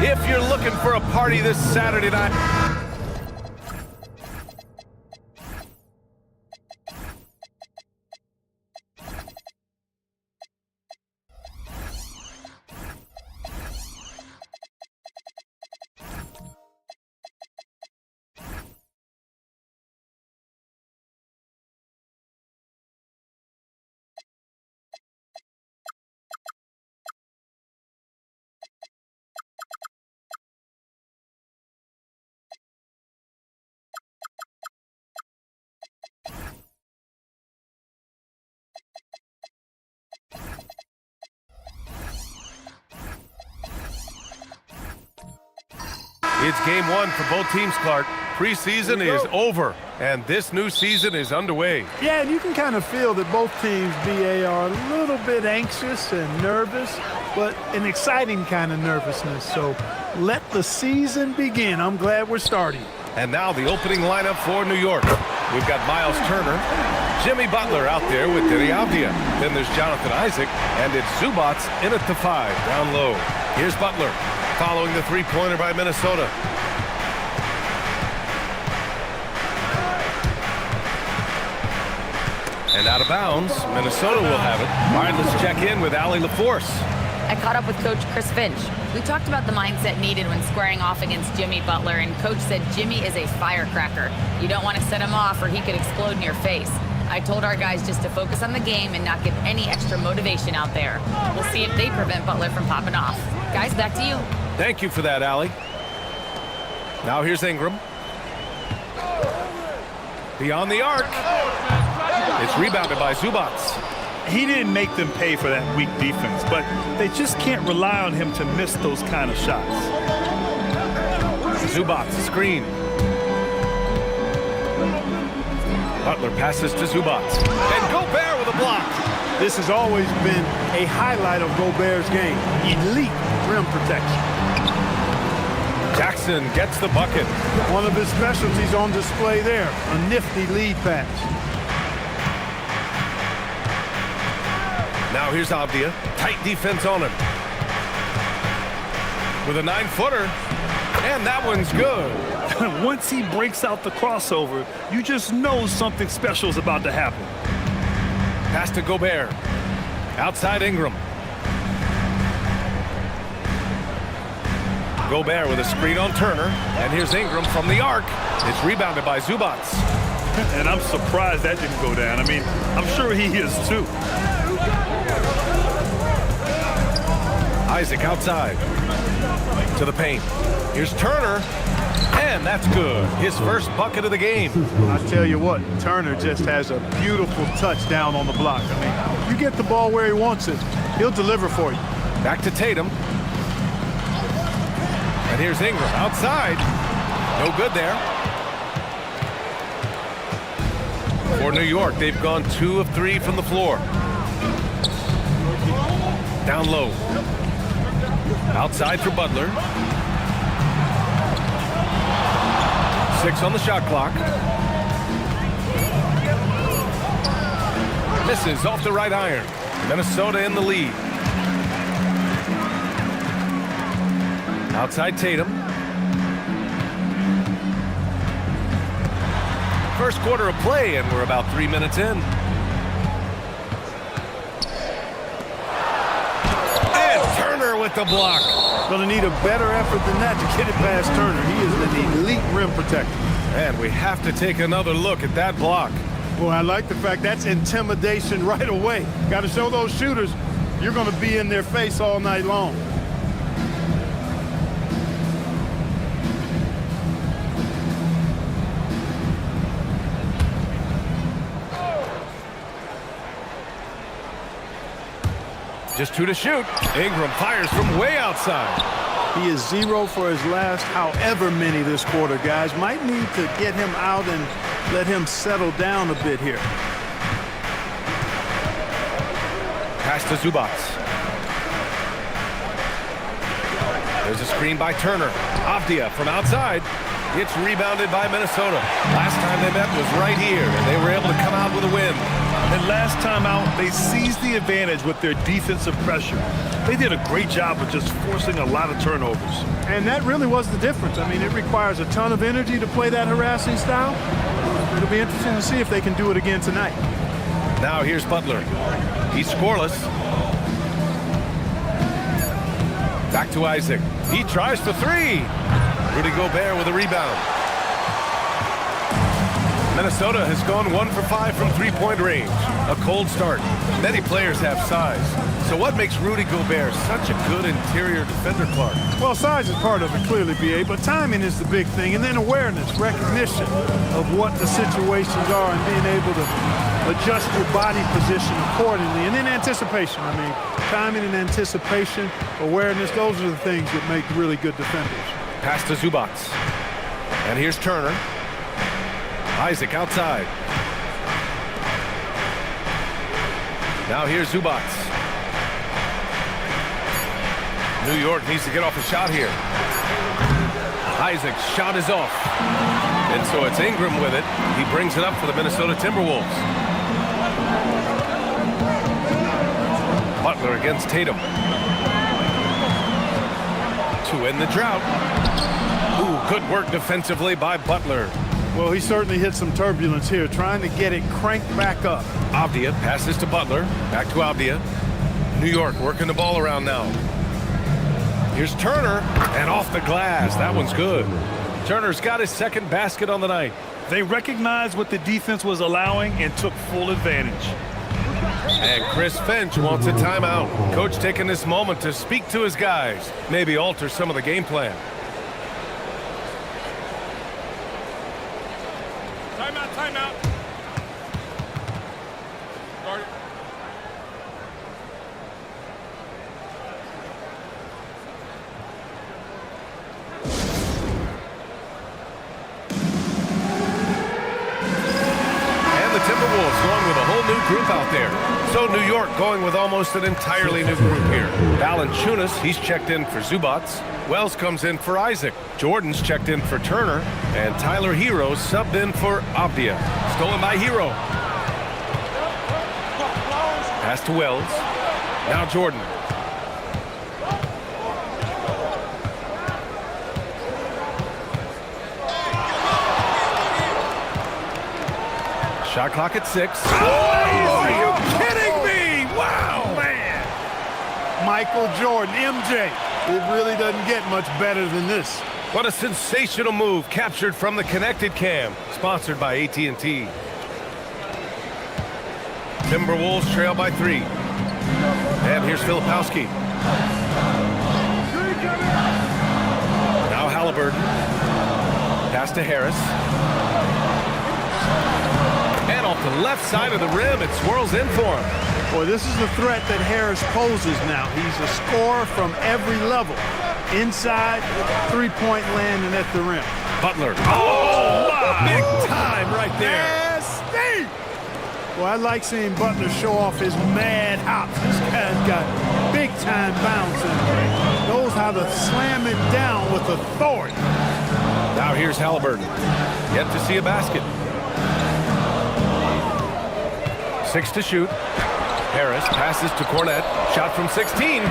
if you're looking for a party this Saturday night. It's game one for both teams, Clark. Preseason is over, and this new season is underway. Yeah, and you can kind of feel that both teams, BA, are a little bit anxious and nervous, but an exciting kind of nervousness. So let the season begin. I'm glad we're starting. And now the opening lineup for New York. We've got Miles Turner, Jimmy Butler out there with Deni Avdija. Then there's Jonathan Isaac, and it's Zubac in at the 5, down low. Here's Butler, following the three-pointer by Minnesota. And out of bounds, Minnesota will have it. All right, let's check in with Allie LaForce. I caught up with Coach Chris Finch. We talked about the mindset needed when squaring off against Jimmy Butler, and Coach said Jimmy is a firecracker. You don't want to set him off or he could explode in your face. I told our guys just to focus on the game and not give any extra motivation out there. We'll see if they prevent Butler from popping off. Guys, back to you. Thank you for that, Allie. Now here's Ingram. Beyond the arc. It's rebounded by Zubac. He didn't make them pay for that weak defense, but they just can't rely on him to miss those kind of shots. Zubac, screen. Butler passes to Zubac. And Gobert with a block. This has always been a highlight of Gobert's game. Elite rim protection. Jackson gets the bucket. One of his specialties on display there. A nifty lead pass. Now here's Avdija. Tight defense on him. With a 9-footer. And that one's good. Once he breaks out the crossover, you just know something special is about to happen. Pass to Gobert. Outside Ingram. Gobert with a screen on Turner. And here's Ingram from the arc. It's rebounded by Zubac. And I'm surprised that didn't go down. I mean, I'm sure he is too. Isaac outside. To the paint. Here's Turner. And that's good. His first bucket of the game. I tell you what, Turner just has a beautiful touch down on the block. I mean, you get the ball where he wants it, he'll deliver for you. Back to Tatum. And here's Ingram outside. No good there. For New York, they've gone 2 of 3 from the floor. Down low. Outside for Butler. 6 on the shot clock. Misses off the right iron. Minnesota in the lead. Outside Tatum. First quarter of play, and we're about 3 minutes in. And Turner with the block. Going to need a better effort than that to get it past Turner. He is an elite rim protector. And we have to take another look at that block. Well, I like the fact that's intimidation right away. Got to show those shooters you're going to be in their face all night long. Just 2 to shoot. Ingram fires from way outside. He is 0 for his last however many this quarter, guys. Might need to get him out and let him settle down a bit here. Pass to Zubac. There's a screen by Turner. Avdija from outside. It's rebounded by Minnesota. Last time they met was right here, and they were able to come out with a win. And last time out, they seized the advantage with their defensive pressure. They did a great job of just forcing a lot of turnovers. And that really was the difference. I mean, it requires a ton of energy to play that harassing style. It'll be interesting to see if they can do it again tonight. Now here's Butler. He's scoreless. Back to Isaac. He tries for three. Rudy Gobert with a rebound. Minnesota has gone 1 for 5 from three-point range. A cold start. Many players have size. So what makes Rudy Gobert such a good interior defender, Clark? Well, size is part of it, clearly, B.A., but timing is the big thing. And then awareness, recognition of what the situations are and being able to adjust your body position accordingly. And then anticipation. I mean, timing and anticipation, awareness, those are the things that make really good defenders. Pass to Zubac. And here's Turner. Isaac outside. Now here's Zubac. New York needs to get off a shot here. Isaac's shot is off. And so it's Ingram with it. He brings it up for the Minnesota Timberwolves. Butler against Tatum. To end the drought. Ooh, good work defensively by Butler. Well, he certainly hit some turbulence here, trying to get it cranked back up. Avdia passes to Butler. Back to Avdia. New York working the ball around now. Here's Turner, and off the glass. That one's good. Turner's got his second basket on the night. They recognized what the defense was allowing and took full advantage. And Chris Finch wants a timeout. Coach taking this moment to speak to his guys, maybe alter some of the game plan. Timeout. Start it. And the Timberwolves going with a whole new group out there. So New York going with almost an entirely new group here. Valanciunas, he's checked in for Zubac. Wells comes in for Isaac. Jordan's checked in for Turner. And Tyler Hero subbed in for Avdia. Stolen by Hero. Pass to Wells. Now Jordan. Shot clock at 6. Oh, are you kidding me? Wow, man. Michael Jordan, MJ. It really doesn't get much better than this. What a sensational move captured from the Connected Cam, sponsored by AT&T. Timberwolves trail by 3. And here's Filipowski. Now Halliburton. Pass to Harris. And off the left side of the rim, it swirls in for him. Boy, this is the threat that Harris poses now. He's a scorer from every level. Inside, three-point land, and at the rim. Butler. Oh, my! Big time right there. Nasty! Well, I like seeing Butler show off his mad hops. This guy's got big-time bounce and knows how to slam it down with authority. Now here's Halliburton. Yet to see a basket. 6 to shoot. Harris passes to Cornette. Shot from 16.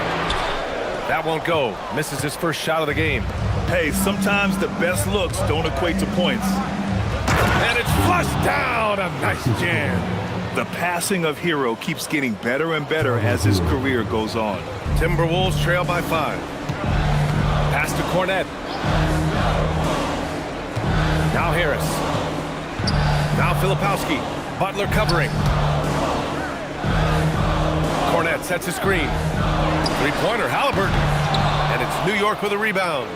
That won't go. Misses his first shot of the game. Hey, sometimes the best looks don't equate to points. And it's flushed down. A nice jam. The passing of Hero keeps getting better and better as his career goes on. Timberwolves trail by 5. Pass to Cornette. Now Harris. Now Filipowski. Butler covering. Cornette sets a screen. Three-pointer, Halliburton. And it's New York with a rebound.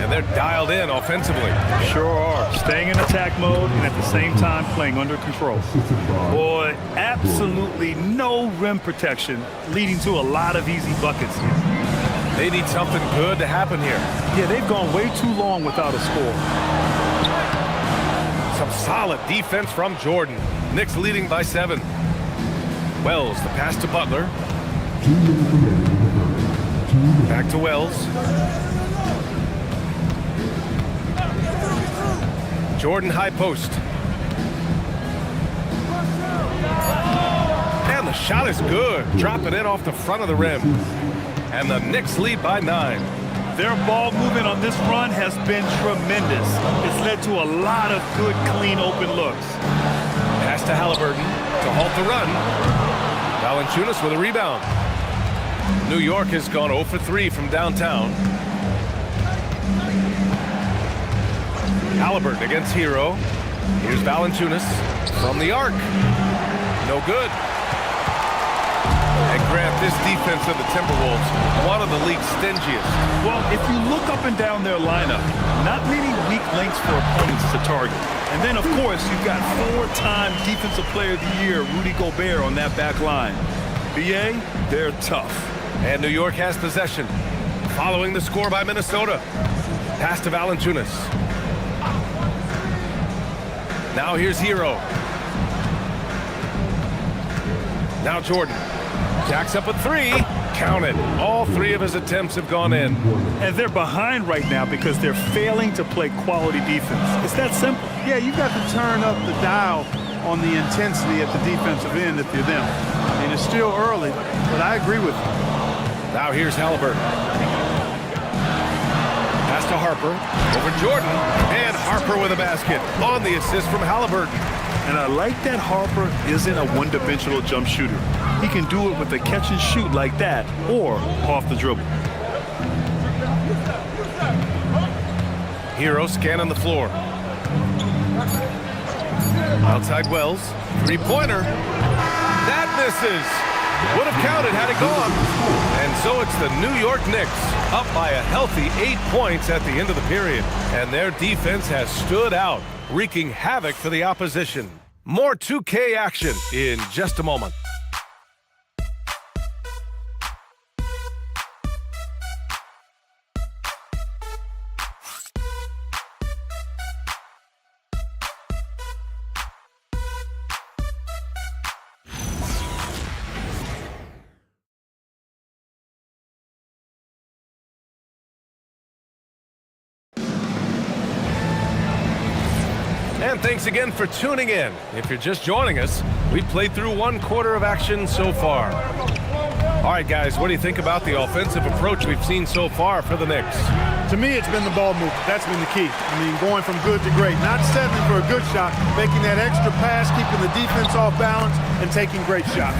And they're dialed in offensively. Sure are. Staying in attack mode and at the same time playing under control. Boy, absolutely no rim protection, leading to a lot of easy buckets here. They need something good to happen here. Yeah, they've gone way too long without a score. Some solid defense from Jordan. Knicks leading by 7. Wells, the pass to Butler. Back to Wells. Jordan high post. And the shot is good. Drop it in off the front of the rim. And the Knicks lead by 9. Their ball movement on this run has been tremendous. It's led to a lot of good, clean, open looks. Pass to Halliburton to halt the run. Valanciunas with a rebound. New York has gone 0 for 3 from downtown. Halliburton against Hero. Here's Valanciunas from the arc. No good. And Grant, this defense of the Timberwolves, one of the league's stingiest. Well, if you look up and down their lineup, not many weak links for opponents to target. And then, of course, you've got 4-time Defensive Player of the Year, Rudy Gobert, on that back line. BA, they're tough. And New York has possession. Following the score by Minnesota. Pass to Valanciunas. Now here's Hero. Now Jordan. Jacks up a 3. Count it. All 3 of his attempts have gone in. And they're behind right now because they're failing to play quality defense. It's that simple. Yeah, you've got to turn up the dial on the intensity at the defensive end if you're them. I mean, it's still early, but I agree with you. Now here's Halliburton. Pass to Harper. Over Jordan. And Harper with a basket. On the assist from Halliburton. And I like that Harper isn't a one-dimensional jump shooter. He can do it with a catch and shoot like that or off the dribble. Hero scanning the floor. Outside Wells. 3-pointer. That misses. Would have counted had it gone. And so it's the New York Knicks up by a healthy 8 points at the end of the period. And their defense has stood out, wreaking havoc for the opposition. More 2K action in just a moment. And thanks again for tuning in. If you're just joining us, we've played through 1 quarter of action so far. All right, guys, what do you think about the offensive approach we've seen so far for the Knicks? To me, it's been the ball movement. That's been the key. I mean, going from good to great. Not settling for a good shot, making that extra pass, keeping the defense off balance, and taking great shots.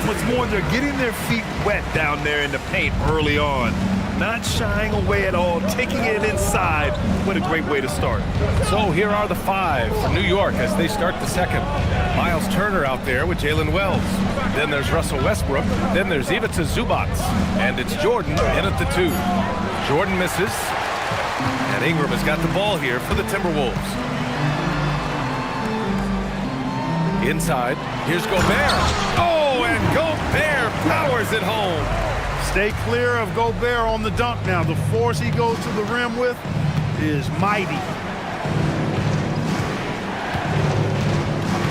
What's more, they're getting their feet wet down there in the paint early on. Not shying away at all, taking it inside. What a great way to start. So here are the 5 for New York as they start the second. Miles Turner out there with Jalen Wells. Then there's Russell Westbrook. Then there's Ivica Zubac. And it's Jordan in at the 2. Jordan misses. And Ingram has got the ball here for the Timberwolves. Inside, here's Gobert. Oh, and Gobert powers it home. Stay clear of Gobert on the dunk now. The force he goes to the rim with is mighty.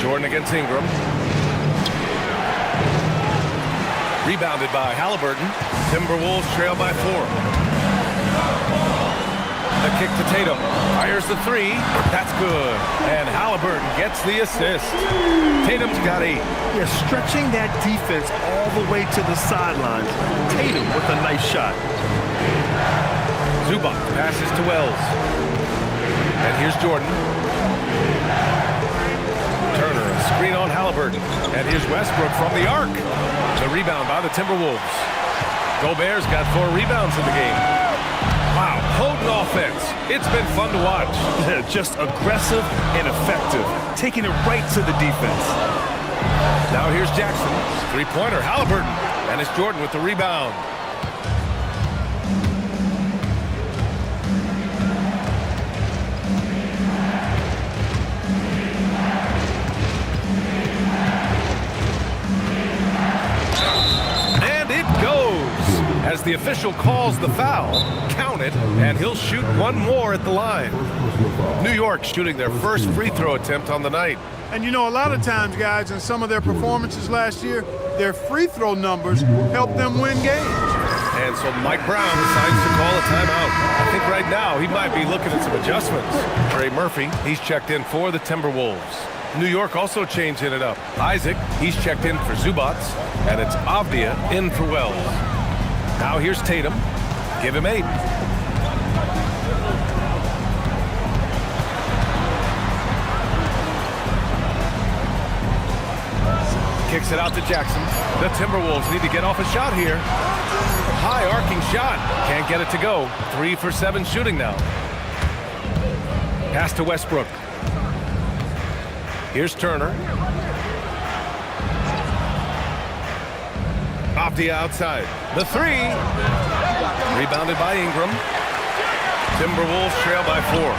Jordan against Ingram. Rebounded by Halliburton. Timberwolves trail by 4. The kick to Tatum. Fires the 3. That's good. And Halliburton gets the assist. Tatum's got 8. Yeah, stretching that defense all the way to the sidelines. Tatum with a nice shot. Zubac passes to Wells. And here's Jordan. Turner, a screen on Halliburton. And here's Westbrook from the arc. The rebound by the Timberwolves. Gobert's got 4 rebounds in the game. Wow, potent offense. It's been fun to watch. Just aggressive and effective, taking it right to the defense. Now here's Jackson. 3-pointer, Halliburton. And it's Jordan with the rebound. And it goes. As the official calls the foul, count it, and he'll shoot 1 more at the line. New York shooting their first free throw attempt on the night. And you know, a lot of times, guys, in some of their performances last year, their free throw numbers helped them win games. And so Mike Brown decides to call a timeout. I think right now he might be looking at some adjustments. Trey Murphy, he's checked in for the Timberwolves. New York also changing it up. Isaac, he's checked in for Zubats, and it's Avdia in for Wells. Now here's Tatum. Give him 8. Kicks it out to Jackson. The Timberwolves need to get off a shot here. High arcing shot. Can't get it to go. 3 for 7 shooting now. Pass to Westbrook. Here's Turner. Avdia outside. The 3. Rebounded by Ingram. Timberwolves trail by 4.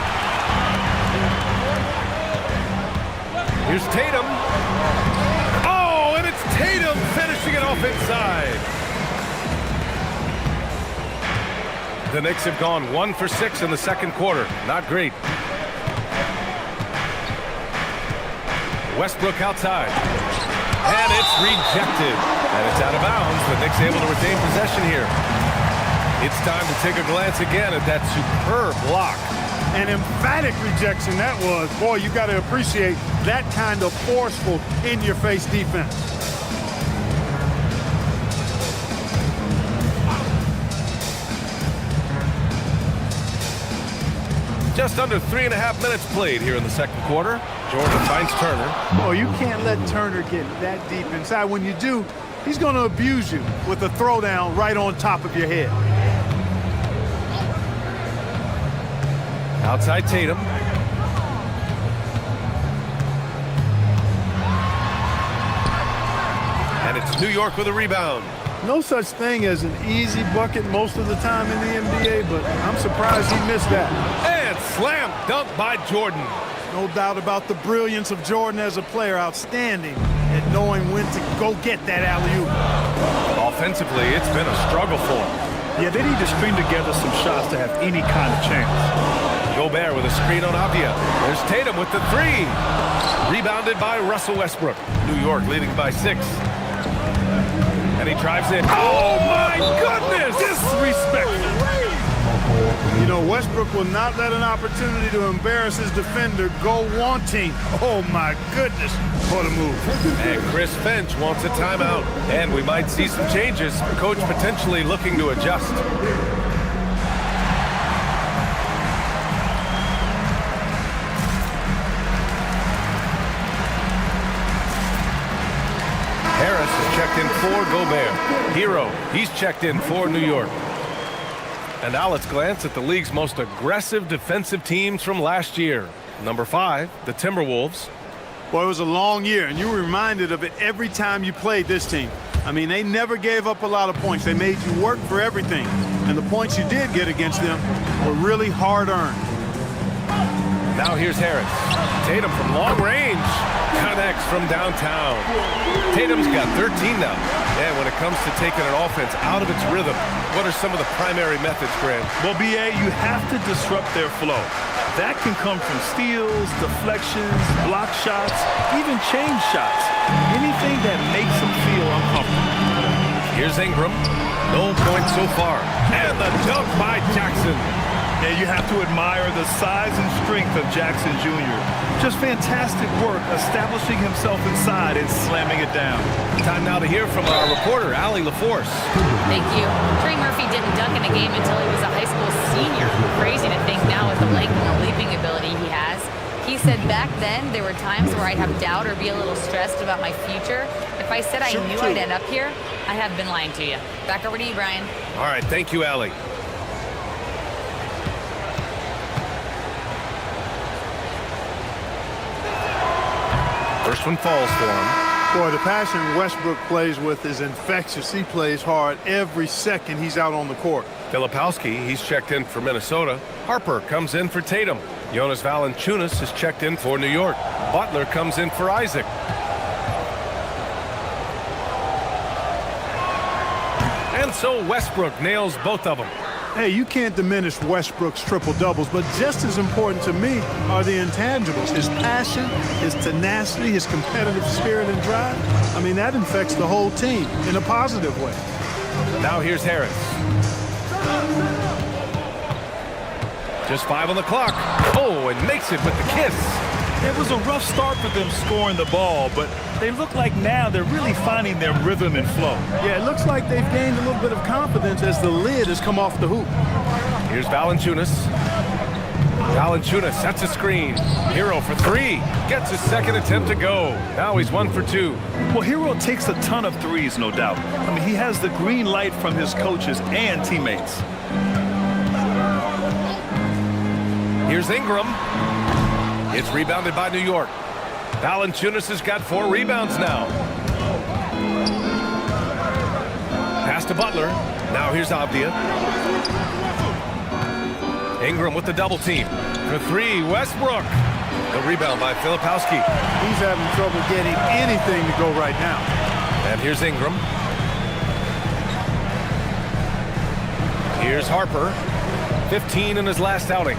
Here's Tatum. Oh, and it's Tatum finishing it off inside. The Knicks have gone 1 for 6 in the second quarter. Not great. Westbrook outside. And it's rejected. And it's out of bounds. The Knicks able to retain possession here. It's time to take a glance again at that superb block. An emphatic rejection that was. Boy, you got to appreciate that kind of forceful, in-your-face defense. Just under 3.5 minutes played here in the second quarter. Jordan finds Turner. Oh, you can't let Turner get that deep inside. When you do, he's going to abuse you with a throwdown right on top of your head. Outside Tatum. And it's New York with a rebound. No such thing as an easy bucket most of the time in the NBA, but I'm surprised he missed that. And slam dunk by Jordan. No doubt about the brilliance of Jordan as a player. Outstanding at knowing when to go get that alley-oop. Offensively, it's been a struggle for him. Yeah, they need to string together some shots to have any kind of chance. Gobert with a screen on Avdia. There's Tatum with the 3. Rebounded by Russell Westbrook. New York leading by 6. And he drives in. Oh, my goodness! Disrespectful. You know, Westbrook will not let an opportunity to embarrass his defender go wanting. Oh, my goodness. What a move. And Chris Finch wants a timeout. And we might see some changes. Coach potentially looking to adjust. Harris is checked in for Gobert. Hero, he's checked in for New York. And now let's glance at the league's most aggressive defensive teams from last year. Number 5, the Timberwolves. Boy, it was a long year, and you were reminded of it every time you played this team. I mean, they never gave up a lot of points. They made you work for everything. And the points you did get against them were really hard-earned. Now here's Harris. Tatum from long range. Connects from downtown. Tatum's got 13 now. And when it comes to taking an offense out of its rhythm, what are some of the primary methods, Graham? Well, B.A., you have to disrupt their flow. That can come from steals, deflections, block shots, even change shots. Anything that makes them feel uncomfortable. Here's Ingram. No points so far. And the dunk by Jackson. And you have to admire the size and strength of Jackson Jr. Just fantastic work establishing himself inside and slamming it down. Time now to hear from our reporter, Allie LaForce. Thank you. Trey Murphy didn't dunk in a game until he was a high school senior. Crazy to think now with the length and the leaping ability he has. He said back then there were times where I'd have doubt or be a little stressed about my future. If I said I knew I'd end up here, I have been lying to you. Back over to you, Brian. All right, thank you, Allie. First one falls for him. Boy, the passion Westbrook plays with is infectious. He plays hard every second he's out on the court. Filipowski, he's checked in for Minnesota. Harper comes in for Tatum. Jonas Valanciunas is checked in for New York. Butler comes in for Isaac. And so Westbrook nails both of them. Hey, you can't diminish Westbrook's triple-doubles, but just as important to me are the intangibles. His passion, his tenacity, his competitive spirit and drive. I mean, that infects the whole team in a positive way. Now here's Harris. Just 5 on the clock. Oh, and makes it with the kiss. It was a rough start for them scoring the ball, but they look like now they're really finding their rhythm and flow. Yeah, it looks like they've gained a little bit of confidence as the lid has come off the hoop. Here's Valanciunas. Valanciunas sets a screen. Hero for 3. Gets his second attempt to go. Now he's 1 for 2. Well, Hero takes a ton of threes, no doubt. I mean, he has the green light from his coaches and teammates. Here's Ingram. It's rebounded by New York. Valanciunas has got 4 rebounds now. Pass to Butler. Now here's Avdia. Ingram with the double team. For 3, Westbrook. The rebound by Filipowski. He's having trouble getting anything to go right now. And here's Ingram. Here's Harper. 15 in his last outing.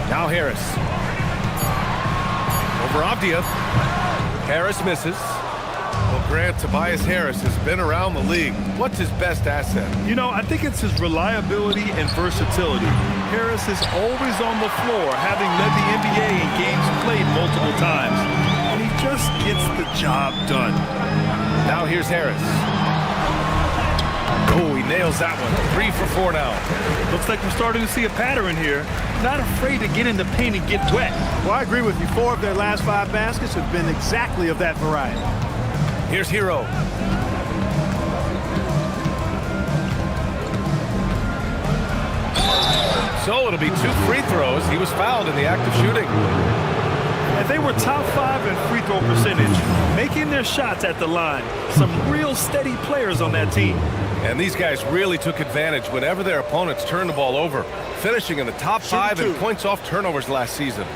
Now Harris. Over Avdia. Harris misses. Well, Grant, Tobias Harris has been around the league. What's his best asset? You know, I think it's his reliability and versatility. Harris is always on the floor, having led the NBA in games played multiple times. And he just gets the job done. Now here's Harris. Oh, he nails that one. 3 for 4 now. Looks like we're starting to see a pattern here. Not afraid to get in the paint and get wet. Well, I agree with you. 4 of their last 5 baskets have been exactly of that variety. Here's Hero. So it'll be 2 free throws. He was fouled in the act of shooting. And they were top 5 in free throw percentage, making their shots at the line. Some real steady players on that team. And these guys really took advantage whenever their opponents turned the ball over, finishing in the top 5 in points off turnovers last season.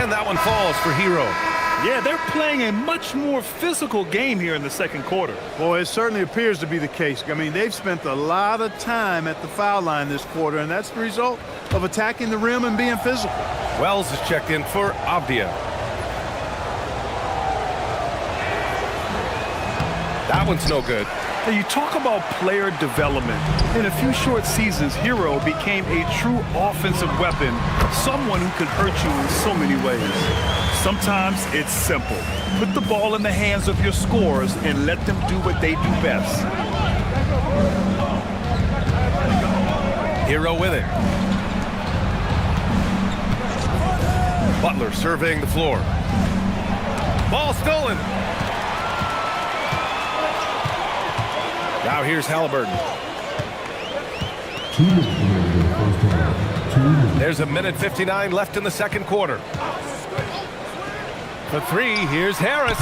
And that one falls for Hero. Yeah, they're playing a much more physical game here in the second quarter. Boy, it certainly appears to be the case. I mean, they've spent a lot of time at the foul line this quarter, and that's the result of attacking the rim and being physical. Wells is checked in for Avdia. That one's no good. Now, you talk about player development. In a few short seasons, Hero became a true offensive weapon, someone who can hurt you in so many ways. Sometimes it's simple. Put the ball in the hands of your scorers and let them do what they do best. Hero with it. Butler surveying the floor. Ball stolen. Now here's Halliburton. There's a minute 59 left in the second quarter. For 3, here's Harris.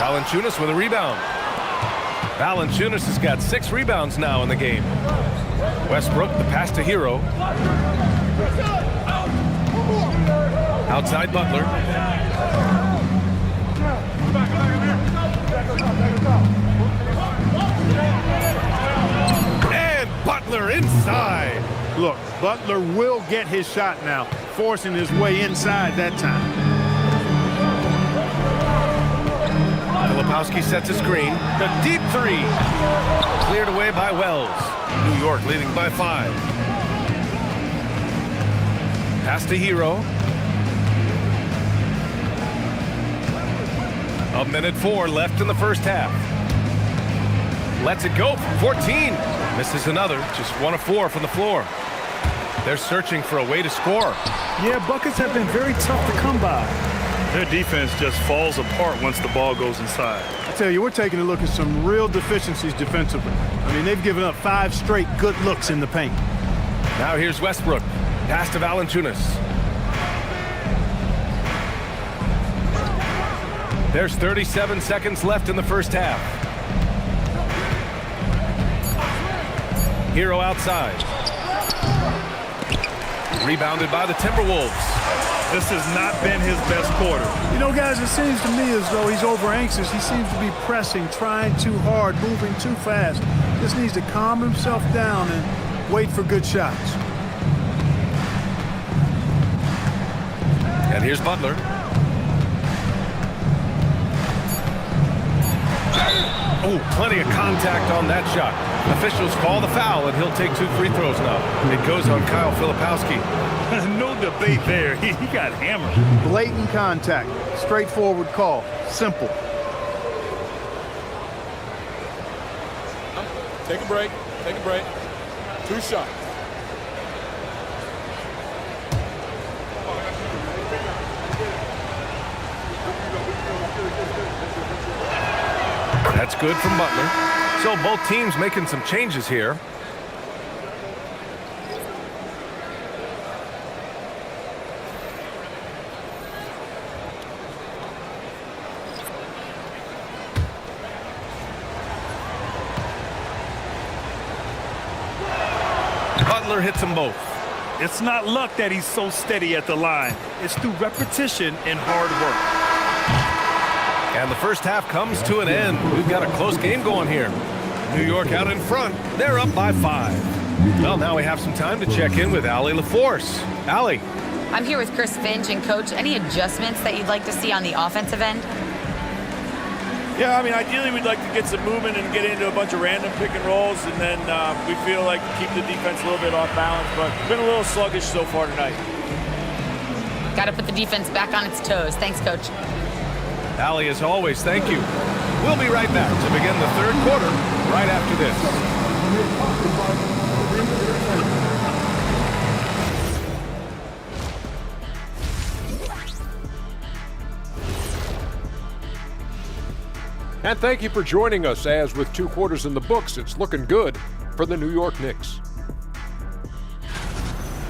Valanciunas with a rebound. Valanciunas has got 6 rebounds now in the game. Westbrook, the pass to Hero. Outside Butler. And Butler inside. Look, Butler will get his shot now, forcing his way inside that time. Filipowski sets a screen. The deep 3. Cleared away by Wells. New York leading by 5. Pass to Hero. A minute 4 left in the first half. Lets it go from 14. Misses another. Just 1 of 4 from the floor. They're searching for a way to score. Yeah, buckets have been very tough to come by. Their defense just falls apart once the ball goes inside. I tell you, we're taking a look at some real deficiencies defensively. I mean, they've given up 5 straight good looks in the paint. Now here's Westbrook. Pass to Valanciunas. There's 37 seconds left in the first half. Hero outside. Rebounded by the Timberwolves. This has not been his best quarter. You know, guys, it seems to me as though he's over anxious. He seems to be pressing, trying too hard, moving too fast. Just needs to calm himself down and wait for good shots. And here's Butler. Oh, plenty of contact on that shot. Officials call the foul, and he'll take 2 free throws now. It goes on Kyle Filipowski. No debate there. He got hammered. Blatant contact. Straightforward call. Simple. Take a break. Take a break. 2 shots. That's good from Butler. So both teams making some changes here. Butler hits them both. It's not luck that he's so steady at the line. It's through repetition and hard work. And the first half comes to an end. We've got a close game going here. New York out in front. They're up by 5. Well, now we have some time to check in with Allie LaForce. Allie. I'm here with Chris Finch. And, Coach, any adjustments that you'd like to see on the offensive end? Yeah, I mean, ideally we'd like to get some movement and get into a bunch of random pick and rolls, and then we feel like keep the defense a little bit off balance, but been a little sluggish so far tonight. Got to put the defense back on its toes. Thanks, Coach. Allie, as always, thank you. We'll be right back to begin the third quarter right after this. And thank you for joining us, as with 2 quarters in the books, it's looking good for the New York Knicks.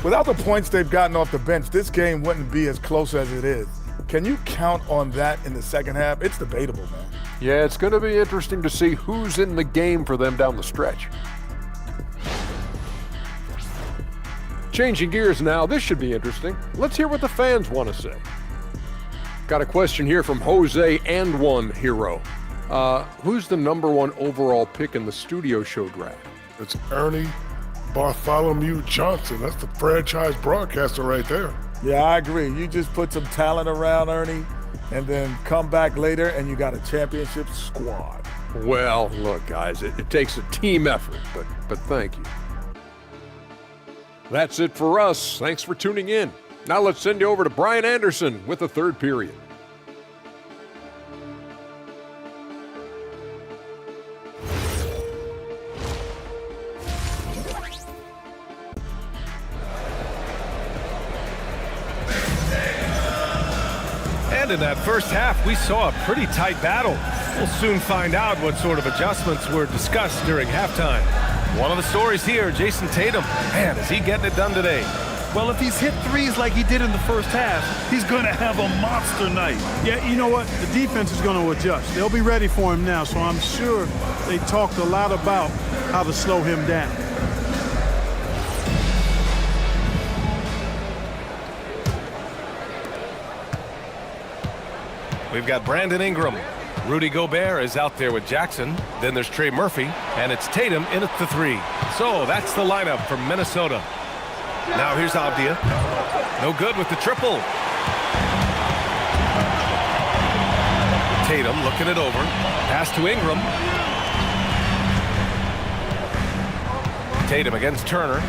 Without the points they've gotten off the bench, this game wouldn't be as close as it is. Can you count on that in the second half? It's debatable, man. Yeah, it's going to be interesting to see who's in the game for them down the stretch. Changing gears now, this should be interesting. Let's hear what the fans want to say. Got a question here from Jose and One Hero. Who's the #1 overall pick in the studio show draft? It's Ernie Bartholomew Johnson. That's the franchise broadcaster right there. Yeah, I agree. You just put some talent around Ernie and then come back later and you got a championship squad. Well, look, guys, it takes a team effort, but thank you. That's it for us. Thanks for tuning in. Now let's send you over to Brian Anderson with the third period. And in that first half, we saw a pretty tight battle. We'll soon find out what sort of adjustments were discussed during halftime. One of the stories here, Jason Tatum. Man, is he getting it done today? Well, if he's hit threes like he did in the first half, he's going to have a monster night. Yeah, you know what? The defense is going to adjust. They'll be ready for him now, so I'm sure they talked a lot about how to slow him down. We've got Brandon Ingram. Rudy Gobert is out there with Jackson. Then there's Trey Murphy, and it's Tatum in at the 3. So that's the lineup from Minnesota. Now here's Avdia. No good with the triple. Tatum looking it over. Pass to Ingram. Tatum against Turner.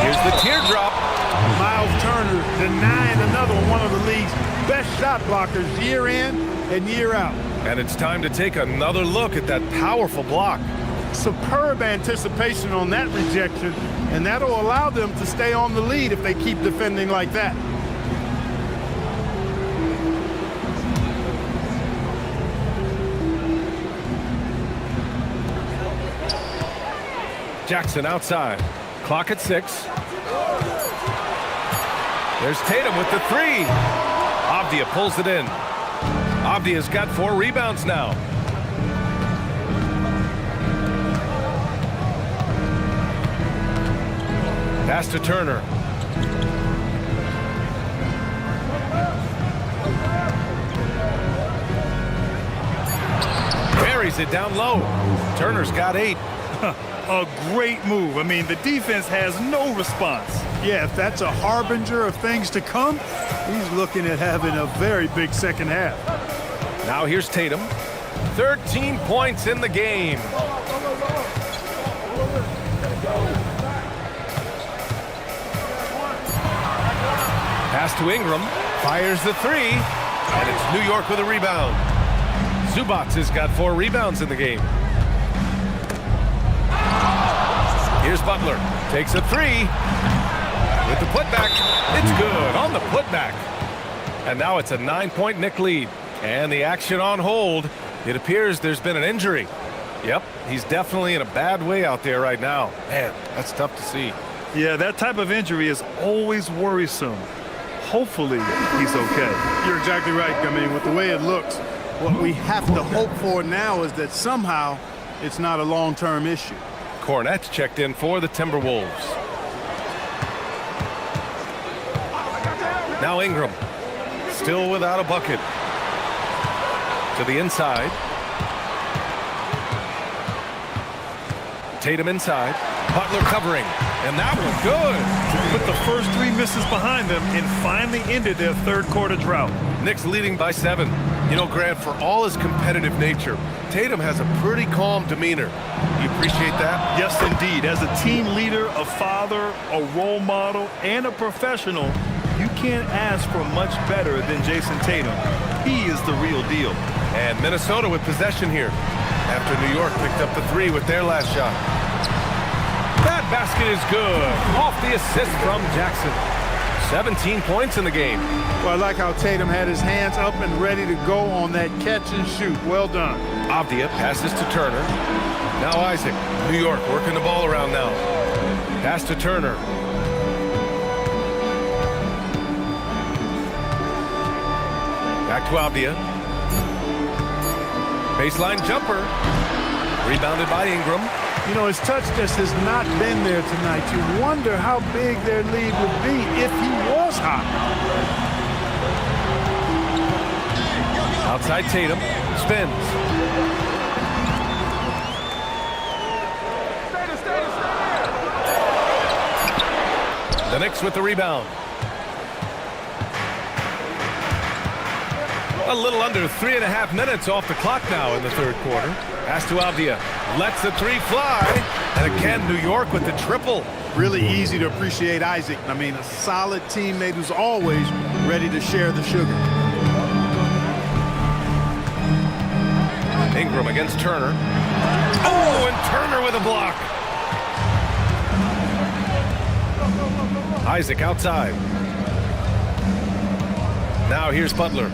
Here's the teardrop. Miles Turner denying another one of the league's best shot blockers year in and year out. And it's time to take another look at that powerful block. Superb anticipation on that rejection, and that'll allow them to stay on the lead if they keep defending like that. Jackson outside. Clock at 6. There's Tatum with the 3. Avdia pulls it in. Avdia's got 4 rebounds now. Pass to Turner. Buries it down low. Turner's got 8. A great move. I mean, the defense has no response. Yeah, if that's a harbinger of things to come, he's looking at having a very big second half. Now here's Tatum. 13 points in the game. Pass to Ingram. Fires the three. And it's New York with a rebound. Zubac has got 4 rebounds in the game. Here's Butler. Takes a three. With the putback. It's good on the putback. And now it's a 9-point Knick lead. And the action on hold. It appears there's been an injury. Yep, he's definitely in a bad way out there right now. Man, that's tough to see. Yeah, that type of injury is always worrisome. Hopefully, he's okay. You're exactly right. I mean, with the way it looks, what we have to hope for now is that somehow it's not a long-term issue. Cornette's checked in for the Timberwolves. Now Ingram, still without a bucket. To the inside. Tatum inside. Butler covering. And that was good. Put the first 3 misses behind them and finally ended their third quarter drought. Knicks leading by 7. You know, Grant, for all his competitive nature, Tatum has a pretty calm demeanor. You appreciate that? Yes, indeed. As a team leader, a father, a role model, and a professional, you can't ask for much better than Jason Tatum. He is the real deal. And Minnesota with possession here after New York picked up the 3 with their last shot. That basket is good. Off the assist from Jackson. 17 points in the game. Well, I like how Tatum had his hands up and ready to go on that catch and shoot. Well done. Avdia passes to Turner. Now Isaac. New York working the ball around now. Pass to Turner. Back to Avdia. Baseline jumper. Rebounded by Ingram. You know, his touch just has not been there tonight. You wonder how big their lead would be if he was hot. Outside Tatum. Spins. The Knicks with the rebound. A little under 3.5 minutes off the clock now in the third quarter. Pass to Avdia. Lets the 3 fly. And again, New York with the triple. Really easy to appreciate Isaac. I mean, a solid teammate who's always ready to share the sugar. Ingram against Turner. Oh, and Turner with a block. Isaac outside. Now here's Butler.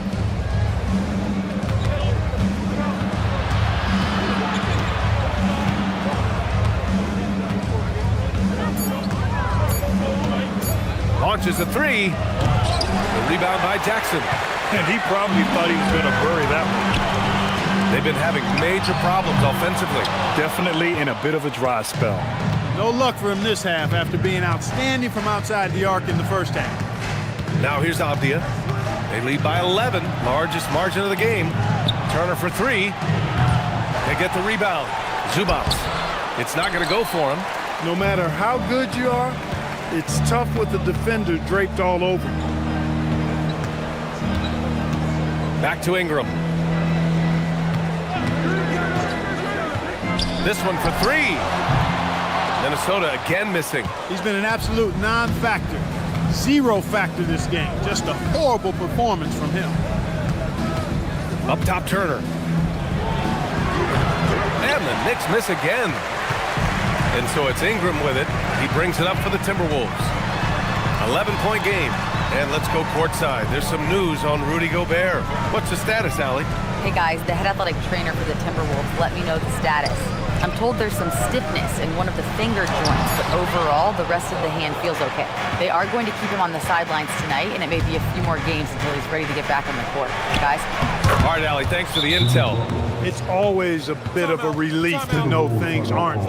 Launches a 3. The rebound by Jackson. And he probably thought he was going to bury that one. They've been having major problems offensively. Definitely in a bit of a dry spell. No luck for him this half after being outstanding from outside the arc in the first half. Now here's Avdia. They lead by 11. Largest margin of the game. Turner for 3. They get the rebound. Zubac. It's not going to go for him. No matter how good you are, it's tough with the defender draped all over. Back to Ingram. This one for 3. Minnesota again missing. He's been an absolute non-factor. 0 factor this game. Just a horrible performance from him. Up top, Turner. And the Knicks miss again. And so it's Ingram with it. He brings it up for the Timberwolves. 11-point game. And let's go courtside. There's some news on Rudy Gobert. What's the status, Allie? Hey guys, the head athletic trainer for the Timberwolves let me know the status. I'm told there's some stiffness in one of the finger joints, but overall, the rest of the hand feels okay. They are going to keep him on the sidelines tonight, and it may be a few more games until he's ready to get back on the court. Guys? All right, Allie, thanks for the intel. It's always a bit of a relief to know things aren't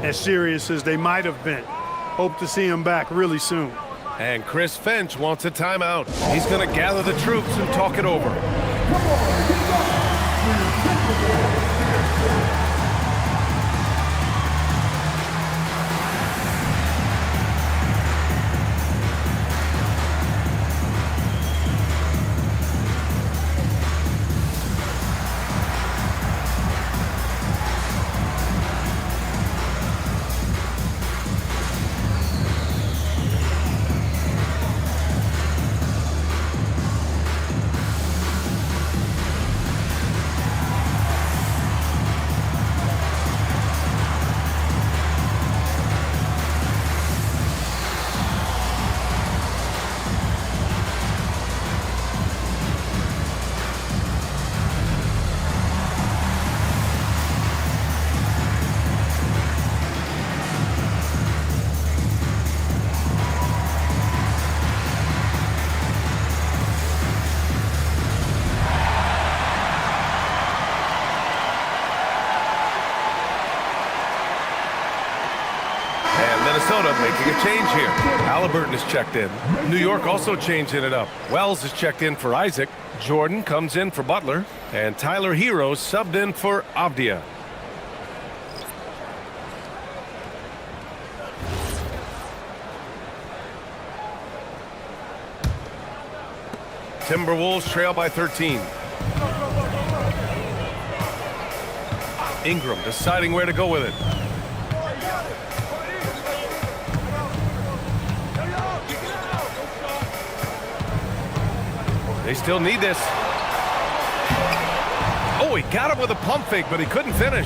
as serious as they might have been. Hope to see him back really soon. And Chris Finch wants a timeout. He's going to gather the troops and talk it over. Minnesota making a change here. Halliburton is checked in. New York also changing it up. Wells is checked in for Isaac. Jordan comes in for Butler. And Tyler Hero subbed in for Avdia. Timberwolves trail by 13. Ingram deciding where to go with it. They still need this. Oh, he got him with a pump fake, but he couldn't finish.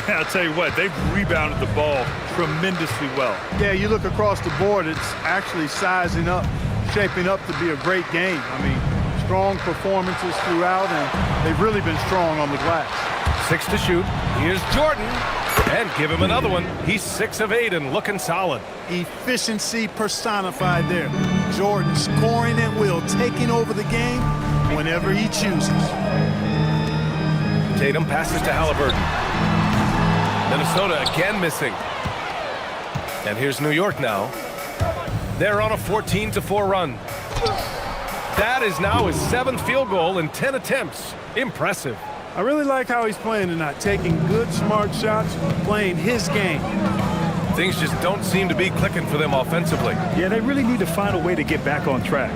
I'll tell you what, they've rebounded the ball tremendously well. Yeah, you look across the board, it's actually sizing up, shaping up to be a great game. I mean, strong performances throughout, and they've really been strong on the glass. 6 to shoot. Here's Jordan. And give him another one. He's 6 of 8 and looking solid. Efficiency personified there. Jordan scoring at will, taking over the game whenever he chooses. Tatum passes to Halliburton. Minnesota again missing. And here's New York now. They're on a 14-4 run. That is now his 7th field goal in 10 attempts. Impressive. I really like how he's playing tonight, taking good, smart shots, playing his game. Things just don't seem to be clicking for them offensively. Yeah, they really need to find a way to get back on track.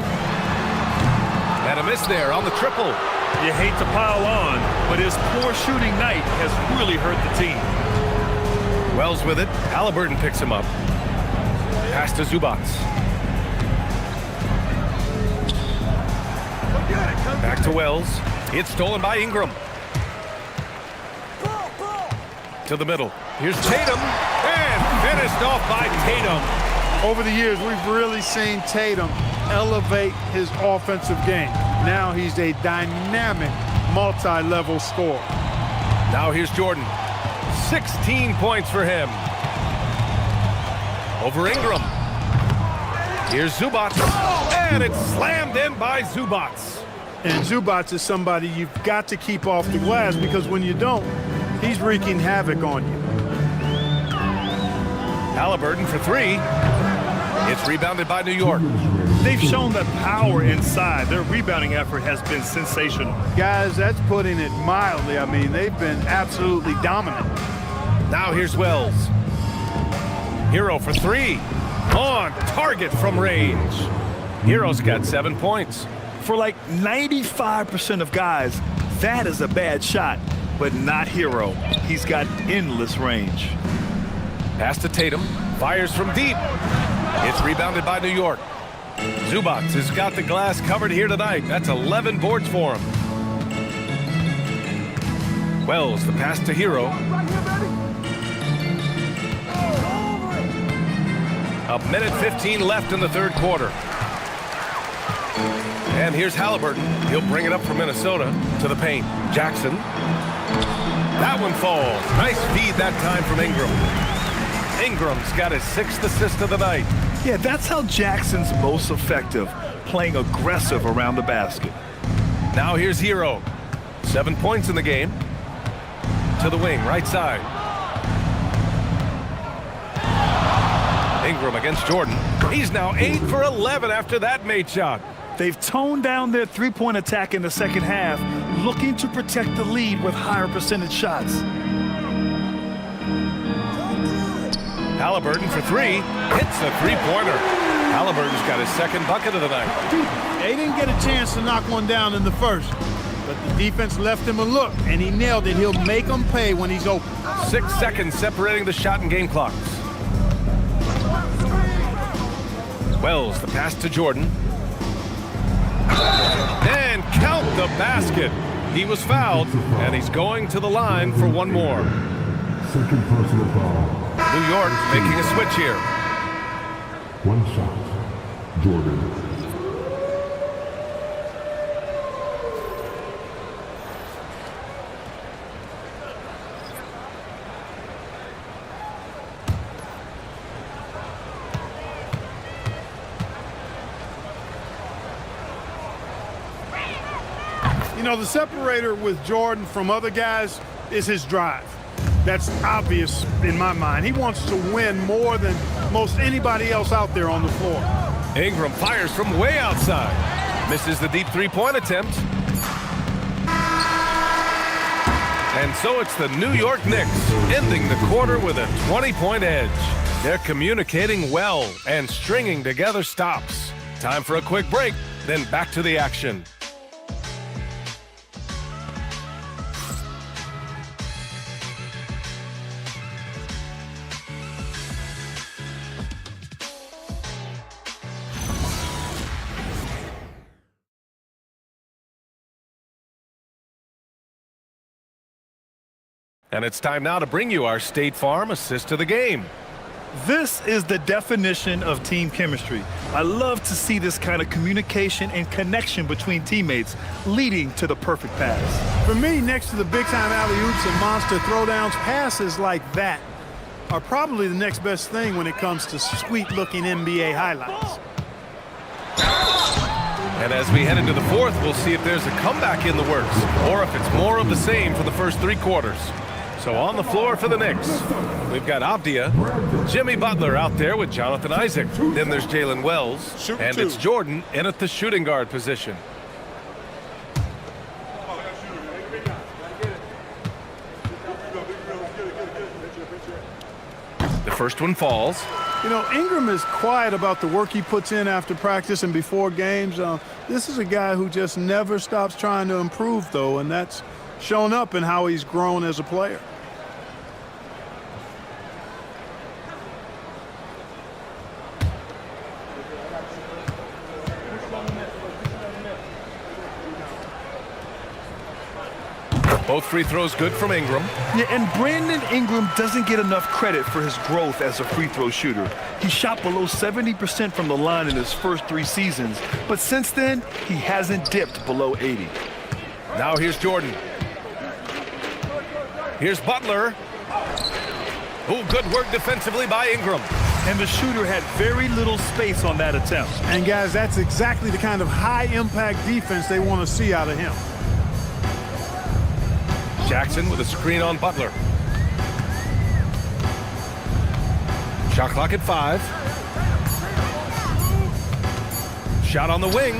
And a miss there on the triple. You hate to pile on, but his poor shooting night has really hurt the team. Wells with it. Halliburton picks him up. Pass to Zubac. Back to Wells. It's stolen by Ingram. To the middle. Here's Tatum. And finished off by Tatum. Over the years, we've really seen Tatum elevate his offensive game. Now he's a dynamic, multi-level scorer. Now here's Jordan. 16 points for him. Over Ingram. Here's Zubac. And it's slammed in by Zubac. And Zubac is somebody you've got to keep off the glass, because when you don't, he's wreaking havoc on you. Halliburton for 3. It's rebounded by New York. They've shown that power inside. Their rebounding effort has been sensational. Guys, that's putting it mildly. I mean, they've been absolutely dominant. Now here's Wells. Hero for 3. On target from range. Hero's got 7 points. For like 95% of guys, that is a bad shot, but not Hero. He's got endless range. Pass to Tatum. Fires from deep. It's rebounded by New York. Zubac has got the glass covered here tonight. That's 11 boards for him. Wells, the pass to Hero. A minute 15 left in the third quarter. And here's Halliburton. He'll bring it up for Minnesota to the paint. Jackson. That one falls. Nice feed that time from Ingram. Ingram's got his 6th assist of the night. Yeah, that's how Jackson's most effective, playing aggressive around the basket. Now here's Hero. 7 points in the game. To the wing, right side. Ingram against Jordan. He's now 8 for 11 after that made shot. They've toned down their three-point attack in the second half, looking to protect the lead with higher percentage shots. Halliburton for 3. Hits a three-pointer. Halliburton's got his 2nd bucket of the night. They didn't get a chance to knock one down in the first, but the defense left him a look, and he nailed it. He'll make them pay when he's open. 6 seconds separating the shot and game clocks. Wells, the pass to Jordan. And count the basket. He was fouled, and he's going to the line for one more. Second personal foul. New York making a switch here. One shot. Jordan. You know, the separator with Jordan from other guys is his drive. That's obvious in my mind. He wants to win more than most anybody else out there on the floor. Ingram fires from way outside. Misses the deep three-point attempt. And so it's the New York Knicks ending the quarter with a 20-point edge. They're communicating well and stringing together stops. Time for a quick break, then back to the action. And it's time now to bring you our State Farm assist of the game. This is the definition of team chemistry. I love to see this kind of communication and connection between teammates leading to the perfect pass. For me, next to the big-time alley-oops and monster throwdowns, passes like that are probably the next best thing when it comes to sweet-looking NBA highlights. And as we head into the fourth, we'll see if there's a comeback in the works or if it's more of the same for the first three quarters. So on the floor for the Knicks, we've got Avdia, Jimmy Butler out there with Jonathan Isaac. Then there's Jalen Wells, and it's Jordan in at the shooting guard position. The first one falls. You know, Ingram is quiet about the work he puts in after practice and before games. This is a guy who just never stops trying to improve, though, and that's shown up in how he's grown as a player. Both free throws good from Ingram. Yeah, and Brandon Ingram doesn't get enough credit for his growth as a free throw shooter. He shot below 70% from the line in his first 3 seasons, but since then, he hasn't dipped below 80. Now here's Jordan. Here's Butler. Oh, good work defensively by Ingram. And the shooter had very little space on that attempt. And guys, that's exactly the kind of high-impact defense they want to see out of him. Jackson with a screen on Butler. Shot clock at 5. Shot on the wing.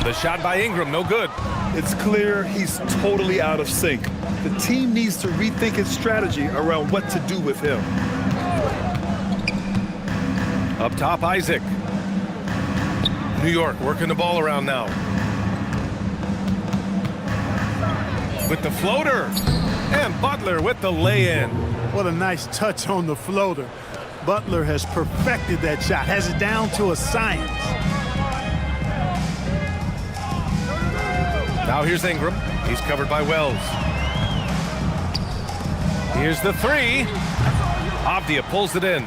The shot by Ingram, no good. It's clear he's totally out of sync. The team needs to rethink its strategy around what to do with him. Up top, Isaac. New York working the ball around now. With the floater. And Butler with the lay-in. What a nice touch on the floater. Butler has perfected that shot, has it down to a science. Now here's Ingram. He's covered by Wells. Here's the 3. Avdia pulls it in.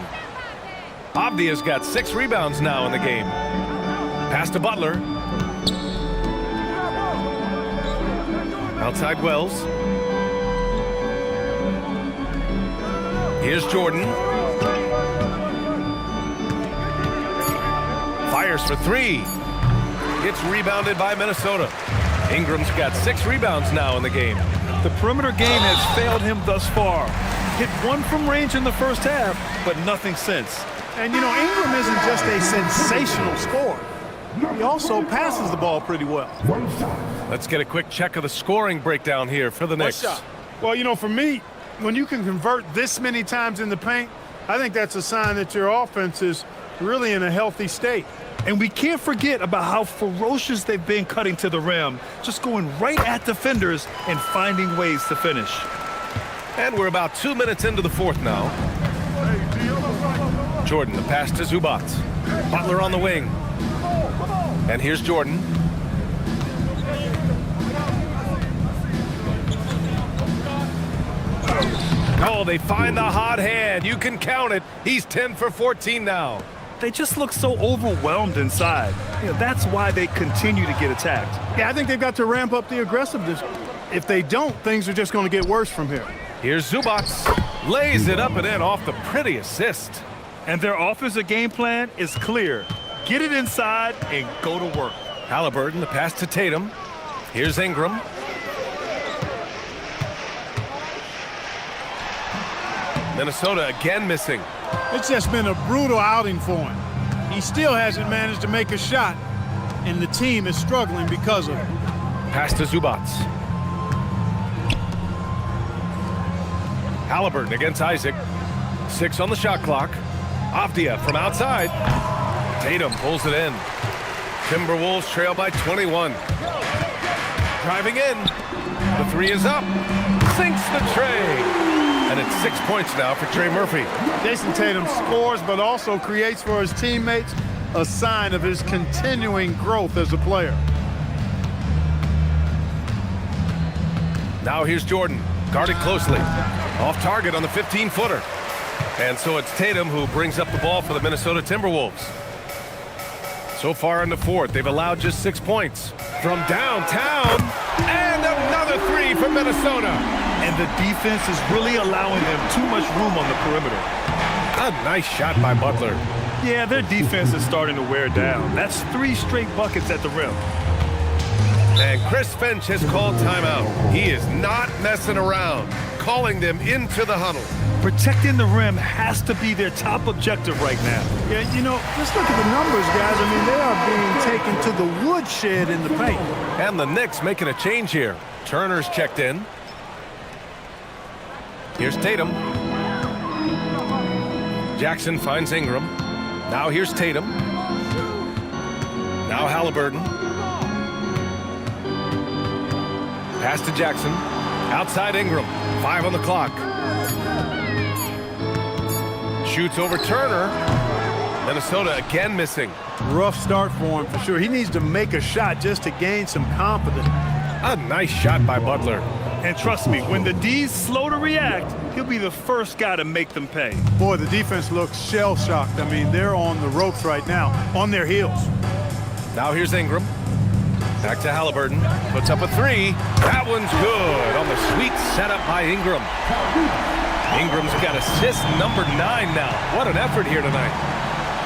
Avdia's got 6 rebounds now in the game. Pass to Butler. Outside Wells. Here's Jordan. Fires for 3. Gets rebounded by Minnesota. Ingram's got 6 rebounds now in the game. The perimeter game has failed him thus far. Hit 1 from range in the first half, but nothing since. And, you know, Ingram isn't just a sensational scorer. He also passes the ball pretty well. Let's get a quick check of the scoring breakdown here for the Knicks. Well, you know, for me, when you can convert this many times in the paint, I think that's a sign that your offense is really in a healthy state. And we can't forget about how ferocious they've been cutting to the rim, just going right at defenders and finding ways to finish. And we're about 2 minutes into the fourth now. Jordan, the pass to Zubac. Butler on the wing. And here's Jordan. Oh, they find the hot hand. You can count it. He's 10 for 14 now. They just look so overwhelmed inside. You know, that's why they continue to get attacked. Yeah, I think they've got to ramp up the aggressiveness. If they don't, things are just going to get worse from here. Here's Zubac. Lays it up and in off the pretty assist. And their offensive game plan is clear. Get it inside and go to work. Halliburton, the pass to Tatum. Here's Ingram. Minnesota again missing. It's just been a brutal outing for him. He still hasn't managed to make a shot, and the team is struggling because of it. Pass to Zubats. Halliburton against Isaac. 6 on the shot clock. Avdia from outside. Tatum pulls it in. Timberwolves trail by 21. Driving in. The 3 is up. Sinks the tray. And it's 6 points now for Trey Murphy. Jason Tatum scores, but also creates for his teammates, a sign of his continuing growth as a player. Now here's Jordan, guarded closely. Off target on the 15-footer. And so it's Tatum who brings up the ball for the Minnesota Timberwolves. So far in the fourth, they've allowed just 6 points. From downtown, and another 3 for Minnesota. And the defense is really allowing them too much room on the perimeter. A nice shot by Butler. Yeah, their defense is starting to wear down. That's 3 straight buckets at the rim. And Chris Finch has called timeout. He is not messing around, calling them into the huddle. Protecting the rim has to be their top objective right now. Yeah, you know, just look at the numbers, guys. I mean, they are being taken to the woodshed in the paint. And the Knicks making a change here. Turner's checked in. Here's Tatum. Jackson finds Ingram. Now here's Tatum. Now Halliburton. Pass to Jackson. Outside Ingram. 5 on the clock. Shoots over Turner. Minnesota again missing. Rough start for him for sure. He needs to make a shot just to gain some confidence. A nice shot by Butler. And trust me, when the D's slow to react, he'll be the first guy to make them pay. Boy, the defense looks shell-shocked. I mean, they're on the ropes right now, on their heels. Now here's Ingram. Back to Halliburton. Puts up a 3. That one's good on the sweet setup by Ingram. Ingram's got assist number 9 now. What an effort here tonight.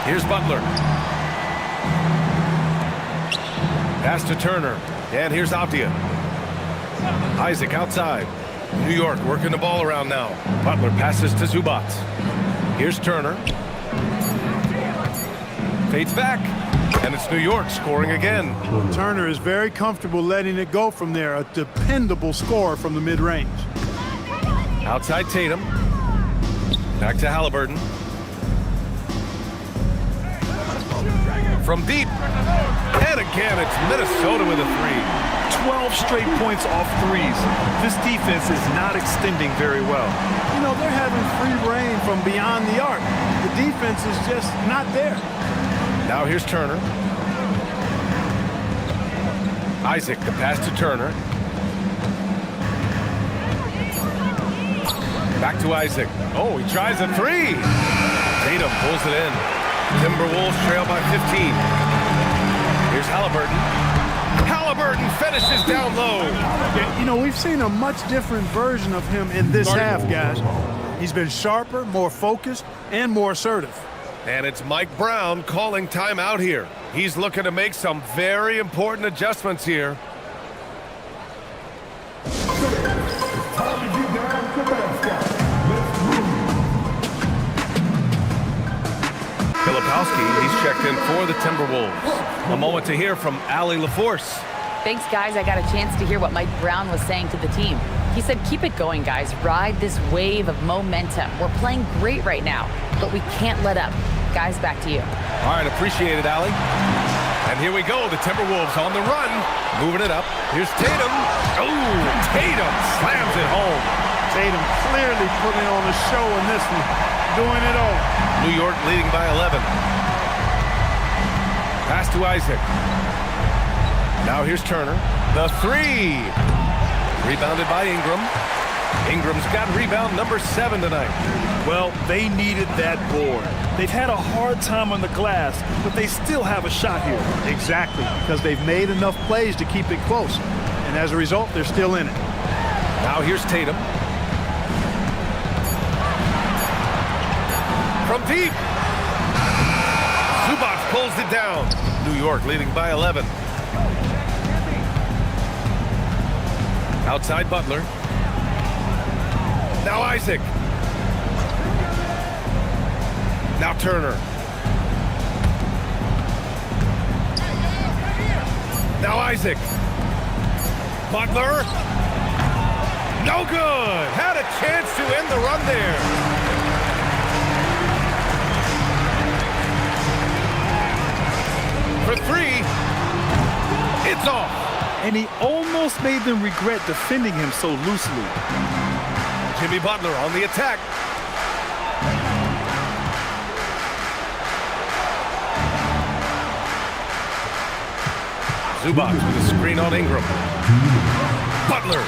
Here's Butler. Pass to Turner. And here's Avdia. Isaac outside. New York working the ball around now. Butler passes to Zubats. Here's Turner. Fades back. And it's New York scoring again. Turner is very comfortable letting it go from there. A dependable scorer from the mid-range. Outside Tatum. Back to Halliburton. From deep. And again, it's Minnesota with a 3. 12 straight points off threes. This defense is not extending very well. You know, they're having free reign from beyond the arc. The defense is just not there. Now here's Turner. Isaac, the pass to Turner. Back to Isaac. Oh, he tries a 3. Tatum pulls it in. Timberwolves trail by 15. Here's Halliburton. Halliburton finishes down low. Yeah, you know, we've seen a much different version of him in this half, guys. He's been sharper, more focused, and more assertive. And it's Mike Brown calling timeout here. He's looking to make some very important adjustments here. Filipowski, he's checked in for the Timberwolves. A moment to hear from Allie LaForce. Thanks, guys. I got a chance to hear what Mike Brown was saying to the team. He said, keep it going, guys. Ride this wave of momentum. We're playing great right now, but we can't let up. Guys, back to you. All right, appreciate it, Allie. And here we go. The Timberwolves on the run. Moving it up. Here's Tatum. Oh, Tatum slams it home. Tatum clearly putting on a show in this one. Doing it all. New York leading by 11. Pass to Isaac. Now here's Turner. The 3. Rebounded by Ingram. Ingram's got rebound number 7 tonight. Well, they needed that board. They've had a hard time on the glass, but they still have a shot here. Exactly, because they've made enough plays to keep it close. And as a result, they're still in it. Now here's Tatum. From deep. Zubats pulls it down. New York leading by 11. Outside Butler. Now Isaac. Now Turner. Now Isaac. Butler. No good. Had a chance to end the run there. For three. It's off. And he almost made them regret defending him so loosely. Jimmy Butler on the attack. Zubac with a screen on Ingram. Butler.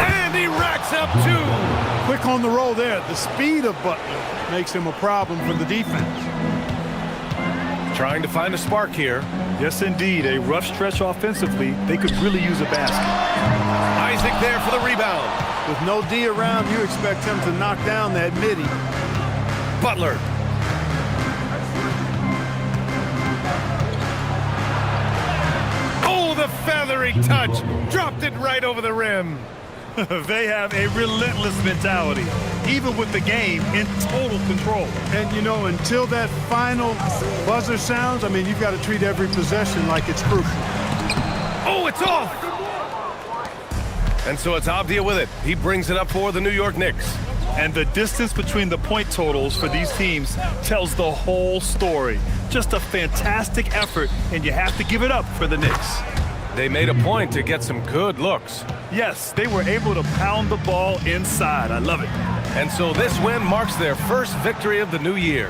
And he racks up two. Quick on the roll there. The speed of Butler makes him a problem for the defense. Trying to find a spark here. Yes, indeed. A rough stretch offensively. They could really use a basket. Isaac there for the rebound. With no D around, you expect him to knock down that midi. Butler. Oh, the feathery touch. Dropped it right over the rim. They have a relentless mentality, even with the game in total control. And, you know, until that final buzzer sounds, I mean, you've got to treat every possession like it's crucial. Oh, it's off. And so it's Avdia with it. He brings it up for the New York Knicks. And the distance between the point totals for these teams tells the whole story. Just a fantastic effort, and you have to give it up for the Knicks. They made a point to get some good looks. Yes, they were able to pound the ball inside. I love it. And so this win marks their first victory of the new year.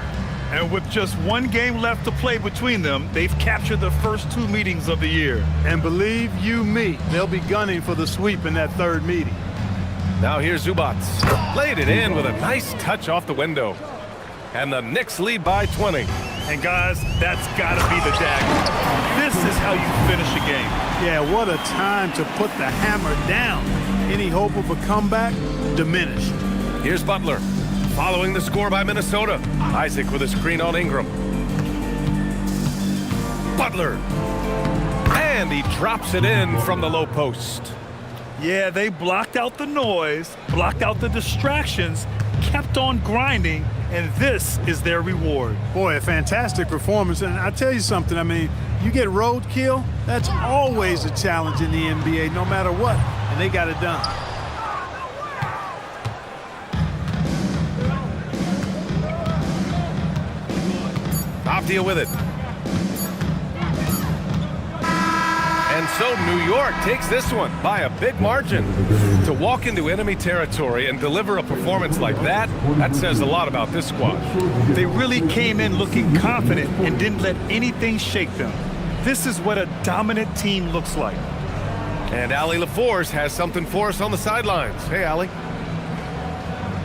And with just one game left to play between them, they've captured the first two meetings of the year. And believe you me, they'll be gunning for the sweep in that third meeting. Now here's Zubac. Laid it in with a nice touch off the window. And the Knicks lead by 20. And guys, that's got to be the dagger. This is how you finish a game. Yeah, what a time to put the hammer down. Any hope of a comeback diminished. Here's Butler. Following the score by Minnesota. Isaac with a screen on Ingram. Butler. And he drops it in from the low post. Yeah, they blocked out the noise, blocked out the distractions, kept on grinding, and this is their reward. Boy, a fantastic performance. And I tell you something, I mean, you get roadkill, that's always a challenge in the NBA, no matter what. And they got it done. Avdia with it. And so New York takes this one by a big margin. To walk into enemy territory and deliver a performance like that, that says a lot about this squad. They really came in looking confident and didn't let anything shake them. This is what a dominant team looks like. And Allie LaForce has something for us on the sidelines. Hey, Allie.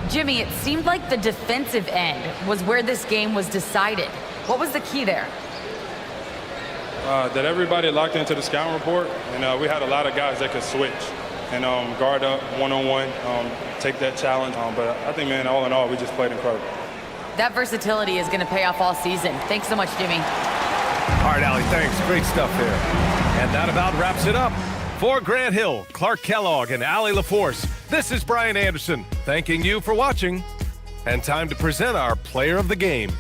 Jimmy, it seemed like the defensive end was where this game was decided. What was the key there? That everybody locked into the scouting report, and we had a lot of guys that could switch and guard up one-on-one, take that challenge. But I think, man, all in all, we just played incredible. That versatility is going to pay off all season. Thanks so much, Jimmy. All right, Allie, thanks. Great stuff there. And that about wraps it up. For Grant Hill, Clark Kellogg, and Allie LaForce, this is Brian Anderson, thanking you for watching. And time to present our player of the game.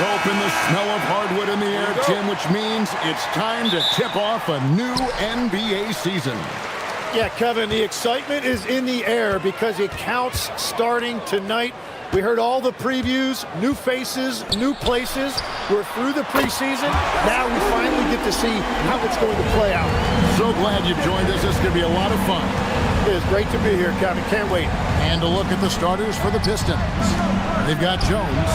hope and the smell of hardwood in the air, Tim, which means it's time to tip off a new NBA season. Yeah, Kevin, the excitement is in the air because it counts starting tonight. We heard all the previews, new faces, new places. We're through the preseason. Now we finally get to see how it's going to play out. So glad you've joined us. This is going to be a lot of fun. It is great to be here, Kevin. Can't wait. And to look at the starters for the Pistons. They've got Jones,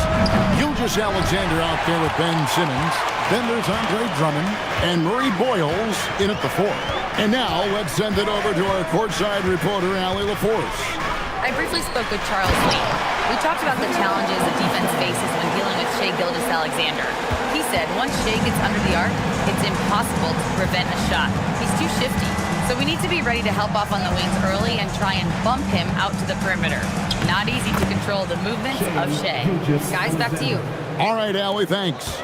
Gilgeous Alexander out there with Ben Simmons. Then there's Andre Drummond and Murray Boyles in at the 4. And now let's send it over to our courtside reporter, Allie LaForce. I briefly spoke with Charles Lee. We talked about the challenges the defense faces when dealing with Shai Gilgeous-Alexander. He said once Shai gets under the arc, it's impossible to prevent a shot. He's too shifty. So we need to be ready to help off on the wings early and try and bump him out to the perimeter. Not easy to control the movements of Shai. Guys, back to you. All right, Allie, thanks.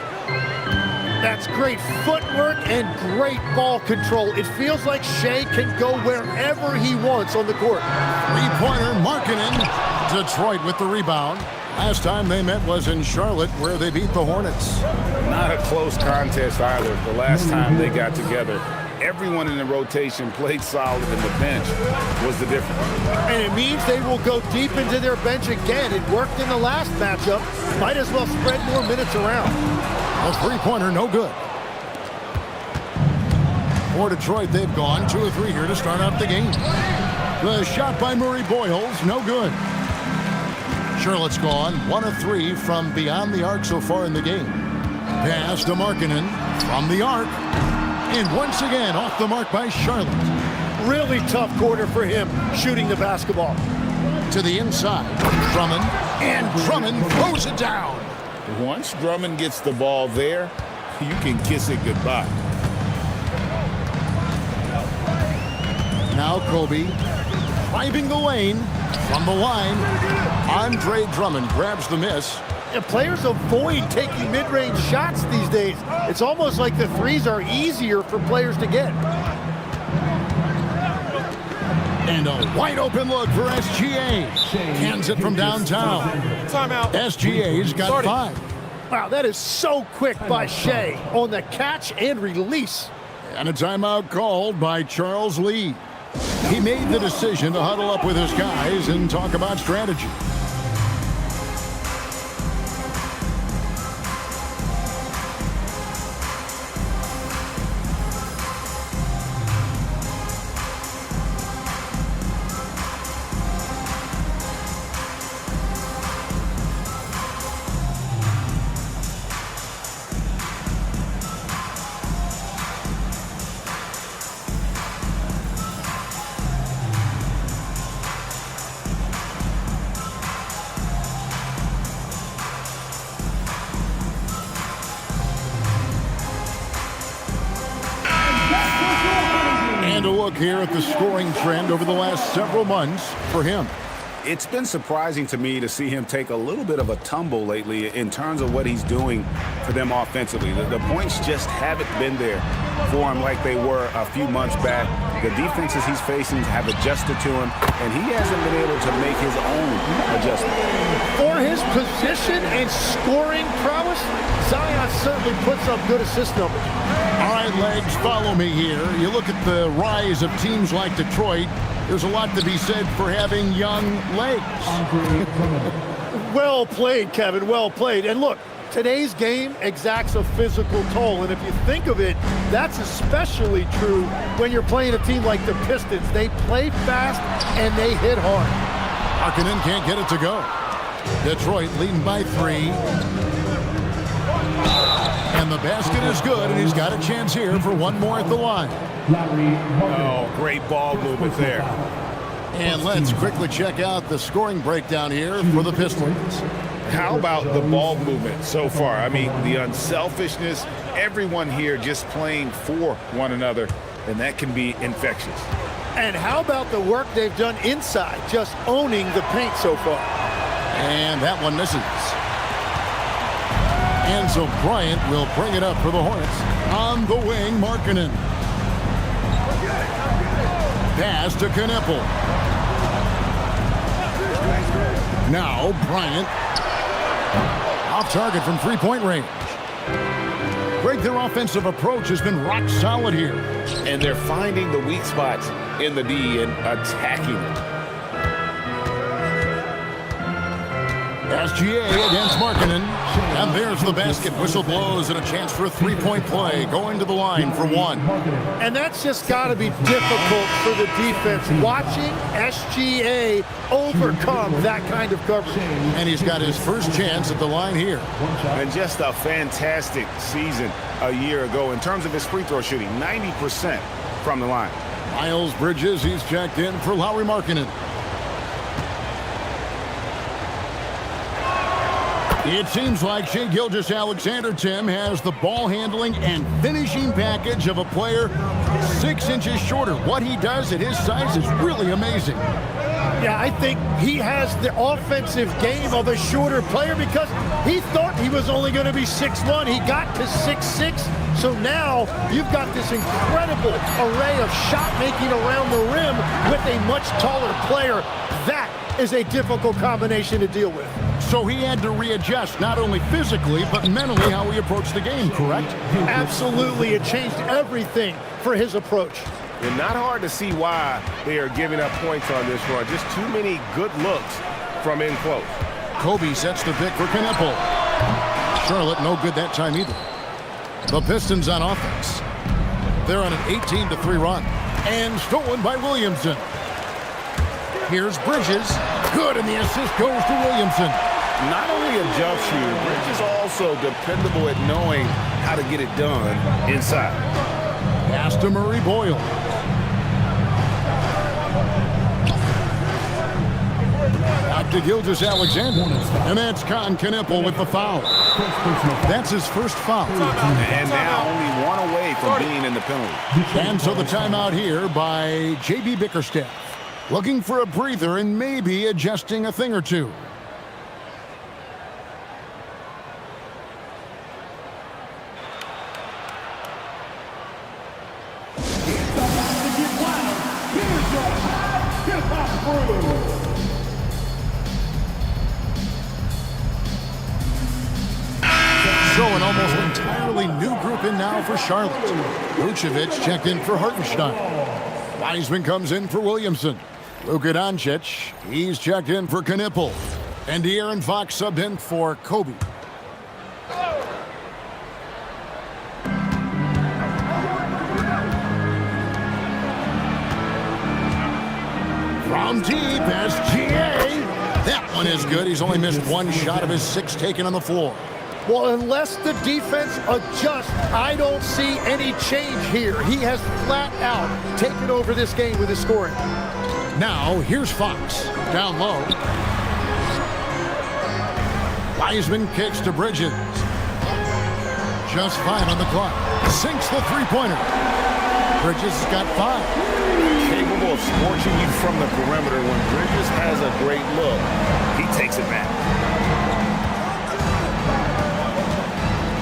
That's great footwork and great ball control. It feels like Shai can go wherever he wants on the court. Three-pointer, Markkanen. Detroit with the rebound. Last time they met was in Charlotte, where they beat the Hornets. Not a close contest either. The last time they got together, everyone in the rotation played solid, and the bench was the difference. And it means they will go deep into their bench again. It worked in the last matchup. Might as well spread more minutes around. A three-pointer, no good. For Detroit, they've gone 2 of 3 here to start out the game. The shot by Murray Boyles, no good. Charlotte's gone 1 of 3 from beyond the arc so far in the game. Pass to Markkanen from the arc. And once again, off the mark by Charlotte. Really tough quarter for him shooting the basketball. To the inside, Drummond. And Drummond throws it down. Once Drummond gets the ball there, you can kiss it goodbye. Now Kobe driving the lane from the line. Andre Drummond grabs the miss. And players avoid taking mid-range shots these days. It's almost like the threes are easier for players to get. And a wide open look for SGA. Cans it from downtown. Timeout. SGA's got 5. Wow, that is so quick by Shai on the catch and release. And a timeout called by Charles Lee. He made the decision to huddle up with his guys and talk about strategy. Here at the scoring trend over the last several months for him. It's been surprising to me to see him take a little bit of a tumble lately in terms of what he's doing for them offensively. The points just haven't been there for him like they were a few months back. The defenses he's facing have adjusted to him, and he hasn't been able to make his own adjustment. For his position and scoring prowess, Zion certainly puts up good assist numbers. All right, Legs, follow me here. You look at the rise of teams like Detroit, there's a lot to be said for having young legs. Well played, Kevin, well played. And look, today's game exacts a physical toll, and if you think of it, that's especially true when you're playing a team like the Pistons. They play fast and they hit hard. Markkanen can't get it to go. Detroit leading by 3. And the basket is good, and he's got a chance here for one more at the line. Oh, great ball movement there. And let's quickly check out the scoring breakdown here for the Pistons. How about the ball movement so far? I mean, the unselfishness, everyone here just playing for one another, and that can be infectious. And how about the work they've done inside, just owning the paint so far? And that one misses. And so Bryant will bring it up for the Hornets. On the wing, Markkanen. Pass to Kneppel. Now Bryant. Off target from three-point range. Greg, their offensive approach has been rock solid here. And they're finding the weak spots in the D and attacking it. SGA against Markkanen. And there's the basket. Whistle blows and a chance for a three-point play. Going to the line for one. And that's just got to be difficult for the defense. Watching SGA overcome that kind of coverage. And he's got his first chance at the line here. And just a fantastic season a year ago in terms of his free throw shooting. 90% from the line. Miles Bridges, he's checked in for Lauri Markkanen. It seems like Shai Gilgeous-Alexander, Tim, has the ball handling and finishing package of a player 6 inches shorter. What he does at his size is really amazing. Yeah, I think he has the offensive game of a shorter player because he thought he was only going to be 6'1". He got to 6'6". So now you've got this incredible array of shot making around the rim with a much taller player. That is a difficult combination to deal with. So he had to readjust not only physically but mentally how he approached the game, correct? Absolutely. It changed everything for his approach. And not hard to see why they are giving up points on this run. Just too many good looks from in close. Kobe sets the pick for Knueppel. Charlotte no good that time either. The Pistons on offense. They're on an 18-3 run. And stolen by Williamson. Here's Bridges. Good, and the assist goes to Williamson. Not only a jump shooter, Bridges also dependable at knowing how to get it done inside. Pass to Murray Boyle. Back to Gilgeous-Alexander. And that's Con Knueppel with the foul. That's his first foul. And now only one away from being in the penalty. And so the timeout here by J.B. Bickerstaff. Looking for a breather and maybe adjusting a thing or two. So an almost entirely new group in now for Charlotte. Vucevic checked in for Hartenstein. Wiseman comes in for Williamson. Luka Doncic, he's checked in for Knueppel. And De'Aaron Fox subbed in for Kobe. From deep, SGA. That one is good. He's only missed one shot of his 6 taken on the floor. Well, unless the defense adjusts, I don't see any change here. He has flat out taken over this game with his scoring. Now, here's Fox. Down low. Wiseman kicks to Bridges. Just 5 on the clock. Sinks the three-pointer. Bridges has got 5. Capable of scorching you from the perimeter. When Bridges has a great look, he takes it back.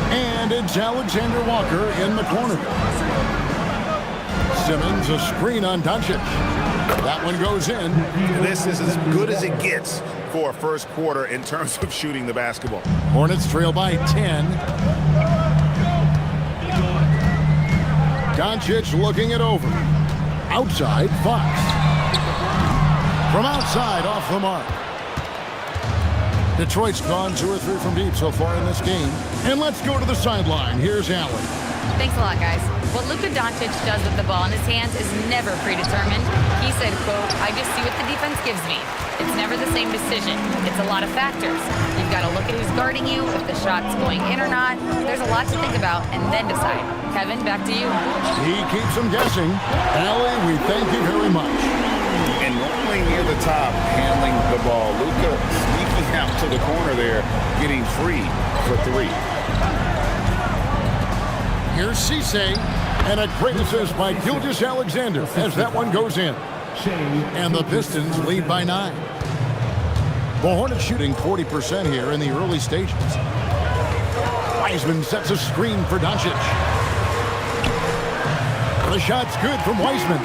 And it's Alexander Walker in the corner. Simmons, a screen on Doncic. That one goes in. This is as good as it gets for a first quarter in terms of shooting the basketball. Hornets trail by 10. Doncic looking it over. Outside, Fox. From outside, off the mark. Detroit's gone 2 or 3 from deep so far in this game. And let's go to the sideline. Here's Allen. Thanks a lot, guys. What Luka Doncic does with the ball in his hands is never predetermined. He said, quote, "I just see what the defense gives me. It's never the same decision. It's a lot of factors. You've got to look at who's guarding you, if the shot's going in or not. There's a lot to think about and then decide." Kevin, back to you. He keeps them guessing. Allie, we thank you very much. And normally near the top, handling the ball. Luka sneaking out to the corner there, getting free for 3. Here's Cisse, and a great assist by Gilgeous-Alexander as that one goes in. And the Pistons lead by 9. The Hornets shooting 40% here in the early stages. Wiseman sets a screen for Doncic. The shot's good from Wiseman.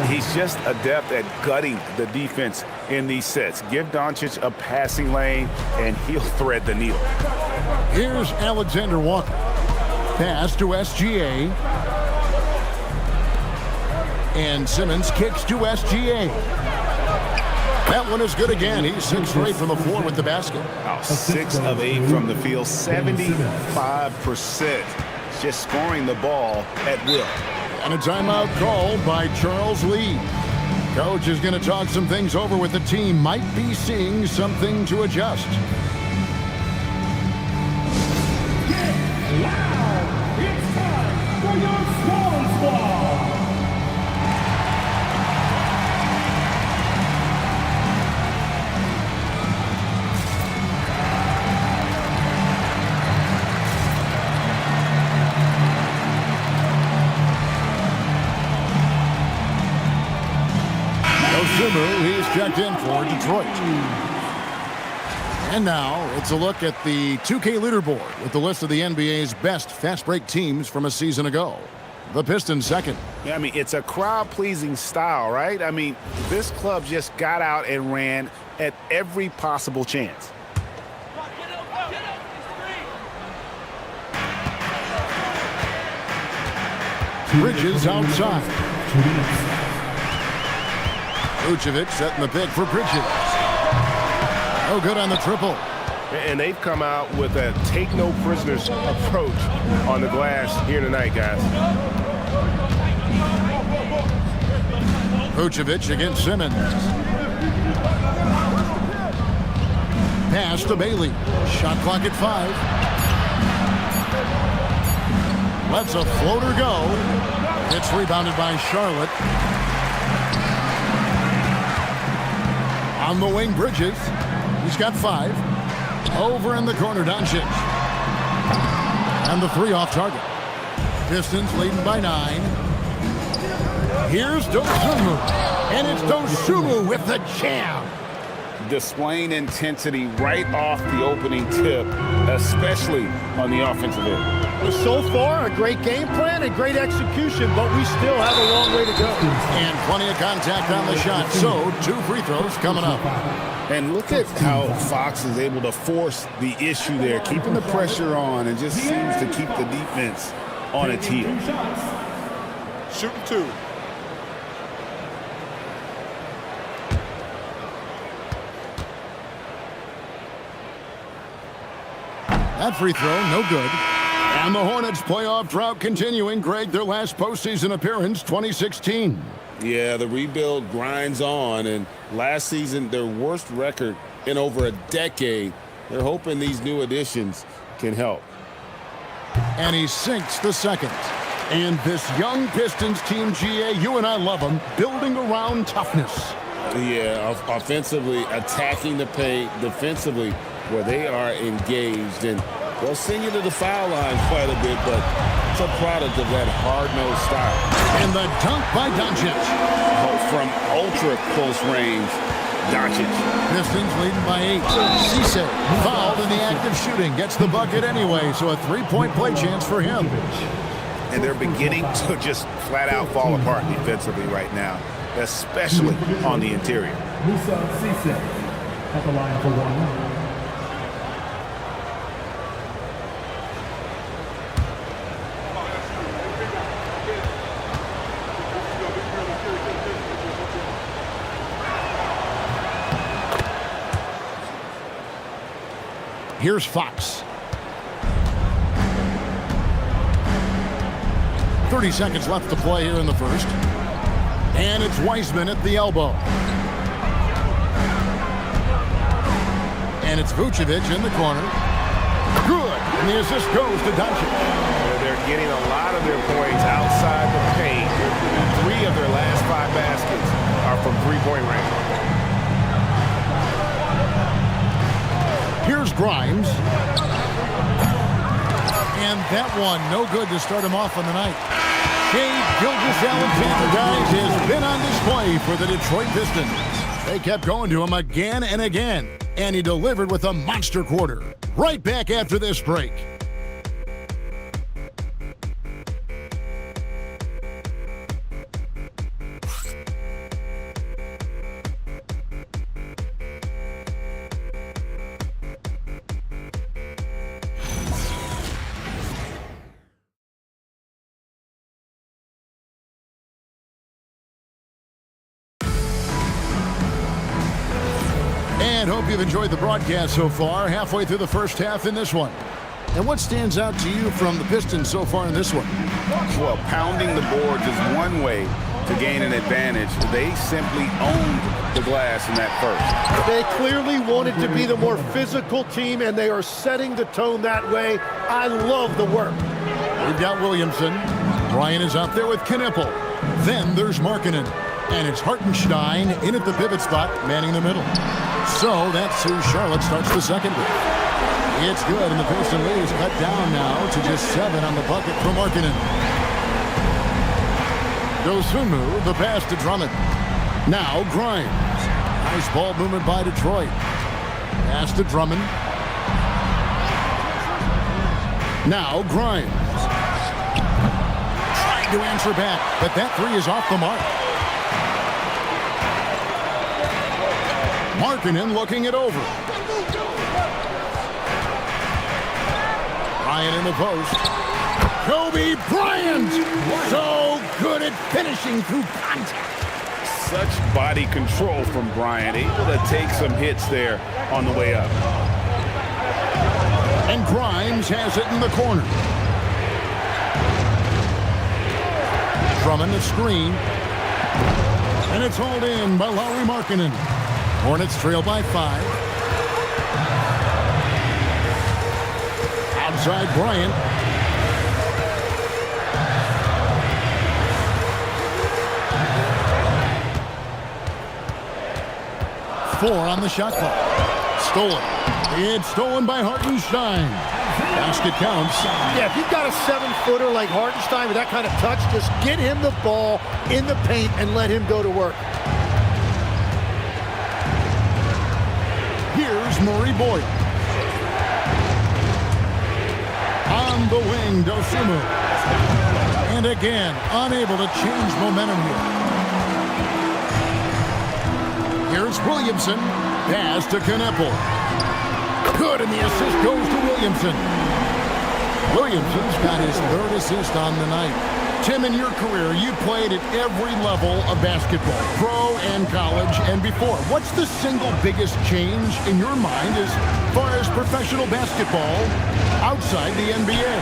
He's just adept at gutting the defense in these sets. Give Doncic a passing lane, and he'll thread the needle. Here's Alexander Walker. Pass to SGA. And Simmons kicks to SGA. That one is good again. He's 6 straight from the floor with the basket. 6 of 8 from the field, 75%. Just scoring the ball at will. And a timeout called by Charles Lee. Coach is going to talk some things over with the team. Might be seeing something to adjust. Wow! It's time for your Swan Squad! He's checked in for Detroit. And now it's a look at the 2K leaderboard with the list of the NBA's best fast break teams from a season ago. The Pistons second. Yeah, I mean, it's a crowd-pleasing style, right? I mean, this club just got out and ran at every possible chance. Bridges outside. Vucevic setting the pick for Bridges. No good on the triple. And they've come out with a take-no-prisoners approach on the glass here tonight, guys. Vucevic against Simmons. Pass to Bailey. Shot clock at 5. Lets a floater go. It's rebounded by Charlotte. On the wing, Bridges. He's got 5. Over in the corner, Doncic. And the 3 off target. Pistons leading by 9. Here's Dosunmu. And it's Dosunmu with the jam. Displaying intensity right off the opening tip, especially on the offensive end. So far, a great game plan and great execution, but we still have a long way to go. And plenty of contact on the shot, so 2 free throws coming up. And look at how Fox is able to force the issue there, keeping the pressure on and just seems to keep the defense on its heels. Shooting 2. That free throw, no good. And the Hornets playoff drought continuing. Greg, their last postseason appearance, 2016. Yeah, the rebuild grinds on, and last season, their worst record in over a decade. They're hoping these new additions can help. And he sinks the second. And this young Pistons team, GA, you and I love them, building around toughness. Yeah, offensively, attacking the paint, defensively, where they are engaged. And they'll send you to the foul line quite a bit, but it's a product of that hard-nosed style. And the dunk by Doncic. From ultra-close range, Doncic. Pistons leading by 8. Cisse, fouled in the act of shooting, gets the bucket anyway, so a 3-point play chance for him. And they're beginning to just flat-out fall apart defensively right now, especially on the interior. Musa Cisse at the line for 1. Here's Fox. 30 seconds left to play here in the first. And it's Wiseman at the elbow. And it's Vucevic in the corner. Good. And the assist goes to Doncic. They're getting a lot of their points outside the paint. 3 of their last 5 baskets are from three-point range. Here's Grimes. And that one, no good to start him off on the night. Shai Gilgeous-Alexander, guys, has been on display for the Detroit Pistons. They kept going to him again and again, and he delivered with a monster quarter. Right back after this break. And hope you've enjoyed the broadcast so far. Halfway through the first half in this one. And what stands out to you from the Pistons so far in this one? Well, pounding the boards is one way to gain an advantage. They simply owned the glass in that first. They clearly wanted to be the more physical team, and they are setting the tone that way. I love the work. We've got Williamson. Bryant is out there with Knipple. Then there's Markkanen. And it's Hartenstein in at the pivot spot, manning the middle. So that's who Charlotte starts the second with. It's good, and the Pistons lead is cut down now to just 7 on the bucket for Markkanen. Dosunmu, the pass to Drummond. Now Grimes. Nice ball movement by Detroit. Pass to Drummond. Now Grimes. Trying to answer back, but that three is off the mark. Markkanen looking it over. Bryant in the post. Kobe Bryant! So good at finishing through contact. Such body control from Bryant, able to take some hits there on the way up. And Grimes has it in the corner. Drummond the screen. And it's hauled in by Lauri Markkanen. Hornets trail by 5. Outside Bryant. Four on the shot clock. Stolen. It's stolen by Hartenstein. Basket counts. Yeah, if you've got a 7-footer like Hartenstein with that kind of touch, just get him the ball in the paint and let him go to work. Here's Murray Boyle. On the wing, Dosunmu. And again, unable to change momentum here. Here's Williamson. Pass to Knipple. Good, and the assist goes to Williamson. Williamson's got his 3rd assist on the night. Tim, in your career, you played at every level of basketball, pro and college and before. What's the single biggest change in your mind as far as professional basketball outside the NBA?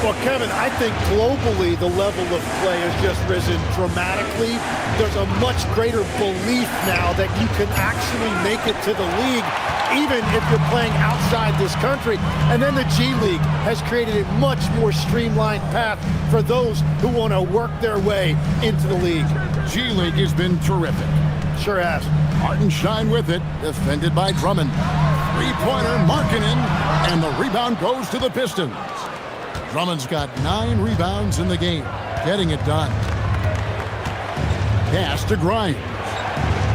Well, Kevin, I think globally the level of play has just risen dramatically. There's a much greater belief now that you can actually make it to the league, even if you're playing outside this country. And then the G League has created a much more streamlined path for those who want to work their way into the league. G League has been terrific. Sure has. Hartenstein with it, defended by Drummond. Three-pointer, Markkanen, and the rebound goes to the Pistons. Drummond's got 9 rebounds in the game, getting it done. Pass to Grimes.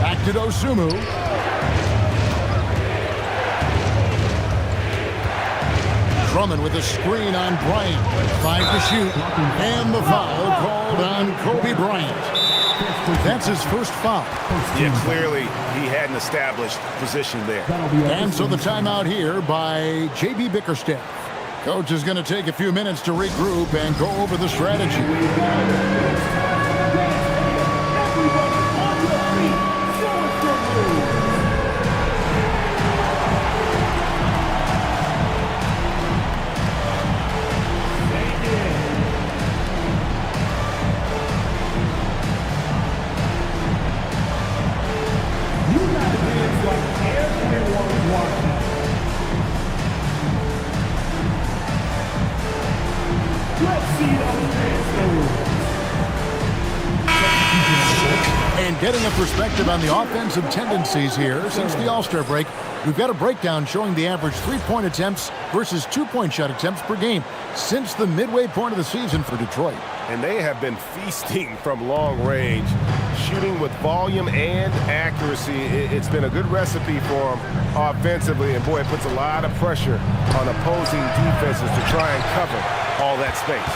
Back to Dosunmu. Drummond with a screen on Bryant. 5 to shoot. And the foul called on Kobe Bryant. That's his first foul. Yeah, clearly he had an established position there. And so the timeout here by J.B. Bickerstaff. Coach is going to take a few minutes to regroup and go over the strategy. And getting a perspective on the offensive tendencies here since the All-Star break, we've got a breakdown showing the average 3-point attempts versus 2-point shot attempts per game since the midway point of the season for Detroit. And they have been feasting from long range, shooting with volume and accuracy. It's been a good recipe for them offensively, and boy, it puts a lot of pressure on opposing defenses to try and cover all that space.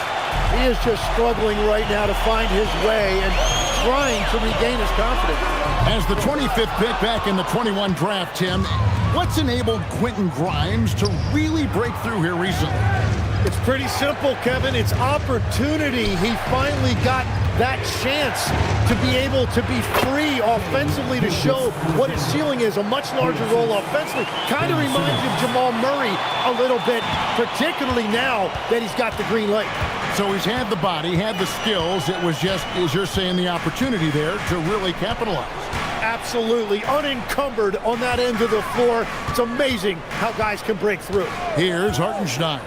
He is just struggling right now to find his way and trying to regain his confidence. As the 25th pick back in the 21 draft, Tim, what's enabled Quentin Grimes to really break through here recently? It's pretty simple, Kevin. It's opportunity. He finally got that chance to be able to be free offensively to show what his ceiling is, a much larger role offensively. Kind of reminds you of Jamal Murray a little bit, particularly now that he's got the green light. So he's had the body, had the skills. It was just, as you're saying, the opportunity there to really capitalize. Absolutely unencumbered on that end of the floor. It's amazing how guys can break through. Here's Hartenstein.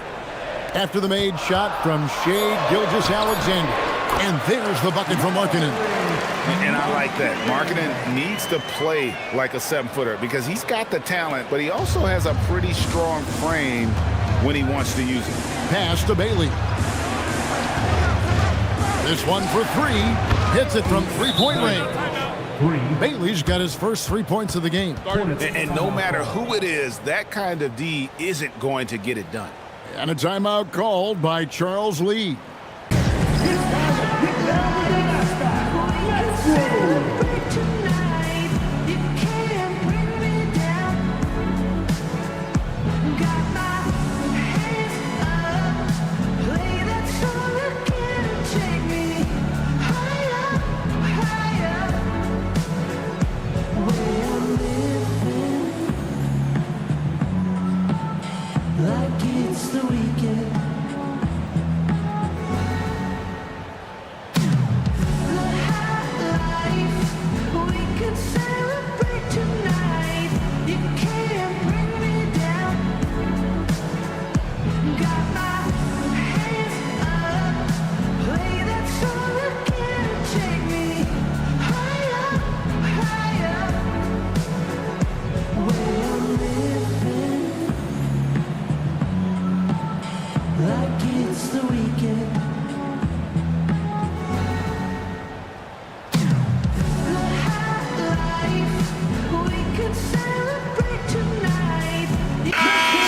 After the made shot from Shai Gilgeous-Alexander. And there's the bucket from Markkanen. And I like that. Markkanen needs to play like a 7-footer because he's got the talent, but he also has a pretty strong frame when he wants to use it. Pass to Bailey. This one for 3. Hits it from three-point range. Bailey's got his first 3 points of the game. And no matter who it is, that kind of D isn't going to get it done. And a timeout called by Charles Lee.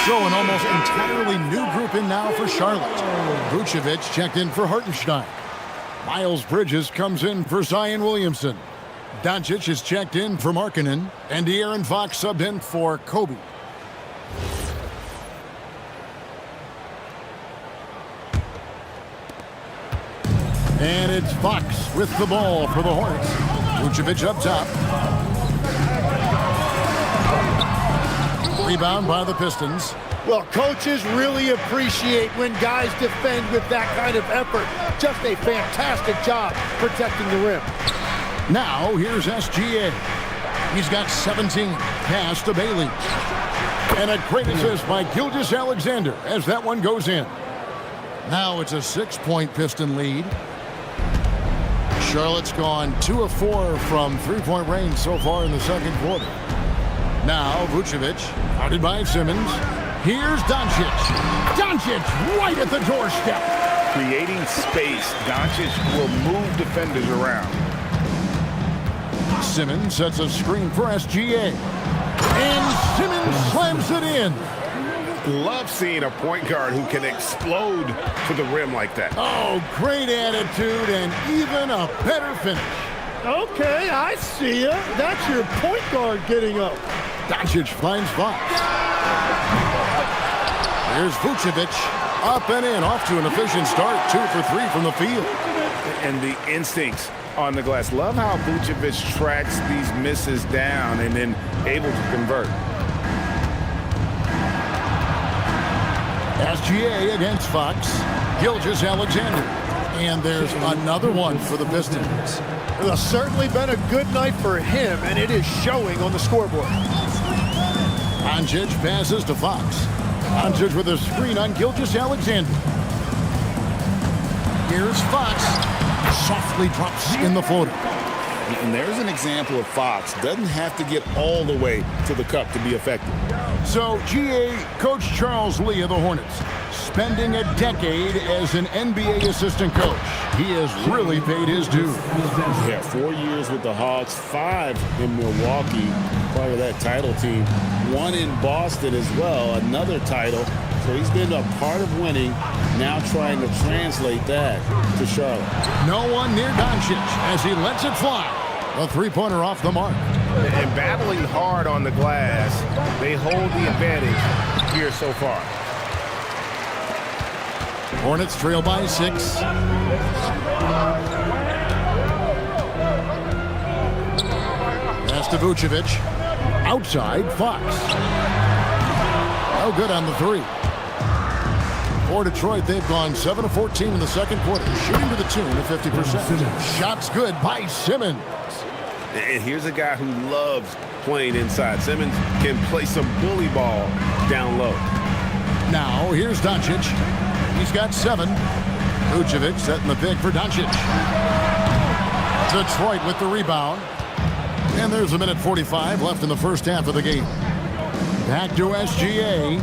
So an almost entirely new group in now for Charlotte. Vucevic checked in for Hartenstein. Miles Bridges comes in for Zion Williamson. Doncic is checked in for Markkanen. And De'Aaron Fox subbed in for Kobe. And it's Fox with the ball for the Hornets. Vucevic up top. Rebound by the Pistons. Well, coaches really appreciate when guys defend with that kind of effort. Just a fantastic job protecting the rim. Now, here's SGA. He's got 17. Pass to Bailey. And a great assist by Gilgeous-Alexander as that one goes in. Now it's a 6-point Piston lead. Charlotte's gone 2 of 4 from three-point range so far in the second quarter. Now Vucevic, guarded by Simmons. Here's Doncic. Doncic right at the doorstep. Creating space, Doncic will move defenders around. Simmons sets a screen for SGA. And Simmons slams it in. Love seeing a point guard who can explode to the rim like that. Oh, great attitude and even a better finish. Okay, I see ya. That's your point guard getting up. Doncic finds Fox. Here's Vucevic. Up and in, off to an efficient start. 2 for 3 from the field. And the instincts on the glass. Love how Vucevic tracks these misses down and then able to convert. SGA against Fox. Gilgeous-Alexander. And there's another one for the Pistons. It's certainly been a good night for him, and it is showing on the scoreboard. Doncic passes to Fox. Doncic with a screen on Gilgeous-Alexander. Here's Fox. Softly drops in the floater. And there's an example of Fox. Doesn't have to get all the way to the cup to be effective. So, GA, Coach Charles Lee of the Hornets, spending a decade as an NBA assistant coach. He has really paid his dues. Yeah, 4 years with the Hawks, 5 in Milwaukee, part of that title team. 1 in Boston as well, another title. So he's been a part of winning, now trying to translate that to Charlotte. No one near Doncic as he lets it fly. A three-pointer off the mark. And battling hard on the glass, they hold the advantage here so far. Hornets trail by 6. Pass to Vucevic. Outside, Fox. No good on the 3. For Detroit, they've gone 7 of 14 in the second quarter, shooting to the tune of 50%. Shots good by Simmons. And here's a guy who loves playing inside. Simmons can play some bully ball down low. Now, here's Doncic. He's got 7. Vucevic setting the pick for Doncic. Detroit with the rebound. And there's 1:45 left in the first half of the game. Back to SGA.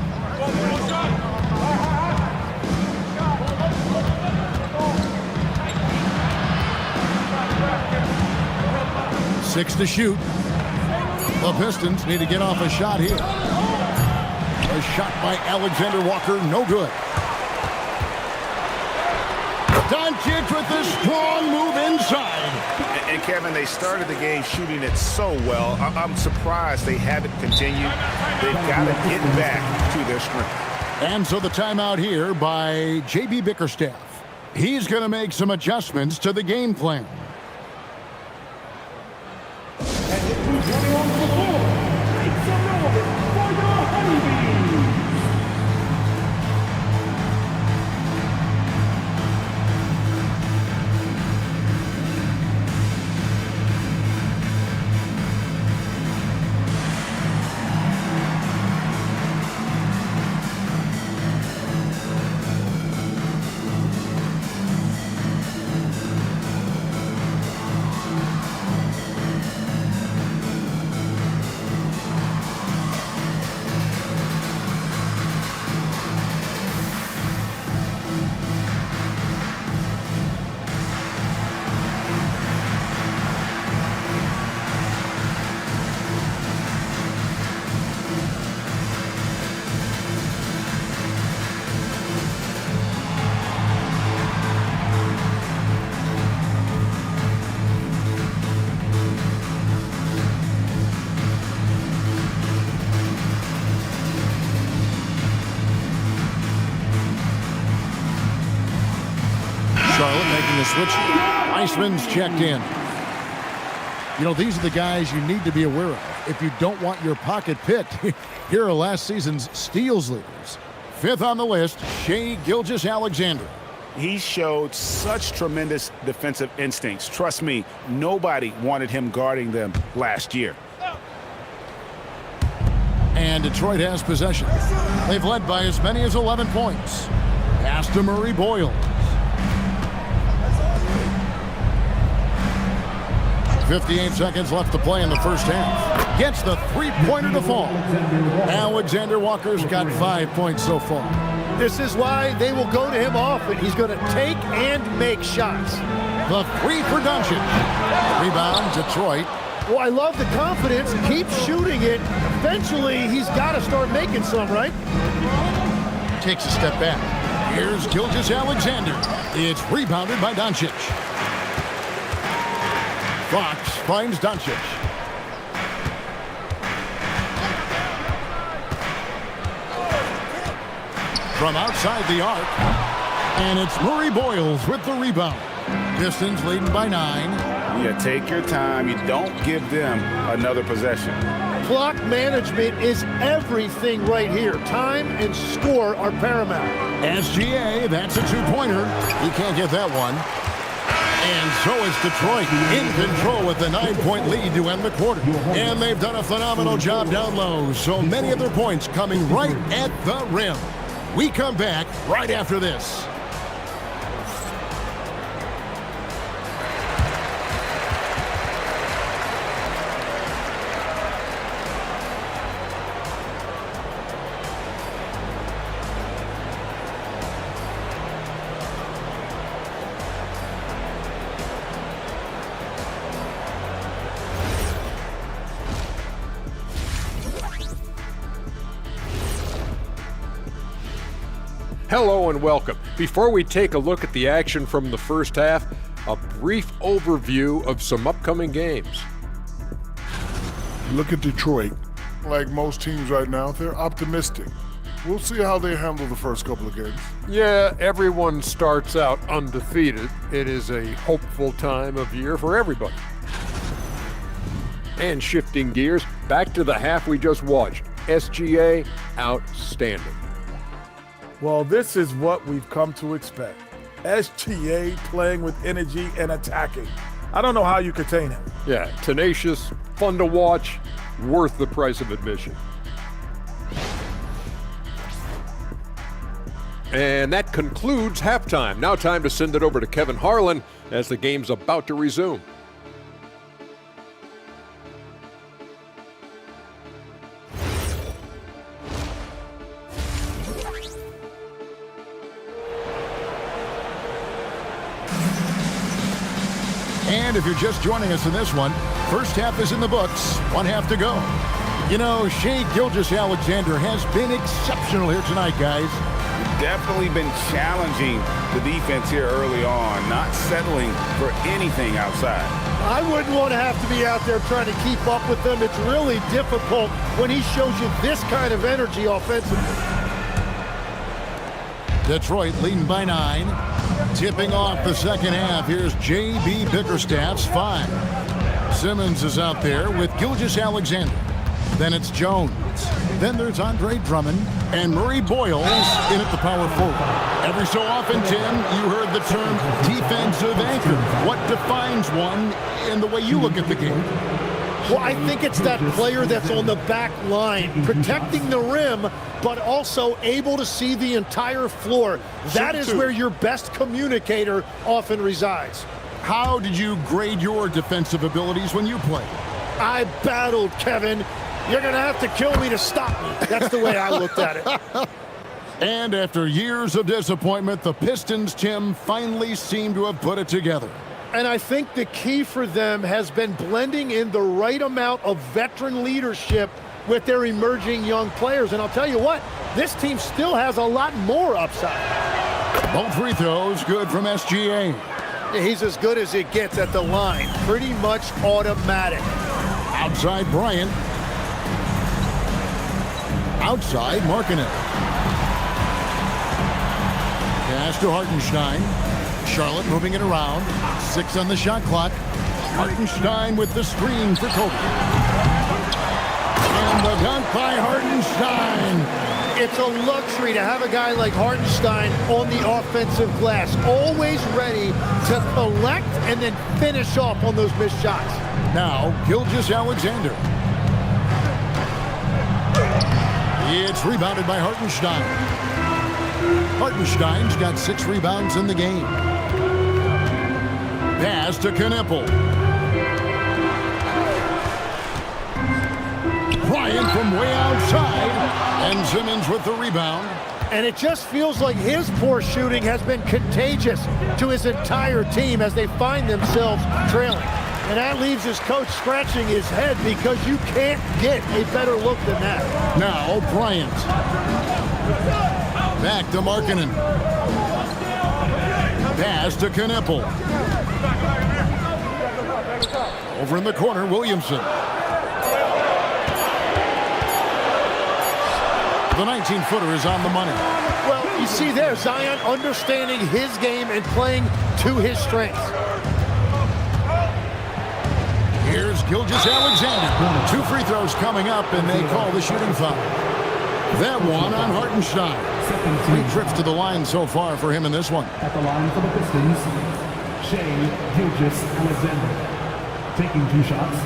Six to shoot. The Pistons need to get off a shot here. A shot by Alexander Walker, no good. Doncic with a strong move inside. And Kevin, they started the game shooting it so well. I'm surprised they haven't continued. They've got to get back to their strength. And so the timeout here by J.B. Bickerstaff. He's going to make some adjustments to the game plan. Charlotte making the switch. Iceman's checked in. You know, these are the guys you need to be aware of if you don't want your pocket picked. Here are last season's steals leaders. 5th on the list, Shai Gilgeous-Alexander. He showed such tremendous defensive instincts. Trust me, nobody wanted him guarding them last year. And Detroit has possession. They've led by as many as 11 points. Pass to Murray Boyles. 58 seconds left to play in the first half. Gets the three-pointer to fall. Alexander Walker's got 5 points so far. This is why they will go to him often. He's going to take and make shots. The 3 for Doncic. Rebound, Detroit. Well, I love the confidence. Keep shooting it. Eventually, he's got to start making some, right? Takes a step back. Here's Gilgeous-Alexander. It's rebounded by Doncic. Fox finds Doncic. From outside the arc. And it's Murray Boyles with the rebound. Pistons leading by 9. Yeah, take your time. You don't give them another possession. Clock management is everything right here. Time and score are paramount. SGA, that's a 2-pointer. He can't get that one. And so is Detroit in control with the 9-point lead to end the quarter. And they've done a phenomenal job down low. So many of their points coming right at the rim. We come back right after this. Hello and welcome. Before we take a look at the action from the first half, a brief overview of some upcoming games. Look at Detroit. Like most teams right now, they're optimistic. We'll see how they handle the first couple of games. Yeah, everyone starts out undefeated. It is a hopeful time of year for everybody. And shifting gears, back to the half we just watched. SGA, outstanding. Well, this is what we've come to expect. SGA playing with energy and attacking. I don't know how you contain him. Yeah, tenacious, fun to watch, worth the price of admission. And that concludes halftime. Now time to send it over to Kevin Harlan as the game's about to resume. And if you're just joining us in this one, first half is in the books, one half to go. You know, Shai Gilgeous-Alexander has been exceptional here tonight, guys. Definitely been challenging the defense here early on, not settling for anything outside. I wouldn't want to have to be out there trying to keep up with them. It's really difficult when he shows you this kind of energy offensively. Detroit leading by 9. Tipping off the second half, here's J.B. Bickerstaff's 5. Simmons is out there with Gilgeous-Alexander. Then it's Jones. Then there's Andre Drummond and Murray Boyles in at the power forward. Every so often, Tim, you heard the term defensive anchor. What defines one in the way you look at the game? Well, I think it's that player that's on the back line, protecting the rim, but also able to see the entire floor. That is where your best communicator often resides. How did you grade your defensive abilities when you played? I battled, Kevin. You're going to have to kill me to stop me. That's the way I looked at it. And after years of disappointment, the Pistons, Tim, finally seem to have put it together. And I think the key for them has been blending in the right amount of veteran leadership with their emerging young players. And I'll tell you what, this team still has a lot more upside. Both free throws good from SGA. He's as good as it gets at the line. Pretty much automatic. Outside Bryant. Outside Markkanen. Pass to Hartenstein. Charlotte moving it around. 6 on the shot clock. Hartenstein with the screen for Kobe. And the dunk by Hartenstein. It's a luxury to have a guy like Hartenstein on the offensive glass, always ready to collect and then finish off on those missed shots. Now, Gilgeous-Alexander. It's rebounded by Hartenstein. Hartenstein's got 6 rebounds in the game. Pass to Knipple. Bryant from way outside. And Simmons with the rebound. And it just feels like his poor shooting has been contagious to his entire team as they find themselves trailing. And that leaves his coach scratching his head because you can't get a better look than that. Now Bryant. Back to Markkanen. Pass to Knipple. Over in the corner, Williamson. The 19-footer is on the money. Well, you see there, Zion understanding his game and playing to his strengths. Here's Gilgeous-Alexander. 2 free throws coming up, and they call the shooting foul. That one on Hartenstein. 3 trips to the line so far for him in this one. At the line for the Pistons, Shai Gilgeous-Alexander. Taking 2 shots.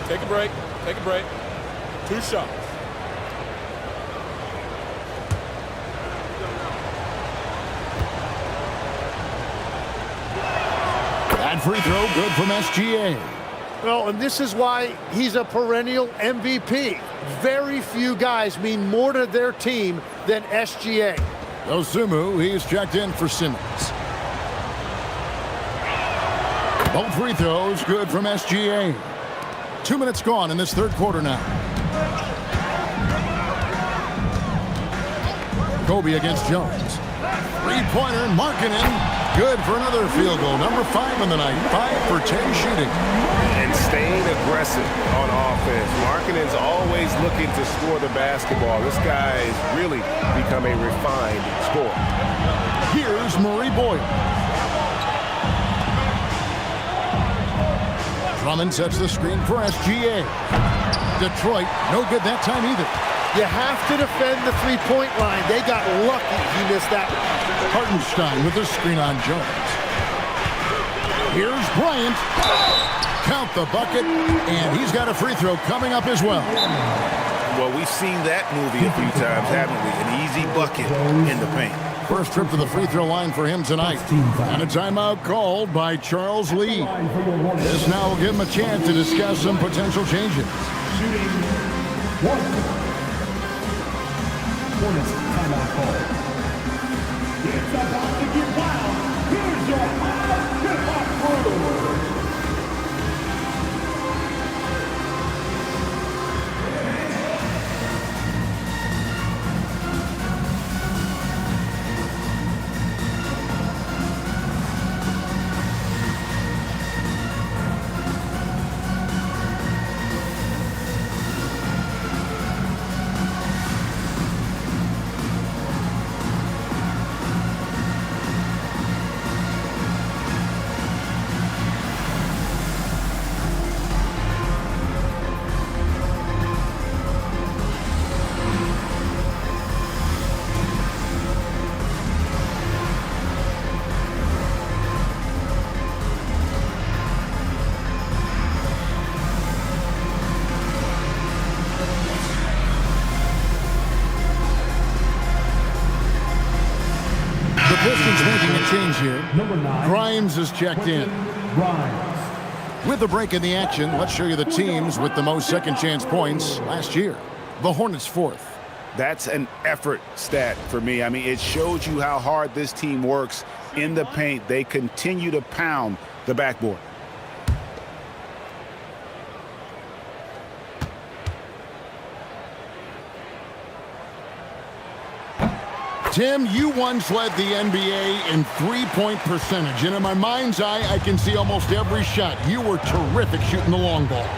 Take a break. Take a break. 2 shots. That free throw good from SGA. Well, and this is why he's a perennial MVP. Very few guys mean more to their team than SGA. Dosunmu, he's checked in for Simmons. Both free throws good from SGA. 2 minutes gone in this 3rd quarter now. Kobe against Jones. 3-pointer, Markkanen. Good for another field goal. Number 5 in the night. 5 for 10 shooting. And staying aggressive on offense. Markkanen's always looking to score the basketball. This guy has really become a refined scorer. Here's Murray Boyle. Drummond sets the screen for SGA. Detroit, no good that time either. You have to defend the three-point line. They got lucky he missed that one. Hartenstein with the screen on Jones. Here's Bryant. Count the bucket, and he's got a free throw coming up as well. Well, we've seen that movie a few times, haven't we? An easy bucket in the paint. First trip to the free throw line for him tonight. And a timeout called by Charles Lee. This now will give him a chance to discuss some potential changes. Shooting 1. Hornets timeout call. It's about to get wild. Here's your hip-hop crew. Change here. Grimes is checked in. With the break in the action, let's show you the teams with the most second chance points last year. The Hornets 4th. That's an effort stat for me. I mean, it shows you how hard this team works in the paint. They continue to pound the backboard. Tim, you once led the NBA in three-point percentage, and in my mind's eye, I can see almost every shot. You were terrific shooting the long ball.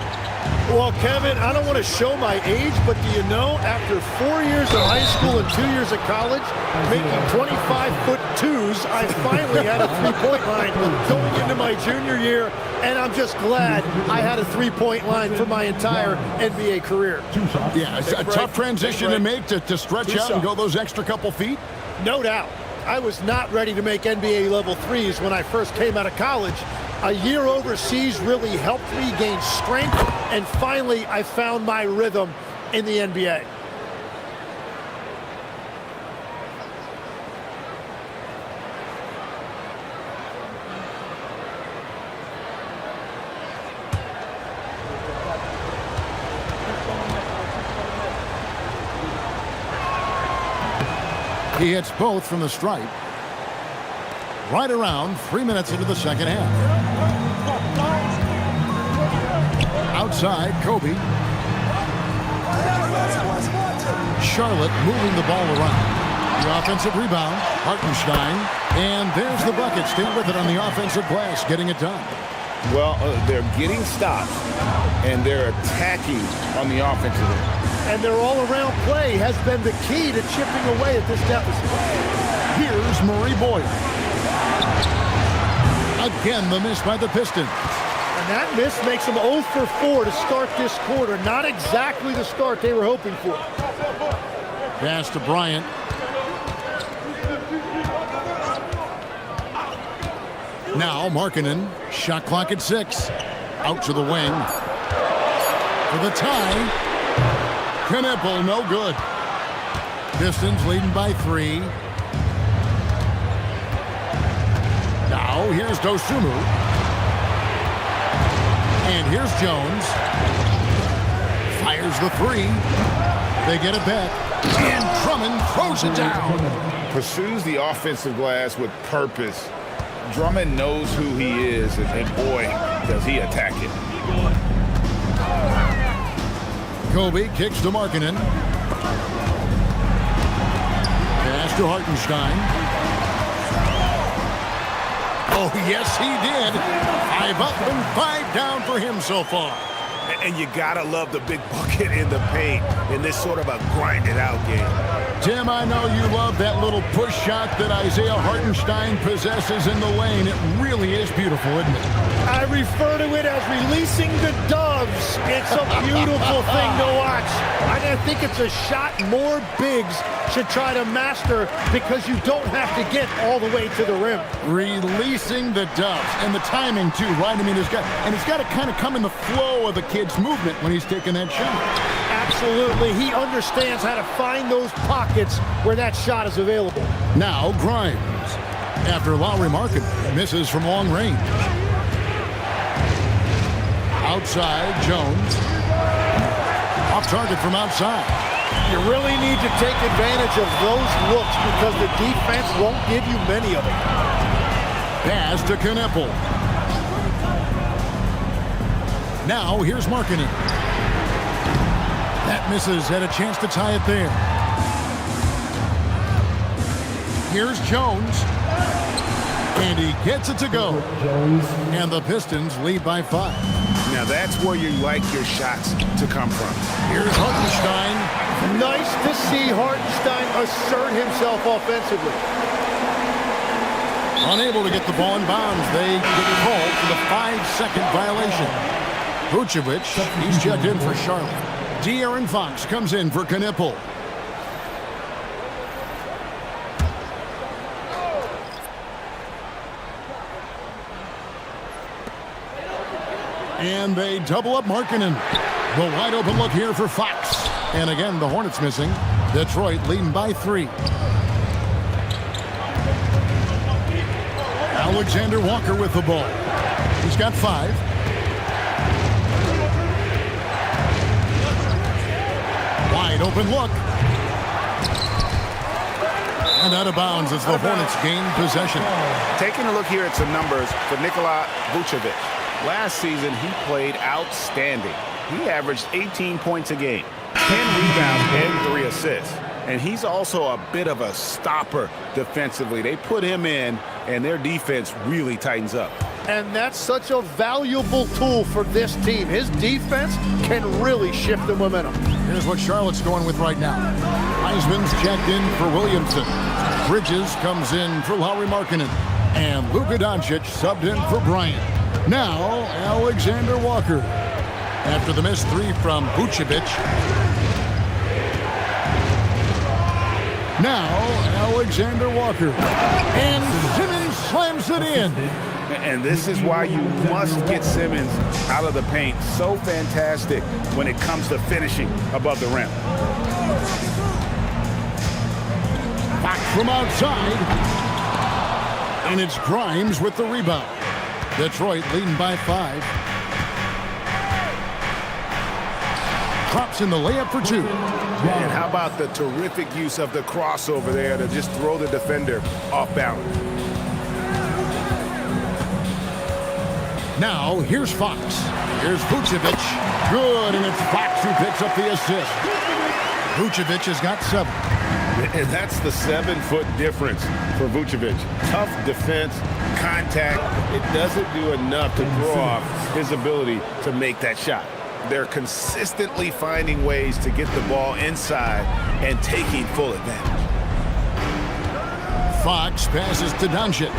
Well, Kevin, I don't want to show my age, but do you know, after 4 years of high school and 2 years of college, making 25-foot twos, I finally had a three-point line going into my junior year, and I'm just glad I had a three-point line for my entire NBA career. Yeah, it's a tough transition to make to stretch out and go those extra couple feet. No doubt. I was not ready to make NBA level threes when I first came out of college. A year overseas really helped me gain strength, and finally I found my rhythm in the NBA. He hits both from the stripe. Right around 3 minutes into the second half. Outside, Kobe. Charlotte moving the ball around. The offensive rebound, Hartenstein. And there's the bucket. Stay with it on the offensive glass, getting it done. Well, they're getting stops, and they're attacking on the offensive end. And their all-around play has been the key to chipping away at this deficit. Here's Murray Boyle. Again, the miss by the Pistons. And that miss makes them 0 for 4 to start this quarter. Not exactly the start they were hoping for. Pass to Bryant. Now Markkanen. Shot clock at 6. Out to the wing. For the tie. Knipple, no good. Pistons leading by 3. Now here's Dosunmu. And here's Jones. Fires the 3. They get it back. And Drummond throws it down. Pursues the offensive glass with purpose. Drummond knows who he is, and boy, does he attack it. Kobe kicks to Markkanen. Pass to Hartenstein. Oh, yes, he did. 5 up and 5 down for him so far. And you gotta love the big bucket in the paint in this sort of a grinded-out game. Tim, I know you love that little push shot that Isaiah Hartenstein possesses in the lane. It really is beautiful, isn't it? I refer to it as releasing the doves. It's a beautiful thing to watch. I think it's a shot more bigs should try to master because you don't have to get all the way to the rim. Releasing the doves. And the timing, too, right? I mean, it's got to kind of come in the flow of the kid's movement when he's taking that shot. Absolutely. He understands how to find those pockets where that shot is available. Now Grimes. After Lauri Markkanen misses from long range. Outside, Jones. Off target from outside. You really need to take advantage of those looks because the defense won't give you many of them. Pass to Kneppel. Now here's Markkanen. That misses, had a chance to tie it there. Here's Jones. And he gets it to go. And the Pistons lead by 5. Now that's where you like your shots to come from. Here's Hartenstein. Nice to see Hartenstein assert himself offensively. Unable to get the ball in bounds. They get called for the 5-second violation. Vucevic, he's checked in for Charlotte. De'Aaron Fox comes in for Kneppel. And they double up Markkanen. The wide open look here for Fox. And again, the Hornets missing. Detroit leading by 3. Alexander Walker with the ball. He's got 5. Wide open look. And out of bounds as the Hornets gain possession. Taking a look here at some numbers for Nikola Vucevic. Last season, he played outstanding. He averaged 18 points a game, 10 rebounds, and 3 assists. And he's also a bit of a stopper defensively. They put him in, and their defense really tightens up. And that's such a valuable tool for this team. His defense can really shift the momentum. Here's what Charlotte's going with right now. Heisman's checked in for Williamson. Bridges comes in for Lauri Markkanen. And Luka Doncic subbed in for Bryant. Now, Alexander Walker. After the missed 3 from Vucevic. Now, Alexander Walker. And Simmons slams it in. And this is why you must get Simmons out of the paint. So fantastic when it comes to finishing above the rim. Back from outside. And it's Grimes with the rebound. Detroit leading by 5. Drops in the layup for 2. And how about the terrific use of the crossover there to just throw the defender off balance. Now, here's Fox. Here's Vucevic. Good, and it's Fox who picks up the assist. Vucevic has got 7. And that's the 7-foot difference for Vucevic. Tough defense, contact. It doesn't do enough to throw off his ability to make that shot. They're consistently finding ways to get the ball inside and taking full advantage. Fox passes to Doncic.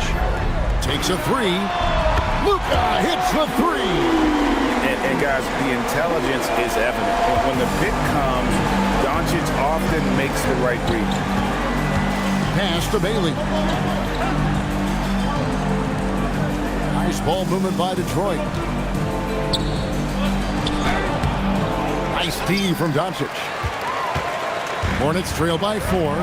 Takes a 3. Luka hits the 3. And guys, the intelligence is evident. When the pick comes, Doncic often makes the right read. Pass to Bailey. Nice ball movement by Detroit. Nice D from Doncic. Hornets trail by 4.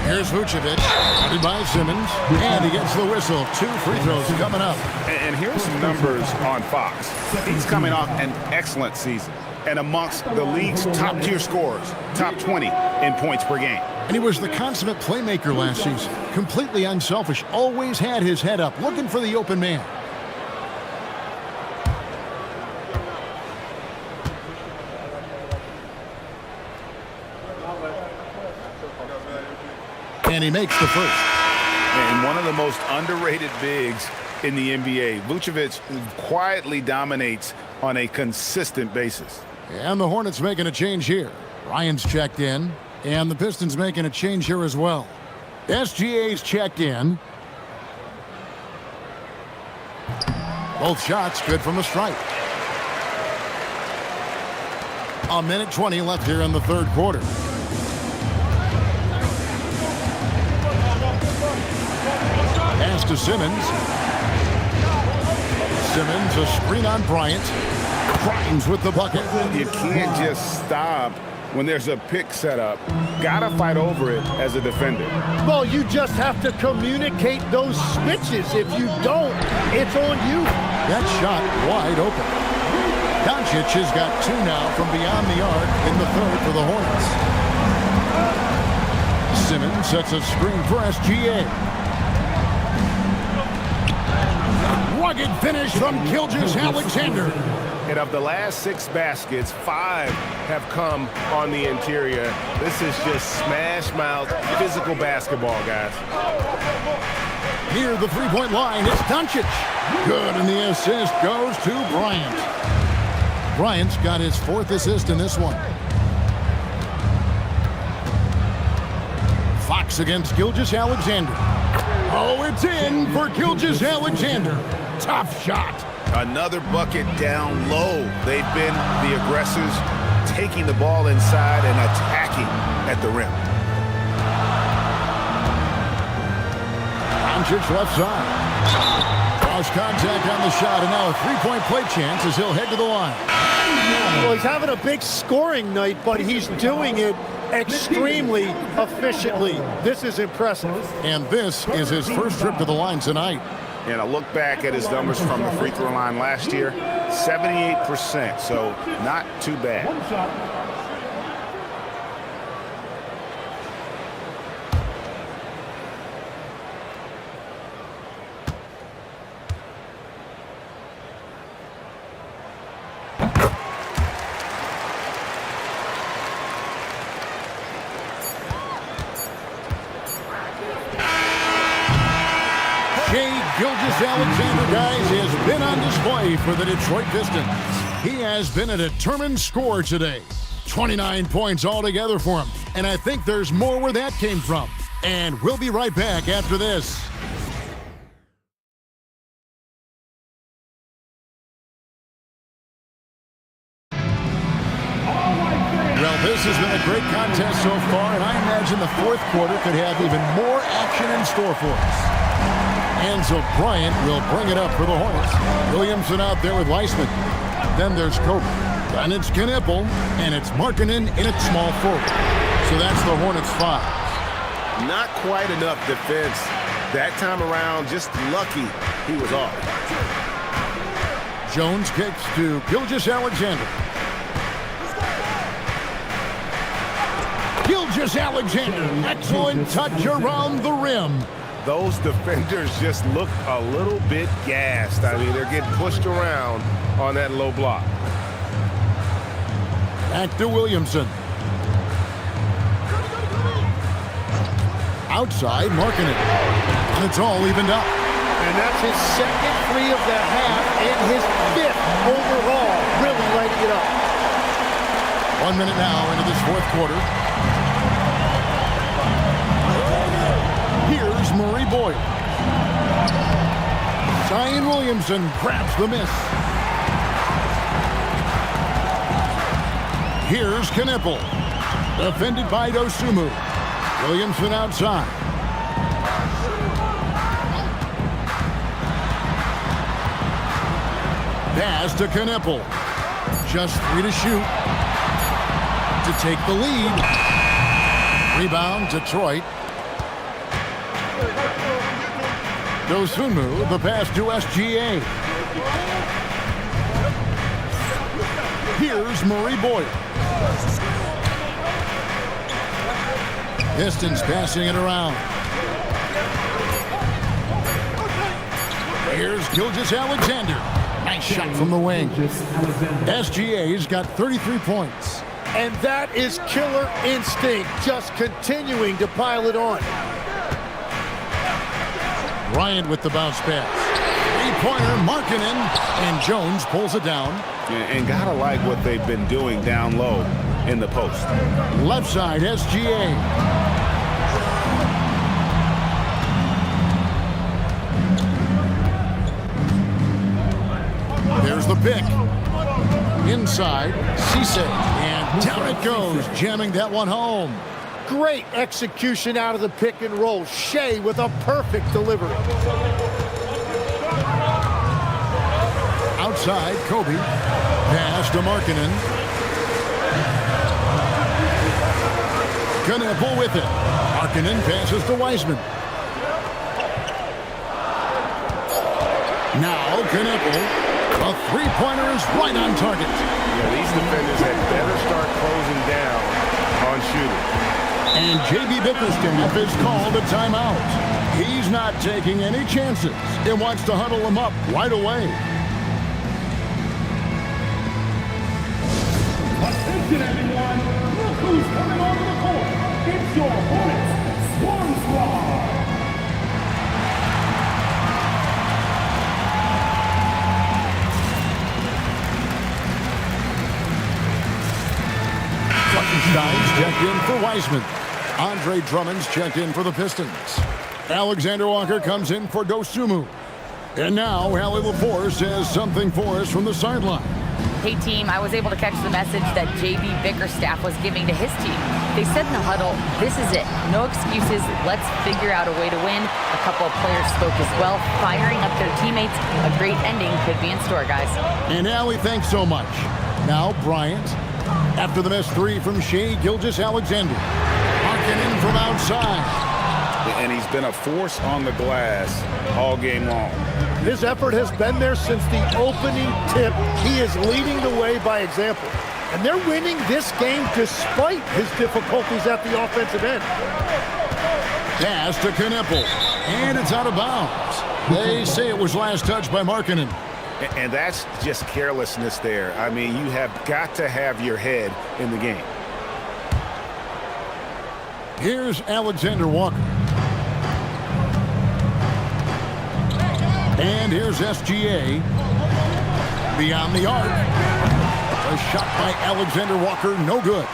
Here's Vucevic, guarded by Simmons, and he gets the whistle. 2 free throws coming up. And here's some numbers on Fox. He's coming off an excellent season and amongst the league's top-tier scorers, top 20 in points per game. And he was the consummate playmaker last season. Completely unselfish, always had his head up, looking for the open man. And he makes the first. and one of the most underrated bigs in the NBA. Vucevic quietly dominates on a consistent basis. And the Hornets making a change here. Ryan's checked in, and the Pistons making a change here as well. SGA's checked in. Both shots good from the stripe. 1:20 left here in the third quarter. Pass to Simmons. Simmons, a screen on Bryant. Grimes with the bucket. You can't just stop when there's a pick set up. Gotta fight over it as a defender. Well, you just have to communicate those switches. If you don't, it's on you. That shot wide open. Doncic has got 2 now from beyond the arc in the third for the Hornets. Simmons sets a screen for SGA. Rugged finish from Gilgeous-Alexander. And of the last 6 baskets, 5 have come on the interior. This is just smash mouth physical basketball, guys. Near the three-point line, it's Doncic. Good, and the assist goes to Bryant. Bryant's got his 4th assist in this one. Fox against Gilgeous-Alexander. Oh, it's in for Gilgeous-Alexander. Tough shot. Another bucket down low. They've been the aggressors, taking the ball inside and attacking at the rim. Doncic left side. Cross contact on the shot, and now a three-point play chance as he'll head to the line. Well, he's having a big scoring night, but he's doing it extremely efficiently. This is impressive. And this is his first trip to the line tonight. And a look back at his numbers from the free throw line last year, 78%, so not too bad. Gilgeous-Alexander, guys, has been on display for the Detroit Pistons. He has been a determined scorer today. 29 points altogether for him. And I think there's more where that came from. And we'll be right back after this. Well, this has been a great contest so far, and I imagine the fourth quarter could have even more action in store for us. Enzo Bryant will bring it up for the Hornets. Williamson out there with Weissman. Then there's Kobe. Then it's Knipple, and it's Markkanen in at small forward. So that's the Hornets 5. Not quite enough defense that time around. Just lucky he was off. Jones kicks to Gilgeous-Alexander. Gilgeous-Alexander, excellent touch around the rim. Those defenders just look a little bit gassed. I mean, they're getting pushed around on that low block. Back to Williamson. Outside, Markkanen. And it's all evened up. And that's his second three of the half and his 5th overall. Really lighting it up. 1 minute now into this fourth quarter. Here's Murray Boyd. Zion Williamson grabs the miss. Here's Knipple. Defended by Dosunmu. Williamson outside. Pass to Knipple. Just 3 to shoot. To take the lead. Rebound, Detroit. Dosunmu, the pass to SGA. Here's Murray Boyd. Pistons passing it around. Here's Gilgeous-Alexander. Nice shot from the wing. SGA's got 33 points. And that is killer instinct, just continuing to pile it on. Bryant with the bounce pass. Three-pointer, Markkanen, and Jones pulls it down. And gotta like what they've been doing down low in the post. Left side, SGA. There's the pick. Inside, Cisse. And down it goes, jamming that one home. Great execution out of the pick and roll. Shea with a perfect delivery. Outside, Kobe. Pass to Markkanen. Knueppel with it. Markkanen passes to Wiseman. Now Knueppel. A three-pointer is right on target. Yeah, these defenders had better start closing down on shooting. And J.B. Bickerstaff is called a timeout. He's not taking any chances and wants to huddle them up right away. Attention, everyone. Look who's coming onto the court. It's your Hornets Swarm Squad. Fleckenstein's checked in for Wiseman. Andre Drummond's checked in for the Pistons. Alexander Walker comes in for Dosunmu. And now Allie LaForce has something for us from the sideline. Hey team, I was able to catch the message that J.B. Bickerstaff was giving to his team. They said in the huddle, this is it. No excuses. Let's figure out a way to win. A couple of players spoke as well, firing up their teammates. A great ending could be in store, guys. And Allie, thanks so much. Now Bryant. After the missed three from Shea Gilgeous-Alexander. Markkanen from outside. And he's been a force on the glass all game long. His effort has been there since the opening tip. He is leading the way by example. And they're winning this game despite his difficulties at the offensive end. Pass to Knueppel. And it's out of bounds. They say it was last touched by Markkanen. And that's just carelessness there. I mean, you have got to have your head in the game. Here's Alexander Walker. And here's SGA. Beyond the arc. A shot by Alexander Walker, no good.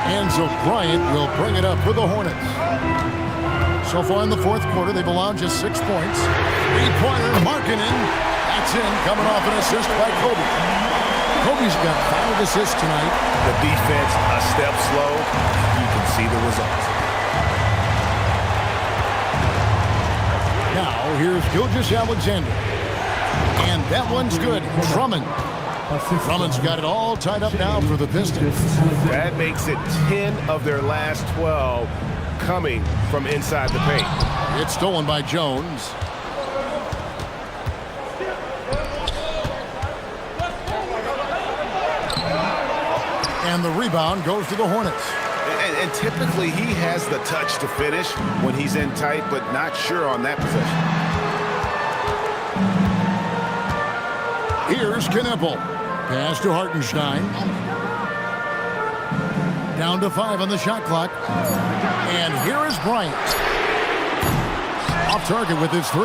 And so Bryant will bring it up for the Hornets. So far in the fourth quarter, they've allowed just 6 points. Three-pointer, Markkanen. That's in, coming off an assist by Kobe. Kobe's got 5 assists tonight. The defense a step slow. You can see the results. Now, here's Gilgeous-Alexander. And that one's good. Drummond. Drummond's got it all tied up now for the Pistons. That makes it 10 of their last 12 coming from inside the paint. It's stolen by Jones. And the rebound goes to the Hornets. And typically he has the touch to finish when he's in tight, but not sure on that possession. Here's Knueppel. Pass to Hartenstein. Down to 5 on the shot clock. And here is Bryant. Off target with his 3.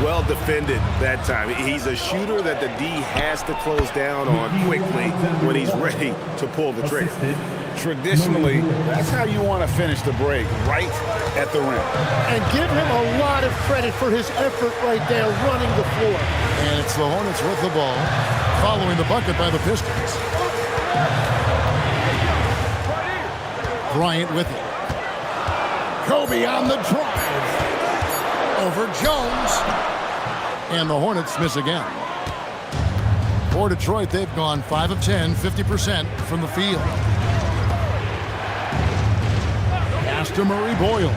Well defended that time. He's a shooter that the D has to close down on quickly when he's ready to pull the trigger. Traditionally, that's how you want to finish the break, right at the rim. And give him a lot of credit for his effort right there running the floor. And it's the Hornets with the ball, following the bucket by the Pistons. Bryant with it. Kobe on the drive. Over Jones. And the Hornets miss again. For Detroit, they've gone 5 of 10, 50% from the field. Pass to Murray Boyle.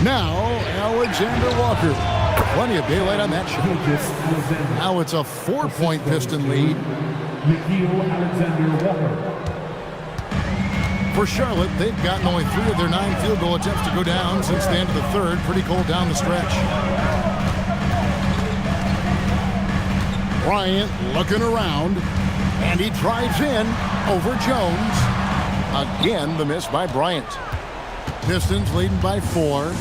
Now, Alexander Walker. Plenty of daylight on that shot. Now it's a 4-point Piston lead. Alexander Walker. For Charlotte, they've gotten only 3 of their 9 field goal attempts to go down since the end of the third. Pretty cold down the stretch. Bryant looking around, and he drives in over Jones. Again, the miss by Bryant. Pistons leading by 4.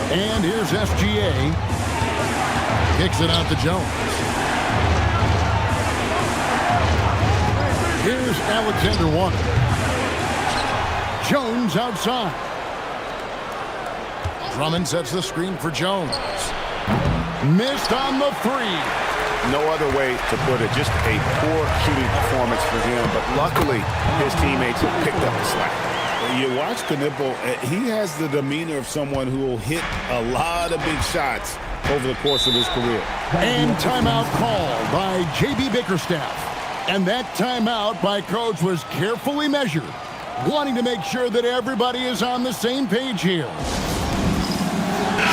And here's SGA. Kicks it out to Jones. Here's Alexander Walker. Jones outside. Drummond sets the screen for Jones. Missed on the 3. No other way to put it. Just a poor shooting performance for him. But luckily, his teammates have picked up the slack. You watch Knipple, he has the demeanor of someone who will hit a lot of big shots over the course of his career. And timeout called by J.B. Bickerstaff. And that timeout by Coach was carefully measured, wanting to make sure that everybody is on the same page here.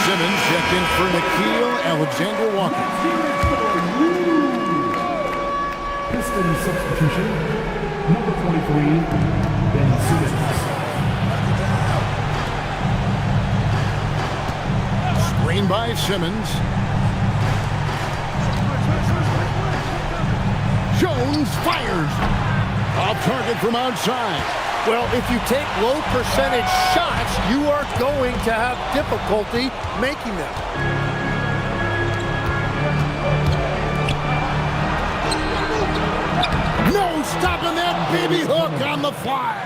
Simmons checked in for Nickeil Alexander-Walker. Pistons substitution, number 23, Ben Simmons. Screen by Simmons. Jones fires. Off target from outside. Well, if you take low percentage shots, you are going to have difficulty making them. No stopping that baby hook on the fly.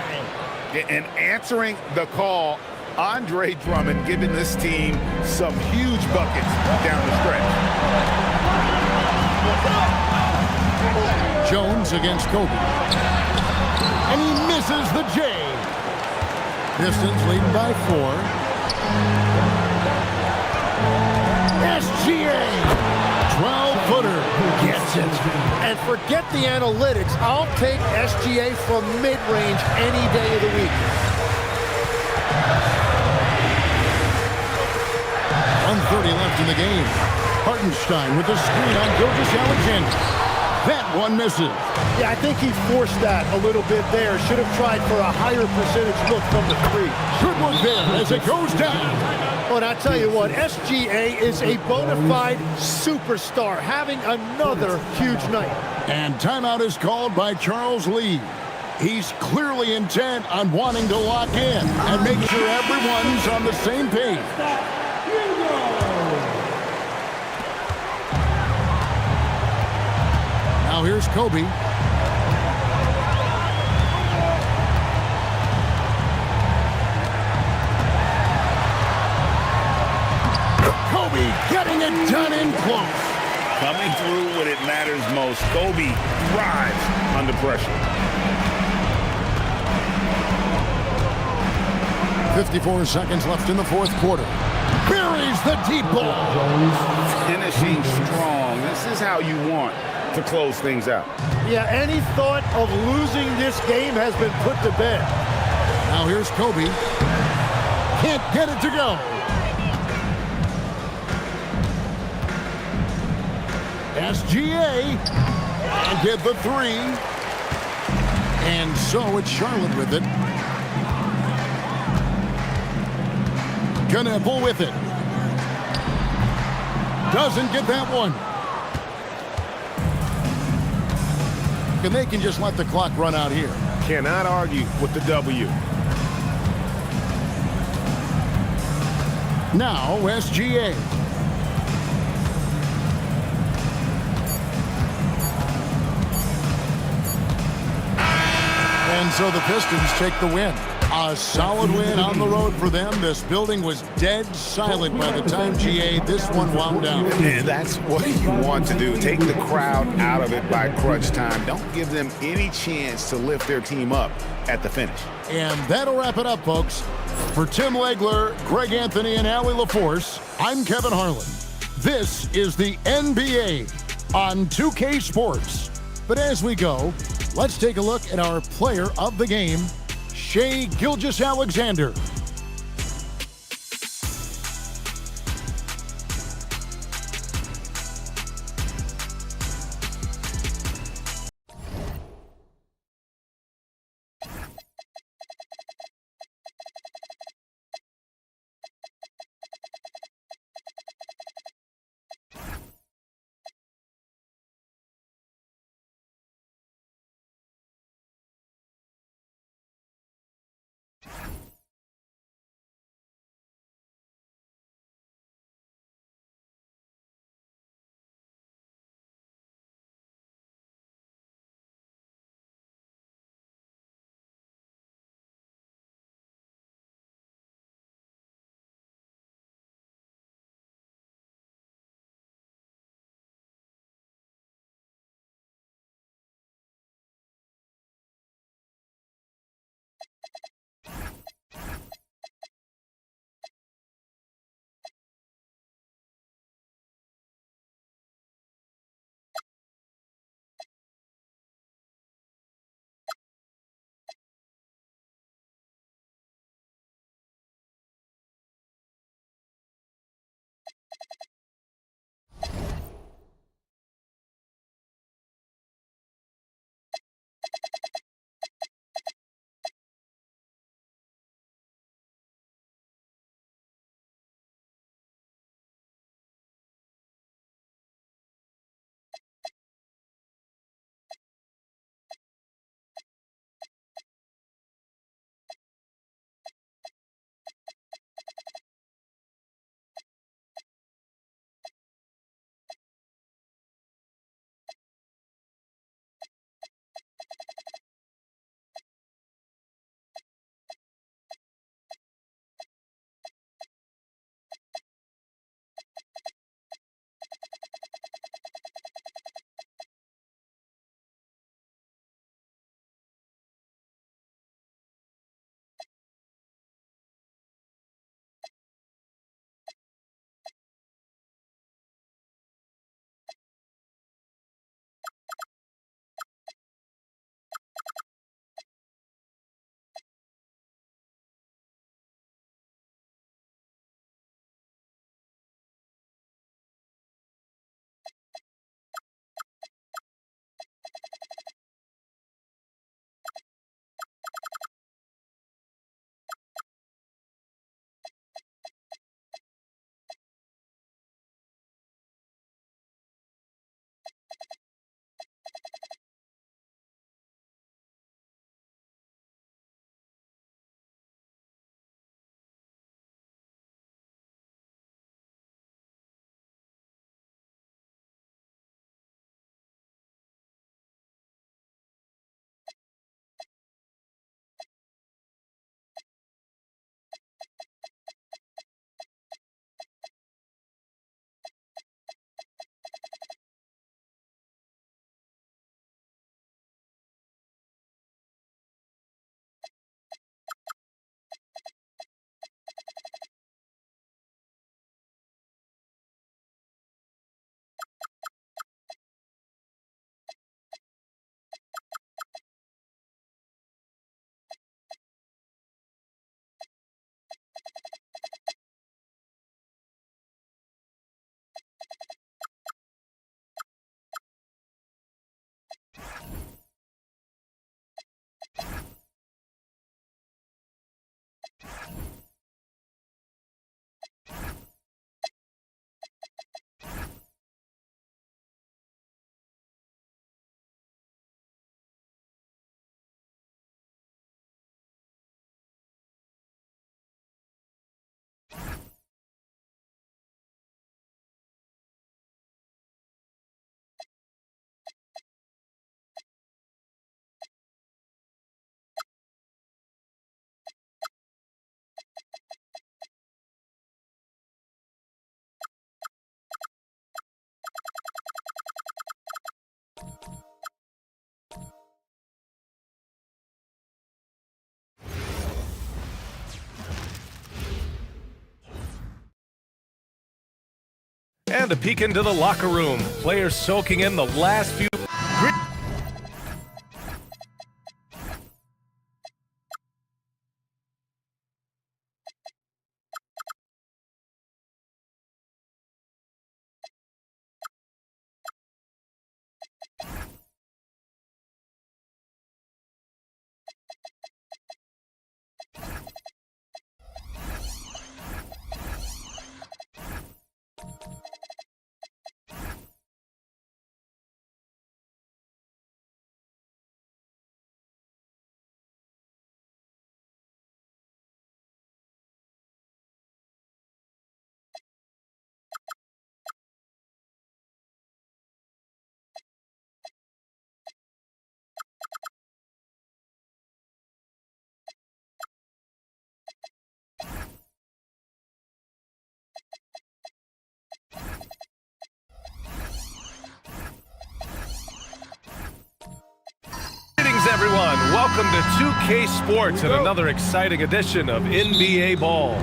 And answering the call, Andre Drummond giving this team some huge buckets down the stretch. Jones against Kobe. And he misses the J. Pistons leading by 4. SGA. 12-footer. Gets it. And forget the analytics. I'll take SGA from mid-range any day of the week. 1:30 left in the game. Hartenstein with the screen on Gilgeous-Alexander. That one misses. Yeah, I think he forced that a little bit there. Should have tried for a higher percentage look from the 3. Good look there as it goes down. Well, and I tell you what, SGA is a bona fide superstar, having another huge night. And timeout is called by Charles Lee. He's clearly intent on wanting to lock in and make sure everyone's on the same page. Now here's Kobe. Kobe getting it done in close. Coming through when it matters most. Kobe thrives under pressure. 54 seconds left in the 4th quarter. Buries the deep ball. Finishing strong. This is how you want to close things out. Yeah, any thought of losing this game has been put to bed. Now here's Kobe. Can't get it to go. SGA. And get the 3. And so it's Charlotte with it. Knipple with it. Doesn't get that one. And they can just let the clock run out here. Cannot argue with the W. Now SGA. And so the Pistons take the win. A solid win on the road for them. This building was dead silent by the time, GA, this one wound down. And that's what you want to do. Take the crowd out of it by crunch time. Don't give them any chance to lift their team up at the finish. And that'll wrap it up, folks. For Tim Legler, Greg Anthony, and Allie LaForce, I'm Kevin Harlan. This is the NBA on 2K Sports. But as we go, let's take a look at our player of the game, Shai Gilgeous-Alexander. And a peek into the locker room. Players soaking in the last few... Everyone, welcome to 2K Sports and another exciting edition of NBA Ball.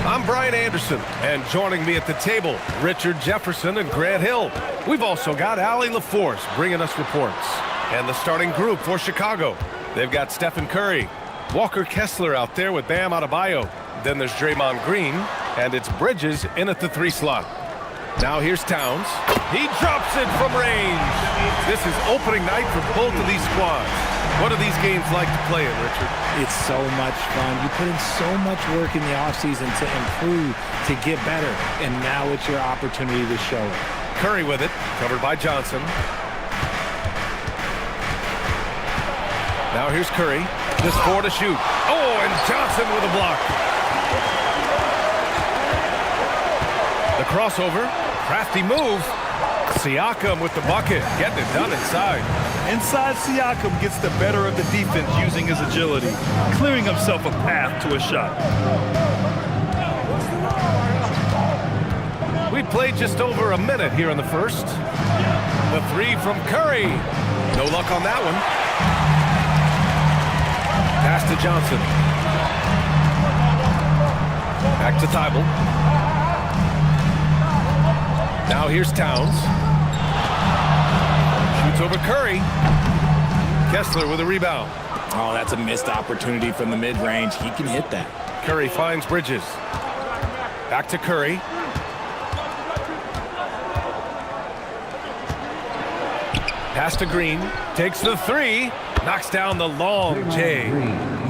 I'm Brian Anderson, and joining me at the table, Richard Jefferson and Grant Hill. We've also got Allie LaForce bringing us reports. And the starting group for Chicago, they've got Stephen Curry, Walker Kessler out there with Bam Adebayo. Then there's Draymond Green, and it's Bridges in at the 3 slot. Now here's Towns. He drops it from range. This is opening night for both of these squads. What are these games like to play in, Richard? It's so much fun. You put in so much work in the offseason to improve, to get better, and now it's your opportunity to show it. Curry with it, covered by Johnson. Now here's Curry. Just 4 to shoot. Oh, and Johnson with a block. The crossover. Crafty move. Siakam with the bucket. Getting it done inside. Inside, Siakam gets the better of the defense using his agility, clearing himself a path to a shot. We played just over a minute here in the first. The three from Curry. No luck on that one. Pass to Johnson. Back to Thibault. Now here's Towns. Shoots over Curry. Kessler with a rebound. Oh, that's a missed opportunity from the mid-range. He can hit that. Curry finds Bridges. Back to Curry. Pass to Green. Takes the three. Knocks down the long J.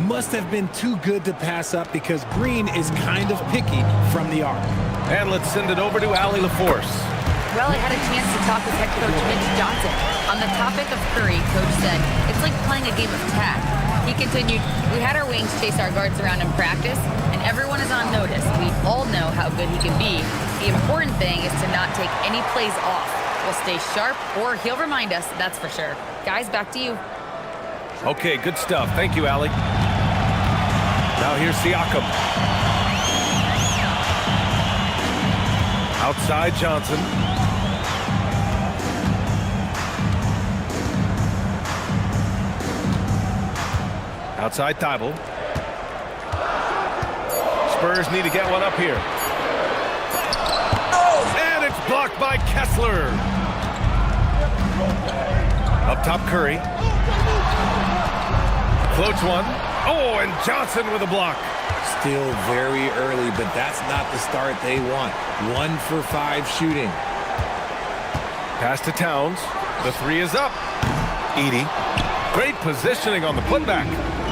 Must have been too good to pass up because Green is kind of picky from the arc. And let's send it over to Allie LaForce. Well, I had a chance to talk with head coach Mitch Johnson. On the topic of Curry, coach said, it's like playing a game of tag. He continued, we had our wings chase our guards around in practice, and everyone is on notice. We all know how good he can be. The important thing is to not take any plays off. We'll stay sharp, or he'll remind us, that's for sure. Guys, back to you. Okay, good stuff. Thank you, Allie. Now here's Siakam. Outside Johnson. Outside Thibault. Spurs need to get one up here. And it's blocked by Kessler. Up top Curry. Floats one. Oh, and Johnson with a block. Still very early, but that's not the start they want. 1 for 5 shooting. Pass to Towns. The three is up. Edey. Great positioning on the putback.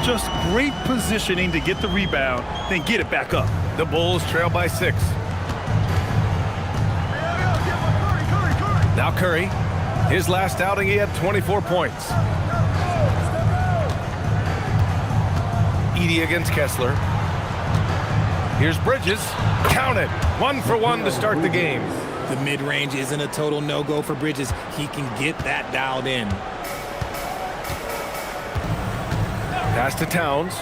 Just great positioning to get the rebound, then get it back up. The Bulls trail by 6. Now Curry. His last outing, he had 24 points. Edey against Kessler. Here's Bridges. Count it. 1 for 1 to start the game. The mid-range isn't a total no-go for Bridges. He can get that dialed in. Pass to Towns.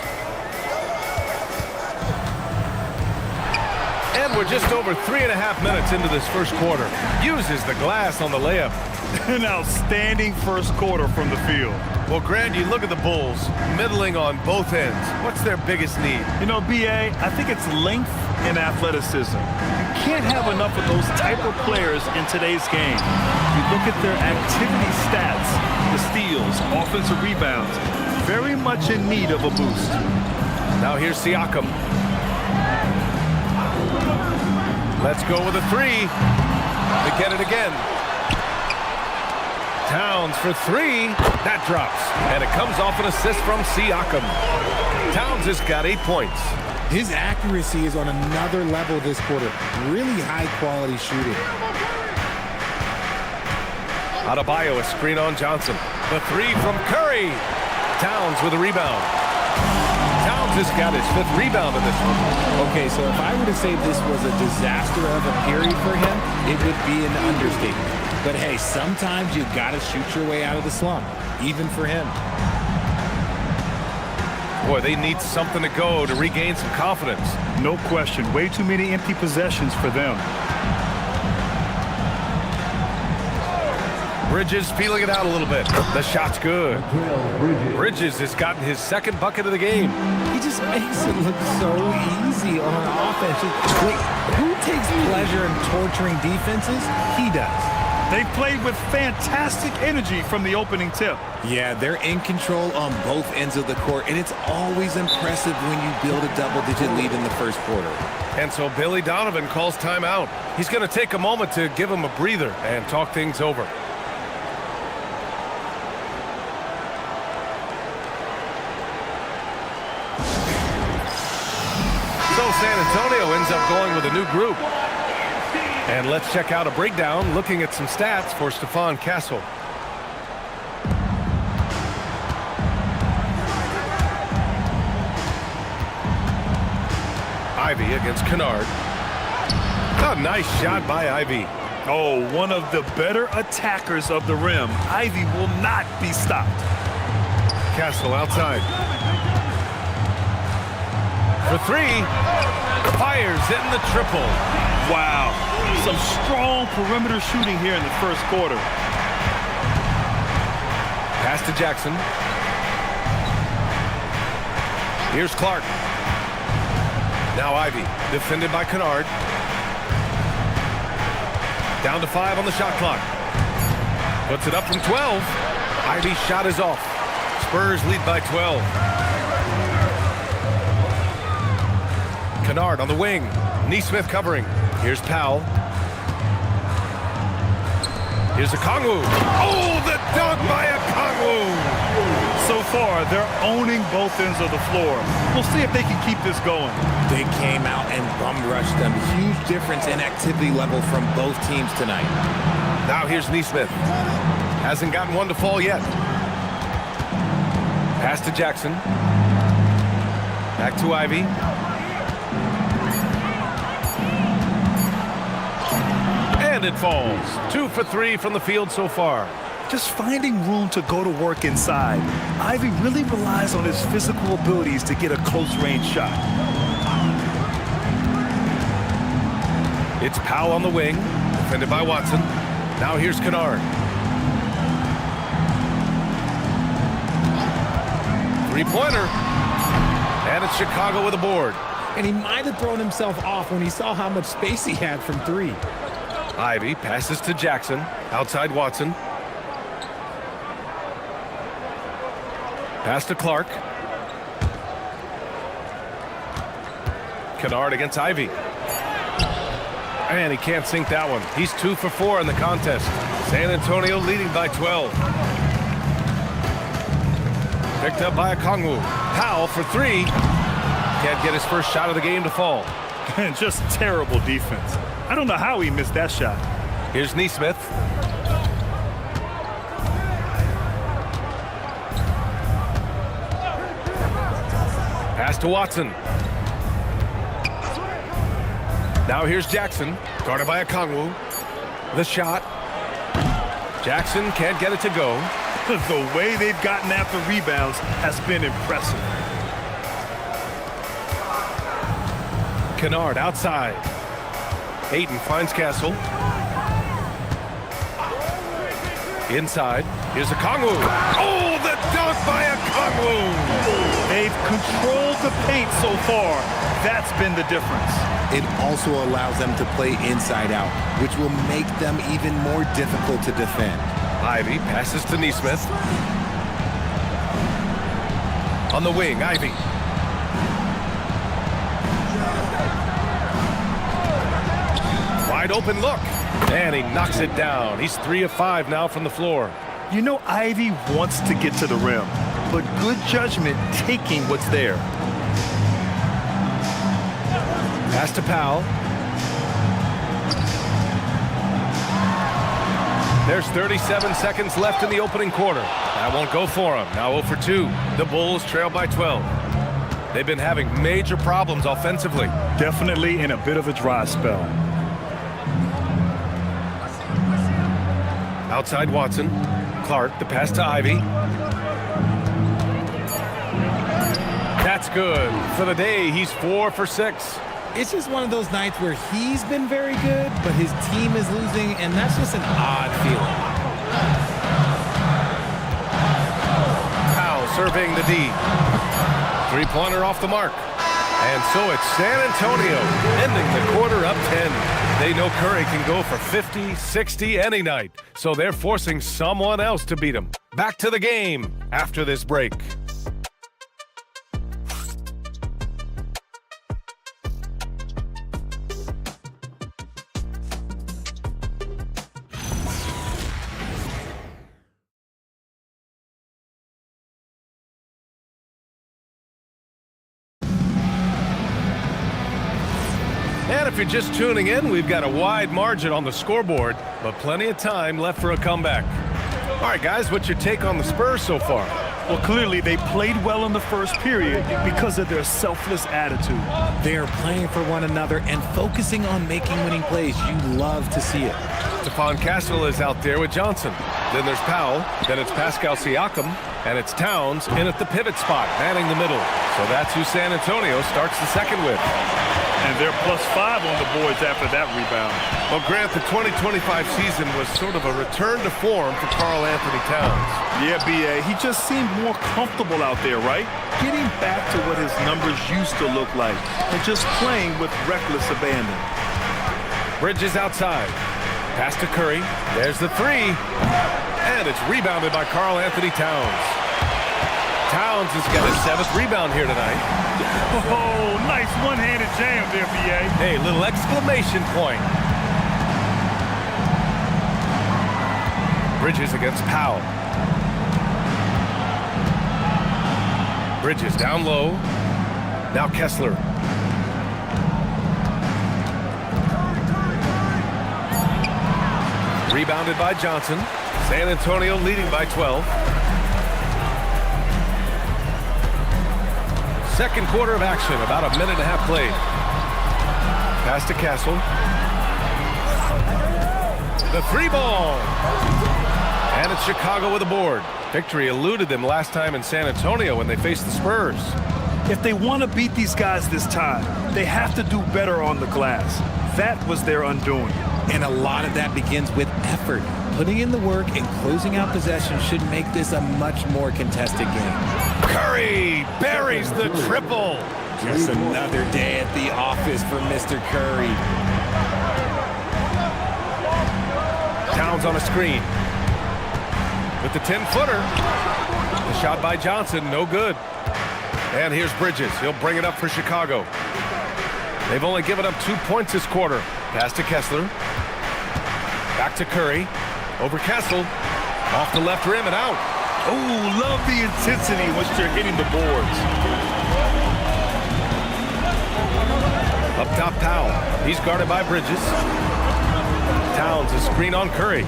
And we're just over 3.5 minutes into this first quarter. Uses the glass on the layup. An outstanding first quarter from the field. Well, Grant, you look at the Bulls, middling on both ends. What's their biggest need? You know, B.A., I think it's length and athleticism. You can't have enough of those type of players in today's game. You look at their activity stats, the steals, offensive rebounds, very much in need of a boost. Now here's Siakam. Let's go with a three. To get it again. Towns for three. That drops. And it comes off an assist from Siakam. Towns has got 8 points. His accuracy is on another level this quarter. Really high-quality shooting. Adebayo, a screen on Johnson. The three from Curry. Towns with a rebound. Towns has got his 5th rebound in this one. Okay, so if I were to say this was a disaster of a period for him, it would be an understatement. But hey, sometimes you've got to shoot your way out of the slump, even for him. Boy, they need something to go to regain some confidence. No question. Way too many empty possessions for them. Bridges feeling it out a little bit. The shot's good. Bridges has gotten his 2nd bucket of the game. He just makes it look so easy on offense. Wait, who takes pleasure in torturing defenses? He does. They've played with fantastic energy from the opening tip. Yeah, they're in control on both ends of the court, and it's always impressive when you build a double-digit lead in the first quarter. And so Billy Donovan calls timeout. He's going to take a moment to give him a breather and talk things over. So San Antonio ends up going with a new group. And let's check out a breakdown looking at some stats for Stephon Castle. Ivy against Kennard. A nice shot by Ivy. Oh, one of the better attackers of the rim. Ivy will not be stopped. Castle outside. For three. Fires in the triple. Wow. Some strong perimeter shooting here in the first quarter. Pass to Jackson. Here's Clark. Now Ivy, defended by Kennard. Down to 5 on the shot clock. Puts it up from 12. Ivy's shot is off. Spurs lead by 12. Kennard on the wing. Nesmith covering. Here's Powell. Here's Okongwu. Oh, the dunk by Okongwu! So far, they're owning both ends of the floor. We'll see if they can keep this going. They came out and bum-rushed them. Huge difference in activity level from both teams tonight. Now here's Nesmith. Hasn't gotten one to fall yet. Pass to Jackson. Back to Ivy. And it falls. 2 for 3 from the field so far. Just finding room to go to work inside. Ivy really relies on his physical abilities to get a close-range shot. It's Powell on the wing, defended by Watson. Now here's Kennard. Three-pointer. And it's Chicago with a board. And he might have thrown himself off when he saw how much space he had from 3. Ivy passes to Jackson. Outside Watson. Pass to Clark. Kennard against Ivy. And he can't sink that one. He's 2 for 4 in the contest. San Antonio leading by 12. Picked up by Okongwu. Powell for 3. Can't get his first shot of the game to fall. And just terrible defense. I don't know how he missed that shot. Here's Nesmith. Pass to Watson. Now here's Jackson, guarded by Okongwu. The shot. Jackson can't get it to go. The way they've gotten after rebounds has been impressive. Kennard outside. Ayton finds Castle. Inside. Here's Okongwu. Oh, the dunk by Okongwu! They've controlled the paint so far. That's been the difference. It also allows them to play inside out, which will make them even more difficult to defend. Ivy passes to Nesmith. On the wing, Ivy. Wide open look. And he knocks it down. He's 3 of 5 now from the floor. You know Ivy wants to get to the rim, but good judgment taking what's there. Pass to Powell. There's 37 seconds left in the opening quarter. That won't go for him. Now 0 for 2. The Bulls trail by 12. They've been having major problems offensively. Definitely in a bit of a dry spell. Outside Watson. Clark, the pass to Ivy. That's good. For the day, he's 4 for 6. It's just one of those nights where he's been very good, but his team is losing, and that's just an odd feeling. Powell surveying the D. Three-pointer off the mark. And so it's San Antonio ending the quarter up 10. They know Curry can go for 50, 60 any night, so they're forcing someone else to beat them. Back to the game after this break. And if you're just tuning in, we've got a wide margin on the scoreboard, but plenty of time left for a comeback. All right, guys, what's your take on the Spurs so far? Well, clearly they played well in the first period because of their selfless attitude. They're playing for one another and focusing on making winning plays. You love to see it. Stephon Castle is out there with Johnson. Then there's Powell. Then it's Pascal Siakam. And it's Towns in at the pivot spot, manning the middle. So that's who San Antonio starts the second with. And they're +5 on the boards after that rebound. Well, Grant, the 2025 season was sort of a return to form for Karl Anthony Towns. Yeah, B.A., he just seemed more comfortable out there, right? Getting back to what his numbers used to look like and just playing with reckless abandon. Bridges outside. Pass to Curry. There's the three. And it's rebounded by Karl Anthony Towns. Towns has got his 7th rebound here tonight. Oh, nice one-handed jam there, B.A. Hey, little exclamation point. Bridges against Powell. Bridges down low. Now Kessler. Rebounded by Johnson. San Antonio leading by 12. Second quarter of action, about a minute and a half played. Pass to Castle. The three ball. And it's Chicago with a board. Victory eluded them last time in San Antonio when they faced the Spurs. If they want to beat these guys this time, they have to do better on the glass. That was their undoing. And a lot of that begins with effort. Putting in the work and closing out possession should make this a much more contested game. Curry buries the triple. Just another day at the office for Mr. Curry. Towns on a screen. With the 10-footer. The shot by Johnson, no good. And here's Bridges. He'll bring it up for Chicago. They've only given up 2 points this quarter. Pass to Kessler. Back to Curry. Over Kessel. Off the left rim and out. Oh, love the intensity in which they're hitting the boards. Up top, Powell. He's guarded by Bridges. Towns a screen on Curry.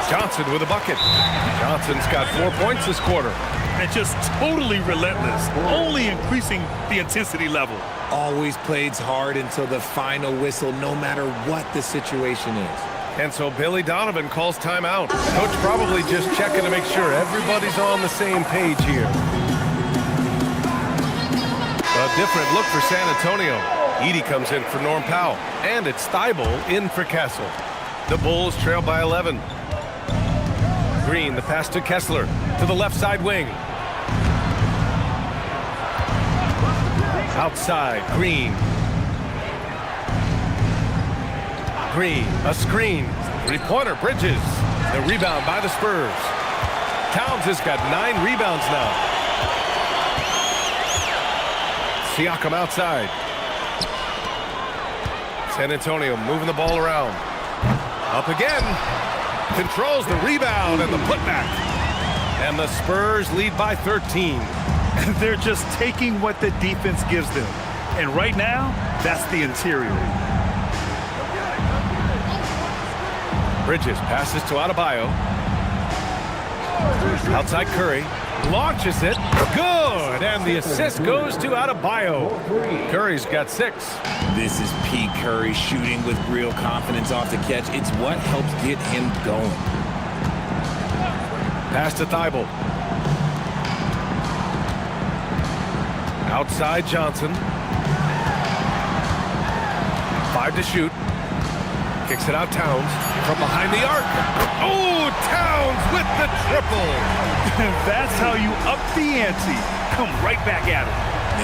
Johnson with a bucket. Johnson's got 4 points this quarter. And just totally relentless, only increasing the intensity level. Always plays hard until the final whistle, no matter what the situation is. And so Billy Donovan calls timeout. Coach probably just checking to make sure everybody's on the same page here. A different look for San Antonio. Edey comes in for Norm Powell. And it's Thibault in for Kessel. The Bulls trail by 11. Green, the pass to Kessler. To the left side wing. Outside, Green. Green, a screen. Three-pointer, Bridges. The rebound by the Spurs. Towns has got 9 rebounds now. Siakam outside. San Antonio moving the ball around. Up again. Controls the rebound and the putback. And the Spurs lead by 13. They're just taking what the defense gives them. And right now, that's the interior. Bridges passes to Adebayo. Outside Curry. Launches it. Good. And the assist goes to Adebayo. Curry's got 6. This is Pete Curry shooting with real confidence off the catch. It's what helps get him going. Pass to Thibault. Outside Johnson. 5 to shoot. Kicks it out Towns from behind the arc. Oh, Towns with the triple. That's how you up the ante. come right back at him.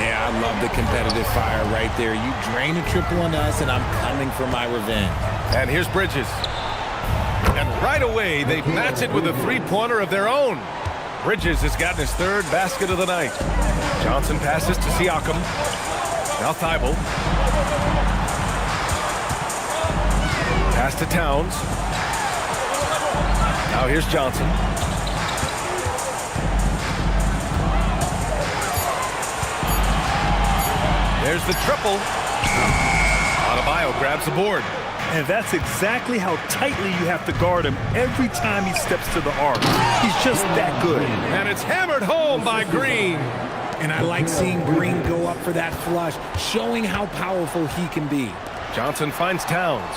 Yeah, I love the competitive fire right there. You drain a triple on us, and I'm coming for my revenge. And here's Bridges. And right away, they match it with a three-pointer of their own. Bridges has gotten his third basket of the night. Johnson passes to Siakam. Now Thibault. Pass to Towns. Now here's Johnson. There's the triple. Adebayo grabs the board. And that's exactly how tightly you have to guard him every time he steps to the arc. He's just that good. And it's hammered home by Green. And I like seeing Green go up for that flush, showing how powerful he can be. Johnson finds Towns.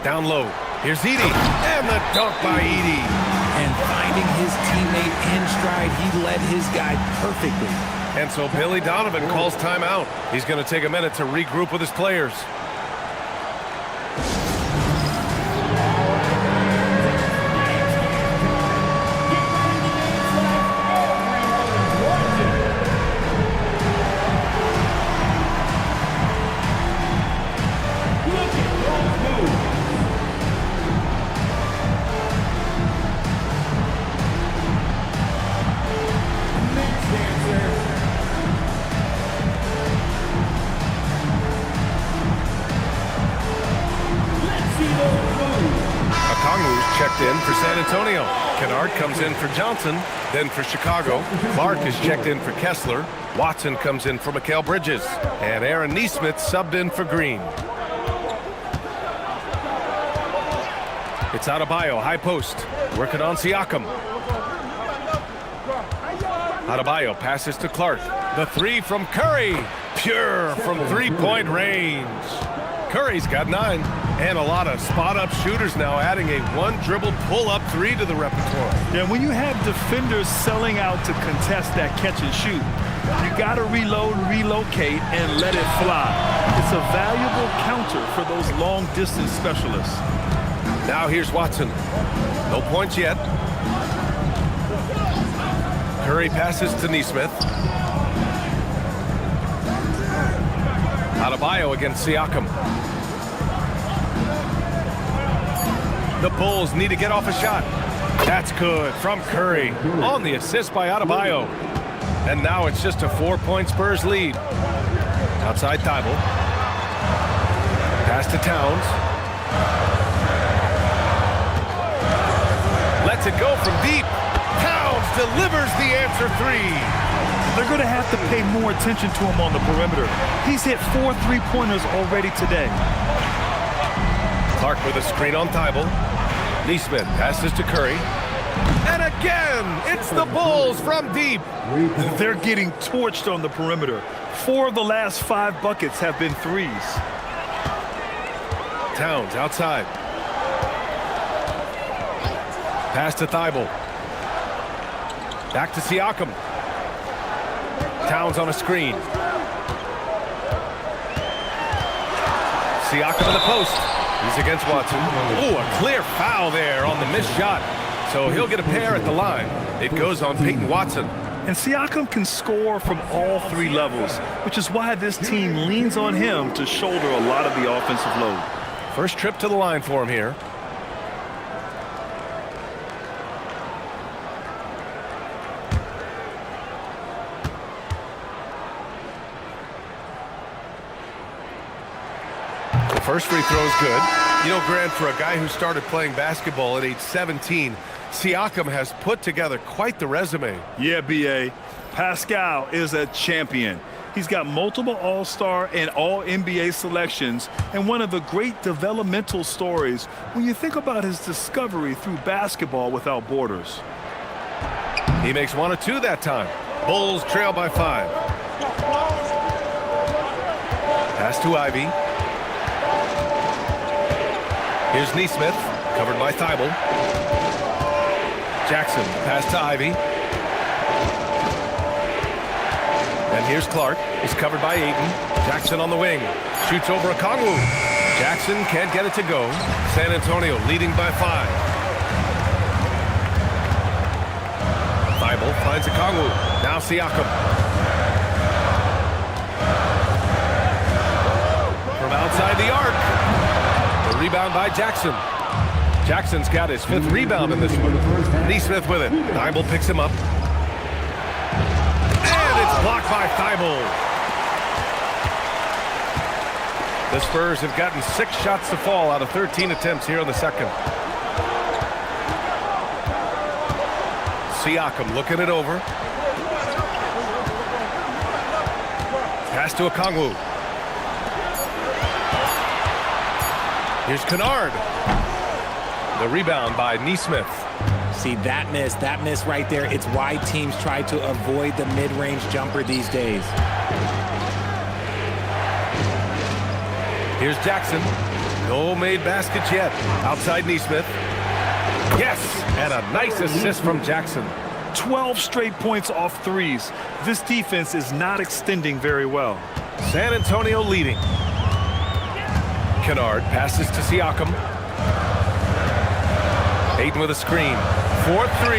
Down low. Here's Edey. And the dunk by Edey. And finding his teammate in stride, he led his guy perfectly. And so Billy Donovan calls timeout. He's going to take a minute to regroup with his players. Checked in for San Antonio. Kennard comes in for Johnson, then for Chicago. Clark is checked in for Kessler. Watson comes in for Mikal Bridges. And Aaron Nesmith subbed in for Green. It's Adebayo, high post. Working on Siakam. Adebayo passes to Clark. The three from Curry. Pure from three-point range. Curry's got 9. And a lot of spot-up shooters now, adding a one-dribble pull-up three to the repertoire. Yeah, when you have defenders selling out to contest that catch and shoot, you got to reload, relocate, and let it fly. It's a valuable counter for those long-distance specialists. Now here's Watson. No points yet. Curry passes to Nesmith. Adebayo against Siakam. The Bulls need to get off a shot. That's good from Curry on the assist by Adebayo. And now it's just a 4-point Spurs lead. Outside Thibault. Pass to Towns. Lets it go from deep. Towns delivers the answer three. They're going to have to pay more attention to him on the perimeter. He's hit 4 3-pointers already today. Clark with a screen on Thibault. Nesmith passes to Curry. And again, it's the Bulls from deep. They're getting torched on the perimeter. 4 of the last 5 buckets have been threes. Towns outside. Pass to Thibault. Back to Siakam. Towns on a screen. Siakam in the post. He's against Watson. Ooh, a clear foul there on the missed shot. So he'll get a pair at the line. It goes on Peyton Watson. And Siakam can score from all 3 levels, which is why this team leans on him to shoulder a lot of the offensive load. First trip to the line for him here. First free throw is good. You know, Grant, for a guy who started playing basketball at age 17, Siakam has put together quite the resume. Yeah, B.A. Pascal is a champion. He's got multiple All-Star and All-NBA selections, and one of the great developmental stories when you think about his discovery through basketball without borders. He makes 1 of 2 that time. Bulls trail by 5. Pass to Ivy. Here's Nesmith, covered by Thibault. Jackson, pass to Ivy. And here's Clark. He's covered by Ayton. Jackson on the wing. Shoots over Okongwu. Jackson can't get it to go. San Antonio leading by 5. Thibault Finds Okongwu. Now Siakam. From outside the arc. The rebound by Jackson. Jackson's got his 5th rebound in this one. Nesmith with it. Thibault picks him up. And it's blocked by Thibault. The Spurs have gotten 6 shots to fall out of 13 attempts here in the second. Siakam looking it over. Pass to Okongwu. Here's Kennard. The rebound by Nesmith. See, that miss right there, it's why teams try to avoid the mid-range jumper these days. Here's Jackson. No made baskets yet. Outside Nesmith. Yes, and a nice assist from Jackson. 12 straight points off threes. This defense is not extending very well. San Antonio leading. Kennard passes to Siakam. Ayton with a screen. 4-3.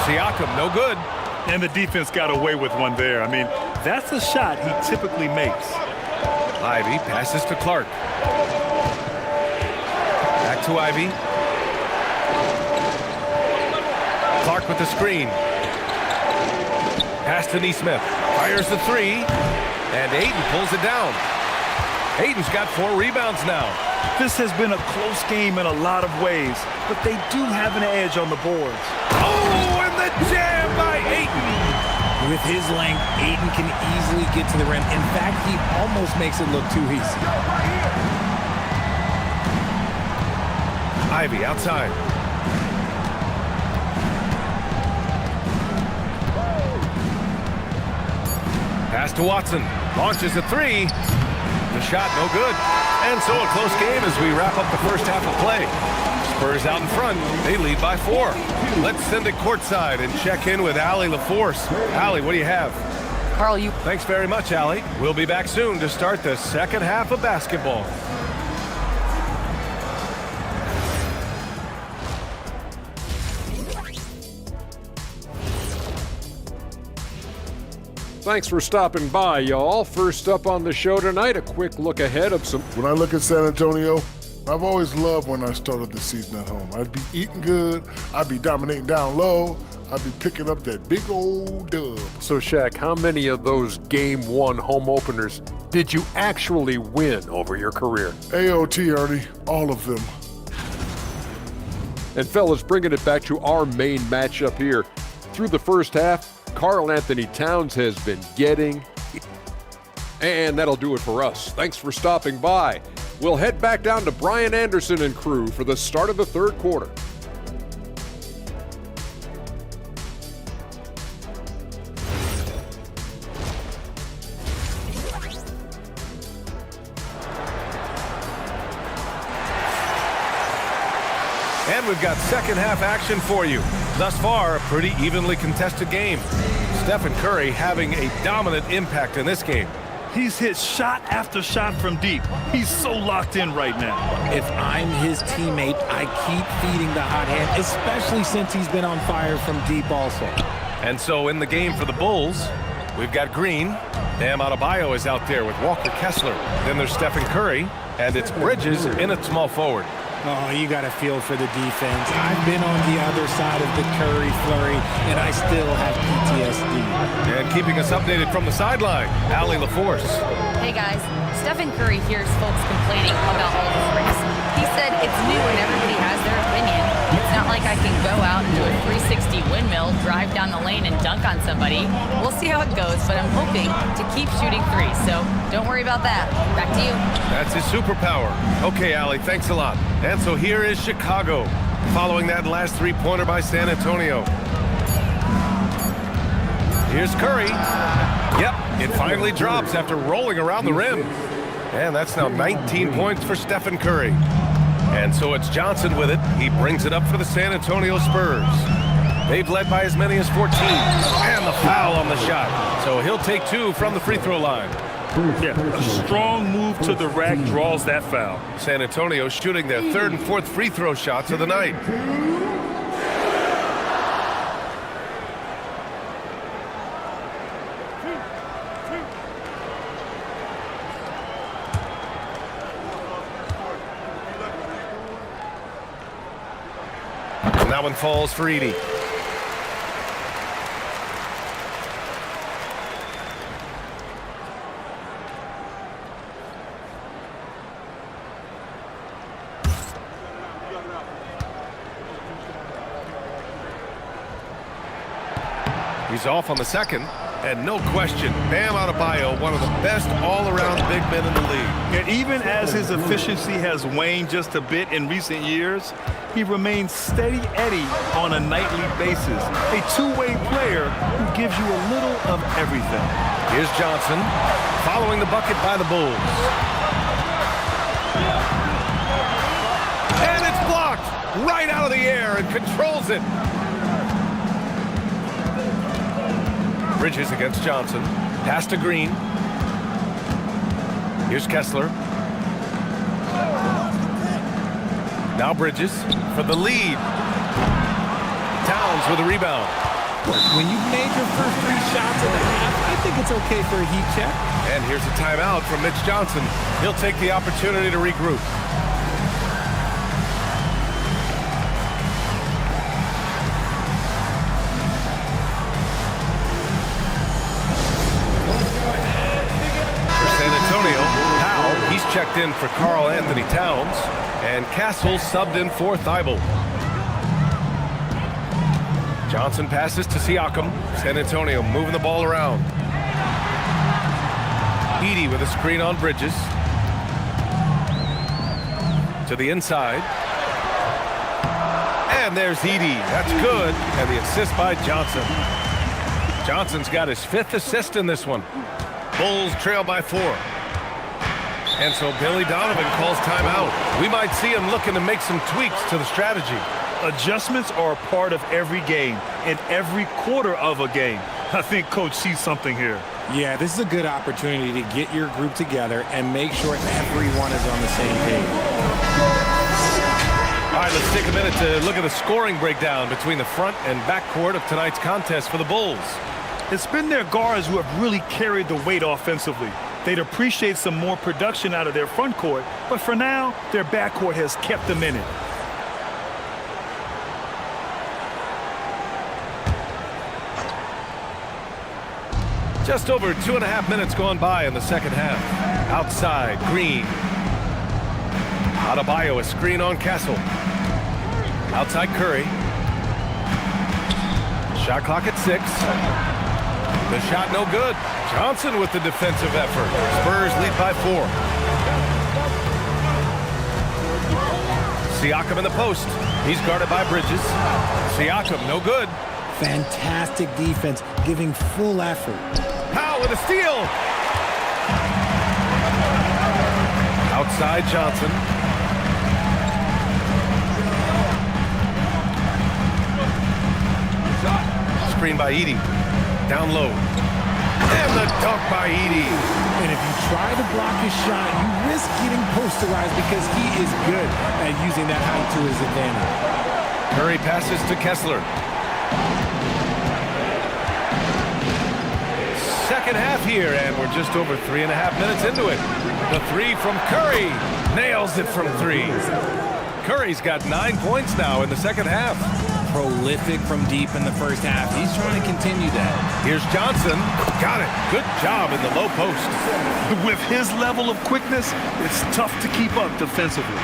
Siakam, no good. And the defense got away with one there. I mean, that's a shot he typically makes. Ivy passes to Clark. Back to Ivy. Clark with the screen. Pass to Nesmith. Fires the 3. And Ayton pulls it down. Ayton's got 4 rebounds now. This has been a close game in a lot of ways, but they do have an edge on the boards. Oh, and the jam by Ayton. With his length, Ayton can easily get to the rim. In fact, he almost makes it look too easy. Ivy outside. Pass to Watson. Launches a 3. The shot no good. And so a close game as we wrap up the first half of play. Spurs out in front. They lead by 4. Let's send it courtside and check in with Allie LaForce. Allie, what do you have? Carl, you... Thanks very much, Allie. We'll be back soon to start the second half of basketball. Thanks for stopping by, y'all. First up on the show tonight, a quick look ahead of some... When I look at San Antonio, I've always loved when I started the season at home. I'd be eating good, I'd be dominating down low, I'd be picking up that big old dub. So, Shaq, how many of those Game 1 home openers did you actually win over your career? AOT, Ernie, all of them. And fellas, bringing it back to our main matchup here. Through the first half, Karl Anthony Towns has been getting... And that'll do it for us. Thanks for stopping by. We'll head back down to Brian Anderson and crew for the start of the third quarter. And we've got second half action for you. Thus far, a pretty evenly contested game. Stephen Curry having a dominant impact in this game. He's hit shot after shot from deep. He's so locked in right now. If I'm his teammate, I keep feeding the hot hand, especially since he's been on fire from deep also. And so in the game for the Bulls, we've got Green. Bam Adebayo is out there with Walker Kessler. Then there's Stephen Curry, and it's Bridges in at small forward. Oh, you got to feel for the defense. I've been on the other side of the Curry flurry, and I still have PTSD. And keeping us updated from the sideline, Allie LaForce. Hey guys, Stephen Curry hears folks complaining about all the threes. He said it's new and everybody has their opinion. It's not like I can go out and do a 360 windmill, drive down the lane and dunk on somebody. We'll see how it goes, but I'm hoping to keep shooting threes, so don't worry about that. Back to you. That's his superpower. Okay, Allie, thanks a lot. And so here is Chicago, following that last three-pointer by San Antonio. Here's Curry. Yep, it finally drops after rolling around the rim. And that's now 19 points for Stephen Curry. And so it's Johnson with it. He brings it up for the San Antonio Spurs. They've led by as many as 14. And the foul on the shot. So he'll take 2 from the free throw line. Yeah, a strong move to the rack draws that foul. San Antonio shooting their 3rd and 4th free throw shots of the night. That one falls for Edey. He's off on the second, and no question, Bam Adebayo, one of the best all-around big men in the league. And even as his efficiency has waned just a bit in recent years, he remains steady Eddie on a nightly basis. A two-way player who gives you a little of everything. Here's Johnson, following the bucket by the Bulls. And it's blocked right out of the air and controls it. Bridges against Johnson. Pass to Green. Here's Kessler. Now Bridges for the lead. Towns with a rebound. When you've made your first 3 shots in the half, I think it's okay for a heat check. And here's a timeout from Mitch Johnson. He'll take the opportunity to regroup. He's checked in for Karl Anthony Towns, and Castle subbed in for Thibault. Johnson passes to Siakam. San Antonio moving the ball around. Edey with a screen on Bridges. To the inside. And there's Edey. That's good. And the assist by Johnson. Johnson's got his 5th assist in this one. Bulls trail by 4. And so Billy Donovan calls timeout. We might see him looking to make some tweaks to the strategy. Adjustments are a part of every game and every quarter of a game. I think Coach sees something here. Yeah, this is a good opportunity to get your group together and make sure everyone is on the same page. All right, let's take a minute to look at the scoring breakdown between the front and back court of tonight's contest for the Bulls. It's been their guards who have really carried the weight offensively. They'd appreciate some more production out of their front court, but for now, their backcourt has kept them in it. Just over 2.5 minutes gone by in the second half. Outside, Green. Adebayo, a screen on Castle. Outside, Curry. Shot clock at 6. The shot no good. Johnson with the defensive effort. Spurs lead by 4. Siakam in the post. He's guarded by Bridges. Siakam, no good. Fantastic defense, giving full effort. Powell with a steal. Outside Johnson. Screen by Edey. Down low. And the dunk by Edey. And if you try to block his shot, you risk getting posterized because he is good at using that height to his advantage. Curry passes to Kessler. Second half here, and we're just over 3.5 minutes into it. The 3 from Curry. Nails it from 3. Curry's got 9 points now in the second half. Prolific from deep in the first half. He's trying to continue that. Here's Johnson. Got it. Good job in the low post. With his level of quickness, it's tough to keep up defensively.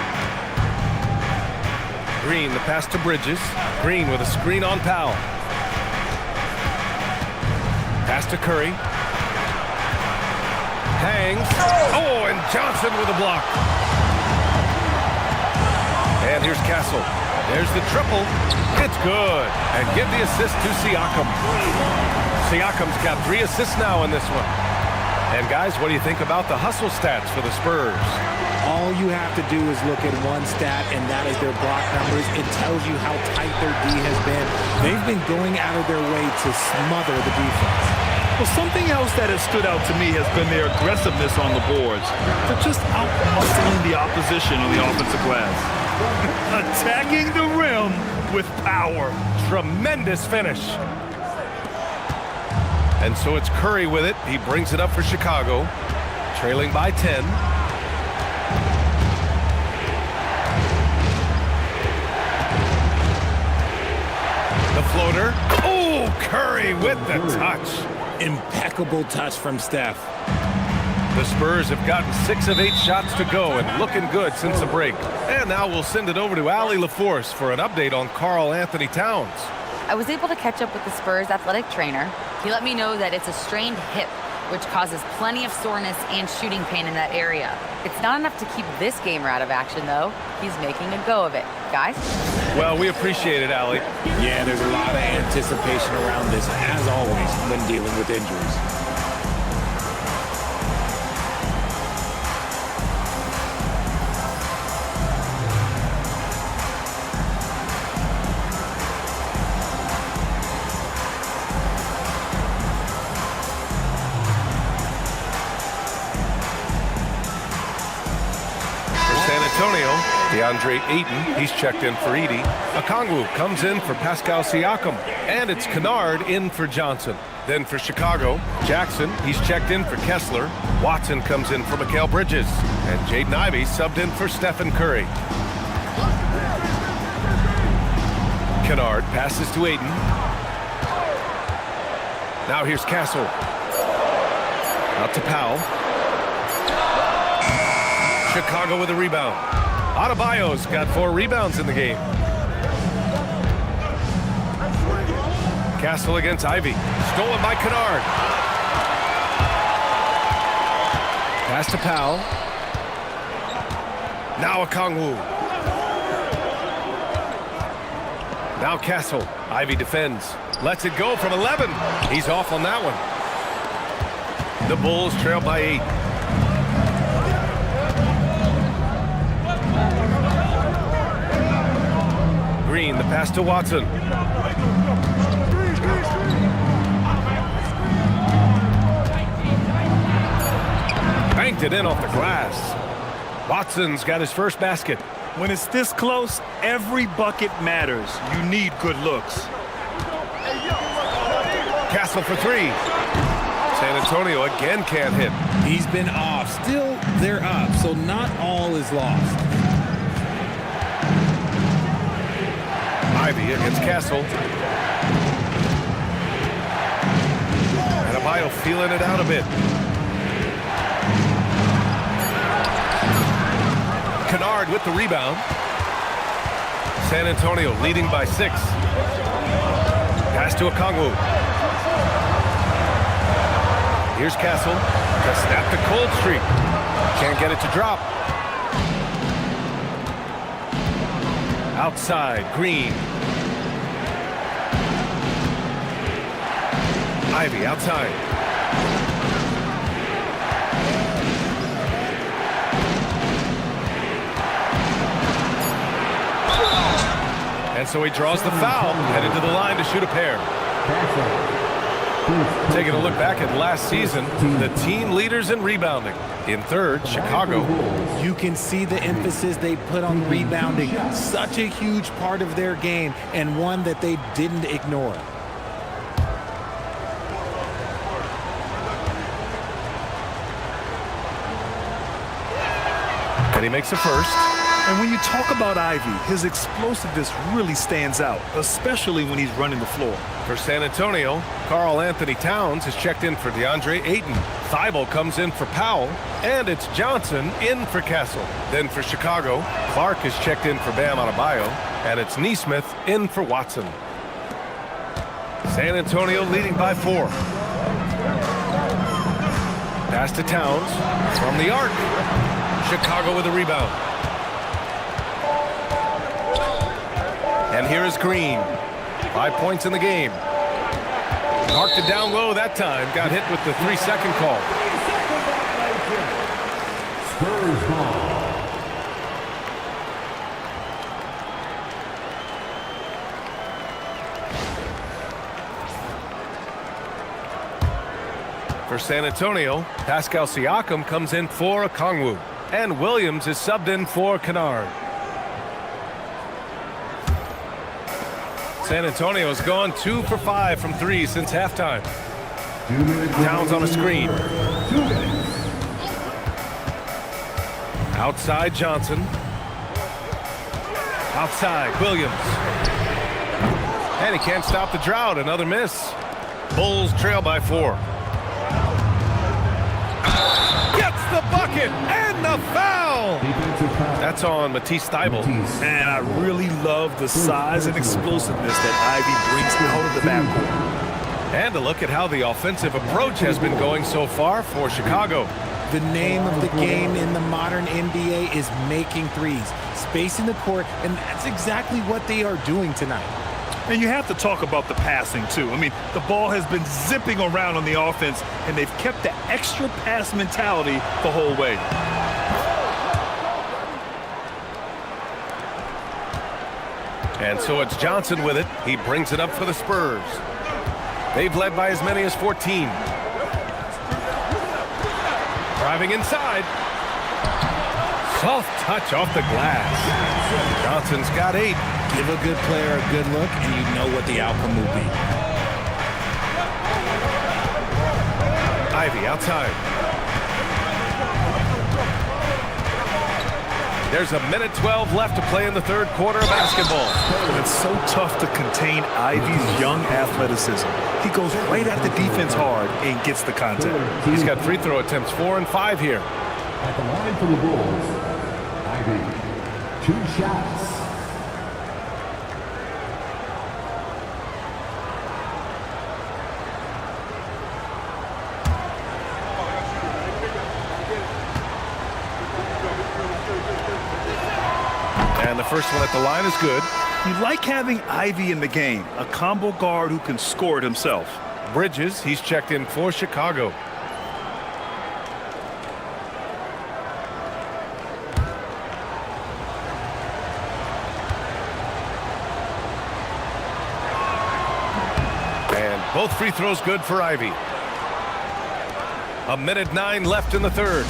Green, the pass to Bridges. Green with a screen on Powell. Pass to Curry. Hangs. Oh, and Johnson with a block. And here's Castle. There's the triple. It's good. And give the assist to Siakam. Siakam's got 3 assists now in this one. And guys, what do you think about the hustle stats for the Spurs? All you have to do is look at one stat, and that is their block numbers. It tells you how tight their D has been. They've been going out of their way to smother the defense. Well, something else that has stood out to me has been their aggressiveness on the boards. They're just out-muscling the opposition on the offensive glass. Attacking the rim with power. Tremendous finish. And so it's Curry with it. He brings it up for Chicago, trailing by 10. The floater. Oh, Curry with the touch. Impeccable touch from Steph. The Spurs have gotten 6 of 8 shots to go and looking good since the break. And now we'll send it over to Allie LaForce for an update on Karl Anthony Towns. I was able to catch up with the Spurs athletic trainer. He let me know that it's a strained hip, which causes plenty of soreness and shooting pain in that area. It's not enough to keep this gamer out of action, though. He's making a go of it. Guys? Well, we appreciate it, Allie. Yeah, there's a lot of anticipation around this, as always, when dealing with injuries. DeAndre Ayton, he's checked in for Edey. Okongwu comes in for Pascal Siakam. And it's Kennard in for Johnson. Then for Chicago, Jackson, he's checked in for Kessler. Watson comes in for Mikal Bridges. And Jaden Ivey subbed in for Stephen Curry. Kennard passes to Ayton. Now here's Castle. Out to Powell. Chicago with a rebound. Adebayo's got 4 rebounds in the game. Castle against Ivey. Stolen by Kennard. Pass to Powell. Now Okongwu. Now Castle. Ivey defends. Lets it go from 11. He's off on that one. The Bulls trail by 8. Green, the pass to Watson. Banked it in off the glass. Watson's got his first basket. When it's this close, every bucket matters. You need good looks. Castle for 3. San Antonio again can't hit. He's been off. Still, they're up, so not all is lost. Ivey against Castle. Adebayo feeling it out a bit. Kennard with the rebound. San Antonio leading by 6. Pass to Okongwu. Here's Castle to snap the cold streak. Can't get it to drop. Outside, Green. Ivey outside. And so he draws the foul, headed to the line to shoot a pair. Taking a look back at last season, the team leaders in rebounding. In third, Chicago. You can see the emphasis they put on rebounding. Such a huge part of their game, and one that they didn't ignore. And he makes the first. And when you talk about Ivey, his explosiveness really stands out, especially when he's running the floor. For San Antonio, Karl Anthony Towns is checked in for DeAndre Ayton. Thibault comes in for Powell, and it's Johnson in for Castle. Then for Chicago, Clark is checked in for Bam Adebayo, and it's Nesmith in for Watson. San Antonio leading by 4. Pass to Towns from the arc. Chicago with a rebound. And here is Green. 5 points in the game. Marked it down low that time. Got hit with the 3-second call. Spurs ball. For San Antonio, Pascal Siakam comes in for Okongwu. And Williams is subbed in for Kennard. San Antonio's gone 2 for 5 from 3 since halftime. Towns on a screen. Outside Johnson. Outside Williams. And he can't stop the drought. Another miss. Bulls trail by 4. Gets the bucket and the foul. That's on Matisse Thybulle. Man, I really love the size and explosiveness that Ivey brings out of the backcourt. And a look at how the offensive approach has been going so far for Chicago. The name of the game in the modern NBA is making threes, spacing the court, and that's exactly what they are doing tonight. And you have to talk about the passing, too. I mean, the ball has been zipping around on the offense, and they've kept the extra pass mentality the whole way. And so it's Johnson with it. He brings it up for the Spurs. They've led by as many as 14. Driving inside. Soft touch off the glass. Johnson's got 8. Give a good player a good look, and you know what the outcome will be. Ivey outside. There's a minute 12 left to play in the third quarter of basketball. It's so tough to contain Ivey's young athleticism. He goes right at the defense hard and gets the contact. He's got free throw attempts 4 and 5 here. At the line for the Bulls, Ivey, 2 shots. And the first one at the line is good. You like having Ivey in the game, a combo guard who can score it himself. Bridges, he's checked in for Chicago. And both free throws good for Ivey. A minute 9 left in the third.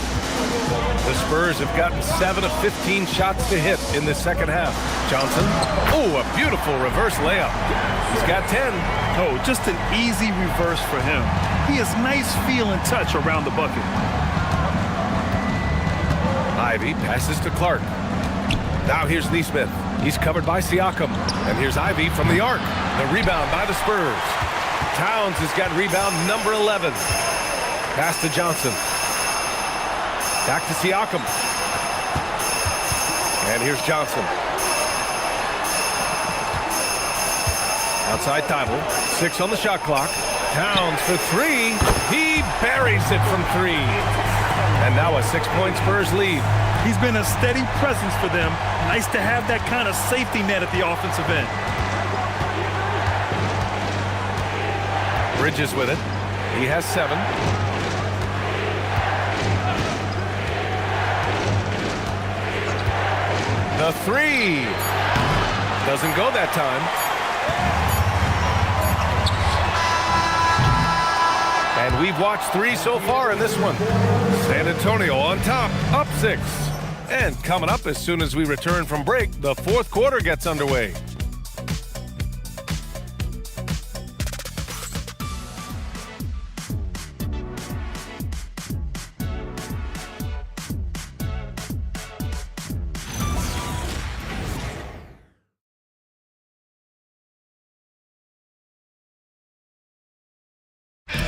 The Spurs have gotten 7 of 15 shots to hit in the second half. Johnson, oh, a beautiful reverse layup. He's got 10. Oh, just an easy reverse for him. He has nice feel and touch around the bucket. Ivey passes to Clark. Now here's Neesmith. He's covered by Siakam. And here's Ivey from the arc. The rebound by the Spurs. Towns has got rebound number 11. Pass to Johnson. Back to Siakam. And here's Johnson. Outside Thybulle. 6 on the shot clock. Towns for 3. He buries it from 3. And now a 6-point Spurs lead. He's been a steady presence for them. Nice to have that kind of safety net at the offensive end. Bridges with it. He has 7. The 3 doesn't go that time. And we've watched 3 so far in this one. San Antonio on top, up 6. And coming up as soon as we return from break, the fourth quarter gets underway.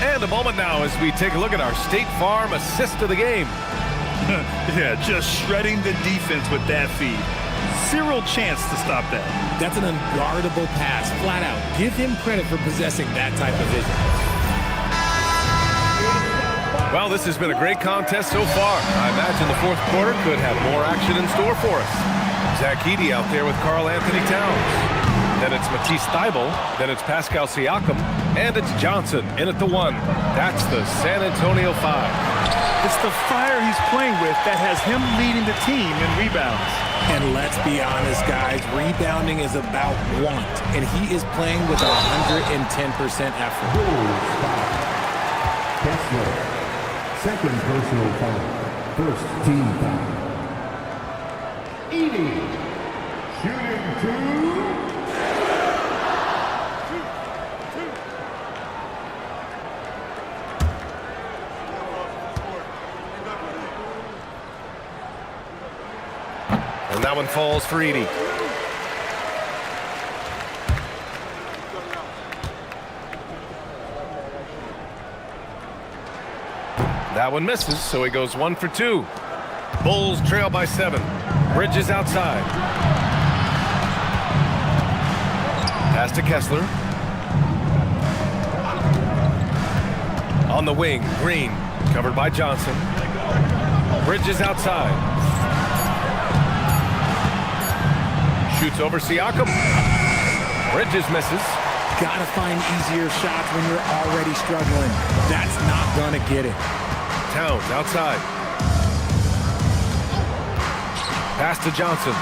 And a moment now as we take a look at our State Farm assist of the game. Yeah, just shredding the defense with that feed. Zero chance to stop that. That's an unguardable pass, flat out. Give him credit for possessing that type of vision. Well, this has been a great contest so far. I imagine the fourth quarter could have more action in store for us. Zach Edey out there with Karl Anthony Towns. Then it's Matisse Thybulle. Then it's Pascal Siakam. And it's Johnson in at the 1. That's the San Antonio 5. It's the fire he's playing with that has him leading the team in rebounds. And let's be honest, guys, rebounding is about want. And he is playing with 110% effort. Kessler, second personal foul. First team foul. Edey, shooting 2. And that one falls for Edey. That one misses, so he goes 1 for 2. Bulls trail by 7. Bridges outside. Pass to Kessler. On the wing, Green, covered by Johnson. Bridges outside. Shoots over Siakam. Bridges misses. Gotta find easier shots when you're already struggling. That's not gonna get it. Towns outside. Pass to Johnson.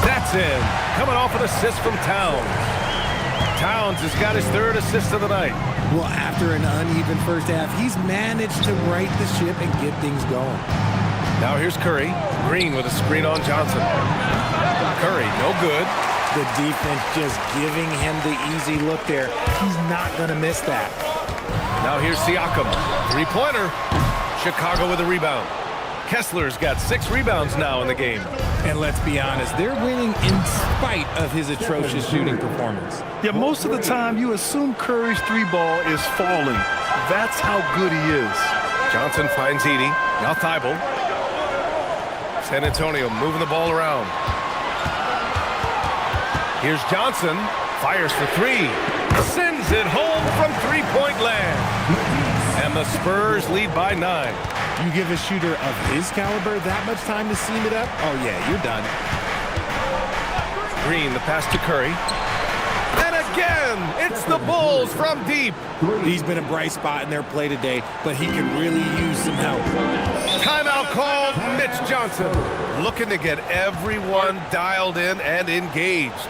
That's in. Coming off an assist from Towns. Towns has got his 3rd assist of the night. Well, after an uneven first half, he's managed to right the ship and get things going. Now here's Curry. Green with a screen on Johnson. Curry, no good. The defense just giving him the easy look there. He's not going to miss that. Now here's Siakam. 3-pointer. Chicago with a rebound. Kessler's got 6 rebounds now in the game. And let's be honest, they're winning in spite of his atrocious shooting performance. Yeah, most of the time you assume Curry's 3-ball is falling. That's how good he is. Johnson finds Edey. Now Thibault. San Antonio moving the ball around. Here's Johnson. Fires for 3. Sends it home from 3-point land. And the Spurs lead by 9. You give a shooter of his caliber that much time to seam it up? Oh, yeah, you're done. Green, the pass to Curry. And again, it's the Bulls from deep. He's been a bright spot in their play today, but he could really use some help. Timeout called. Mitch Johnson looking to get everyone dialed in and engaged.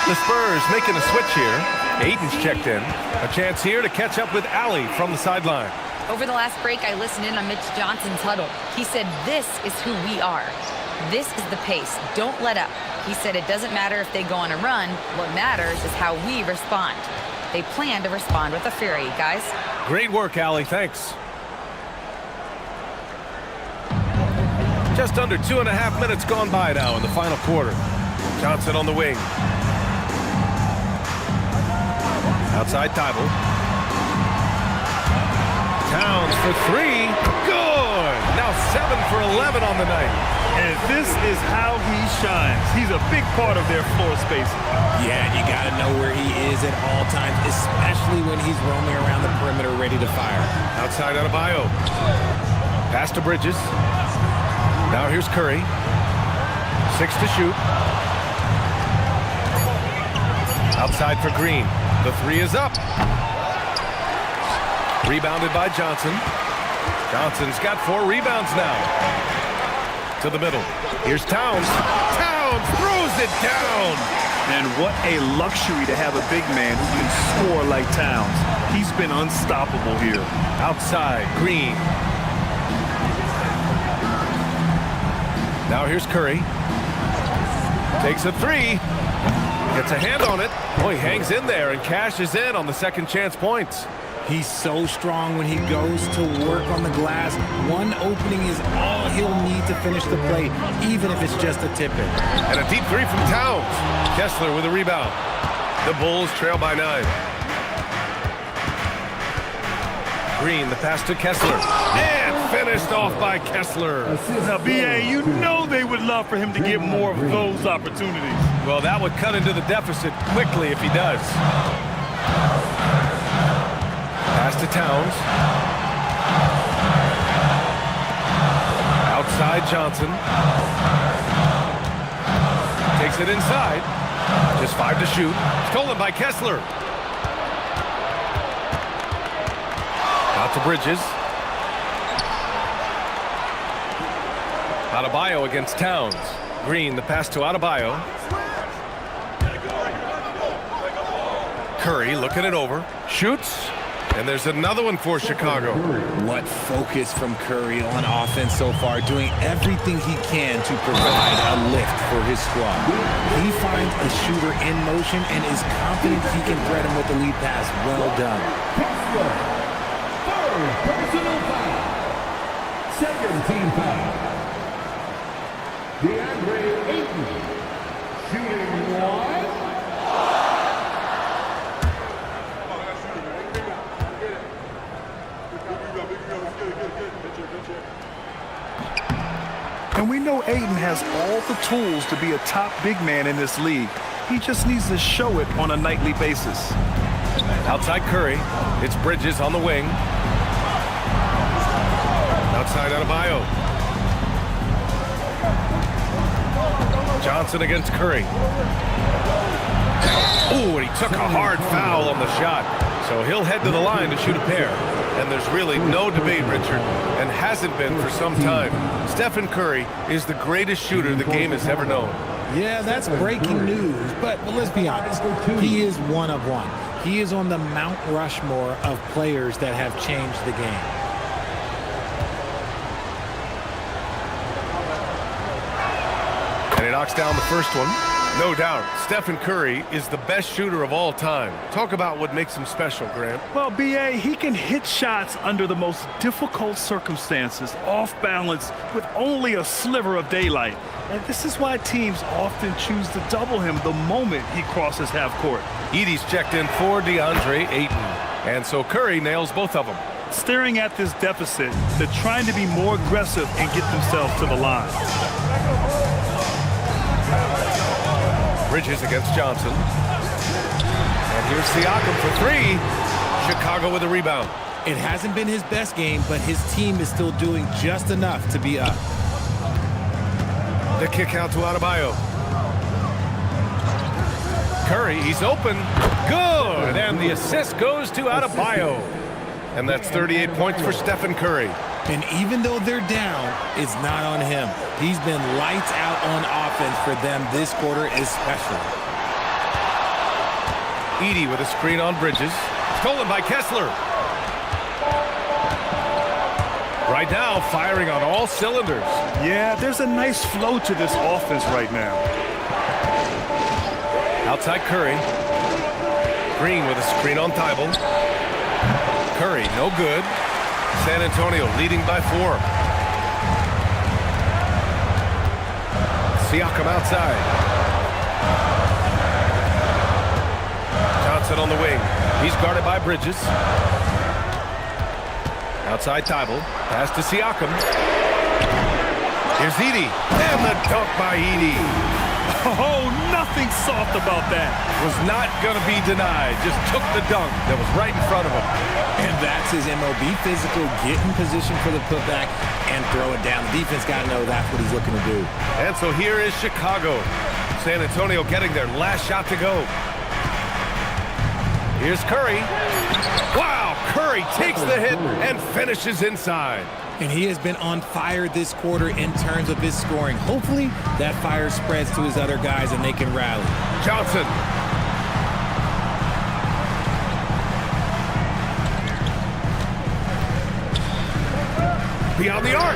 The Spurs making a switch here. Ayton's checked in. A chance here to catch up with Allie from the sideline. Over the last break, I listened in on Mitch Johnson's huddle. He said, this is who we are. This is the pace. Don't let up. He said it doesn't matter if they go on a run. What matters is how we respond. They plan to respond with a fury, guys. Great work, Allie. Thanks. Just under 2.5 minutes gone by now in the final quarter. Johnson on the wing. Outside Thibault. Towns for 3. Good. Now 7 for 11 on the night. And this is how he shines. He's a big part of their floor spacing. Yeah, and you got to know where he is at all times, especially when he's roaming around the perimeter ready to fire. Outside Adebayo. Pass to Bridges. Now here's Curry. 6 to shoot. Outside for Green. The 3 is up. Rebounded by Johnson. Johnson's got 4 rebounds now. To the middle. Here's Towns. Towns throws it down. And what a luxury to have a big man who can score like Towns. He's been unstoppable here. Outside, Green. Now here's Curry. Takes a 3. Gets a hand on it. Boy, hangs in there and cashes in on the second chance points. He's so strong when he goes to work on the glass. One opening is all he'll need to finish the play, even if it's just a tip-in. And a deep 3 from Towns. Kessler with a rebound. The Bulls trail by 9. Green, the pass to Kessler. And finished off by Kessler. Now, B.A., you know they would love for him to get more of those opportunities. Well, that would cut into the deficit quickly if he does. Pass to Towns. Outside Johnson. Takes it inside. Just 5 to shoot. Stolen by Kessler. Out to Bridges. Adebayo against Towns. Green, the pass to Adebayo. Curry looking it over. Shoots. And there's another one for Chicago. What focus from Curry on offense so far, doing everything he can to provide a lift for his squad. He finds a shooter in motion and is confident he can thread him with the lead pass. Well done. Third personal foul. Second team foul. DeAndre Ayton, shooting one. And we know Ayton has all the tools to be a top big man in this league. He just needs to show it on a nightly basis. Outside Curry. It's Bridges on the wing. Outside Adebayo. Johnson against Curry. Ooh, and he took a hard foul on the shot. So he'll head to the line to shoot a pair. And there's really no debate, Richard, and hasn't been for some time. Stephen Curry is the greatest shooter the game has ever known. Yeah, that's breaking news, but let's be honest. He is one of one. He is on the Mount Rushmore of players that have changed the game. And he knocks down the first one. No doubt, Stephen Curry is the best shooter of all time. Talk about what makes him special, Grant. Well, B.A., he can hit shots under the most difficult circumstances, off balance, with only a sliver of daylight. And this is why teams often choose to double him the moment he crosses half court. Edey's checked in for DeAndre Ayton. And so Curry nails both of them. Staring at this deficit, they're trying to be more aggressive and get themselves to the line. Bridges against Johnson. And here's Siakam for 3. Chicago with a rebound. It hasn't been his best game, but his team is still doing just enough to be up. The kick out to Adebayo. Curry, he's open. Good. And the assist goes to Adebayo. And that's 38 points for Stephen Curry. And even though they're down, it's not on him. He's been lights out on offense for them this quarter especially. Edey with a screen on Bridges. Stolen by Kessler. Right now, firing on all cylinders. Yeah, there's a nice flow to this offense right now. Outside Curry. Green with a screen on Thibault. Curry, no good. San Antonio leading by 4. Siakam outside. Johnson on the wing. He's guarded by Bridges. Outside Thibault. Pass to Siakam. Here's Edey. And the dunk by Edey. Oh, nothing soft about that. Was not going to be denied. Just took the dunk that was right in front of him. And that's his MO. Be physical, get in position for the putback, and throw it down. The defense got to know that's what he's looking to do. And so here is Chicago. San Antonio getting their last shot to go. Here's Curry. Wow, Curry takes the hit and finishes inside. And he has been on fire this quarter in terms of his scoring. Hopefully that fire spreads to his other guys and they can rally. Johnson. Beyond the arc.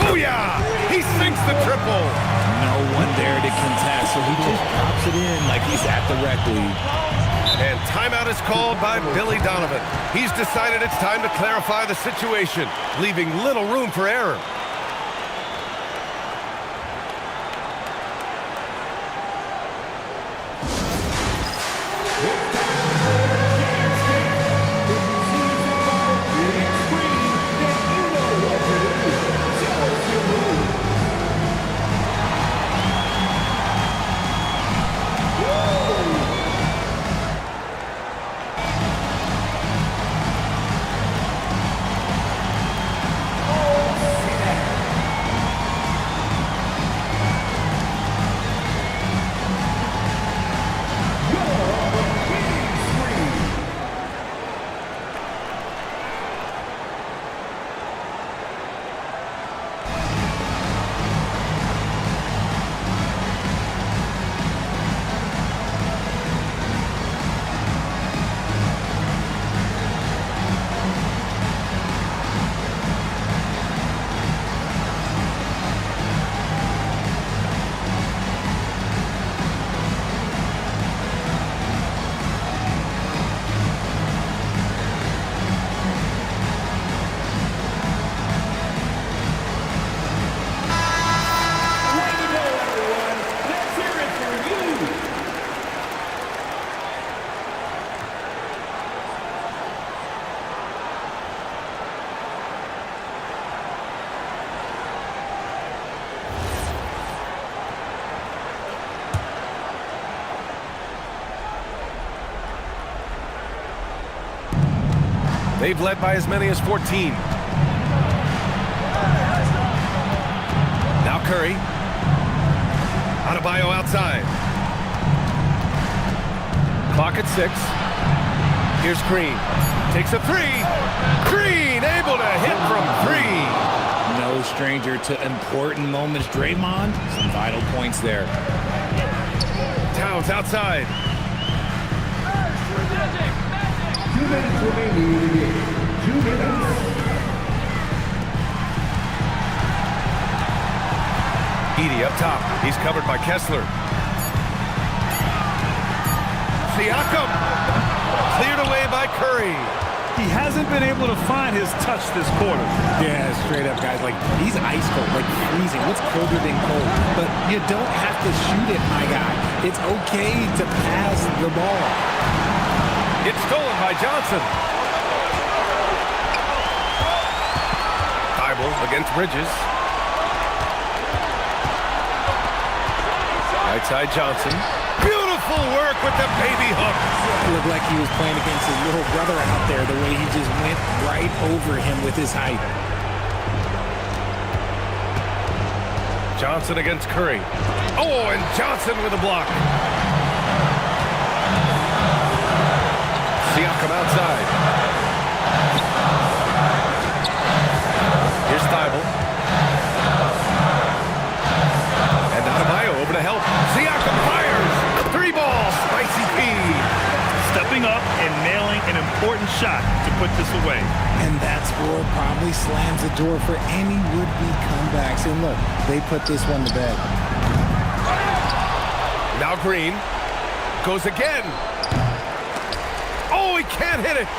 Booyah! He sinks the triple. No one there to contest, so he just pops it in like he's at the rec league. And timeout is called by Billy Donovan. He's decided it's time to clarify the situation, leaving little room for error. They've led by as many as 14. Now Curry. Adebayo outside. Clock at 6. Here's Green. Takes a 3. Green able to hit from 3. No stranger to important moments. Draymond, some vital points there. Towns outside. 2 minutes remaining in the game. 2 minutes. Edey up top. He's covered by Kessler. Siakam. Cleared away by Curry. He hasn't been able to find his touch this quarter. Yeah, straight up, guys. Like, he's ice cold, like freezing. What's colder than cold? But you don't have to shoot it, my guy. It's okay to pass the ball. It's stolen by Johnson. Thibault against Bridges. Right side Johnson. Beautiful work with the baby hook. It looked like he was playing against his little brother out there, the way he just went right over him with his height. Johnson against Curry. Oh, and Johnson with a block. Siakam outside. Here's Thibault. And Adebayo over to help. Siakam fires. 3 balls. Spicy P. Stepping up and nailing an important shot to put this away. And that score probably slams the door for any would-be comebacks. And look, they put this one to bed. Now Green goes again. Oh, he can't hit it.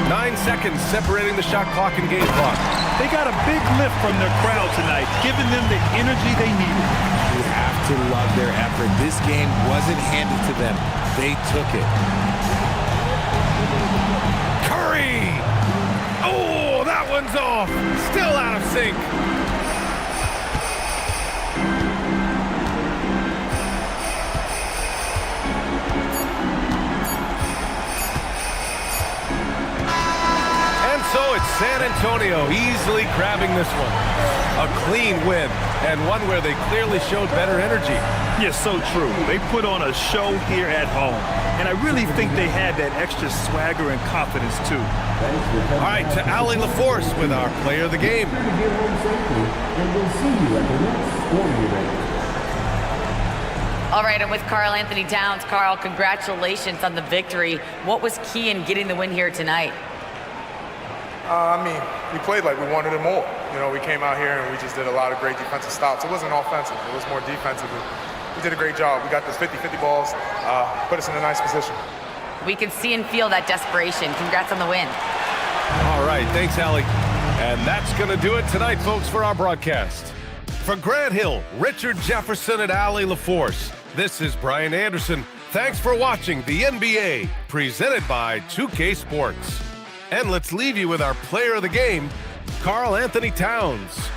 9 seconds separating the shot clock and game clock. They got a big lift from their crowd tonight, giving them the energy they needed. You have to love their effort. This game wasn't handed to them. They took it. Curry! Oh, that one's off. Still out of sync. And so it's San Antonio easily grabbing this one. A clean win, and one where they clearly showed better energy. Yeah, so true. They put on a show here at home. And I really think they had that extra swagger and confidence, too. All right, to Allie LaForce with our player of the game. All right, I'm with Karl Anthony Towns. Karl, congratulations on the victory. What was key in getting the win here tonight? I mean, we played like we wanted it more. You know, we came out here and we just did a lot of great defensive stops. It wasn't offensive. It was more defensive. We did a great job. We got those 50-50 balls, put us in a nice position. We can see and feel that desperation. Congrats on the win. All right, thanks, Allie. And that's going to do it tonight, folks, for our broadcast. For Grant Hill, Richard Jefferson, and Allie LaForce, this is Brian Anderson. Thanks for watching the NBA, presented by 2K Sports. And let's leave you with our player of the game, Karl Anthony Towns.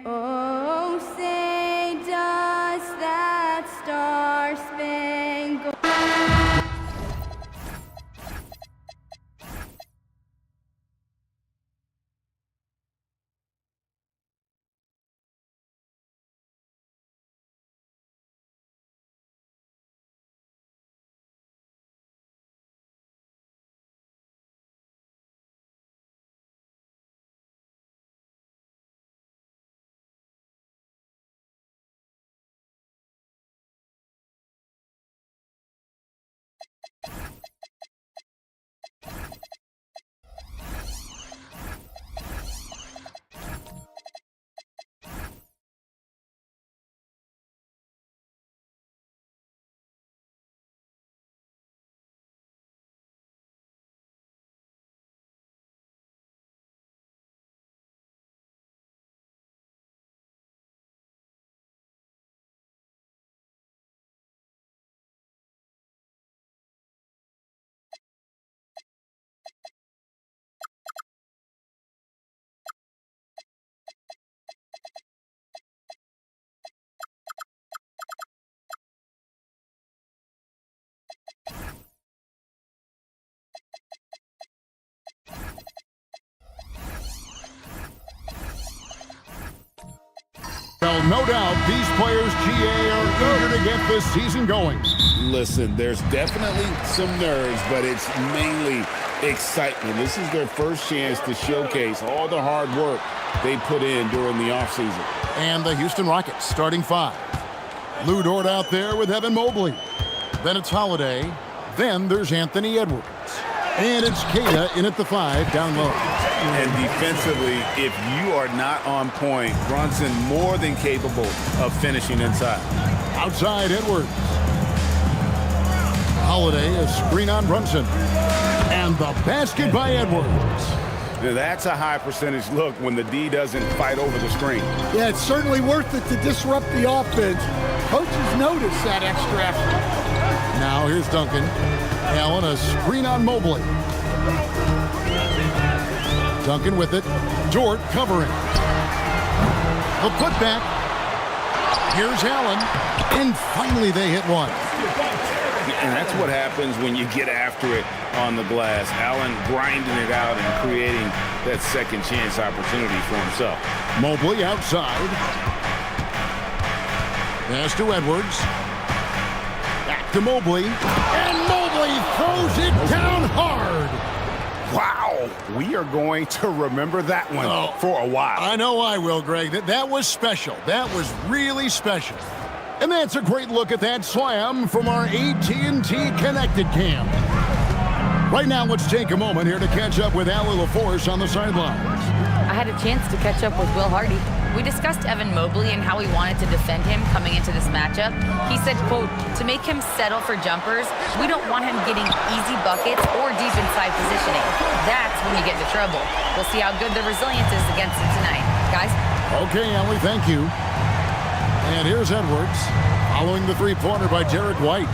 Oh, say does that star-spangled... Well, no doubt these players, GA, are eager to get this season going. Listen, there's definitely some nerves, but it's mainly excitement. This is their first chance to showcase all the hard work they put in during the offseason. And the Houston Rockets starting 5. Lou Dort out there with Evan Mobley. Then it's Holiday. Then there's Anthony Edwards. And it's Queta in at the 5 down low. And defensively, if you are not on point, Brunson more than capable of finishing inside. Outside Edwards. Holiday, a screen on Brunson. And the basket by Edwards. Now that's a high percentage look when the D doesn't fight over the screen. Yeah, it's certainly worth it to disrupt the offense. Coaches notice that extra effort. Now here's Duncan. Allen, a screen on Mobley. Duncan with it. Dort covering. The putback. Here's Allen. And finally they hit one. And that's what happens when you get after it on the glass. Allen grinding it out and creating that second chance opportunity for himself. Mobley outside. Pass to Edwards. Back to Mobley. And Mobley throws it down hard. Wow. We are going to remember that one for a while. I know I will, Greg. That was special. That was really special. And that's a great look at that slam from our AT&T Connected Cam. Right now, let's take a moment here to catch up with Allie LaForce on the sidelines. I had a chance to catch up with Will Hardy. We discussed Evan Mobley and how we wanted to defend him coming into this matchup. He said, quote, to make him settle for jumpers, we don't want him getting easy buckets or deep inside positioning. That's when you get into trouble. We'll see how good the resilience is against him tonight. Guys? Okay, Allie, thank you. And here's Edwards, following the three-pointer by Derek White.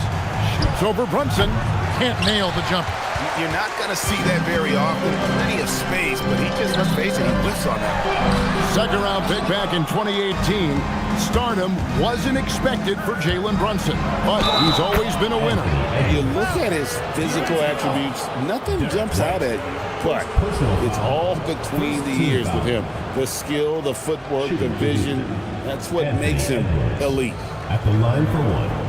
Shoots over Brunson, can't nail the jumper. You're not going to see that very often. Plenty of space, but he just, let's face it, he whiffs on that. Second-round pick back in 2018. Stardom wasn't expected for Jalen Brunson, but he's always been a winner. If you look at his physical attributes, nothing jumps out at you, but it's all between the ears with him. The skill, the footwork, the vision, that's what makes him elite. At the line for one.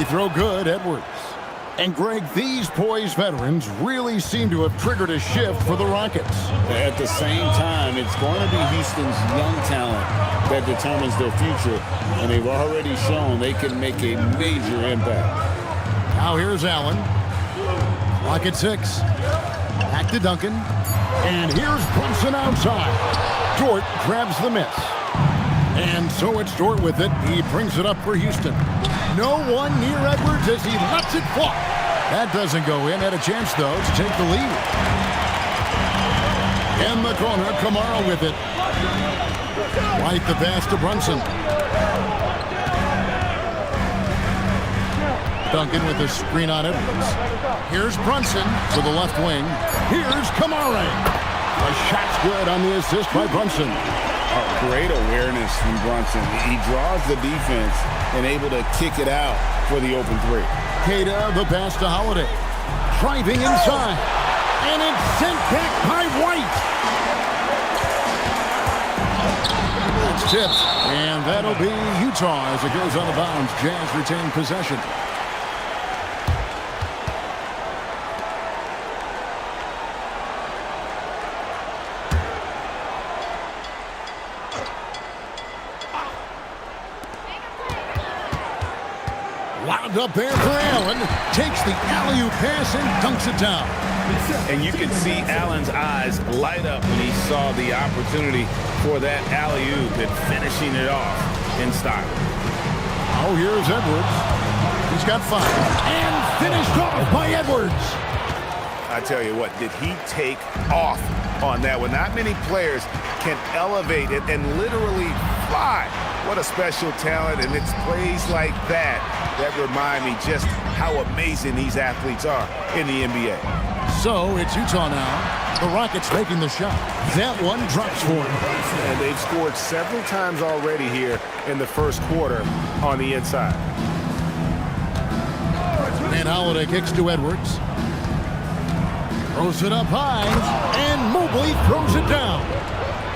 Throw good, Edwards. And Greg, these poised veterans really seem to have triggered a shift for the Rockets. At the same time, it's going to be Houston's young talent that determines their future, and they've already shown they can make a major impact. Now here's Allen. Clock at 6. Back to Duncan. And here's Brunson outside. Dort grabs the miss. And so it's Dort with it. He brings it up for Houston. No one near Edwards as he lets it fly. That doesn't go in. Had a chance, though, to take the lead. In the corner, Kamara with it. White the pass to Brunson. Duncan with a screen on Edwards. Here's Brunson to the left wing. Here's Kamara. A shot's good on the assist by Brunson. Great awareness from Brunson. He draws the defense and able to kick it out for the open three. Keita the pass to Holiday. Driving inside. And it's sent back by White. It's tipped. And that'll be Utah as it goes out of bounds. Jazz retain possession. Wound up there for Allen. Takes the alley-oop pass and dunks it down. And you can see Allen's eyes light up when he saw the opportunity for that alley-oop and finishing it off in style. Oh, here's Edwards. He's got 5. And finished off by Edwards. I tell you what, did he take off on that one? Not many players can elevate it and literally fly. What a special talent, and it's plays like that that remind me just how amazing these athletes are in the NBA. So it's Utah now. The Rockets making the shot. That one drops for him. And they've scored several times already here in the first quarter on the inside. And Holiday kicks to Edwards. Throws it up high, and Mobley throws it down.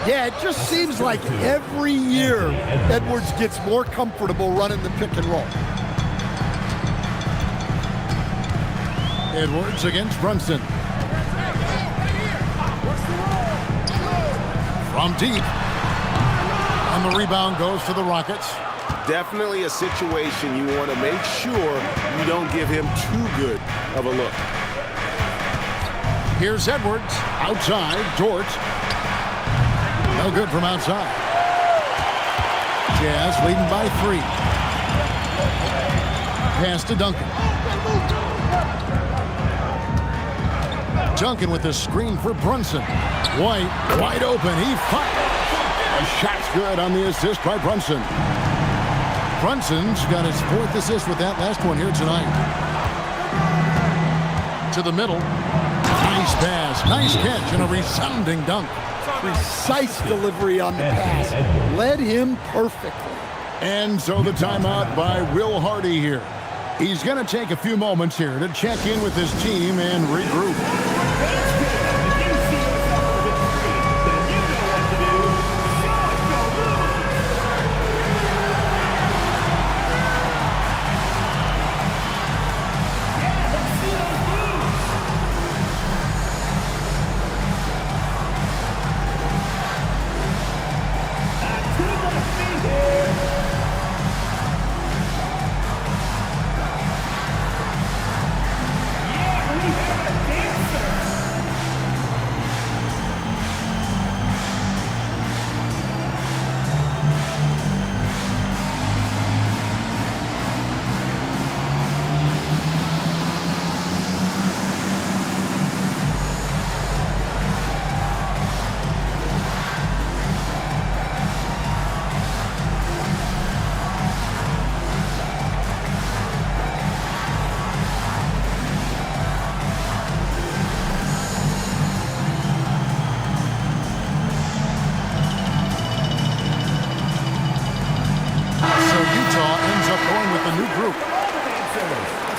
Yeah, it just seems like every year Edwards gets more comfortable running the pick and roll. Edwards against Brunson. From deep. And the rebound goes to the Rockets. Definitely a situation you want to make sure you don't give him too good of a look. Here's Edwards. Outside. Dort. No good from outside. Jazz leading by 3. Pass to Duncan. Duncan with the screen for Brunson. White wide open. He fires. A shot's good on the assist by Brunson. Brunson's got his 4th assist with that last one here tonight. To the middle. Nice pass. Nice catch and a resounding dunk. Precise delivery on the pass. Led him perfectly. And so the timeout by Will Hardy here. He's going to take a few moments here to check in with his team and regroup.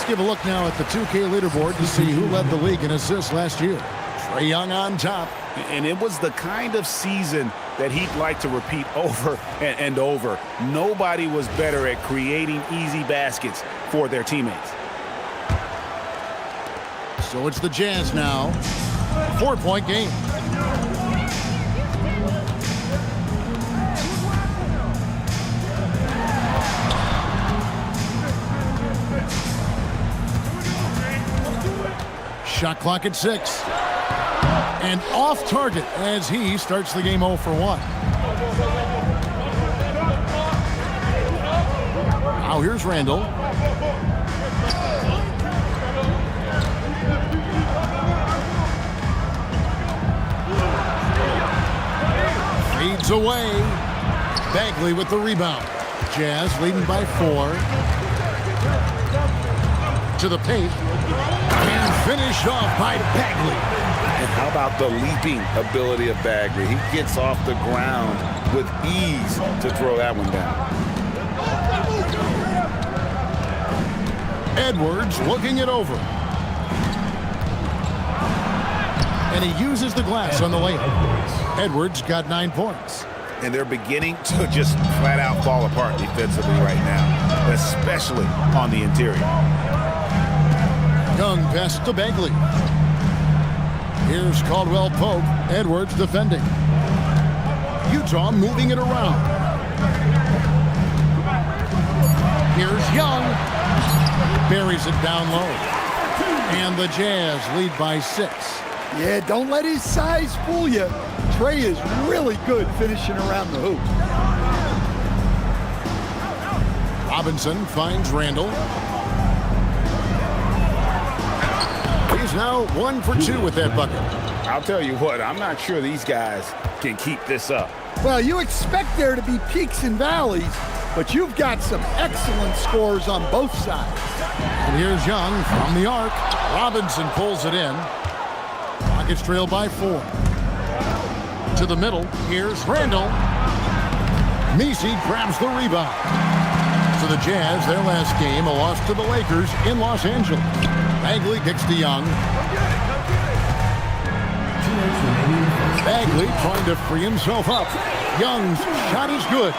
Give a look now at the 2K leaderboard to see who led the league in assists last year. Trae Young on top. And it was the kind of season that he'd like to repeat over and over. Nobody was better at creating easy baskets for their teammates. So it's the Jazz now. 4-point game. Shot clock at 6. And off target as he starts the game 0 for 1. Now here's Randall. Fades away. Bagley with the rebound. Jazz leading by 4. To the paint. And finished off by Bagley. And how about the leaping ability of Bagley? He gets off the ground with ease to throw that one down. Edwards looking it over. And he uses the glass on the layup. Edwards got 9 points. And they're beginning to just flat out fall apart defensively right now, especially on the interior. Young pass to Bagley. Here's Caldwell Pope. Edwards defending. Utah moving it around. Here's Young. Buries it down low. And the Jazz lead by 6. Yeah, don't let his size fool you. Trey is really good finishing around the hoop. Robinson finds Randall. He's now 1 for 2 with that bucket. I'll tell you what, I'm not sure these guys can keep this up. Well, you expect there to be peaks and valleys, but you've got some excellent scores on both sides. And here's Young from the arc. Robinson pulls it in. Rockets trail by 4. To the middle. Here's Randall. Messi grabs the rebound. To the Jazz, their last game, a loss to the Lakers in Los Angeles. Bagley kicks to Young. Bagley trying to free himself up. Young's shot is good.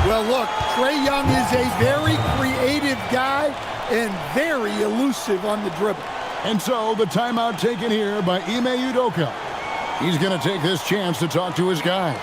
Well, look, Trae Young is a very creative guy and very elusive on the dribble. And so the timeout taken here by Ime Udoka. He's going to take this chance to talk to his guys.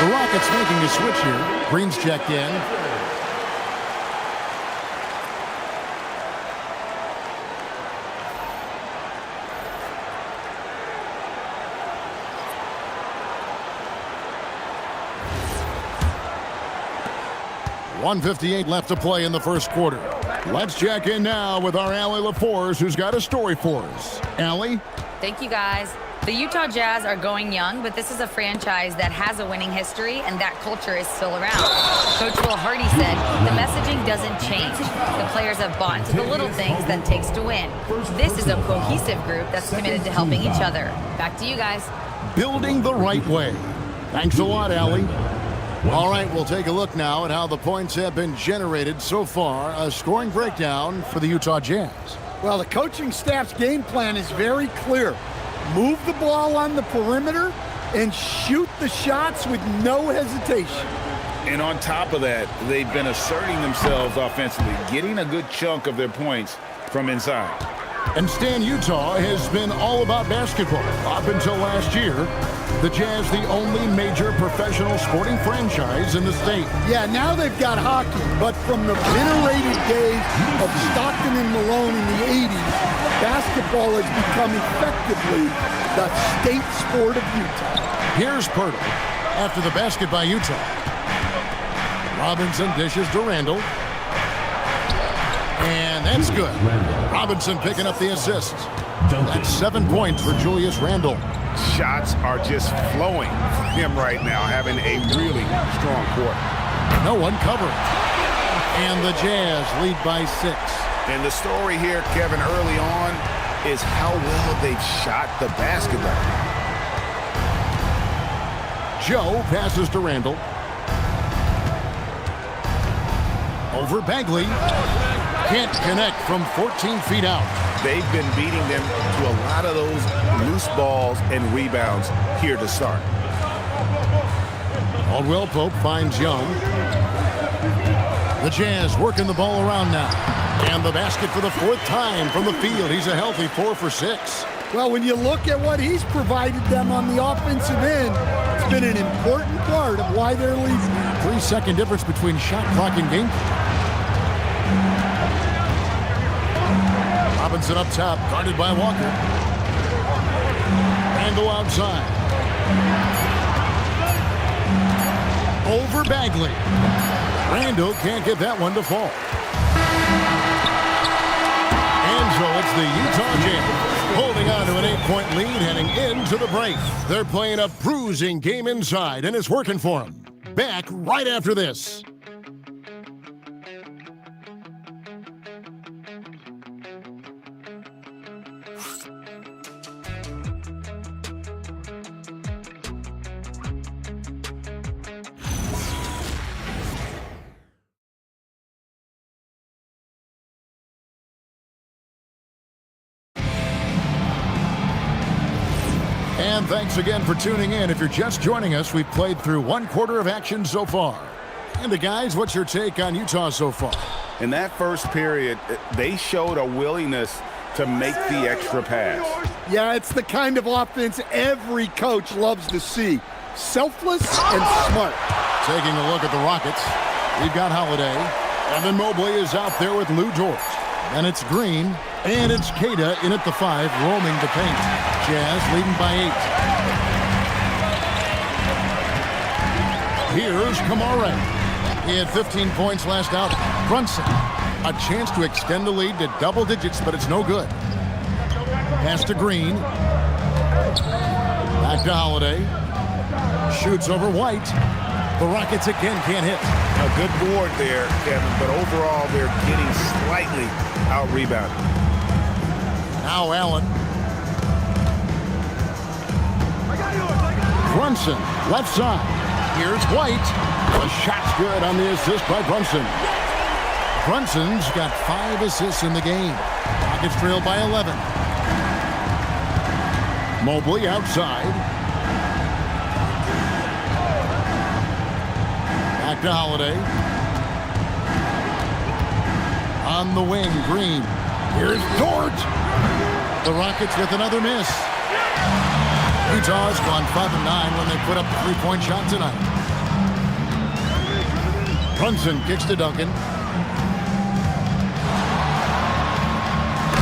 The Rockets making a switch here. Green's checked in. .158 left to play in the first quarter. Let's check in now with our Allie LaForce, who's got a story for us. Allie? Thank you, guys. The Utah Jazz are going young, but this is a franchise that has a winning history, and that culture is still around. Coach Will Hardy said, the messaging doesn't change. The players have bought into the little things that it takes to win. This is a cohesive group that's committed to helping each other. Back to you guys. Building the right way. Thanks a lot, Allie. All right, we'll take a look now at how the points have been generated so far. A scoring breakdown for the Utah Jazz. Well, the coaching staff's game plan is very clear. Move the ball on the perimeter and shoot the shots with no hesitation. And on top of that, they've been asserting themselves offensively, getting a good chunk of their points from inside. And Stan, Utah has been all about basketball up until last year. The Jazz, the only major professional sporting franchise in the state. Yeah, now they've got hockey, but from the venerated days of Stockton and Malone in the 80s, basketball has become effectively the state sport of Utah. Here's Pirtle after the basket by Utah. Robinson dishes to Randall. And that's good. Robinson picking up the assist. That's 7 points for Julius Randle. Shots are just flowing for him right now, having a really strong quarter. No one covering. And the Jazz lead by 6. And the story here, Kevin, early on is how well they've shot the basketball. Joe passes to Randall. Over Bagley. Can't connect from 14 feet out. They've been beating them to a lot of those loose balls and rebounds here to start. Caldwell Pope finds Young. The Jazz working the ball around now. And the basket for the 4th time from the field. He's a healthy 4 for 6. Well, when you look at what he's provided them on the offensive end, it's been an important part of why they're leading. 3-second difference between shot clock and game. Robinson up top, guarded by Walker. Randall outside. Over Bagley. Randall can't get that one to fall. And so it's the Utah Jazz holding on to an 8-point lead heading into the break. They're playing a bruising game inside, and it's working for them. Back right after this. And thanks again for tuning in. If you're just joining us, we've played through 1 quarter of action so far. And the guys, what's your take on Utah so far? In that first period, they showed a willingness to make the extra pass. Yeah, it's the kind of offense every coach loves to see. Selfless and smart. Taking a look at the Rockets, we've got Holiday. Evan Mobley is out there with Lou Dort. Then it's Green, and it's Queta in at the 5, roaming the paint. Jazz leading by 8. Here's Kamara. He had 15 points last out. Brunson, a chance to extend the lead to double digits, but it's no good. Pass to Green. Back to Holiday. Shoots over White. The Rockets again can't hit. A good board there, Kevin, but overall they're getting slightly out-rebounded. Now Allen. Brunson, left side. Here's White. The shot's good on the assist by Brunson. Brunson's got 5 assists in the game. Rockets trail by 11. Mobley outside. Back to Holiday. On the wing, Green. Here's Dort. The Rockets with another miss. Utah's gone 5-9 when they put up the 3-point shot tonight. Brunson kicks to Duncan.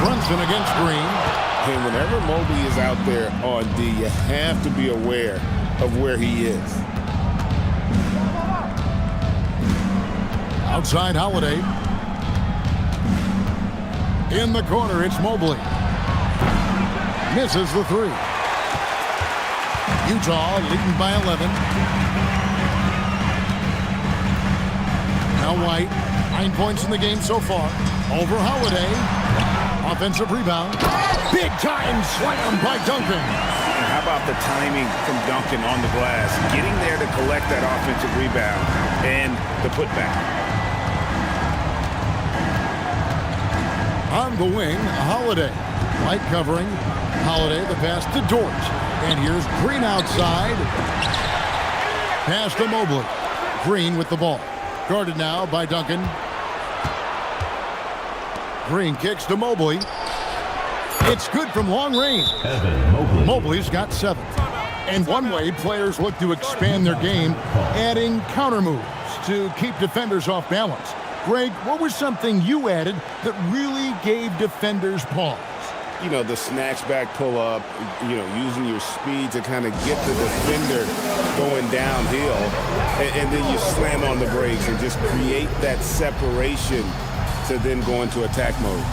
Brunson against Green. And whenever Mobley is out there on D, you have to be aware of where he is. Outside Holiday. In the corner, it's Mobley. Misses the 3. Utah leading by 11. Now White, 9 points in the game so far. Over Holiday. Offensive rebound. Big time slam by Duncan. And how about the timing from Duncan on the glass? Getting there to collect that offensive rebound and the putback. On the wing, Holiday. White covering. Holiday, the pass to Dort. And here's Green outside. Pass to Mobley. Green with the ball. Guarded now by Duncan. Green kicks to Mobley. It's good from long range. Mobley's got 7. And one way players look to expand their game, adding counter moves to keep defenders off balance. Greg, what was something you added that really gave defenders pause? You know, the snatch back pull up, you know, using your speed to kind of get the defender going downhill, and then you slam on the brakes and just create that separation to then go into attack mode.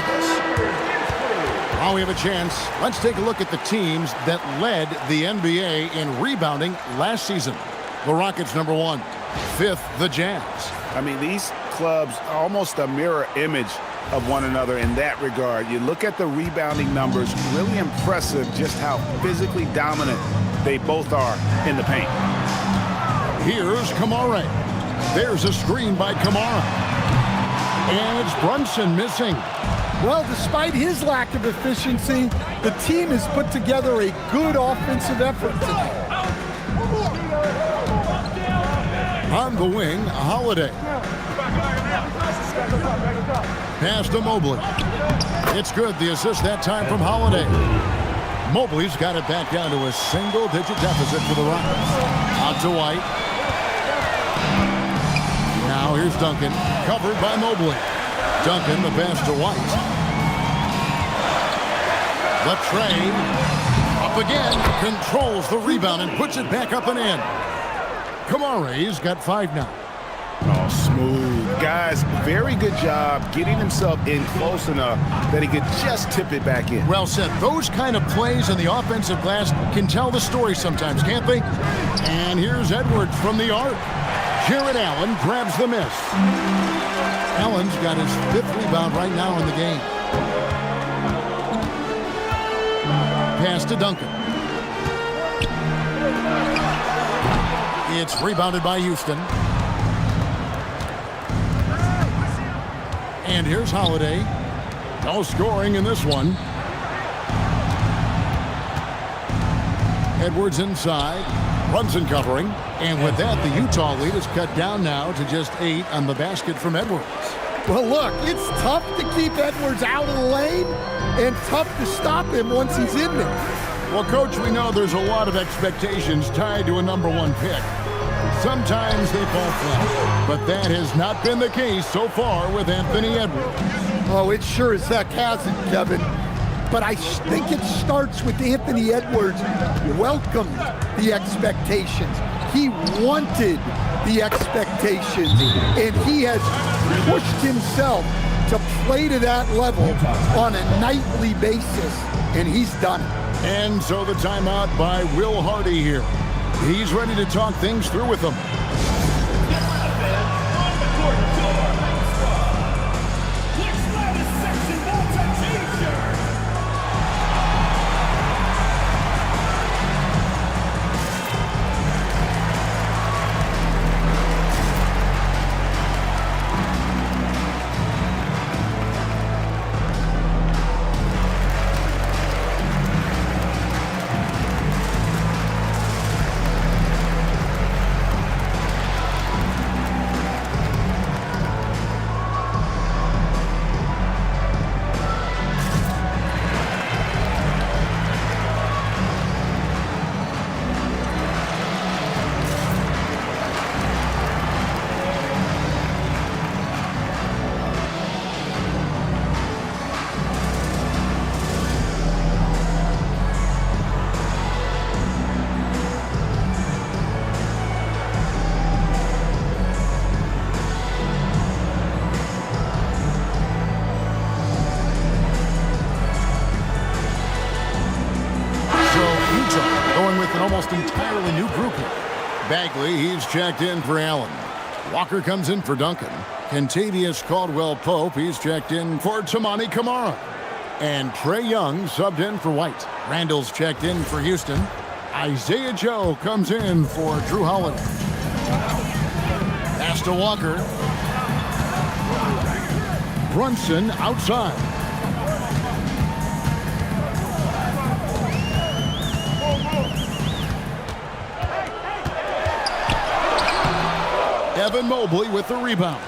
Rockets. Now we have a chance. Let's take a look at the teams that led the NBA in rebounding last season. The Rockets, number 1. 5th, the Jazz. I mean, these clubs are almost a mirror image of one another in that regard. You look at the rebounding numbers, really impressive just how physically dominant they both are in the paint. Here's Kamara. There's a screen by Kamara. And it's Brunson missing. Well, despite his lack of efficiency, the team has put together a good offensive effort tonight. On the wing, Holiday. Pass to Mobley. It's good. The assist that time from Holiday. Mobley's got it back down to a single-digit deficit for the Rockets. Out to White. Now here's Duncan, covered by Mobley. Duncan, the pass to White. The train, up again, controls the rebound and puts it back up and in. Kamara's got 5 now. Oh, smooth. Guys, very good job getting himself in close enough that he could just tip it back in. Well said. Those kind of plays in the offensive glass can tell the story sometimes, can't they? And here's Edwards from the arc. Jarrett Allen grabs the miss. Allen's got his 5th rebound right now in the game. Pass to Duncan. It's rebounded by Houston. And here's Holiday. No scoring in this one. Edwards inside. Brunson covering. And with that, the Utah lead is cut down now to just 8 on the basket from Edwards. Well, look, it's tough to keep Edwards out of the lane and tough to stop him once he's in there. Well, Coach, we know there's a lot of expectations tied to a number 1 pick. Sometimes they fall flat, but that has not been the case so far with Anthony Edwards. Oh, it sure as heck hasn't, Kevin. But I think it starts with Anthony Edwards welcomed the expectations. He wanted the expectations, and he has pushed himself to play to that level on a nightly basis, and he's done it. And so the timeout by Will Hardy here. He's ready to talk things through with them. Almost entirely new group here. Bagley, he's checked in for Allen. Walker comes in for Duncan. Kentavious Caldwell-Pope, he's checked in for Toumani Camara. And Trae Young subbed in for White. Randall's checked in for Houston. Isaiah Joe comes in for Drew Holiday. Pass to Walker. Brunson outside. Evan Mobley with the rebound.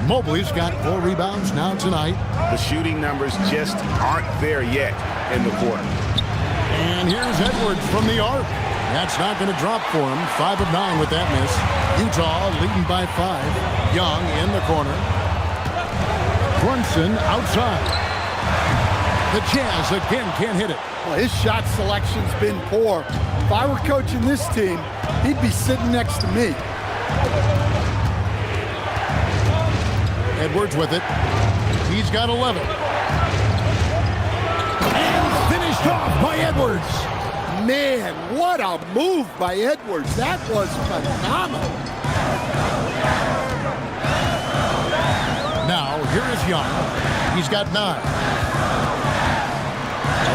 Mobley's got 4 rebounds now tonight. The shooting numbers just aren't there yet in the quarter. And here's Edwards from the arc. That's not going to drop for him. 5 of 9 with that miss. Utah leading by 5. Young in the corner. Brunson outside. The Jazz again can't hit it. Well, his shot selection's been poor. If I were coaching this team, he'd be sitting next to me. Edwards with it. He's got 11. And finished off by Edwards. Man, what a move by Edwards. That was phenomenal. Now, here is Young. He's got 9.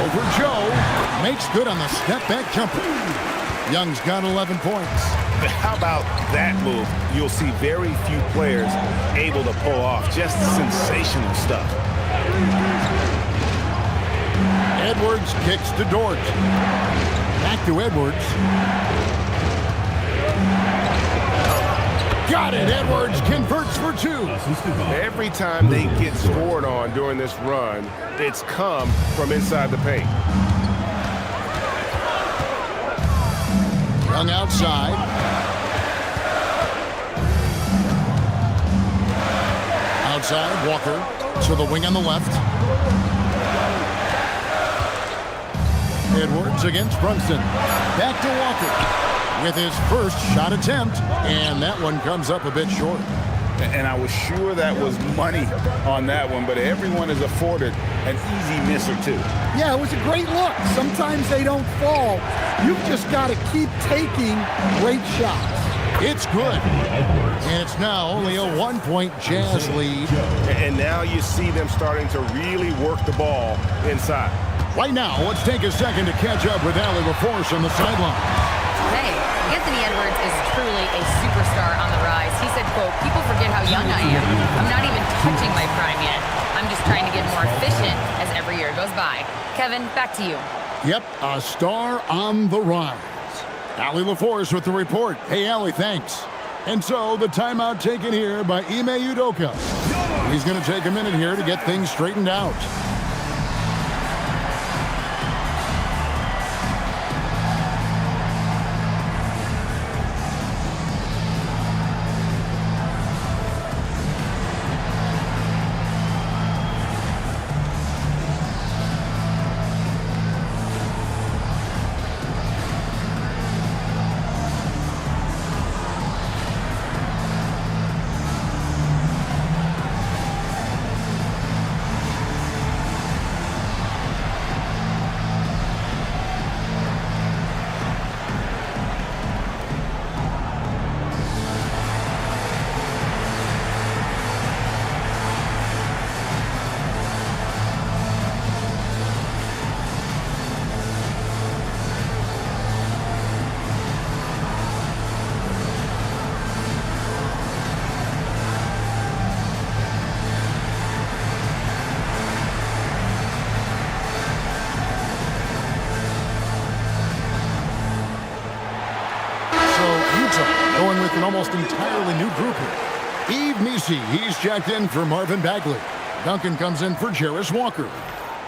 Over Joe. Makes good on the step-back jumper. Young's got 11 points. How about that move? You'll see very few players able to pull off just sensational stuff. Edwards kicks to Dort. Back to Edwards. Got it. Edwards converts for 2. Every time they get scored on during this run, it's come from inside the paint. Young outside. Outside, Walker to the wing on the left. Edwards against Brunson. Back to Walker with his first shot attempt, and that one comes up a bit short. And I was sure that was money on that one, but everyone is afforded an easy miss or 2. Yeah, it was a great look. Sometimes they don't fall. You've just got to keep taking great shots. It's good. And it's now only a 1-point Jazz lead. And now you see them starting to really work the ball inside. Right now, let's take a second to catch up with Allie LaForce on the sideline. Hey, Anthony Edwards is truly a superstar on the rise. He said, quote, "People forget how young I am. I'm not even touching my prime yet. I'm just trying to get more efficient as every year goes by." Kevin, back to you. Yep, a star on the rise. Allie LaForce with the report. Hey, Allie, thanks. And so the timeout taken here by Ime Udoka. He's going to take a minute here to get things straightened out. Going with an almost entirely new group here. Yves Missi, he's checked in for Marvin Bagley. Duncan comes in for Jarris Walker.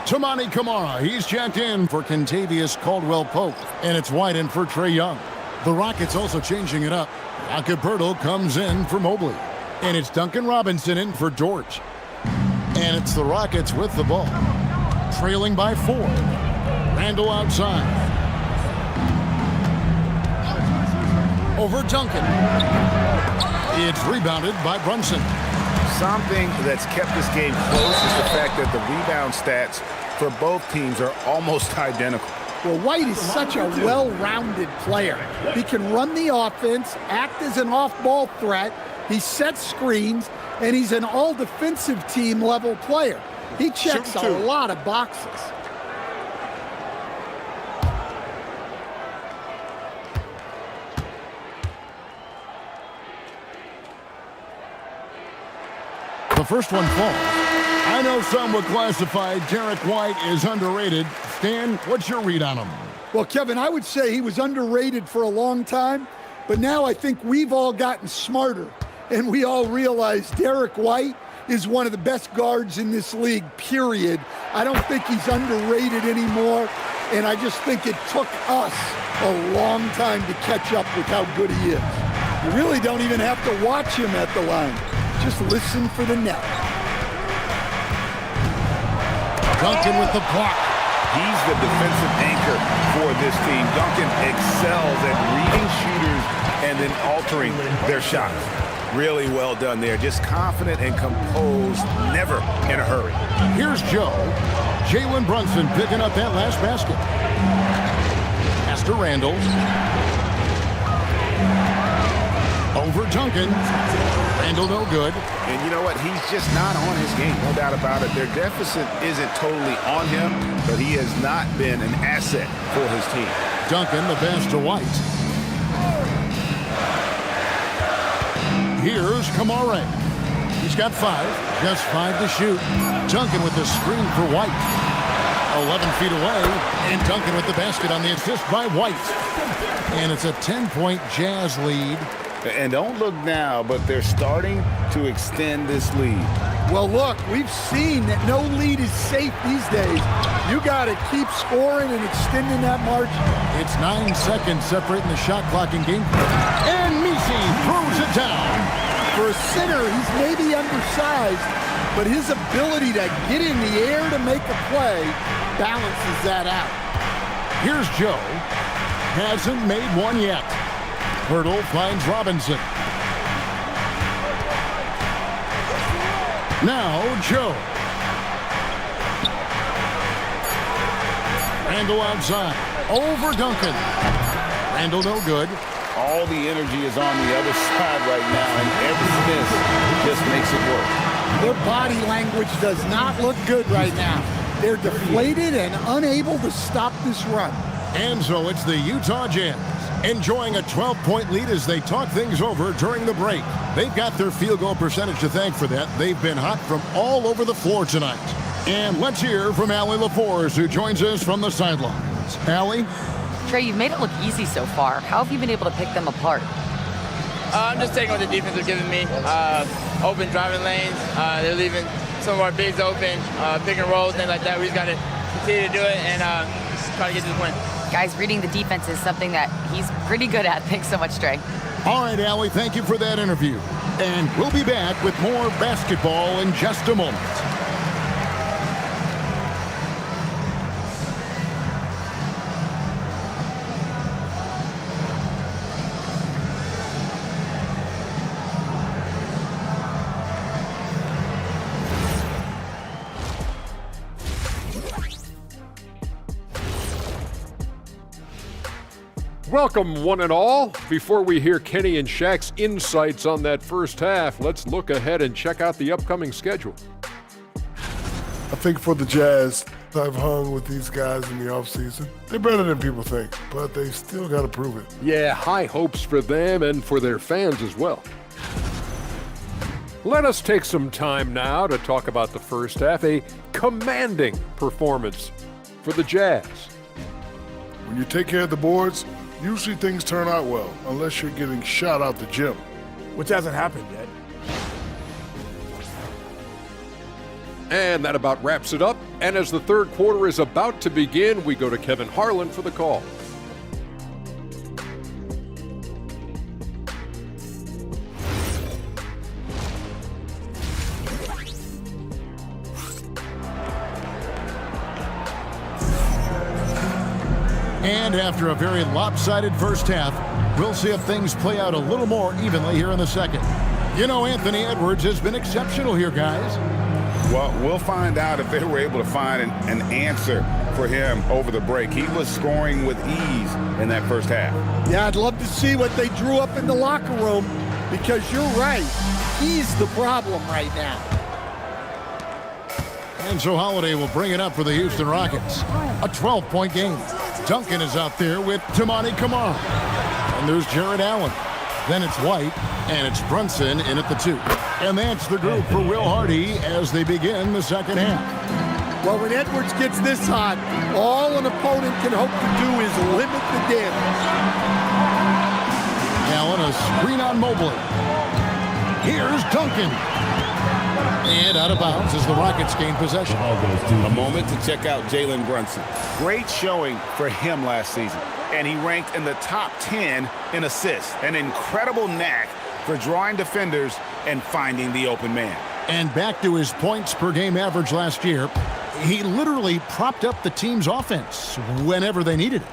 Toumani Camara, he's checked in for Kentavious Caldwell-Pope. And it's White in for Trae Young. The Rockets also changing it up. Jakob Poeltl comes in for Mobley. And it's Duncan Robinson in for Dort. And it's the Rockets with the ball. Trailing by 4. Randall outside. Over Duncan. It's rebounded by Brunson. Something that's kept this game close is the fact that the rebound stats for both teams are almost identical. Well, White is such a well-rounded player. He can run the offense, act as an off-ball threat, he sets screens, and he's an all-defensive team level player. He checks a lot of boxes. The first one falls. I know some would classify Derek White as underrated. Stan, what's your read on him? Well, Kevin, I would say he was underrated for a long time, but now I think we've all gotten smarter, and we all realize Derek White is one of the best guards in this league, period. I don't think he's underrated anymore, and I just think it took us a long time to catch up with how good he is. You really don't even have to watch him at the line. Just listen for the net. Duncan with the block. He's the defensive anchor for this team. Duncan excels at reading shooters and then altering their shots. Really well done there. Just confident and composed, never in a hurry. Here's Joe. Jalen Brunson picking up that last basket. Pass to Randall. Over Duncan. Randall no good. And you know what? He's just not on his game. No doubt about it. Their deficit isn't totally on him, but he has not been an asset for his team. Duncan, the pass to White. Here's Kamara. He's got 5. Just 5 to shoot. Duncan with the screen for White. 11 feet away. And Duncan with the basket on the assist by White. And it's a 10-point Jazz lead. And don't look now, but they're starting to extend this lead. Well, look, we've seen that no lead is safe these days. You got to keep scoring and extending that margin. It's 9 seconds separating the shot clock in game. And Messi throws it down. For a center, he's maybe undersized, but his ability to get in the air to make a play balances that out. Here's Joe. Hasn't made one yet. Hurdle finds Robinson. Now Joe. Randall outside. Over Duncan. Randall no good. All the energy is on the other side right now, and every miss just makes it work. Their body language does not look good right now. They're deflated and unable to stop this run. And so it's the Utah Jazz enjoying a 12-point lead as they talk things over during the break. They've got their field goal percentage to thank for that. They've been hot from all over the floor tonight. And let's hear from Allie LaForce, who joins us from the sidelines. Allie? Trey, you've made it look easy so far. How have you been able to pick them apart? I'm just taking what the defense is giving me. Open driving lanes. They're leaving some of our bigs open, pick and rolls, things like that. We just got to continue to do it and try to get to the win. Guys, reading the defense is something that he's pretty good at. Thanks so much, Trey. All right, Allie, thank you for that interview. And we'll be back with more basketball in just a moment. Welcome, one and all. Before we hear Kenny and Shaq's insights on that first half, let's look ahead and check out the upcoming schedule. I think for the Jazz, I've hung with these guys in the offseason. They're better than people think, but they still got to prove it. Yeah, high hopes for them and for their fans as well. Let us take some time now to talk about the first half, a commanding performance for the Jazz. When you take care of the boards, usually things turn out well, unless you're getting shot out the gym. Which hasn't happened yet. And that about wraps it up. And as the third quarter is about to begin, we go to Kevin Harlan for the call. And after a very lopsided first half, we'll see if things play out a little more evenly here in the second. You know, Anthony Edwards has been exceptional here, guys. Well, we'll find out if they were able to find an answer for him over the break. He was scoring with ease in that first half. Yeah, I'd love to see what they drew up in the locker room, because you're right. He's the problem right now. And so Holiday will bring it up for the Houston Rockets. A 12-point game. Duncan is out there with Toumani Camara. And there's Jared Allen. Then it's White, and it's Brunson in at the 2. And that's the group for Will Hardy as they begin the second half. Well, when Edwards gets this hot, all an opponent can hope to do is limit the damage. Allen, a screen on Mobley. Here's Duncan. And out of bounds as the Rockets gain possession. A moment to check out Jalen Brunson. Great showing for him last season. And he ranked in the top 10 in assists. An incredible knack for drawing defenders and finding the open man. And back to his points per game average last year, he literally propped up the team's offense whenever they needed it.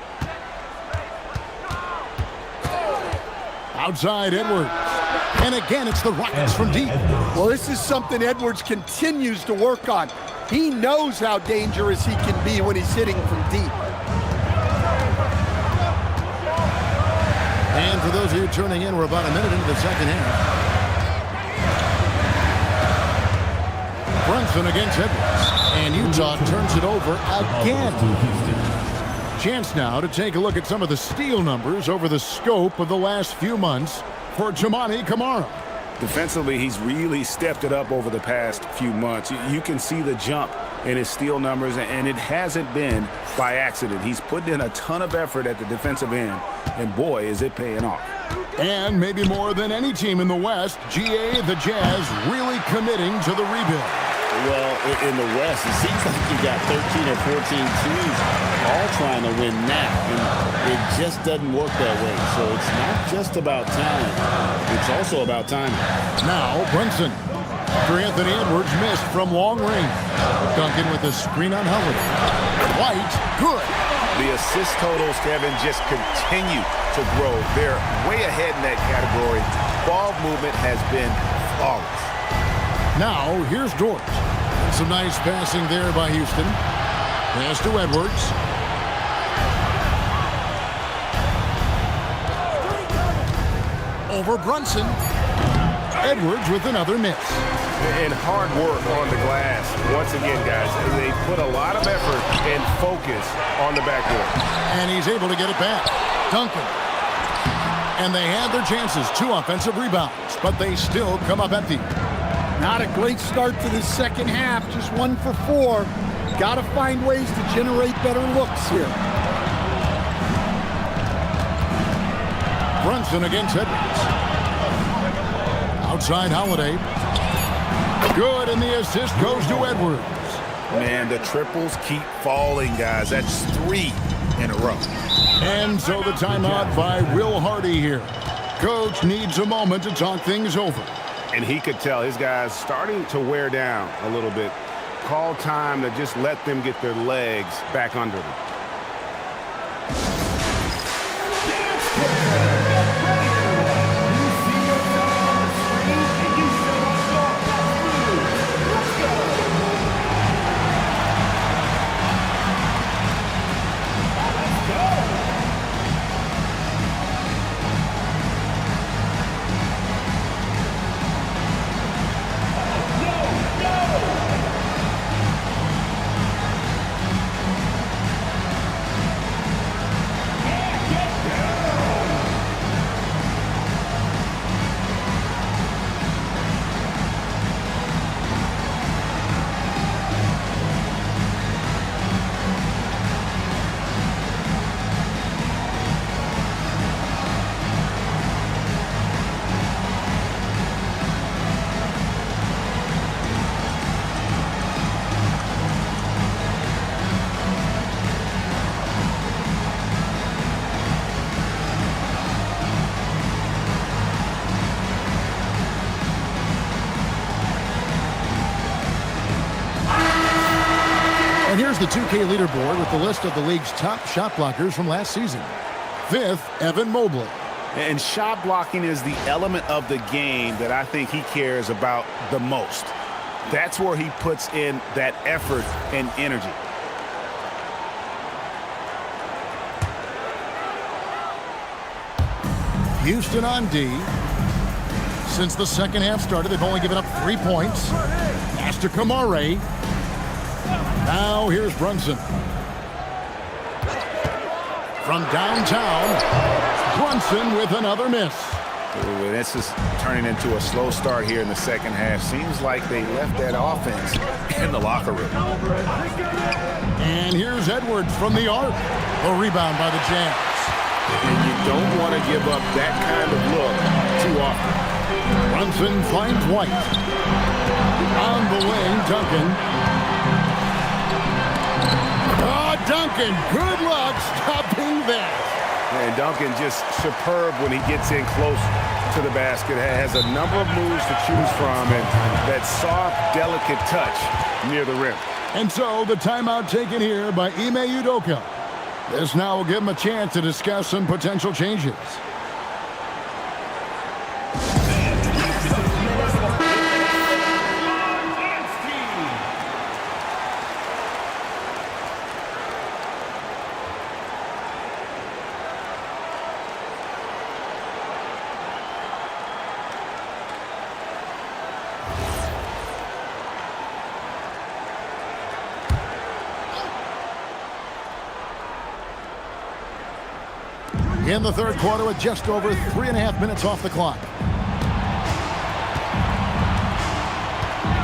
Outside Edwards. And again, it's the Rockets from deep. Well, this is something Edwards continues to work on. He knows how dangerous he can be when he's hitting from deep. And for those of you tuning in, we're about a minute into the second half. Brunson against Edwards. And Utah turns it over again. Chance now to take a look at some of the steal numbers over the scope of the last few months for Toumani Camara. Defensively, he's really stepped it up over the past few months. You can see the jump in his steal numbers, and it hasn't been by accident. He's put in a ton of effort at the defensive end, and boy, is it paying off. And maybe more than any team in the West, GA, the Jazz, really committing to the rebuild. Well, in the West, it seems like you got 13 or 14 teams all trying to win now, and it just doesn't work that way. So it's not just about talent, it's also about timing. Now, Brunson. After Anthony Edwards missed from long range. Duncan with a screen on Holiday. White, good. The assist totals, Kevin, just continue to grow. They're way ahead in that category. Ball movement has been flawless. Now, here's Dort. Some nice passing there by Houston. Pass to Edwards. Over Brunson. Edwards with another miss. And hard work on the glass. Once again, guys, they put a lot of effort and focus on the backboard. And he's able to get it back. Duncan. And they had their chances. 2 offensive rebounds, but they still come up empty. Not a great start to this second half. Just 1 for 4. Got to find ways to generate better looks here. Brunson against Edwards. Outside Holiday. Good, and the assist goes to Edwards. Man, the triples keep falling, guys. That's 3 in a row. And so the timeout by Will Hardy here. Coach needs a moment to talk things over. And he could tell his guys starting to wear down a little bit. Call time to just let them get their legs back under them. And here's the 2K leaderboard with the list of the league's top shot blockers from last season. 5th, Evan Mobley. And shot blocking is the element of the game that I think he cares about the most. That's where he puts in that effort and energy. Houston on D. Since the second half started, they've only given up 3 points. Pass to Camara. Now here's Brunson. From downtown, Brunson with another miss. Ooh, this is turning into a slow start here in the second half. Seems like they left that offense in the locker room. And here's Edwards from the arc. A rebound by the Jazz. And you don't want to give up that kind of look too often. Brunson finds White. On the wing, Duncan. Duncan, good luck stopping that. And Duncan just superb when he gets in close to the basket. Has a number of moves to choose from, and that soft, delicate touch near the rim. And so the timeout taken here by Ime Udoka. This now will give him a chance to discuss some potential changes. in the third quarter with just over 3.5 minutes off the clock.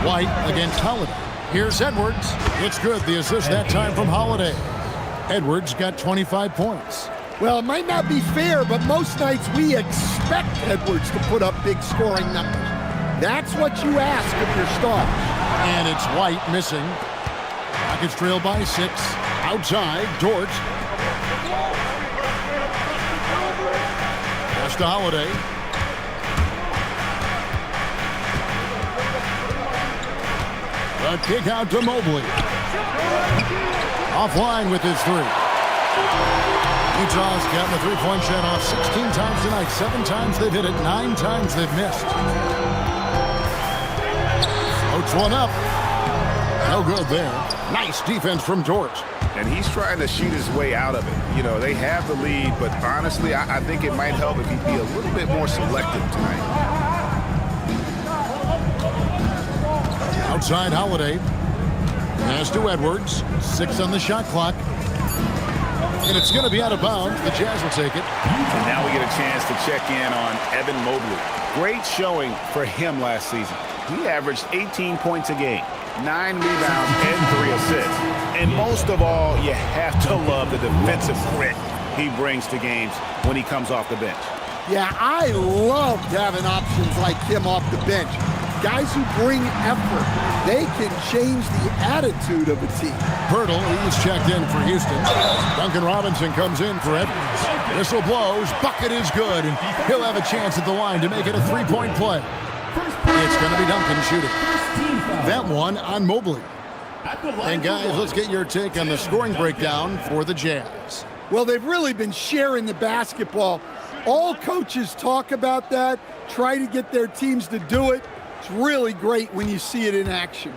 White against Holiday. Here's Edwards. It's good. The assist that time from Holiday. Edwards got 25 points. Well, it might not be fair, but most nights we expect Edwards to put up big scoring numbers. That's what you ask of your stars. And it's White missing. Rockets trail by 6. Outside, Dort. Pass to Holiday. A kick out to Mobley. Offline with his 3. Utah's gotten the three-point shot off 16 times tonight. 7 times they've hit it. 9 times they've missed. Floats one up. No good there. Nice defense from Dort. And he's trying to shoot his way out of it. You know, they have the lead, but honestly, I think it might help if he'd be a little bit more selective tonight. Outside Holiday. Pass to Edwards. 6 on the shot clock. And it's going to be out of bounds. The Jazz will take it. And now we get a chance to check in on Evan Mobley. Great showing for him last season. He averaged 18 points a game, 9 rebounds, and 3 assists. And most of all, you have to love the defensive grit he brings to games when he comes off the bench. Yeah, I loved having options like him off the bench. Guys who bring effort. They can change the attitude of a team. Pirtle, he's checked in for Houston. Duncan Robinson comes in for Edwards. Whistle blows. Bucket is good, and he'll have a chance at the line to make it a 3-point play. It's going to be Duncan shooting. That one on Mobley. And guys, let's get your take on the scoring breakdown for the Jazz. Well, they've really been sharing the basketball. All coaches talk about that, try to get their teams to do it. It's really great when you see it in action.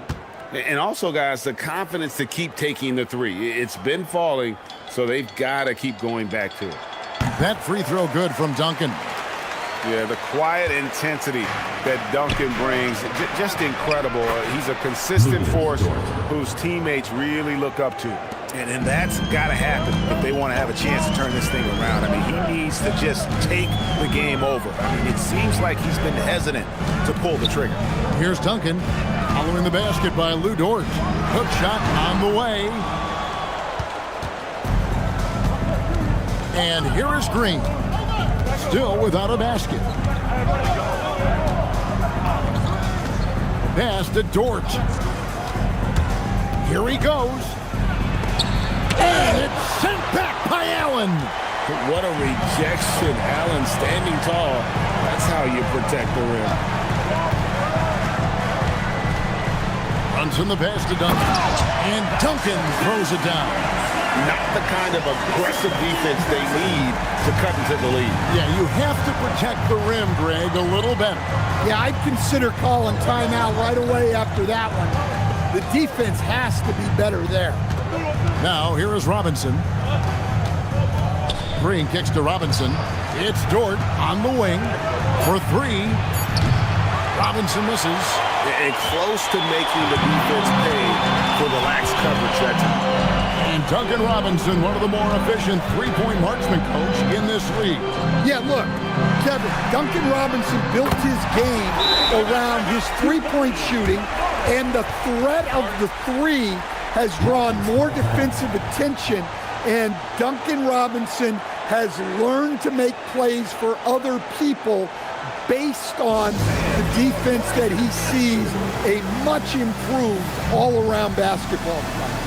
And also, guys, the confidence to keep taking the 3. It's been falling, so they've got to keep going back to it. That free throw good from Duncan. Yeah, the quiet intensity that Duncan brings, just incredible. He's a consistent force whose teammates really look up to. And that's got to happen if they want to have a chance to turn this thing around. I mean, he needs to just take the game over. I mean, it seems like he's been hesitant to pull the trigger. Here's Duncan following the basket by Lou Dort. Hook shot on the way. And here is Green. Still without a basket. Pass to Dort. Here he goes. And it's sent back by Allen. What a rejection. Allen standing tall. That's how you protect the rim. Runs in the pass to Duncan. And Duncan throws it down. Not the kind of aggressive defense they need to cut into the lead. Yeah, you have to protect the rim, Greg, a little better. Yeah, I'd consider calling timeout right away after that one. The defense has to be better there. Now, here is Robinson. Green kicks to Robinson. It's Dort on the wing for 3. Robinson misses. And close to making the defense pay for the lax coverage that time. And Duncan Robinson, one of the more efficient three-point marksman coach in this league. Yeah, look, Kevin, Duncan Robinson built his game around his three-point shooting, and the threat of the 3 has drawn more defensive attention, and Duncan Robinson has learned to make plays for other people based on the defense that he sees a much improved all-around basketball player.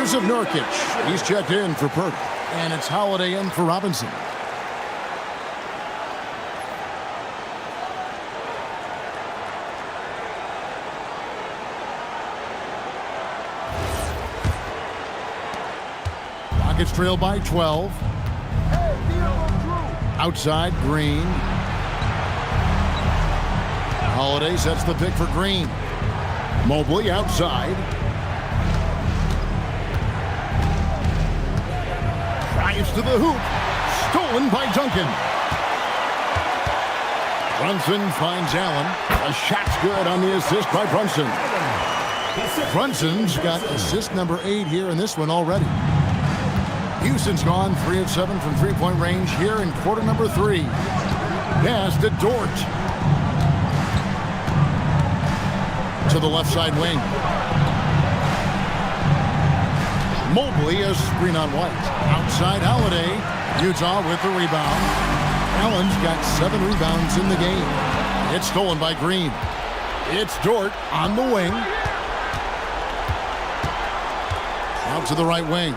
Here's of Nurkic. He's checked in for Purdy. And it's Holiday in for Robinson. Rockets trail by 12. Outside, Green. Holiday sets the pick for Green. Mobley outside. Drives to the hoop. Stolen by Duncan. Brunson finds Allen. A shot's good on the assist by Brunson. Brunson's got assist number 8 here in this one already. Houston's gone 3 of 7 from three-point range here in quarter number 3. Pass to Dort. To the left side wing. Mobley a screen on White. Outside Holiday. Utah with the rebound. Allen's got 7 rebounds in the game. It's stolen by Green. It's Dort on the wing. Out to the right wing.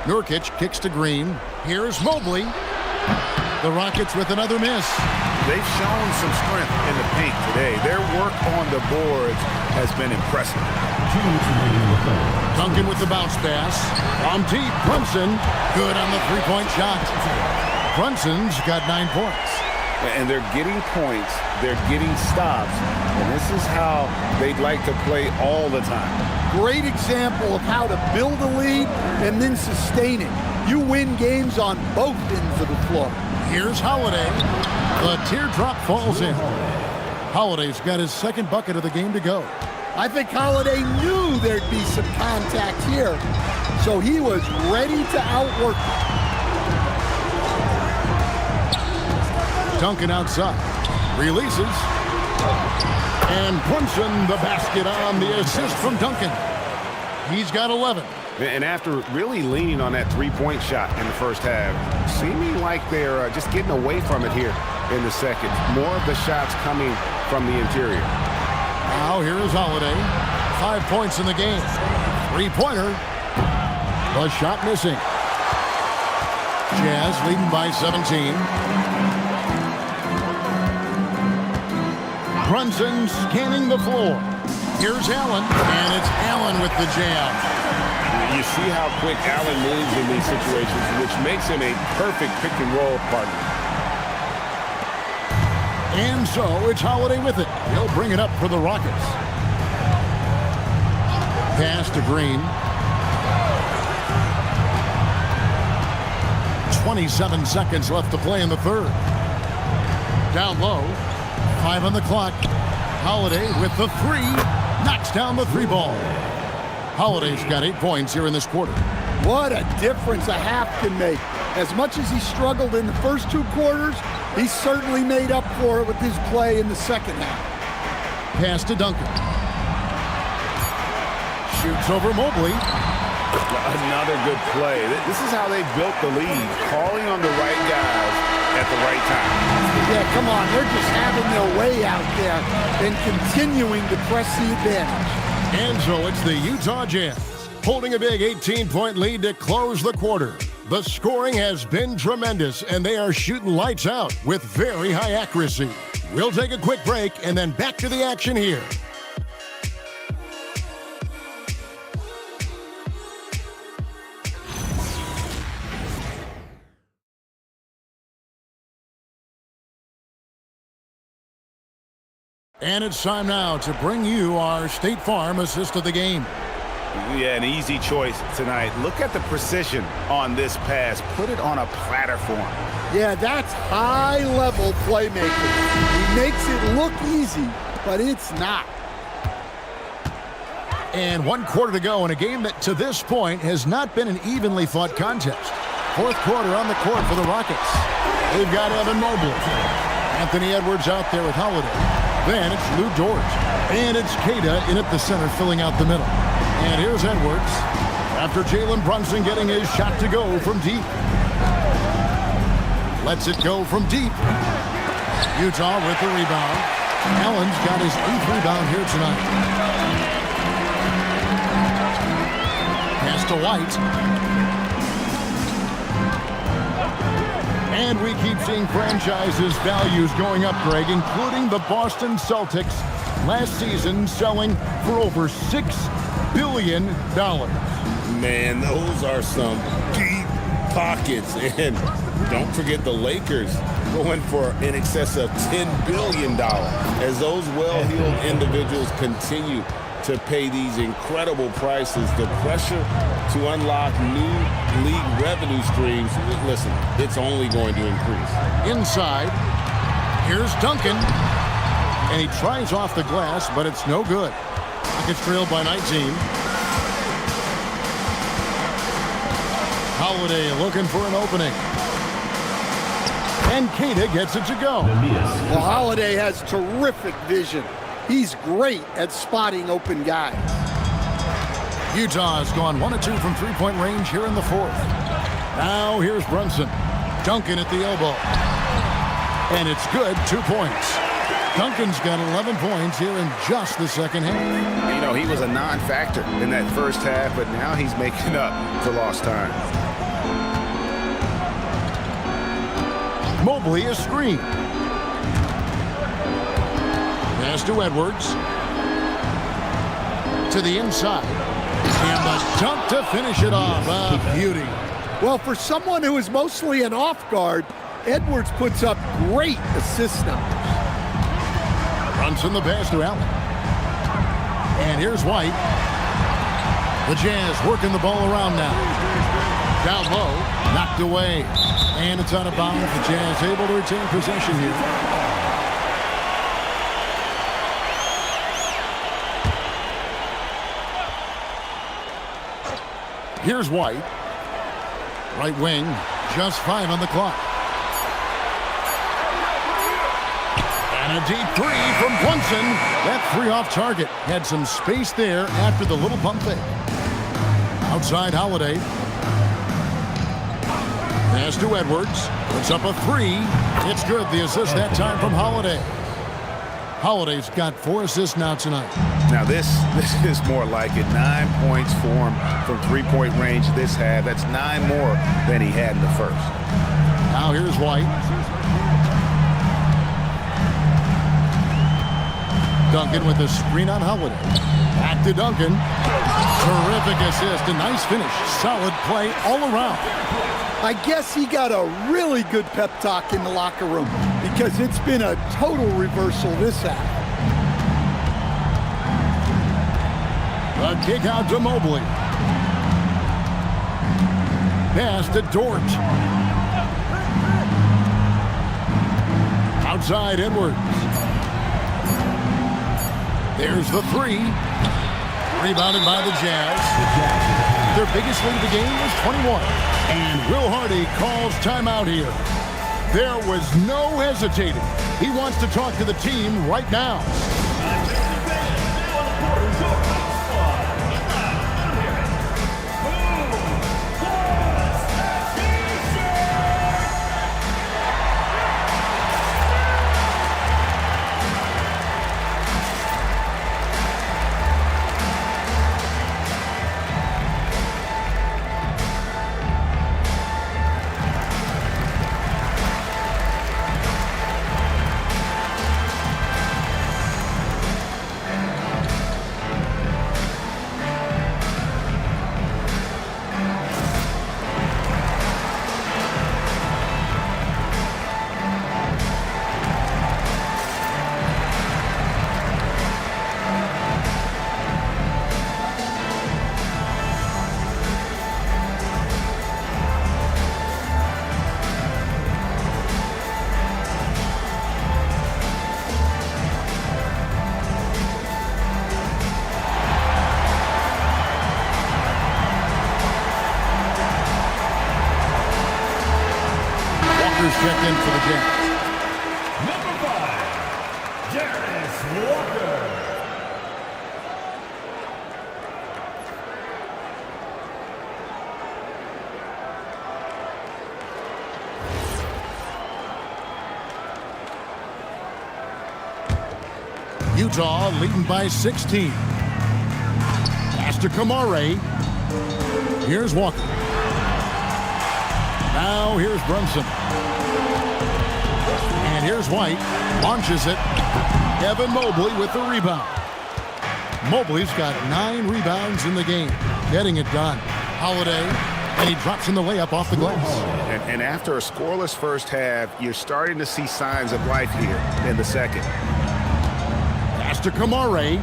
Nurkic kicks to Green. Here's Mobley. The Rockets with another miss. They've shown some strength in the paint today. Their work on the boards has been impressive. Duncan with the bounce pass. On deep, Brunson. Good on the three-point shot. Brunson's got 9 points. And they're getting points. They're getting stops. And this is how they'd like to play all the time. Great example of how to build a lead and then sustain it. You win games on both ends of the floor. Here's Holiday. The teardrop falls in. Holiday's got his second bucket of the game to go. I think Holiday knew there'd be some contact here, so he was ready to outwork it. Duncan outside. Releases. And Brunson the basket on the assist from Duncan. He's got 11. And after really leaning on that three-point shot in the first half, seeming like they're just getting away from it here in the second. More of the shots coming from the interior. Now here is Holiday. 5 points in the game. Three-pointer. The shot missing. Jazz leading by 17. Brunson scanning the floor. Here's Allen, and it's Allen with the jam. You see how quick Allen moves in these situations, which makes him a perfect pick-and-roll partner. And so it's Holiday with it. He'll bring it up for the Rockets. Pass to Green. 27 seconds left to play in the third. Down low. 5 on the clock. Holiday with the 3. Knocks down the 3 ball. Holiday's got 8 points here in this quarter. What a difference a half can make. As much as he struggled in the first 2 quarters, he certainly made up for it with his play in the second half. Pass to Duncan. Shoots over Mobley. Another good play. This is how they built the lead, calling on the right guys at the right time. Yeah, come on. They're just having their way out there and continuing to press the advantage. And so it's the Utah Jazz holding a big 18-point lead to close the quarter. The scoring has been tremendous, and they are shooting lights out with very high accuracy. We'll take a quick break and then back to the action here. And it's time now to bring you our State Farm assist of the game. Yeah, an easy choice tonight. Look at the precision on this pass. Put it on a platter for him. Yeah, that's high-level playmaking. He makes it look easy, but it's not. And 1 quarter to go in a game that to this point has not been an evenly fought contest. 4th quarter on the court for the Rockets. They've got Evan Mobley. Anthony Edwards out there with Holiday. Then it's Lou Dort. And it's Queta in at the center, filling out the middle. And here's Edwards after Jalen Brunson getting his shot to go from deep. Lets it go from deep. Utah with the rebound. Allen's got his 8th rebound here tonight. Pass to to White. And we keep seeing franchises' values going up, Greg, including the Boston Celtics last season selling for over $6 billion. Man, those are some deep pockets. And don't forget the Lakers going for in excess of $10 billion as those well-heeled individuals continue to pay these incredible prices. The pressure to unlock new league revenue streams, listen, it's only going to increase. Inside, here's Duncan. And he tries off the glass, but it's no good. Rockets trailed by 19. Holiday looking for an opening. And Keita gets it to go. Well, Holiday has terrific vision. He's great at spotting open guys. Utah has gone 1 of 2 from three-point range here in the fourth. Now here's Brunson. Duncan at the elbow. And it's good, 2 points. Duncan's got 11 points here in just the second half. You know, he was a non-factor in that first half, but now he's making up for lost time. Mobley is screened. Pass to Edwards. To the inside. And the dunk to finish it off. A beauty. Well, for someone who is mostly an off guard, Edwards puts up great assist numbers. Brunson the pass to Allen. And here's White. The Jazz working the ball around now. Down low. Knocked away. And it's out of bounds. The Jazz able to retain possession here. Here's White. Right wing. Just 5 on the clock. And a deep three from Brunson. That three off target. Had some space there after the little pump fake. Outside Holiday. Pass to Edwards. Puts up a three. It's good. The assist that time from Holiday. Holiday's got 4 assists now tonight. Now this is more like it. 9 points for him from three-point range this half. That's 9 more than he had in the first. Now here's White. Duncan with a screen on Holiday. Back to Duncan. Terrific assist. A nice finish. Solid play all around. I guess he got a really good pep talk in the locker room because it's been a total reversal this half. A kick out to Mobley. Pass to Dort. Outside Edwards. There's the three. Rebounded by the Jazz. Their biggest lead of the game was 21. And Will Hardy calls timeout here. There was no hesitating. He wants to talk to the team right now. Checked in for the Jazz. Number 5, Jarace Walker. Utah leading by 16. Pass to Kamare. Here's Walker. Now here's Brunson. And here's White. Launches it. Evan Mobley with the rebound. Mobley's got 9 rebounds in the game. Getting it done. Holiday. And he drops in the layup off the glass. And after a scoreless first half, you're starting to see signs of life here in the second. Pass to Kamare.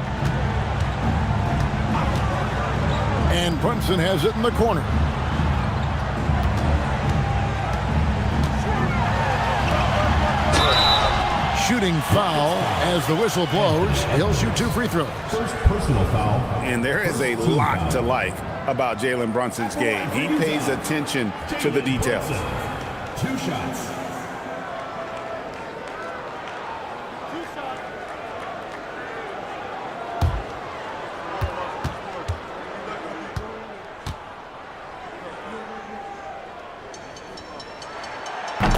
And Brunson has it in the corner. Shooting foul as the whistle blows. He'll shoot 2 free throws. First personal foul. And there is a lot to like about Jalen Brunson's game. He pays attention to the details. 2 shots.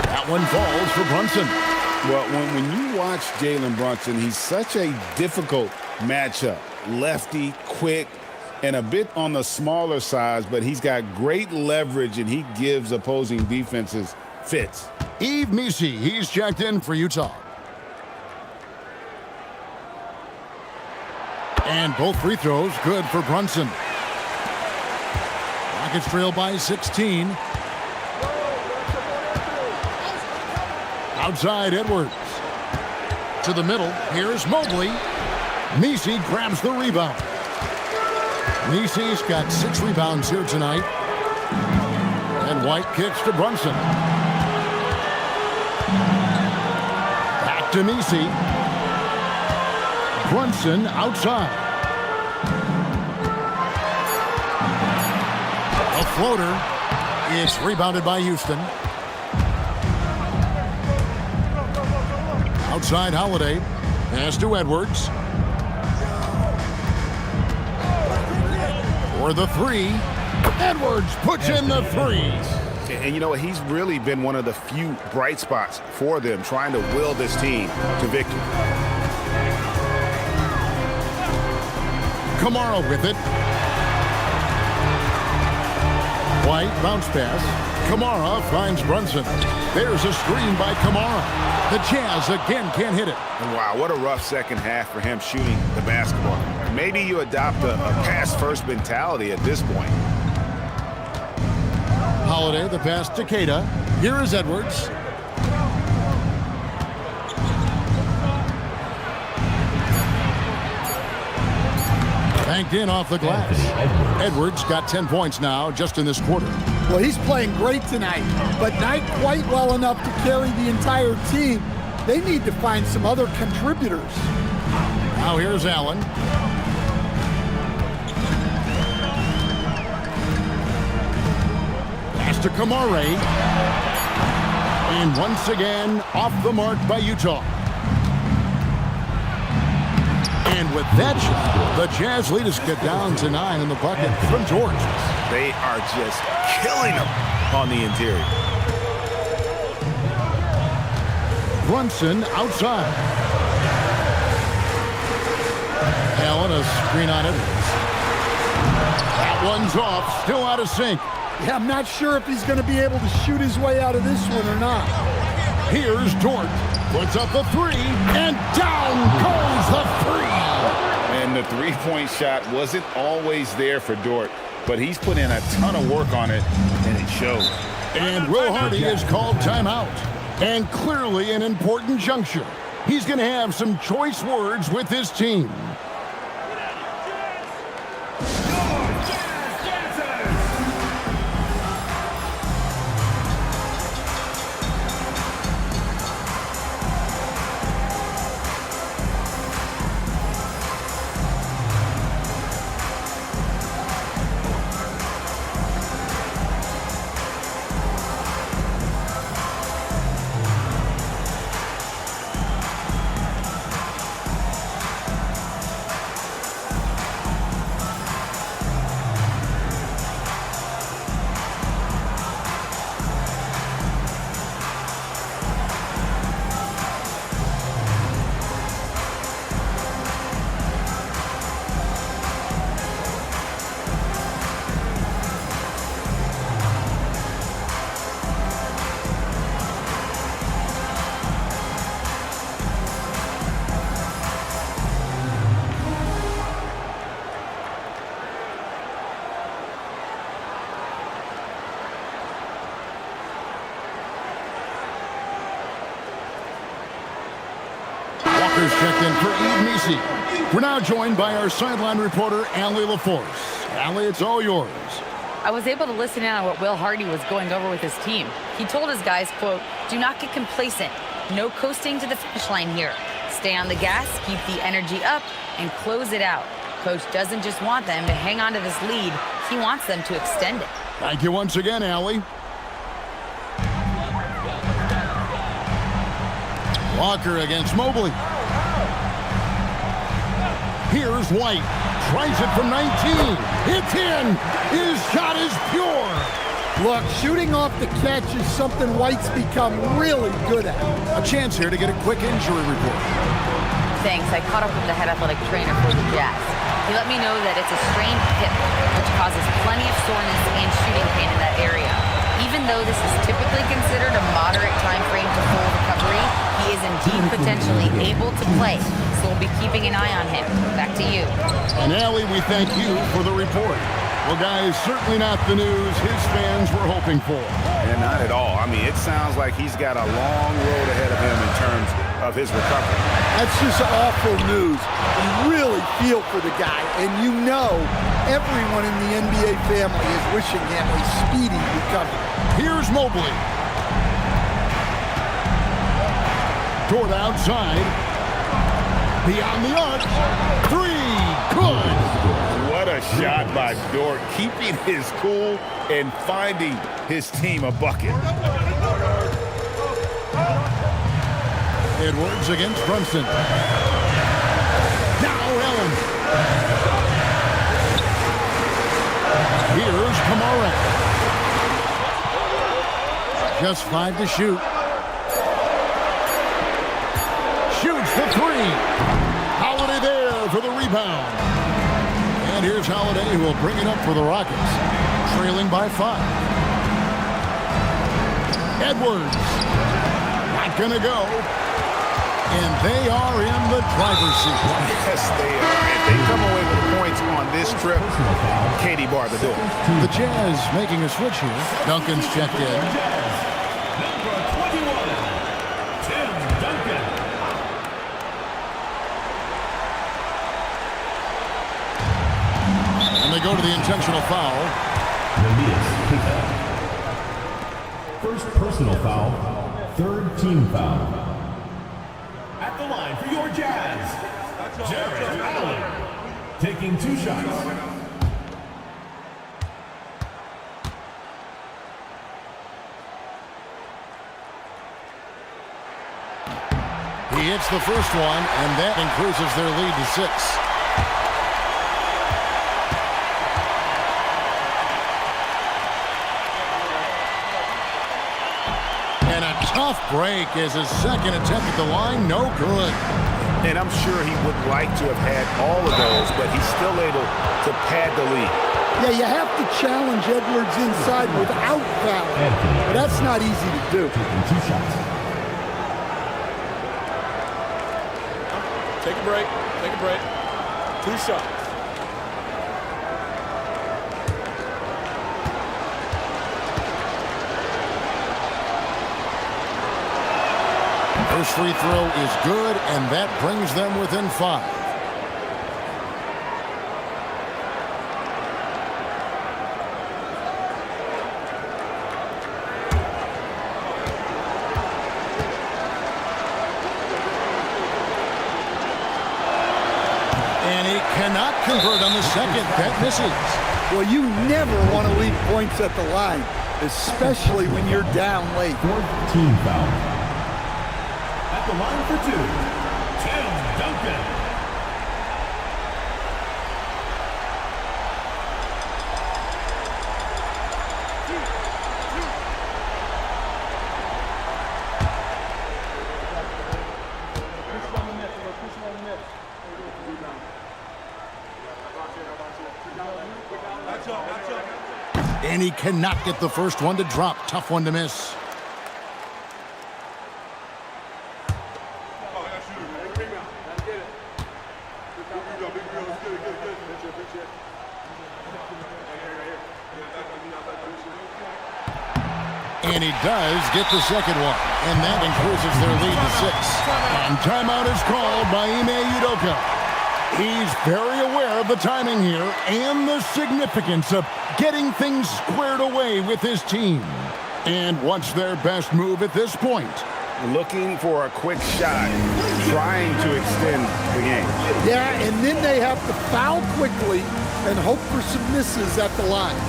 That one falls for Brunson. Well, when you watch Jalen Brunson, he's such a difficult matchup. Lefty, quick, and a bit on the smaller size, but he's got great leverage, and he gives opposing defenses fits. Yves Missi, he's checked in for Utah. And both free throws good for Brunson. Rockets trail by 16. Outside Edwards. To the middle. Here's Mobley. Missi grabs the rebound. Missi's got 6 rebounds here tonight. And White kicks to Brunson. Back to Missi. Brunson outside. A floater. It's rebounded by Houston. Outside Holiday. Pass to Edwards. For the 3. Edwards puts in the 3. And you know what? He's really been one of the few bright spots for them, trying to will this team to victory. Kamara with it. White bounce pass. Kamara finds Brunson. There's a screen by Kamara. The Jazz again can't hit it. And wow, what a rough second half for him shooting the basketball. Maybe you adopt a pass-first mentality at this point. Holiday, the pass to Keita. Here is Edwards. Banked in off the glass. Edwards got 10 points now just in this quarter. Well, he's playing great tonight, but not quite well enough to carry the entire team. They need to find some other contributors. Now here's Allen. Pass to Kamare. And once again, off the mark by Utah. And with that shot, the Jazz lead us get down to 9 in the bucket from George. They are just killing them on the interior. Brunson outside. Allen, a screen on Edwards. That one's off, still out of sync. Yeah, I'm not sure if he's going to be able to shoot his way out of this one or not. Here's Dort. Puts up the 3, and down goes the 3. And the three-point shot wasn't always there for Dort, but he's put in a ton of work on it, and it shows. And Will Hardy is called timeout. And clearly an important juncture. He's going to have some choice words with his team. Steve Meese. We're now joined by our sideline reporter, Allie LaForce. Allie, it's all yours. I was able to listen in on what Will Hardy was going over with his team. He told his guys, quote, "Do not get complacent. No coasting to the finish line here. Stay on the gas, keep the energy up, and close it out." Coach doesn't just want them to hang on to this lead. He wants them to extend it. Thank you once again, Allie. Walker against Mobley. Here's White. Tries it from 19. It's in. His shot is pure. Look, shooting off the catch is something White's become really good at. A chance here to get a quick injury report. Thanks. I caught up with the head athletic trainer for the Jazz. He let me know that it's a strained hip, which causes plenty of soreness and shooting pain in that area. Even though this is typically considered a moderate time frame to full recovery, he is indeed potentially able to play, so we'll be keeping an eye on him. Back to you. And Allie, we thank you for the report. Well, guys, certainly not the news his fans were hoping for. And not at all. I mean, it sounds like he's got a long road ahead of him in terms of his recovery. That's just awful news. You really feel for the guy, and you know everyone in the NBA family is wishing him a speedy recovery. Here's Mobley. Toward outside. Beyond the arc. Three. Good. What a shot by Dort, keeping his cool and finding his team a bucket. Edwards against Brunson. Now Allen. Here's Kamara. Just 5 to shoot. Shoots the 3. Holiday there for the rebound. And here's Holiday, who will bring it up for the Rockets, trailing by 5. Edwards. Not going to go. And they are in the driver's seat. Yes, they are. If they come away with points on this trip, Katie barred the door. The Jazz making a switch here. Duncan's checked in. Number 21, Tim Duncan. And they go to the intentional foul. First personal foul, third team foul. At the line for your Jazz, Jarrett Allen, taking 2 shots. He hits the first one, and that increases their lead to 6. And a tough break is his second attempt at the line. No good. And I'm sure he would like to have had all of those, but he's still able to pad the lead. Yeah, you have to challenge Edwards inside without fouling. But that's not easy to do. Taking 2 shots. Take a break. Take a break. 2 shots. First free throw is good, and that brings them within 5. And he cannot convert on the second. That misses. Well, you never want to leave points at the line, especially when you're down late. Fourth team foul. At the line for 2, Tim Duncan. And he cannot get the first one to drop. Tough one to miss. And he does get the second one. And that increases their lead to 6. And timeout is called by Ime Udoka. He's very aware of the timing here and the significance of getting things squared away with his team. And what's their best move at this point? Looking for a quick shot, trying to extend the game. Yeah, and then they have to foul quickly and hope for some misses at the line.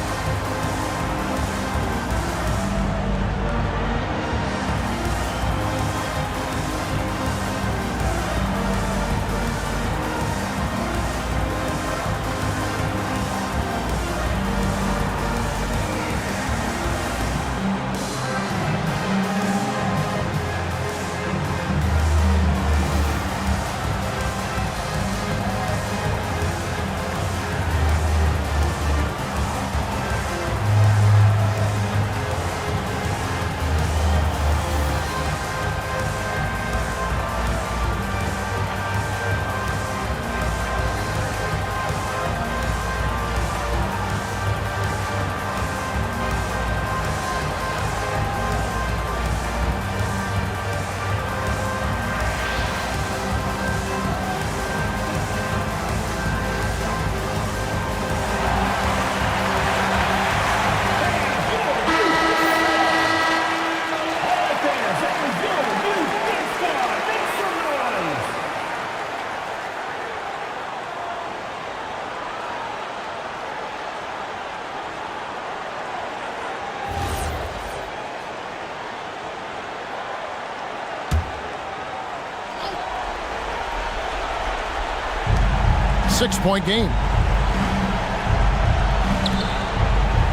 Six-point game.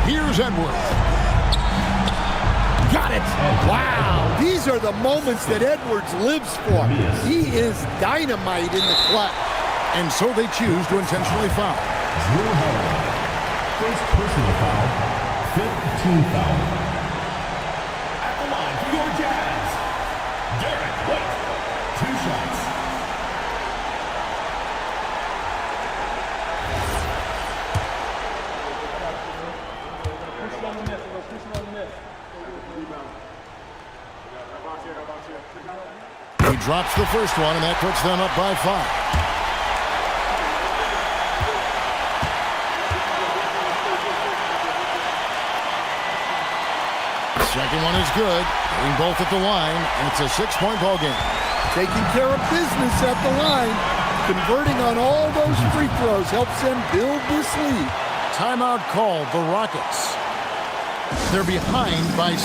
Here's Edwards. Got it. Wow. These are the moments that Edwards lives for. He is dynamite in the clutch. And so they choose to intentionally foul. Drew Holiday. First personal foul. Fifth team foul. At the line for your Jazz, Derek White. 2 shots. He drops the first one, and that puts them up by 5. Second one is good. Getting both at the line, and it's a 6-point ball game. Taking care of business at the line. Converting on all those free throws helps them build this lead. Timeout called the Rockets. They're behind by 6.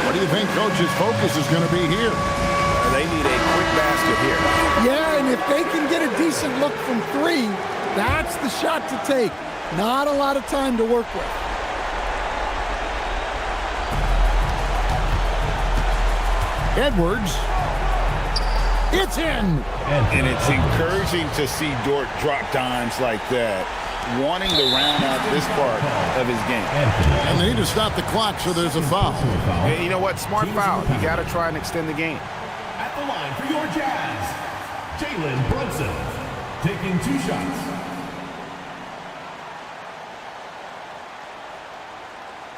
What do you think Coach's focus is going to be here? They need a quick basket here. Yeah, and if they can get a decent look from 3, that's the shot to take. Not a lot of time to work with. Edwards. It's in. And it's encouraging to see Dort drop dimes like that, wanting to round out this part of his game. And they need to stop the clock, so there's a foul. And you know what? Smart foul. You got to try and extend the game. At the line for your Jazz, Jalen Brunson. Taking 2 shots.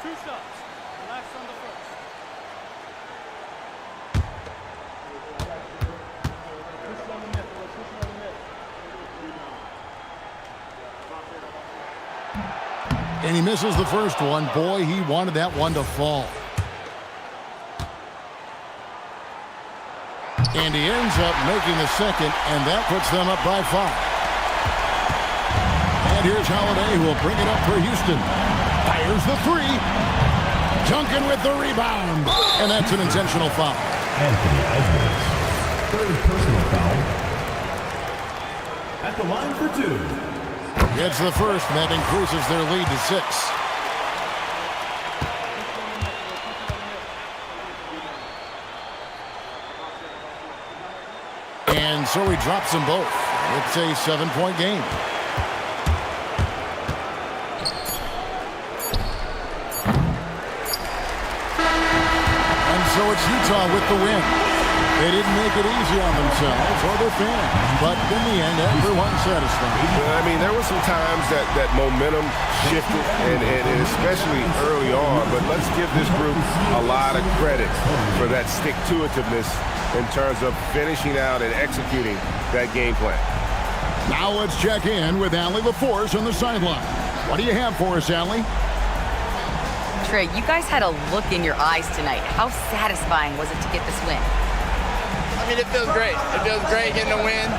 2 shots. Relax on the first. And he misses the first one. Boy, he wanted that one to fall. And he ends up making the second, and that puts them up by 5. And here's Holiday, who will bring it up for Houston. Fires the 3. Duncan with the rebound. And that's an intentional foul. Anthony Edwards. Third personal foul. At the line for 2. Gets the first, and that increases their lead to 6. And so he drops them both. It's a 7-point game. And so it's Utah with the win. They didn't make it easy on themselves or their fans, but in the end, everyone's satisfied. I mean, there were some times that momentum shifted, and especially early on, but let's give this group a lot of credit for that stick-to-itiveness in terms of finishing out and executing that game plan. Now let's check in with Allie LaForce on the sideline. What do you have for us, Allie? Trey, you guys had a look in your eyes tonight. How satisfying was it to get this win? I mean, it feels great. It feels great getting a win.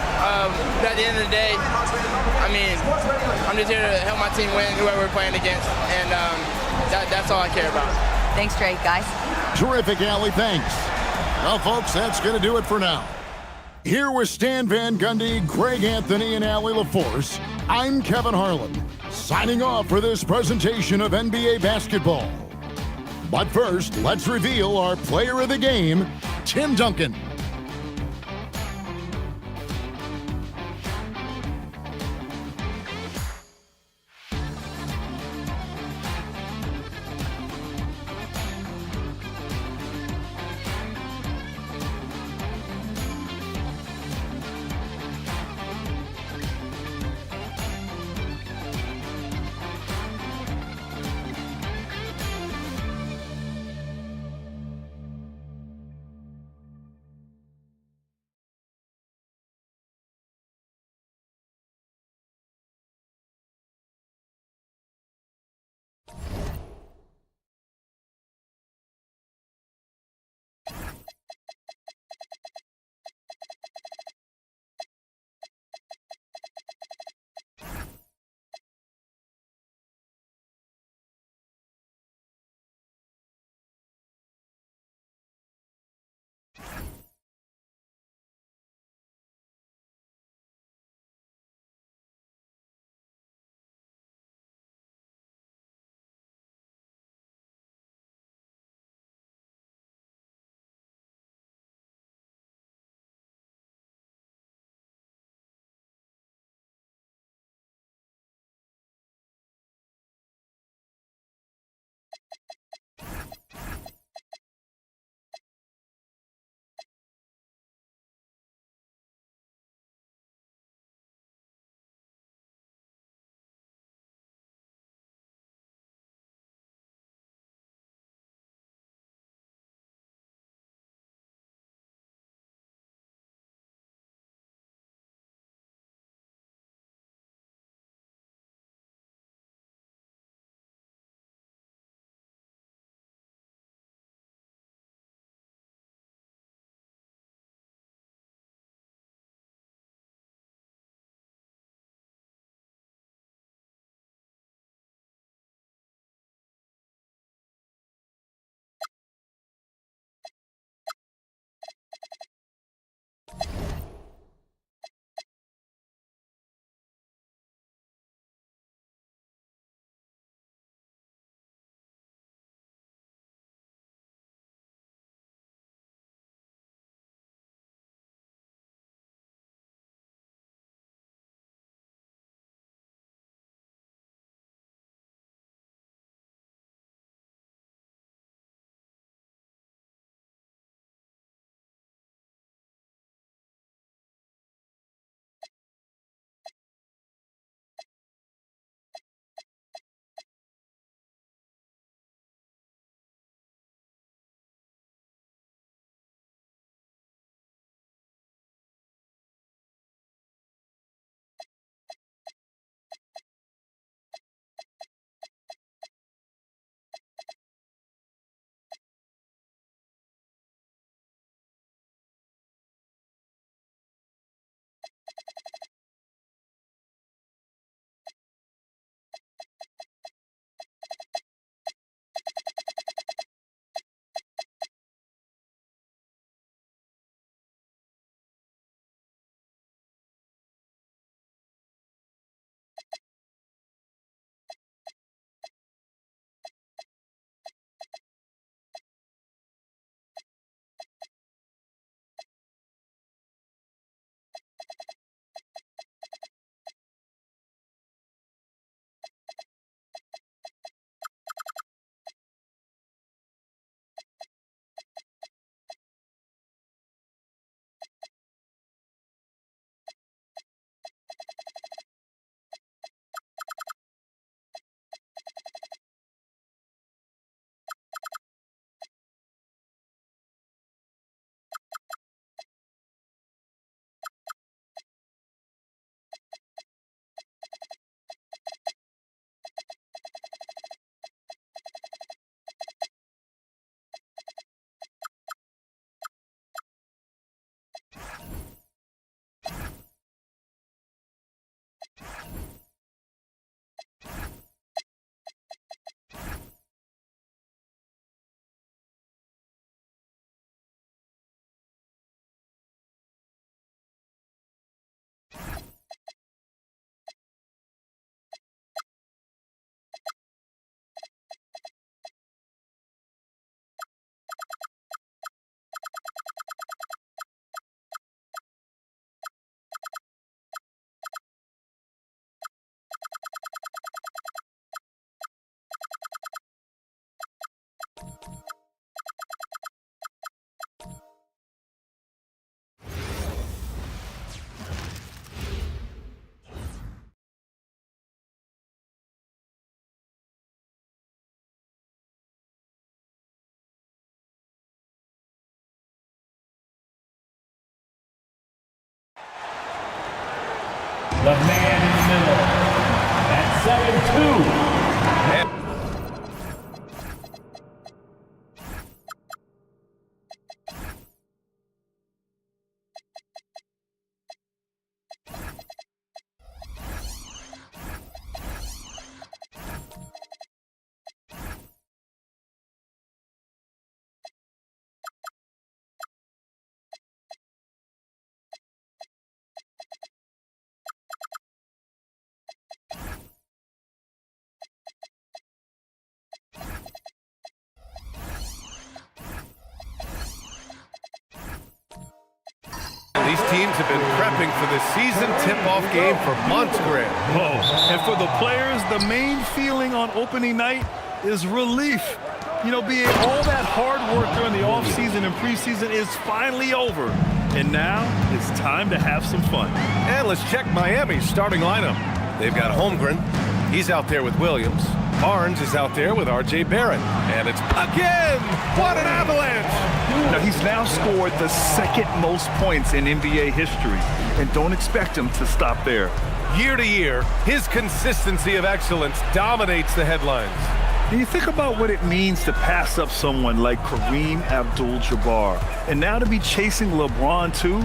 At the end of the day, I mean, I'm just here to help my team win, whoever we're playing against, and that's all I care about. Thanks, Trey, guys. Terrific, Allie. Thanks. Well, folks, that's going to do it for now. Here with Stan Van Gundy, Greg Anthony, and Allie LaForce, I'm Kevin Harlan, signing off for this presentation of NBA basketball. But first, let's reveal our player of the game, Tim Duncan. the man in the middle at 7'2". These teams have been prepping for the season tip-off game for months, Greg. Oh, and for the players, the main feeling on opening night is relief. You know, being all that hard work during the offseason and preseason is finally over. And now it's time to have some fun. And let's check Miami's starting lineup. They've got Holmgren. He's out there with Williams. Barnes is out there with R.J. Barrett. And it's again, what an avalanche! Now, he's now scored the second most points in NBA history. And don't expect him to stop there. Year to year, his consistency of excellence dominates the headlines. And you think about what it means to pass up someone like Kareem Abdul-Jabbar. And now to be chasing LeBron, too,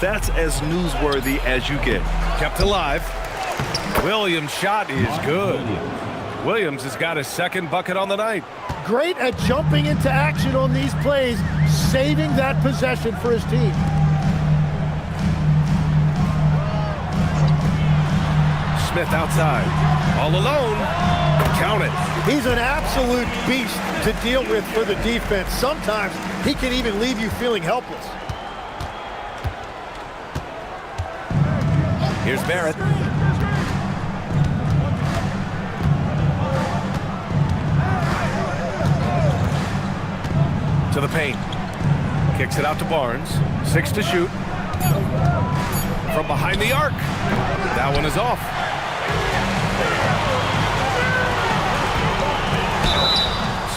that's as newsworthy as you get. Kept alive. Williams' shot is good. Williams has got his second bucket on the night. Great at jumping into action on these plays, saving that possession for his team. Smith outside. All alone. Count it. He's an absolute beast to deal with for the defense. Sometimes he can even leave you feeling helpless. Here's Barrett. To the paint. Kicks it out to Barnes. 6 to shoot. From behind the arc. That one is off.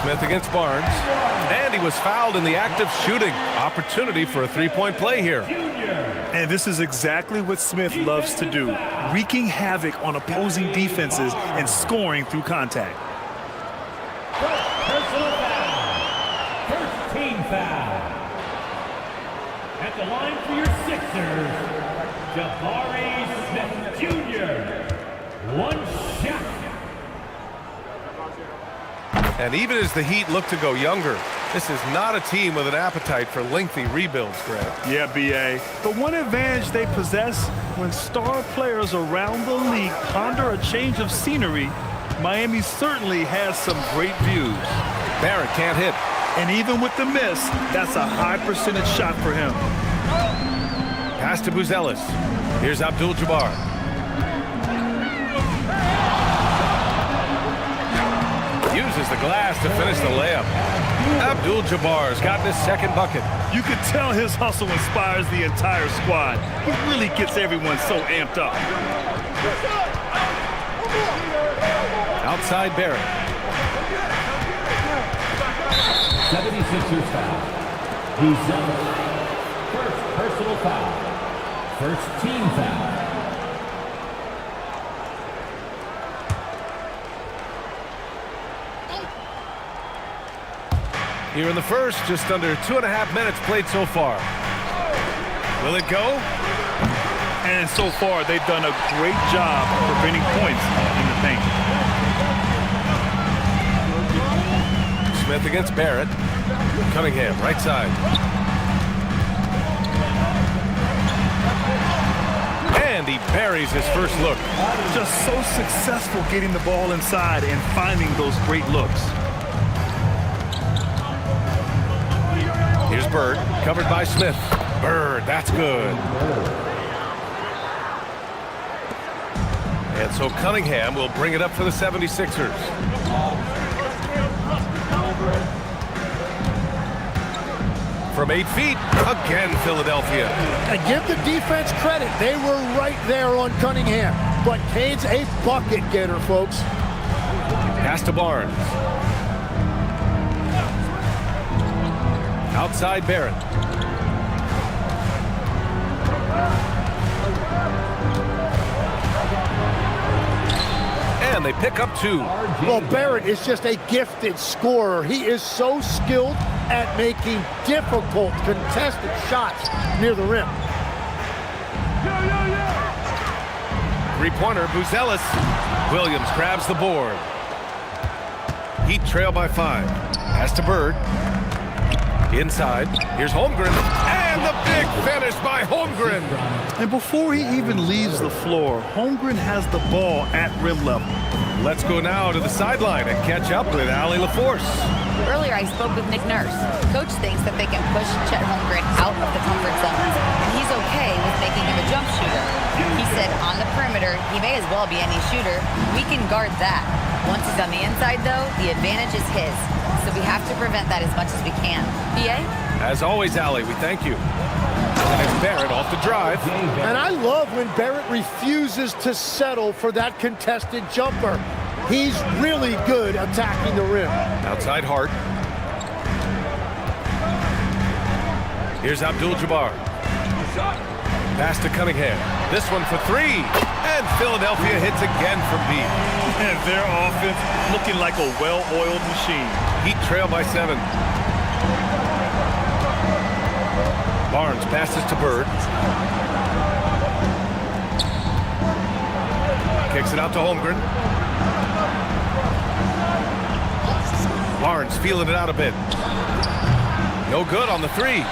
Smith against Barnes. And he was fouled in the act of shooting. Opportunity for a three-point play here. And this is exactly what Smith loves to do. Wreaking havoc on opposing defenses and scoring through contact. Personal foul. First team foul. At the line for your Sixers, Jabari Smith Jr. One shot. And even as the Heat look to go younger, this is not a team with an appetite for lengthy rebuilds, Greg. Yeah, B.A. But one advantage they possess when star players around the league ponder a change of scenery, Miami certainly has some great views. Barrett can't hit. And even with the miss, that's a high percentage shot for him. Pass to Buzelis. Here's Abdul-Jabbar. Uses the glass to finish the layup. Abdul-Jabbar's gotten his second bucket. You can tell his hustle inspires the entire squad. He really gets everyone so amped up. Outside Barrett. 76ers foul. Buzelis. First personal foul. First team foul. Here in the first, just under 2.5 minutes played so far. Will it go? And so far, they've done a great job preventing points in the paint. Smith against Barrett. Cunningham, right side. And he buries his first look. Just so successful getting the ball inside and finding those great looks. Here's Bird, covered by Smith. Bird, that's good. And so Cunningham will bring it up for the 76ers. From 8 feet, again Philadelphia. And give the defense credit. They were right there on Cunningham. But Cade's a bucket getter, folks. Pass to Barnes. Outside Barrett. and they pick up 2. Well, Barrett is just a gifted scorer. He is so skilled at making difficult, contested shots near the rim. Three-pointer, Buzelis. Williams grabs the board. Heat trail by 5. Pass to Bird. Inside. Here's Holmgren. And the big finish by Holmgren. And before he even leaves the floor, Holmgren has the ball at rim level. Let's go now to the sideline and catch up with Allie LaForce. Earlier, I spoke with Nick Nurse. Coach thinks that they can push Chet Holmgren out of the comfort zone, and he's okay with making him a jump shooter. He said on the perimeter, he may as well be any shooter. We can guard that. Once he's on the inside, though, the advantage is his. So we have to prevent that as much as we can. BA? As always, Allie, we thank you. And Barrett off the drive. And I love when Barrett refuses to settle for that contested jumper. He's really good attacking the rim. Outside Hart. Here's Abdul-Jabbar. Pass to Cunningham. This one for 3. And Philadelphia hits again from deep. And their offense looking like a well-oiled machine. Heat trail by 7. Barnes passes to Bird. Kicks it out to Holmgren. Barnes feeling it out a bit. No good on the 3.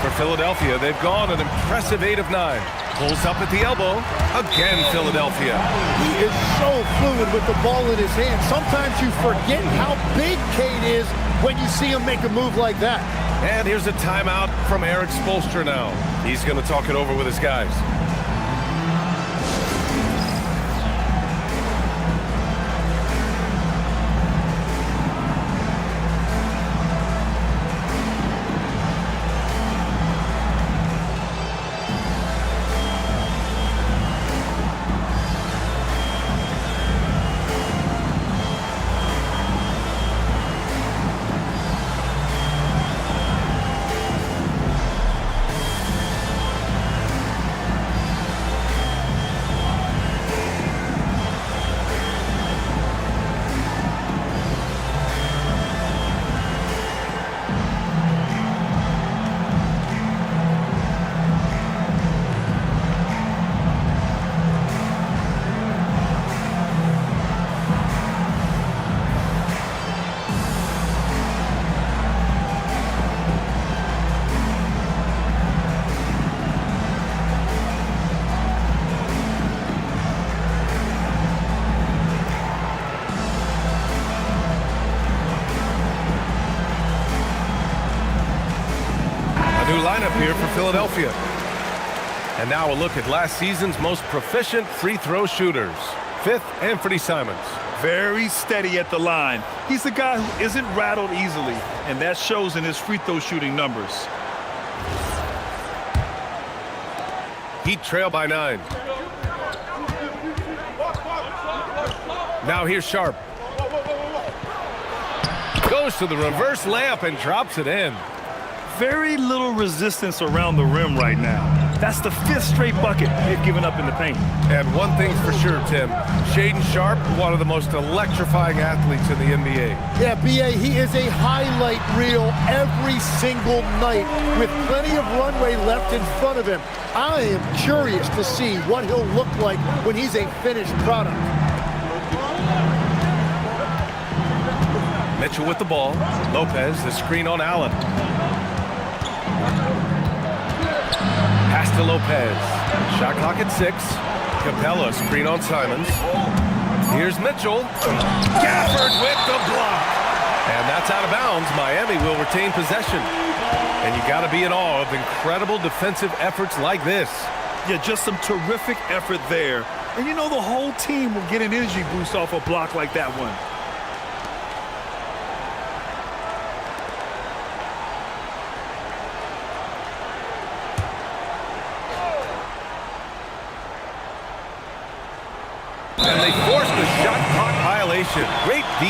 For Philadelphia, they've gone an impressive 8 of 9. Pulls up at the elbow. Again, Philadelphia. He is so fluid with the ball in his hand. Sometimes you forget how big Cade is when you see him make a move like that. And here's a timeout from Eric Spoelstra now. He's going to talk it over with his guys. New lineup here for Philadelphia. And now a look at last season's most proficient free throw shooters. 5th, Anthony Simons. Very steady at the line. He's a guy who isn't rattled easily, and that shows in his free throw shooting numbers. Heat trail by 9. Now here's Sharp. Goes to the reverse layup and drops it in. Very little resistance around the rim right now. That's the 5th straight bucket they've given up in the paint. And one thing's for sure, Tim. Shaedon Sharpe, one of the most electrifying athletes in the NBA. Yeah, B.A., he is a highlight reel every single night with plenty of runway left in front of him. I am curious to see what he'll look like when he's a finished product. Mitchell with the ball. Lopez, the screen on Allen. Pass to Lopez. Shot clock at 6. Capella, screen on Simons. Here's Mitchell. Gafford with the block. And that's out of bounds. Miami will retain possession. And you got to be in awe of incredible defensive efforts like this. Yeah, just some terrific effort there. And you know the whole team will get an energy boost off a block like that one. And they forced the shot clock violation. Great D.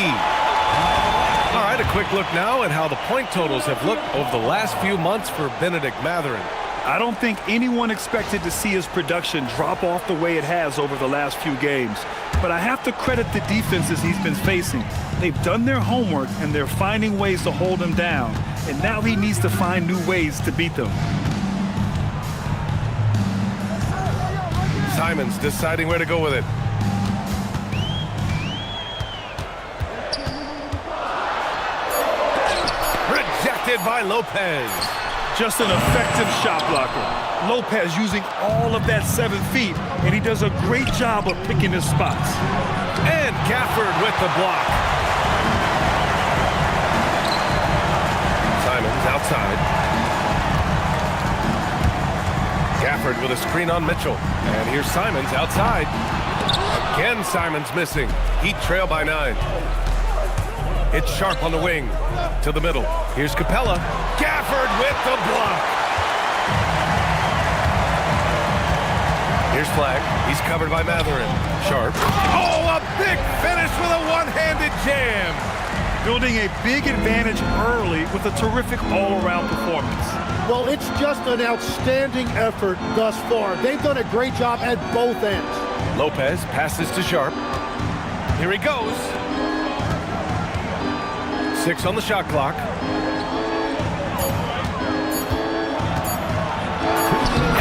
All right, a quick look now at how the point totals have looked over the last few months for Bennedict Mathurin. I don't think anyone expected to see his production drop off the way it has over the last few games. But I have to credit the defenses he's been facing. They've done their homework, and they're finding ways to hold him down. And now he needs to find new ways to beat them. Simons deciding where to go with it. Rejected by Lopez. Just an effective shot blocker. Lopez using all of that 7 feet, and he does a great job of picking his spots. And Gafford with the block. Simons outside. Gafford with a screen on Mitchell. And here's Simons outside. Again, Simons missing. Heat trail by 9. It's Sharp on the wing. To the middle. Here's Capella. Gafford with the block. Here's Flag. He's covered by Matherin. Sharp. Oh, a big finish with a one-handed jam. Building a big advantage early with a terrific all-around performance. Well, it's just an outstanding effort thus far. They've done a great job at both ends. Lopez passes to Sharp. Here he goes. 6 on the shot clock.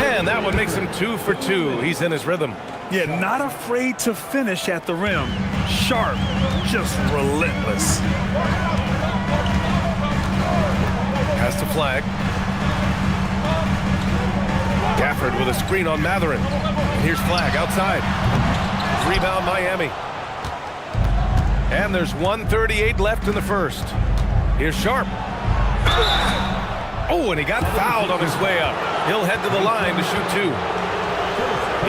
And that one makes him 2 for 2. He's in his rhythm. Yeah, not afraid to finish at the rim. Sharp, just relentless. Pass to Flag. Gafford with a screen on Matherin. Here's Flag outside. Rebound Miami. And there's 1:38 left in the first. Here's Sharp. Oh, and he got fouled on his way up. He'll head to the line to shoot 2.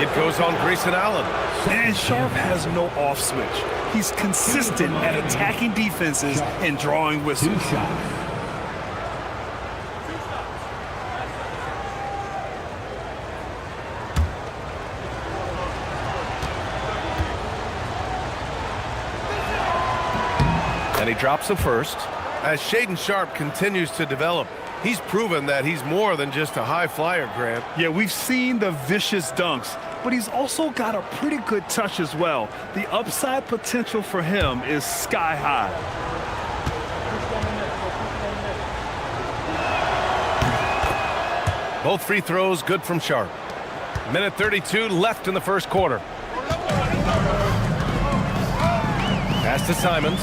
It goes on Grayson Allen. And Sharp has no off switch. He's consistent at attacking defenses and drawing whistles. And he drops the first. As Shaedon Sharp continues to develop, he's proven that he's more than just a high flyer, Grant. Yeah, we've seen the vicious dunks, but he's also got a pretty good touch as well. The upside potential for him is sky high. Both free throws good from Sharp. Minute 32 left in the first quarter. Pass to Simons.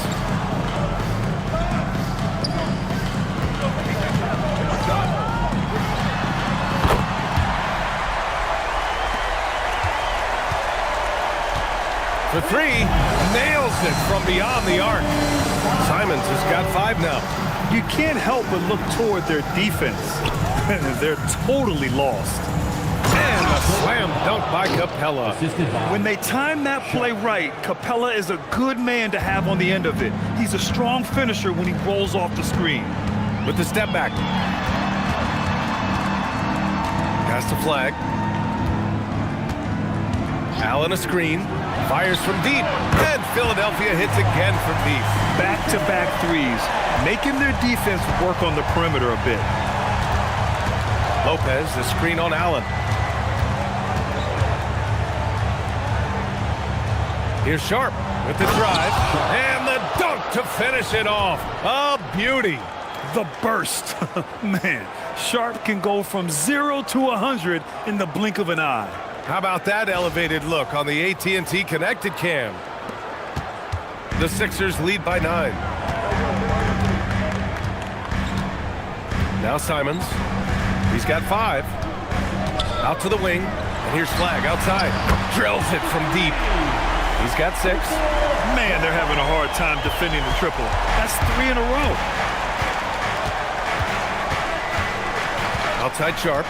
For 3, nails it from beyond the arc. Simons has got 5 now. You can't help but look toward their defense. They're totally lost. And a slam dunk by Capella. When they time that play right, Capella is a good man to have on the end of it. He's a strong finisher when he rolls off the screen. With the step back. Pass to Flag. Allen a screen. Fires from deep, and Philadelphia hits again from deep. Back-to-back threes, making their defense work on the perimeter a bit. Lopez, the screen on Allen. Here's Sharp with the drive, and the dunk to finish it off. A beauty. The burst. Man, Sharp can go from 0 to 100 in the blink of an eye. How about that elevated look on the AT&T Connected Cam? The Sixers lead by 9. Now Simons. He's got 5. Out to the wing. And here's Flag outside. Drills it from deep. He's got 6. Man, they're having a hard time defending the triple. That's 3 in a row. Outside Sharp.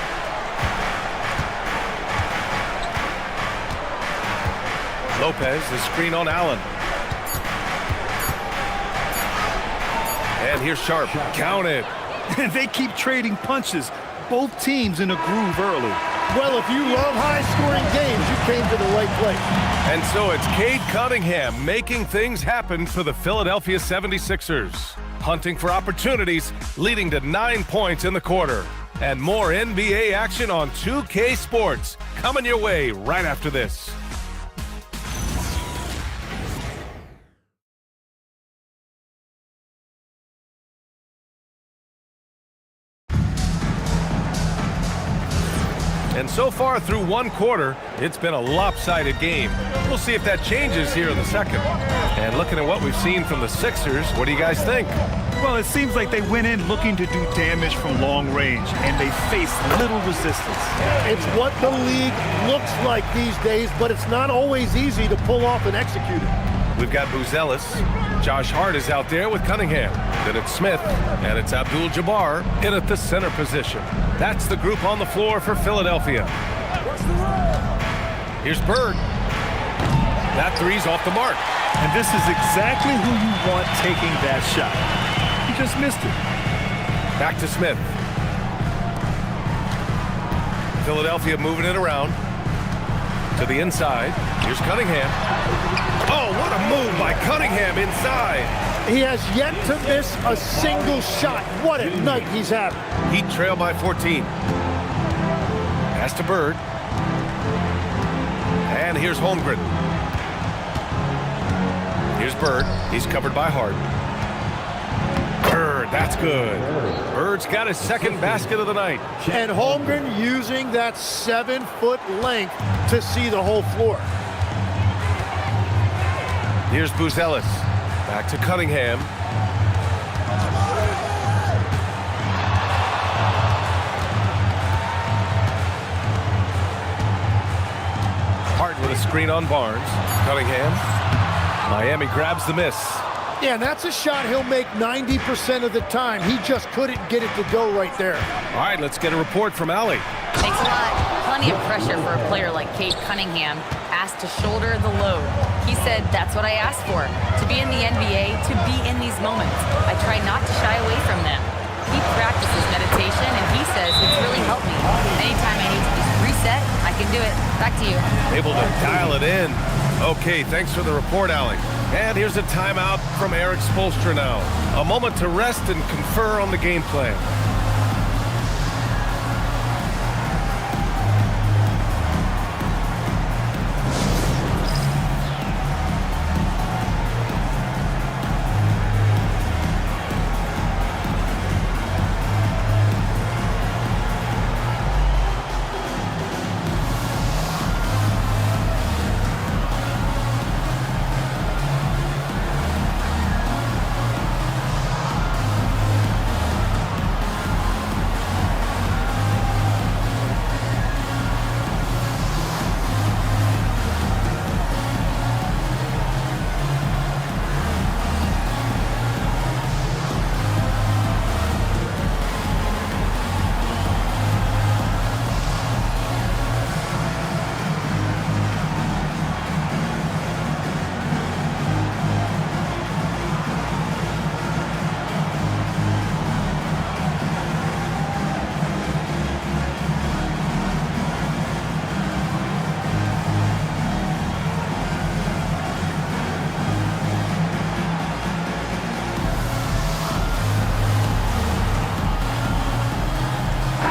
Lopez, the screen on Allen. And here's Sharp. Count it. And they keep trading punches. Both teams in a groove early. Well, if you love high-scoring games, you came to the right place. And so it's Cade Cunningham making things happen for the Philadelphia 76ers. Hunting for opportunities, leading to 9 points in the quarter. and more NBA action on 2K Sports. Coming your way right after this. And so far through one quarter, it's been a lopsided game. We'll see if that changes here in the second. And looking at what we've seen from the Sixers, what do you guys think? Well, it seems like they went in looking to do damage from long range, and they faced little resistance. It's what the league looks like these days, but it's not always easy to pull off and execute it. We've got Buzelis. Josh Hart is out there with Cunningham. Then it's Smith, and it's Abdul-Jabbar in at the center position. That's the group on the floor for Philadelphia. Here's Bird. That three's off the mark. And this is exactly who you want taking that shot. He just missed it. Back to Smith. Philadelphia moving it around to the inside. Here's Cunningham. Oh, what a move by Cunningham inside. He has yet to miss a single shot. What a night he's having. Heat trail by 14. Pass to Bird. And here's Holmgren. Here's Bird. He's covered by Hart. Bird, that's good. Bird's got his second basket of the night. And Holmgren using that 7-foot length to see the whole floor. Here's Buzelis. Back to Cunningham. Hart with a screen on Barnes. Cunningham. Miami grabs the miss. Yeah, and that's a shot he'll make 90% of the time. He just couldn't get it to go right there. All right, let's get a report from Allie. Thanks a lot. Plenty of pressure for a player like Cade Cunningham, asked to shoulder the load. He said, that's what I asked for, to be in the NBA, to be in these moments. I try not to shy away from them. He practices meditation, and he says it's really helped me. Anytime I need to just reset, I can do it. Back to you. Able to dial it in. Okay, thanks for the report, Allie. And here's a timeout from Eric Spoelstra now. A moment to rest and confer on the game plan.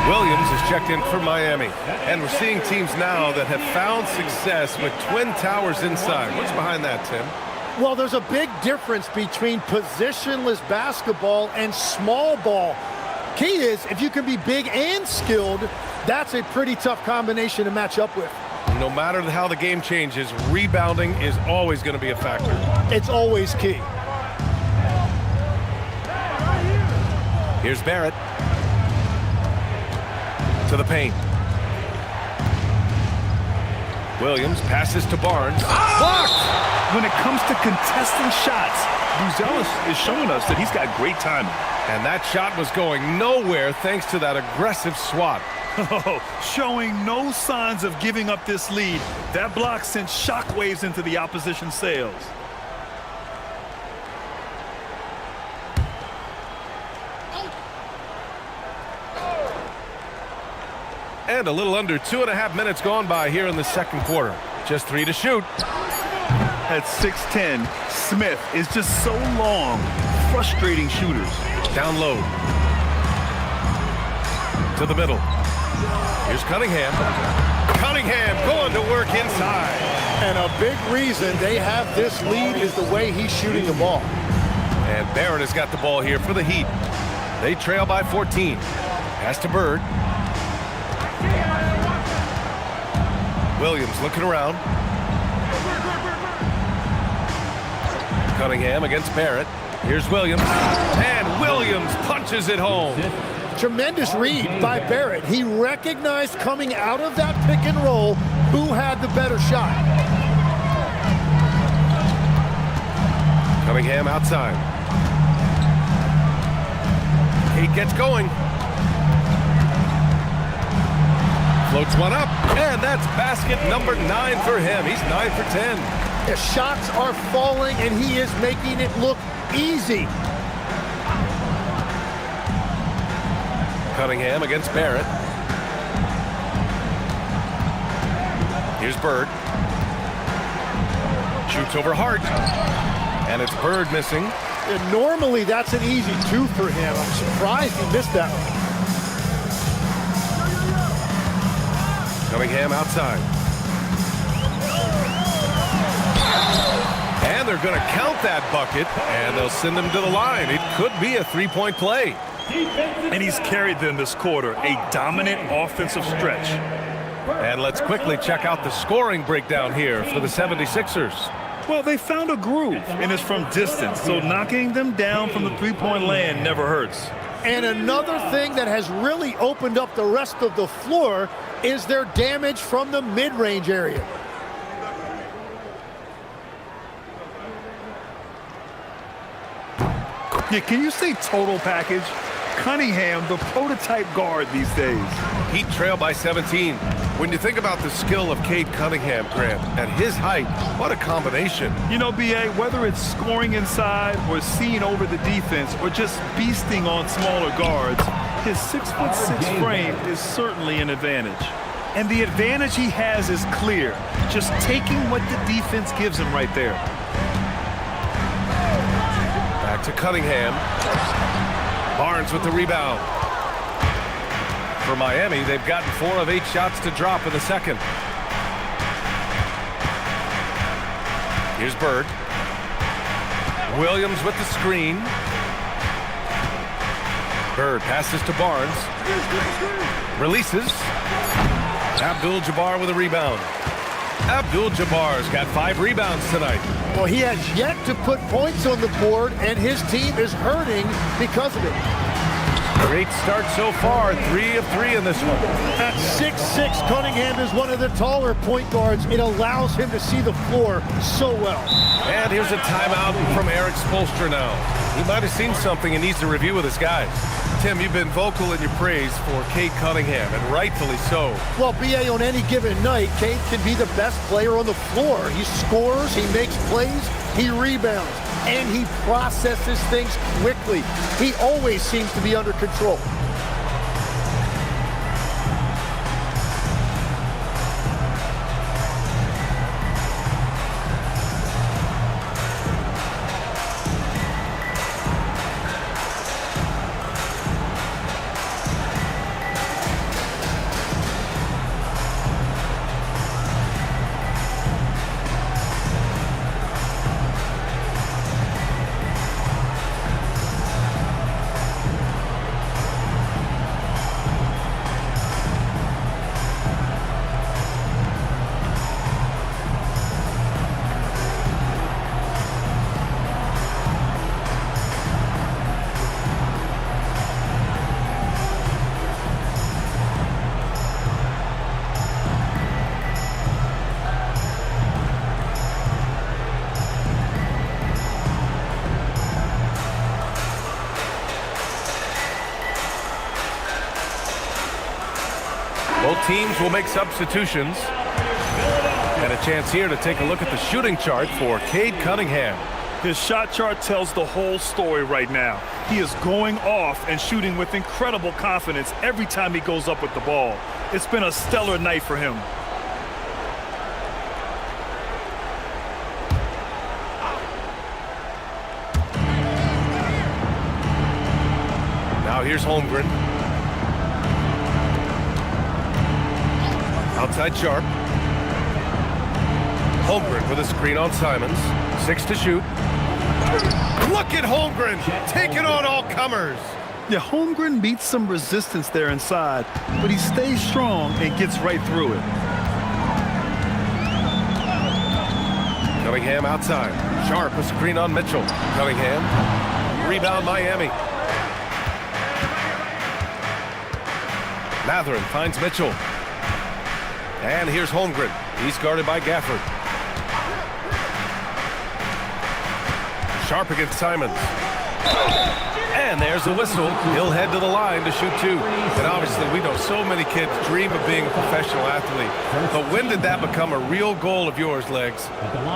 Williams is checked in for Miami. And we're seeing teams now that have found success with twin towers inside. What's behind that, Tim? Well, there's a big difference between positionless basketball and small ball. Key is, if you can be big and skilled, that's a pretty tough combination to match up with. No matter how the game changes, rebounding is always going to be a factor. It's always key. Here's Barrett. To the paint. Williams passes to Barnes. Blocked! When it comes to contesting shots, Buzelis is showing us that he's got great timing. And that shot was going nowhere thanks to that aggressive swat. Showing no signs of giving up this lead. That block sent shockwaves into the opposition sails. And a little under 2.5 minutes gone by here in the second quarter. Just 3 to shoot. At 6'10", Smith is just so long, frustrating shooters. Down low. To to the middle. Here's Cunningham. Cunningham going to work inside. And a big reason they have this lead is the way he's shooting the ball. And Barrett has got the ball here for the Heat. They trail by 14. Pass to Bird. Williams looking around. Cunningham against Barrett. Here's Williams. And Williams punches it home. Tremendous read by Barrett. He recognized coming out of that pick and roll who had the better shot. Cunningham outside. He gets going. Floats one up, and that's basket number 9 for him. He's 9 for 10. The shots are falling, and he is making it look easy. Cunningham against Barrett. Here's Bird. Shoots over Hart. And it's Bird missing. And normally that's an easy 2 for him. I'm surprised he missed that one. Cunningham outside. And they're going to count that bucket, and they'll send him to the line. It could be a 3-point play. And he's carried them this quarter, a dominant offensive stretch. And let's quickly check out the scoring breakdown here for the 76ers. Well, they found a groove, and it's from distance, so knocking them down from the three-point land never hurts. And another thing that has really opened up the rest of the floor is their damage from the mid-range area. Yeah, can you say total package? Cunningham, the prototype guard these days. Heat trail by 17. When you think about the skill of Cade Cunningham, Grant, at his height, what a combination. You know, B.A., whether it's scoring inside or seeing over the defense or just beasting on smaller guards, his 6'6" frame is certainly an advantage. And the advantage he has is clear, just taking what the defense gives him right there. Back to Cunningham. Barnes with the rebound. For Miami, they've gotten 4 of 8 shots to drop in the second. Here's Bird. Williams with the screen. Bird passes to Barnes. Releases. Abdul-Jabbar with a rebound. Abdul-Jabbar's got 5 rebounds tonight. Well, he has yet to put points on the board, and his team is hurting because of it. Great start so far. 3 of 3 in this one. At 6'6", Cunningham is one of the taller point guards. It allows him to see the floor so well. And here's a timeout from Eric Spoelstra now. He might have seen something and needs to review with his guys. Tim, you've been vocal in your praise for Cade Cunningham, and rightfully so. Well, B.A., on any given night, Cade can be the best player on the floor. He scores, he makes plays, he rebounds, and he processes things quickly. He always seems to be under control. Both teams will make substitutions. And a chance here to take a look at the shooting chart for Cade Cunningham. His shot chart tells the whole story right now. He is going off and shooting with incredible confidence every time he goes up with the ball. It's been a stellar night for him. Now here's Holmgren. Outside Sharp. Holmgren with a screen on Simons. 6 to shoot. Look at Holmgren taking on all comers. Yeah, Holmgren meets some resistance there inside, but he stays strong and gets right through it. Cunningham outside. Sharp a screen on Mitchell. Cunningham. Rebound Miami. Mathurin finds Mitchell. And here's Holmgren. He's guarded by Gafford. Sharp against Simons. And there's the whistle. He'll head to the line to shoot 2. And obviously we know so many kids dream of being a professional athlete. But when did that become a real goal of yours, Legs?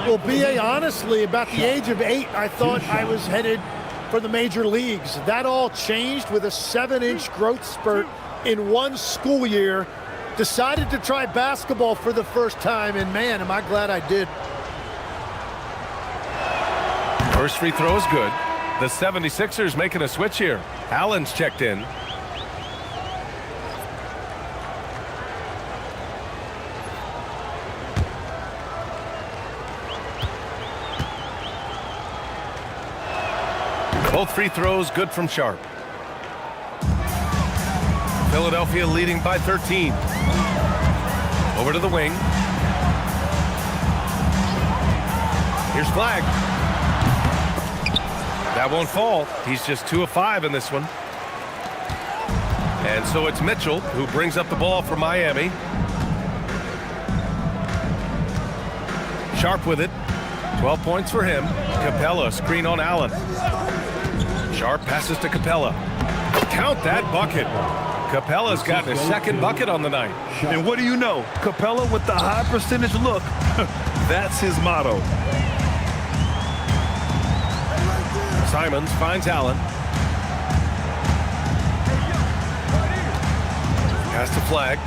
Well, B.A., honestly, about the age of 8, I thought I was headed for the major leagues. That all changed with a 7-inch growth spurt in one school year. Decided to try basketball for the first time, and man, am I glad I did. First free throw is good. The 76ers making a switch here. Allen's checked in. Both free throws good from Sharp. Philadelphia leading by 13. Over to the wing. Here's Flagg. That won't fall. He's just 2 of 5 in this one. And so it's Mitchell who brings up the ball for Miami. Sharp with it. 12 points for him. Capella screen on Allen. Sharp passes to Capella. Count that bucket. Capella's gotten his second bucket on the night. And what do you know? Capella with the high percentage look. That's his motto. Simons finds Allen. Pass to Flagg.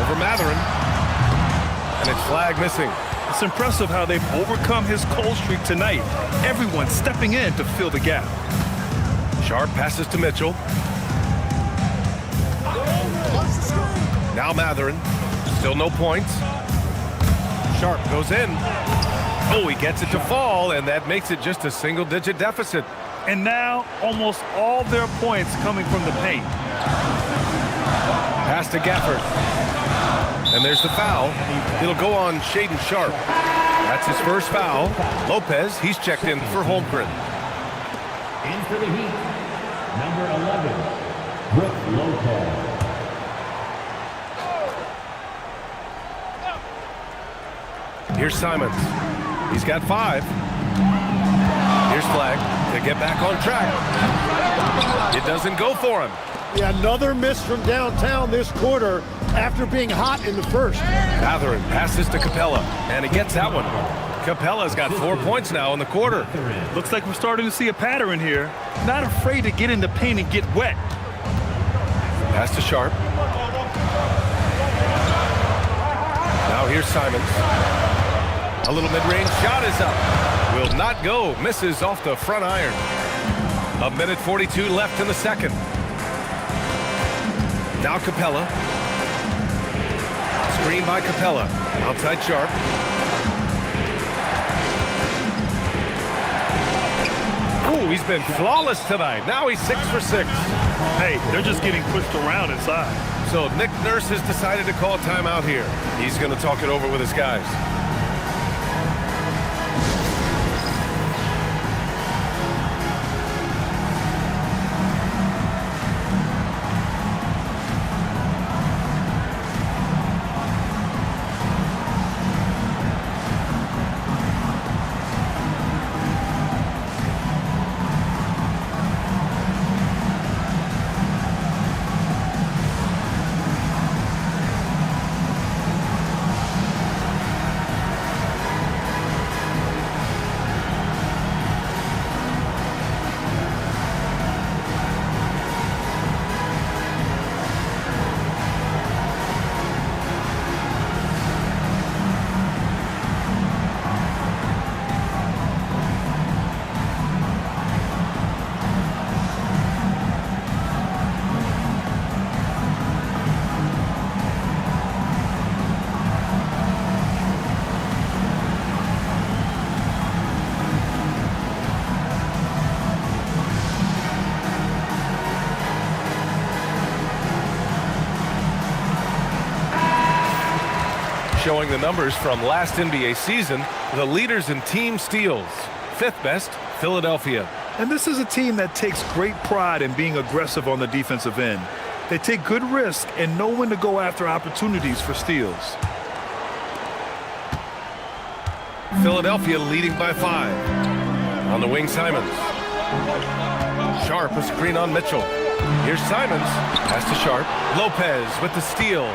Over Mathurin. And it's Flagg missing. It's impressive how they've overcome his cold streak tonight. Everyone stepping in to fill the gap. Sharp passes to Mitchell. Now Mathurin. Still no points. Sharp goes in. Oh, he gets it to fall, and that makes it just a single-digit deficit. And now almost all their points coming from the paint. Pass to Gafford. And there's the foul. It'll go on Shaedon Sharp. That's his first foul. Lopez, he's checked in for Holmgren. In for the Heat, number 11, Brook Lopez. Here's Simons. He's got 5. Here's Flagg to get back on track. It doesn't go for him. Yeah, another miss from downtown this quarter after being hot in the first. Mathurin passes to Capella, and he gets that one. Capella's got 4 points now in the quarter. Looks like we're starting to see a pattern here. Not afraid to get in the paint and get wet. Pass to Sharp. Now here's Simons. A little mid-range shot is up. Will not go. Misses off the front iron. 1:42 left in the second. Now Capella. Screen by Capella. Outside Sharp. Ooh, he's been flawless tonight. Now he's 6 for 6. Hey, they're just getting pushed around inside. So Nick Nurse has decided to call timeout here. He's going to talk it over with his guys. Showing the numbers from last NBA season, the leaders in team steals. 5th best, Philadelphia. And this is a team that takes great pride in being aggressive on the defensive end. They take good risk and know when to go after opportunities for steals. Philadelphia leading by 5. On the wing, Simons. Sharp, a screen on Mitchell. Here's Simons. Pass to Sharp. Lopez with the steal.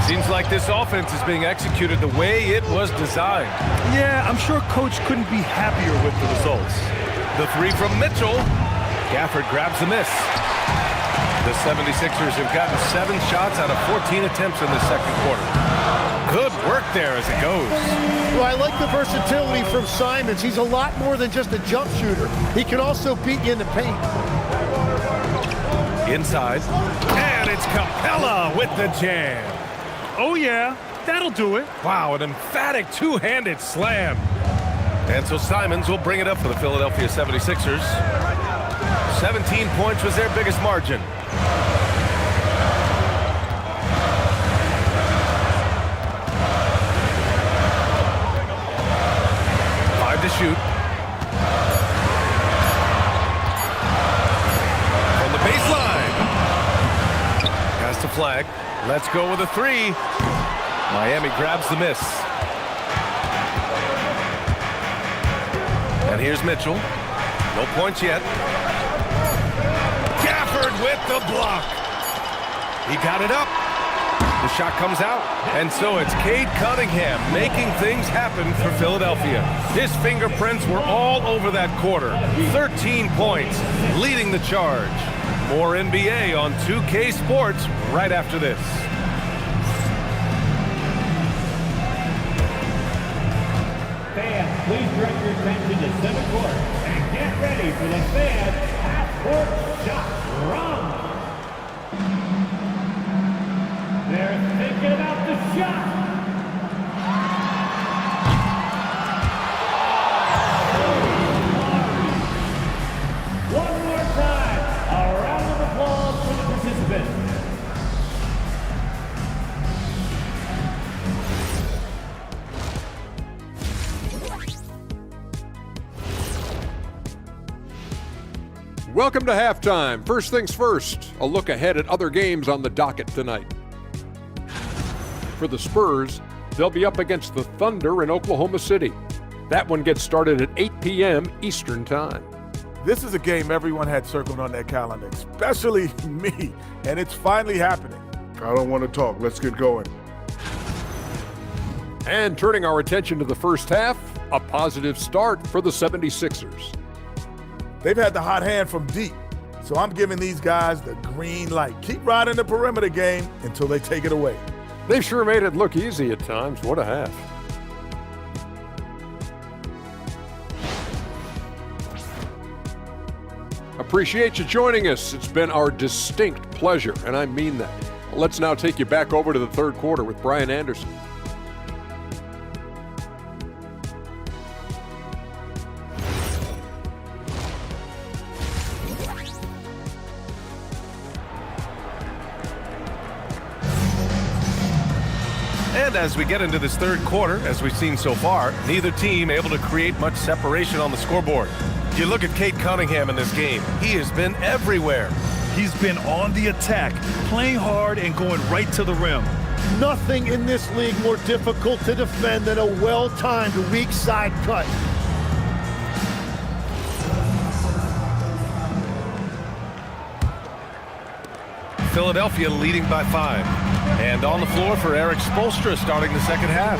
Seems like this offense is being executed the way it was designed. Yeah, I'm sure Coach couldn't be happier with the results. The 3 from Mitchell. Gafford grabs the miss. The 76ers have gotten 7 shots out of 14 attempts in the second quarter. Good work there as it goes. Well, I like the versatility from Simons. He's a lot more than just a jump shooter. He can also beat you in the paint. Inside. And it's Capella with the jam. Oh, yeah. That'll do it. Wow, an emphatic two-handed slam. And so Simons will bring it up for the Philadelphia 76ers. 17 points was their biggest margin. To shoot. From the baseline. Pass to Flag. Let's go with a 3. Miami grabs the miss. And here's Mitchell. No points yet. Gafford with the block. He got it up. The shot comes out, and so it's Cade Cunningham making things happen for Philadelphia. His fingerprints were all over that quarter. 13 points, leading the charge. More NBA on 2K Sports right after this. Fans, please direct your attention to center court and get ready for the fan half-court shot run. They're thinking about the shot. One more time, a round of applause for the participants. Welcome to halftime. First things first, a look ahead at other games on the docket tonight. For the Spurs, they'll be up against the Thunder in Oklahoma City. That one gets started at 8 p.m. Eastern Time. This is a game everyone had circled on their calendar, especially me, and it's finally happening. I don't want to talk. Let's get going. And turning our attention to the first half, a positive start for the 76ers. They've had the hot hand from deep, so I'm giving these guys the green light. Keep riding the perimeter game until they take it away. They've sure made it look easy at times. What a half. Appreciate you joining us. It's been our distinct pleasure, and I mean that. Let's now take you back over to the third quarter with Brian Anderson. And as we get into this third quarter, as we've seen so far, neither team able to create much separation on the scoreboard. You look at Cade Cunningham in this game. He has been everywhere. He's been on the attack, playing hard and going right to the rim. Nothing in this league more difficult to defend than a well-timed weak side cut. Philadelphia leading by 5. And on the floor for Eric Spoelstra starting the second half.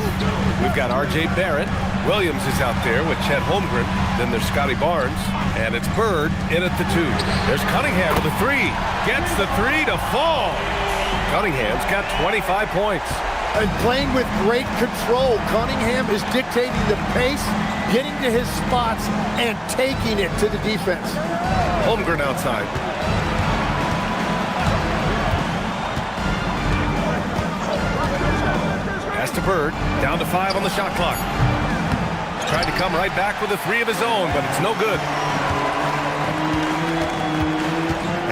We've got R.J. Barrett. Williams is out there with Chet Holmgren. Then there's Scotty Barnes. And it's Bird in at the 2. There's Cunningham with the 3. Gets the 3 to fall. Cunningham's got 25 points. And playing with great control, Cunningham is dictating the pace, getting to his spots, and taking it to the defense. Holmgren outside. Pass to Bird, down to 5 on the shot clock. Tried to come right back with a 3 of his own, but it's no good.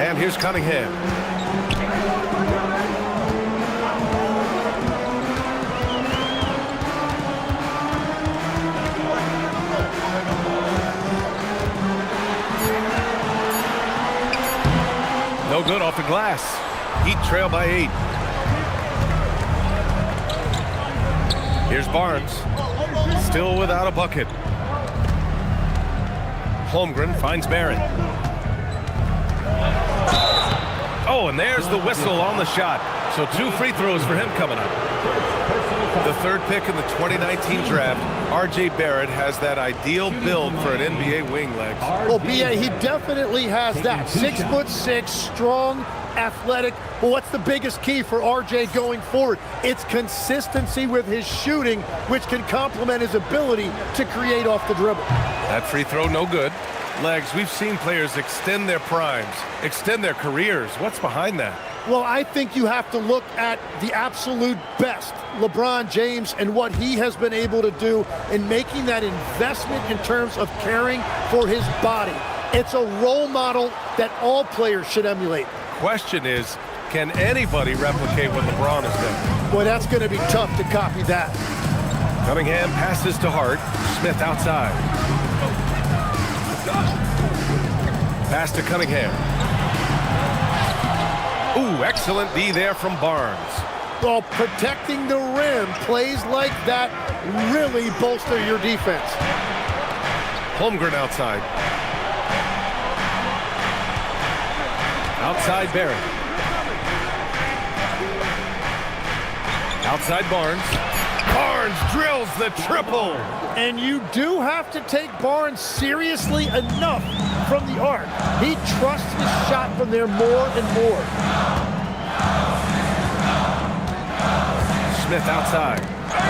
And here's Cunningham. No good off the glass. Heat trail by 8. Here's Barnes. Still without a bucket. Holmgren finds Barrett. Oh, and there's the whistle on the shot. So 2 free throws for him coming up. The 3rd pick in the 2019 draft, R.J. Barrett has that ideal build for an NBA wing, Legs. Well, B.A., he definitely has that. 6'6", strong, athletic. But what's the biggest key for R.J. going forward? It's consistency with his shooting, which can complement his ability to create off the dribble. That free throw, no good. Legs, we've seen players extend their primes, extend their careers. What's behind that? Well, I think you have to look at the absolute best, LeBron James, and what he has been able to do in making that investment in terms of caring for his body. It's a role model that all players should emulate. Question is, can anybody replicate what LeBron has done? Boy, that's going to be tough to copy that. Cunningham passes to Hart. Smith outside. Pass to Cunningham. Ooh, excellent D there from Barnes. Well, protecting the rim, plays like that really bolster your defense. Holmgren outside. Outside Barrett. Outside Barnes. Barnes drills the triple. And you do have to take Barnes seriously enough from the arc. He trusts his shot from there more and more. Smith outside.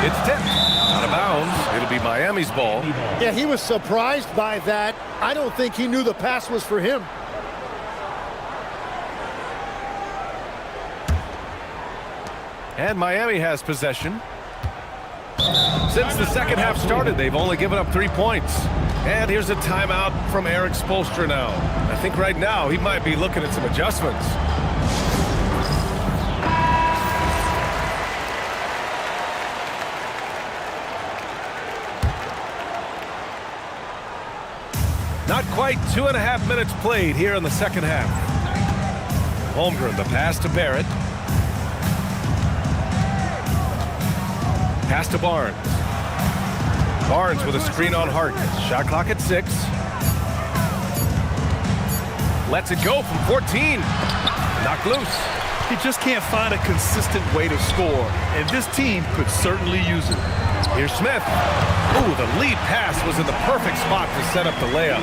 It's tipped. Out of bounds. It'll be Miami's ball. Yeah, he was surprised by that. I don't think he knew the pass was for him. And Miami has possession. Since the second half started, they've only given up 3 points. And here's a timeout from Eric Spoelstra now. I think right now he might be looking at some adjustments. Not quite 2.5 minutes played here in the second half. Holmgren, the pass to Barrett. Pass to Barnes. Barnes with a screen on Hart. Shot clock at 6. Lets it go from 14. Knocked loose. He just can't find a consistent way to score, and this team could certainly use it. Here's Smith. Ooh, the lead pass was in the perfect spot to set up the layup.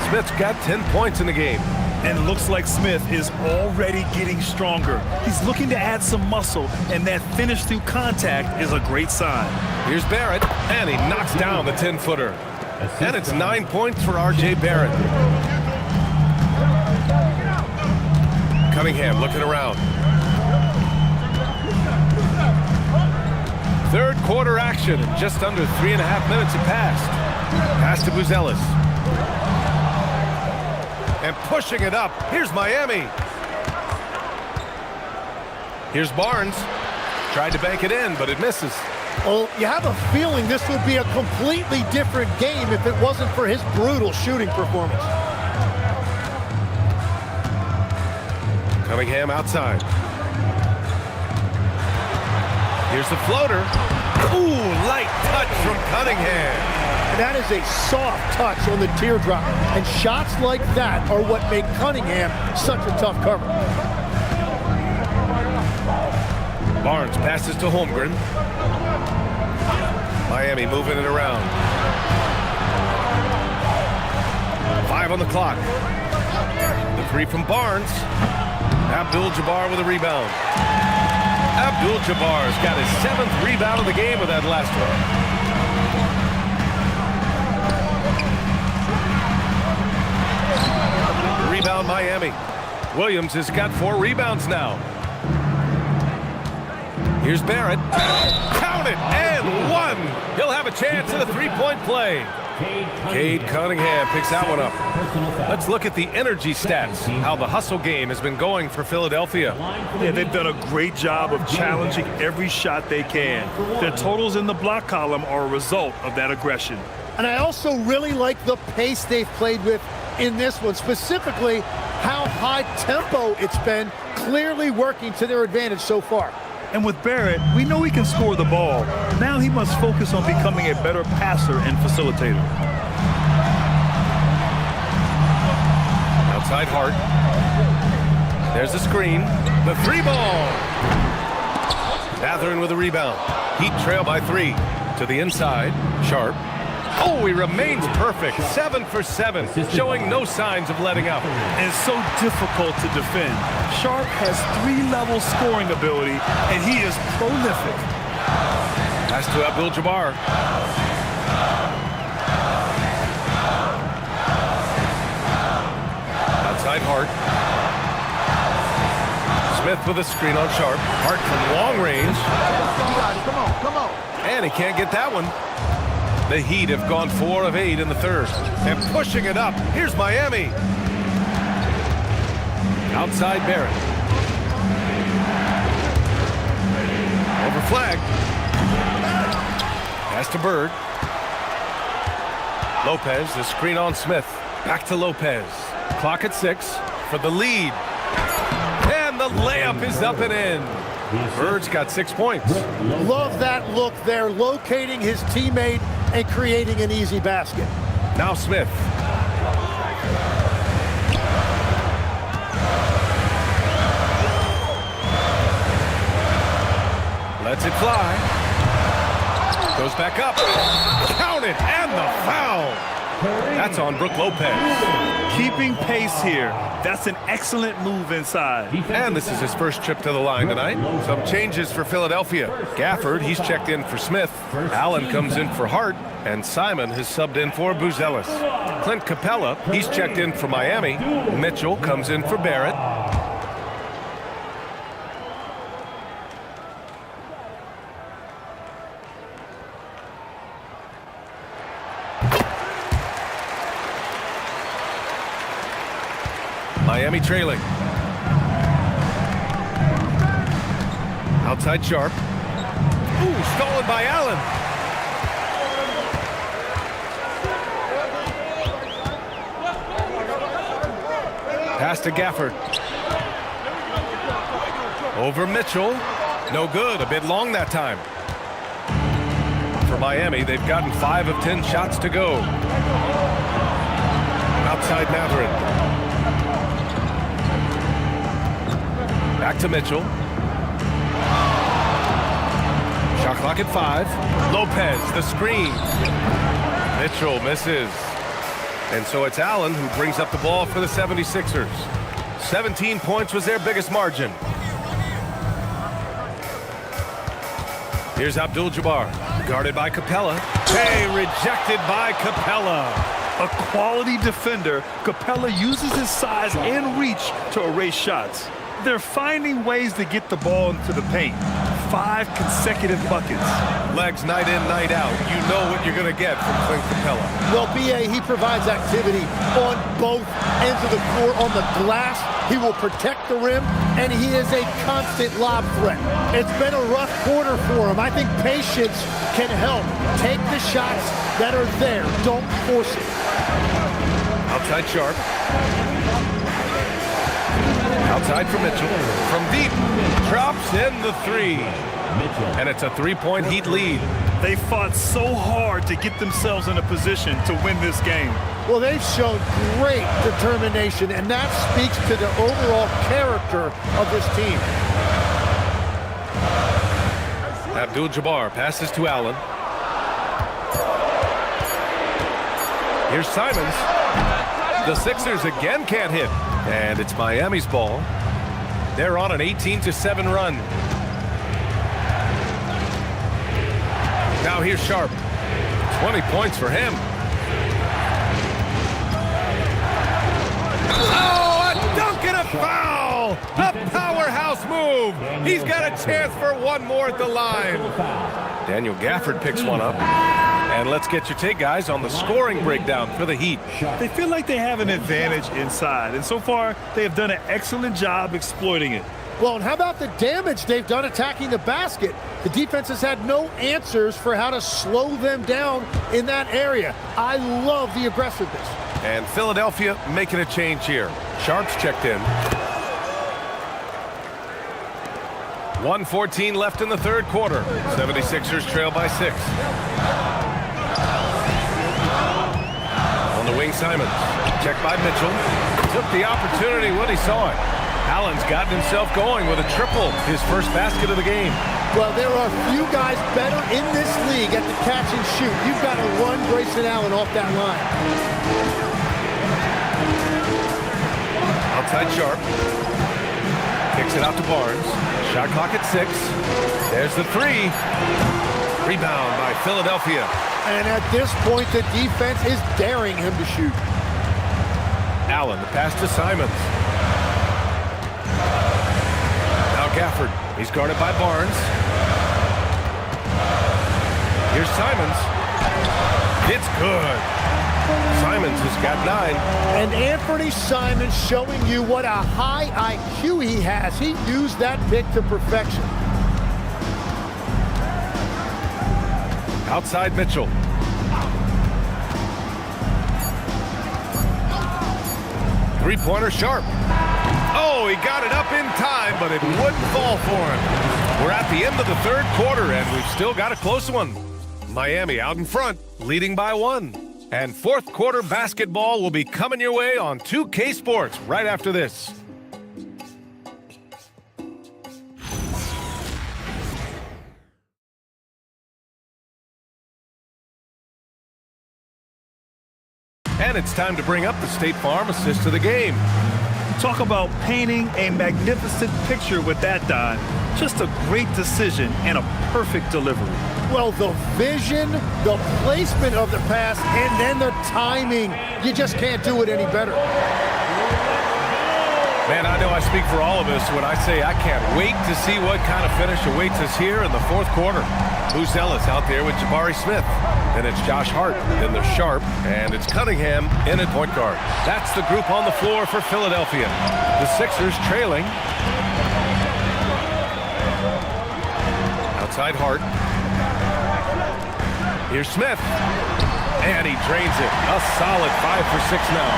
Smith's got 10 points in the game. And it looks like Smith is already getting stronger. He's looking to add some muscle, and that finish through contact is a great sign. Here's Barrett, and he knocks down the 10-footer. And it's 9 points for R.J. Barrett. Cunningham looking around. Third quarter action, and just under 3.5 minutes have passed. Pass to Buzelis. And pushing it up. Here's Miami. Here's Barnes. Tried to bank it in, but it misses. Well, you have a feeling this would be a completely different game if it wasn't for his brutal shooting performance. Cunningham outside. Here's the floater. Ooh, light touch from Cunningham. And that is a soft touch on the teardrop. And shots like that are what make Cunningham such a tough cover. Barnes passes to Holmgren. Miami moving it around. 5 on the clock. The 3 from Barnes. Abdul-Jabbar with a rebound. Abdul-Jabbar's got his 7th rebound of the game with that last one. Rebound Miami. Williams has got 4 rebounds now. Here's Barrett. Count it, and 1. He'll have a chance at a 3-point play. Cade Cunningham picks that one up. Let's look at the energy stats, how the hustle game has been going for Philadelphia. Yeah, they've done a great job of challenging every shot they can. Their totals in the block column are a result of that aggression. And I also really like the pace they've played with in this one. Specifically, how high tempo it's been, clearly working to their advantage so far. And with Barrett, we know he can score the ball. Now he must focus on becoming a better passer and facilitator. Outside Hart. There's the screen. The 3-ball. Mathurin with a rebound. Heat trail by 3. To the inside. Sharp. Oh, he remains perfect. 7 for 7. Showing no signs of letting up. And it's so difficult to defend. Sharp has 3-level scoring ability, and he is prolific. Pass to Abdul-Jabbar. Outside Hart. Smith with a screen on Sharp. Hart from long range. Come on. And he can't get that one. The Heat have gone 4 of 8 in the third. And pushing it up. Here's Miami. Outside Barrett. Over flag. Pass to Bird. Lopez, the screen on Smith. Back to Lopez. Clock at 6 for the lead. And the layup is up and in. Bird's got 6 points. Love that look there, locating his teammate and creating an easy basket. Now Smith. Lets it fly. Goes back up. Count it, and the foul. That's on Brook Lopez. Keeping pace here. That's an excellent move inside. And this is his first trip to the line tonight. Some changes for Philadelphia. Gafford, he's checked in for Smith. Allen comes in for Hart. And Simon has subbed in for Buzelis. Clint Capella, he's checked in for Miami. Mitchell comes in for Barrett. Miami trailing. Outside Sharp. Ooh, stolen by Allen. Pass to Gafford. Over Mitchell. No good. A bit long that time. For Miami, they've gotten 5 of 10 shots to go. Outside Mathurin. Back to Mitchell. Shot clock at 5. Lopez, the screen. Mitchell misses. And so it's Allen who brings up the ball for the 76ers. 17 points was their biggest margin. Here's Abdul-Jabbar, guarded by Capella. Hey, rejected by Capella. A quality defender, Capella uses his size and reach to erase shots. They're finding ways to get the ball into the paint. 5 consecutive buckets. Legs night in, night out. You know what you're going to get from Clint Capella. Well, B.A., he provides activity on both ends of the court. On the glass, he will protect the rim, and he is a constant lob threat. It's been a rough quarter for him. I think patience can help. Take the shots that are there. Don't force it. Outside Sharp. Outside for Mitchell. From deep. Drops in the 3. And it's a 3-point Heat lead. They fought so hard to get themselves in a position to win this game. Well, they've shown great determination, and that speaks to the overall character of this team. Abdul-Jabbar passes to Allen. Here's Simons. The Sixers again can't hit. And it's Miami's ball. They're on an 18-7 run. Now here's Sharp. 20 points for him. Oh, a dunk and a foul! A powerhouse move! He's got a chance for one more at the line. Daniel Gafford picks one up. And let's get your take, guys, on the scoring breakdown for the Heat. They feel like they have an advantage inside, and so far they have done an excellent job exploiting it. Well, and how about the damage they've done attacking the basket? The defense has had no answers for how to slow them down in that area. I love the aggressiveness. And Philadelphia making a change here. Sharp's checked in. 1:14 left in the third quarter. 76ers trail by 6. On the wing, Simons. Checked by Mitchell. Took the opportunity when he saw it. Allen's gotten himself going with a triple. His first basket of the game. Well, there are few guys better in this league at the catch and shoot. You've got to run Grayson Allen off that line. Outside Sharp. Kicks it out to Barnes. Shot clock at 6. There's the 3. Rebound by Philadelphia. And at this point, the defense is daring him to shoot. Allen, the pass to Simons. Now Gafford. He's guarded by Barnes. Here's Simons. It's good. Simons has got 9. And Anthony Simons showing you what a high IQ he has. He used that pick to perfection. Outside Mitchell. Three-pointer Sharp. Oh, he got it up in time, but it wouldn't fall for him. We're at the end of the third quarter, and we've still got a close one. Miami out in front, leading by 1. And fourth quarter basketball will be coming your way on 2K Sports right after this. And it's time to bring up the State Farm assist of the game. Talk about painting a magnificent picture with that dive. Just a great decision and a perfect delivery. Well, the vision, the placement of the pass, and then the timing. You just can't do it any better. Man, I know I speak for all of us when I say I can't wait to see what kind of finish awaits us here in the fourth quarter. Booz Ellis out there with Jabari Smith. Then it's Josh Hart. Then there's Sharp. And it's Cunningham in at point guard. That's the group on the floor for Philadelphia. The Sixers trailing. Outside Hart. Here's Smith. And he drains it. A solid 5 for 6 now.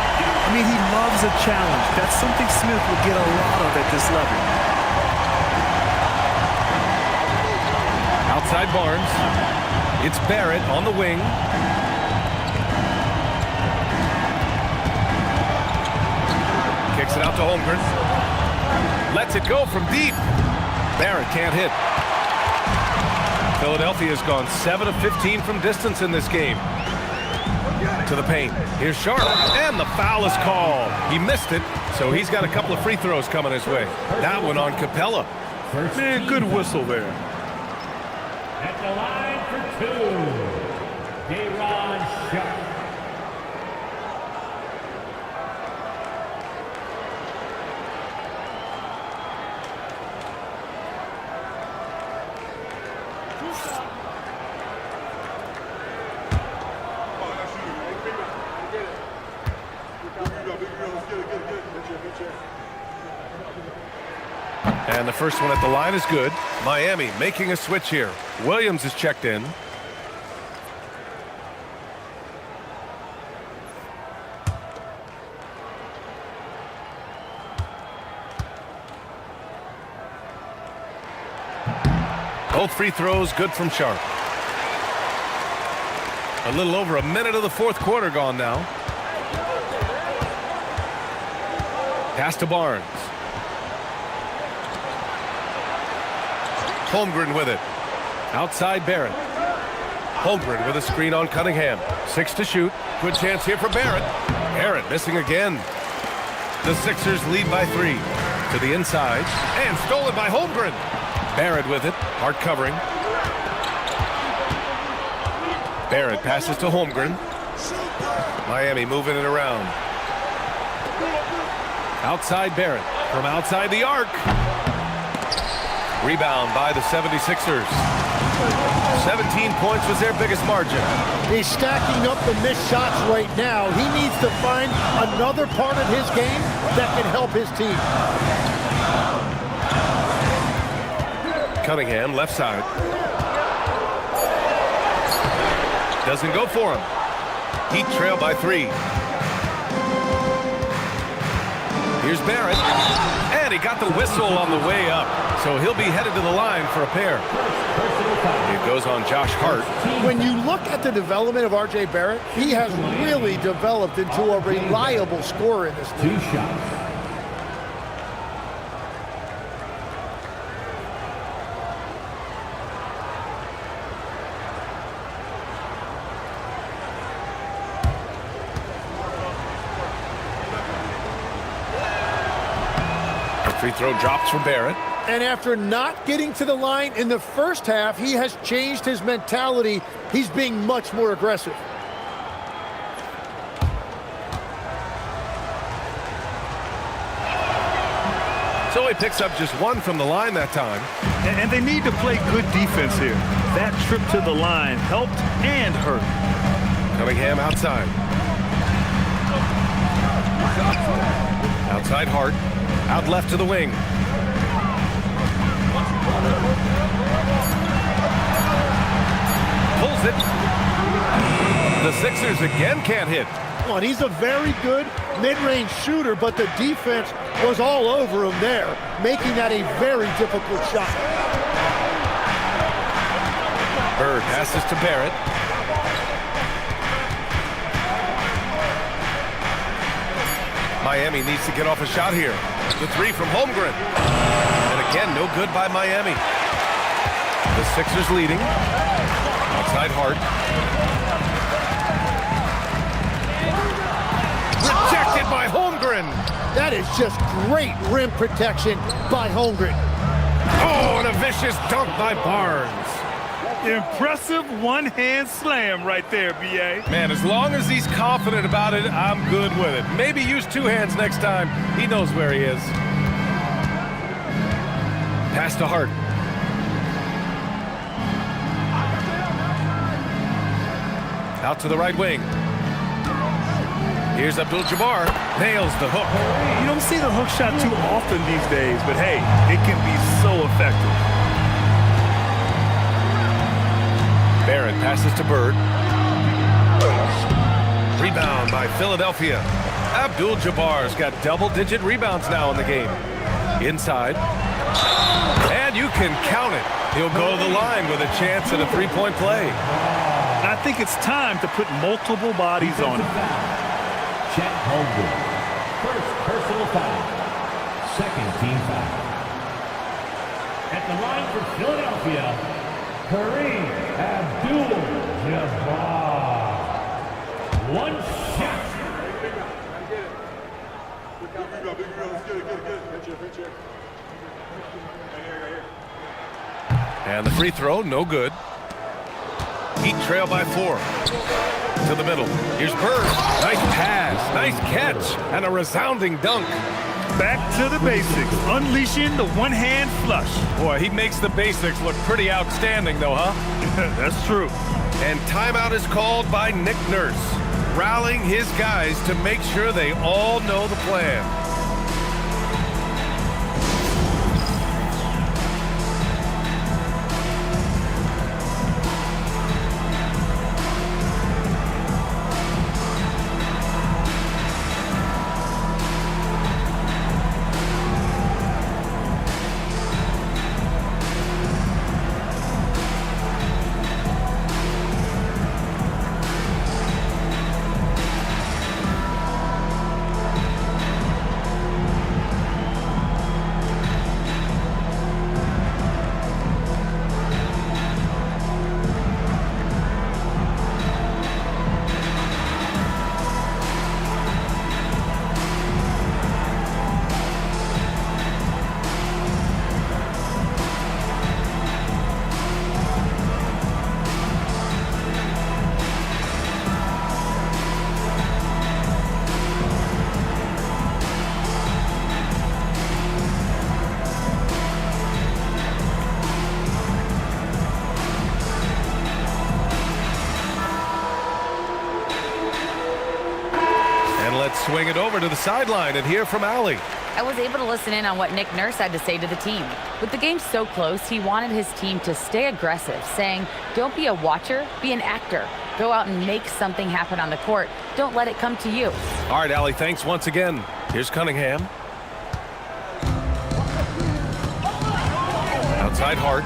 I mean, he loves a challenge. That's something Smith will get a lot of at this level. Outside Barnes. It's Barrett on the wing. Kicks it out to Holmgren. Lets it go from deep. Barrett can't hit. Philadelphia's gone 7 of 15 from distance in this game. To the paint. Here's Sharp. And the foul is called. He missed it, so he's got a couple of free throws coming his way. That one on Capella. Man, good whistle there. At the line for 2, Day'Ron Sharp. And the first one at the line is good. Miami making a switch here. Williams is checked in. Both free throws good from Sharp. A little over a minute of the fourth quarter gone now. Pass to Barnes. Holmgren with it. Outside Barrett. Holmgren with a screen on Cunningham. 6 to shoot. Good chance here for Barrett. Barrett missing again. The Sixers lead by 3. To the inside. And stolen by Holmgren. Barrett with it. Hart covering. Barrett passes to Holmgren. Miami moving it around. Outside Barrett. From outside the arc. Rebound by the 76ers. 17 points was their biggest margin. He's stacking up the missed shots right now. He needs to find another part of his game that can help his team. Cunningham, left side. Doesn't go for him. Heat trail by 3. Here's Barrett. And he got the whistle on the way up. So he'll be headed to the line for a pair. It goes on Josh Hart. When you look at the development of R.J. Barrett, he has really developed into a reliable scorer in this league. 2 shots. Free throw drops for Barrett. And after not getting to the line in the first half, he has changed his mentality. He's being much more aggressive. So he picks up just 1 from the line that time. And they need to play good defense here. That trip to the line helped and hurt. Cunningham outside. Outside Hart. Out left to the wing. Pulls it. The Sixers again can't hit. Well, he's a very good mid-range shooter, but the defense was all over him there, making that a very difficult shot. Bird passes to Barrett. Miami needs to get off a shot here. The 3 from Holmgren. And again, no good by Miami. The Sixers leading. Outside Hart. Rejected by Holmgren. That is just great rim protection by Holmgren. Oh, and a vicious dunk by Barnes. Impressive one-hand slam right there, B.A. Man, as long as he's confident about it, I'm good with it. Maybe use 2 hands next time. He knows where he is. Pass to Hart. Out to the right wing. Here's Abdul-Jabbar. Nails the hook. You don't see the hook shot too often these days, but hey, it can be so effective. Barrett passes to Bird. Rebound by Philadelphia. Abdul-Jabbar's got double-digit rebounds now in the game. Inside. And you can count it. He'll go to the line with a chance at a 3-point play. I think it's time to put multiple bodies on him. Chet Holmgren. First personal foul. Second team foul. At the line for Philadelphia, Kareem Abdul-Jabbar. 1 shot. And the free throw, no good. Heat trail by 4. To the middle. Here's Bird. Nice pass, nice catch, and a resounding dunk. Back to the basics, unleashing the one-hand flush. Boy, he makes the basics look pretty outstanding, though, huh? That's true. And timeout is called by Nick Nurse, rallying his guys to make sure they all know the plan. Swing it over to the sideline and hear from Allie. I was able to listen in on what Nick Nurse had to say to the team. With the game so close, he wanted his team to stay aggressive, saying, don't be a watcher, be an actor. Go out and make something happen on the court. Don't let it come to you. All right, Allie, thanks once again. Here's Cunningham. Outside Hart.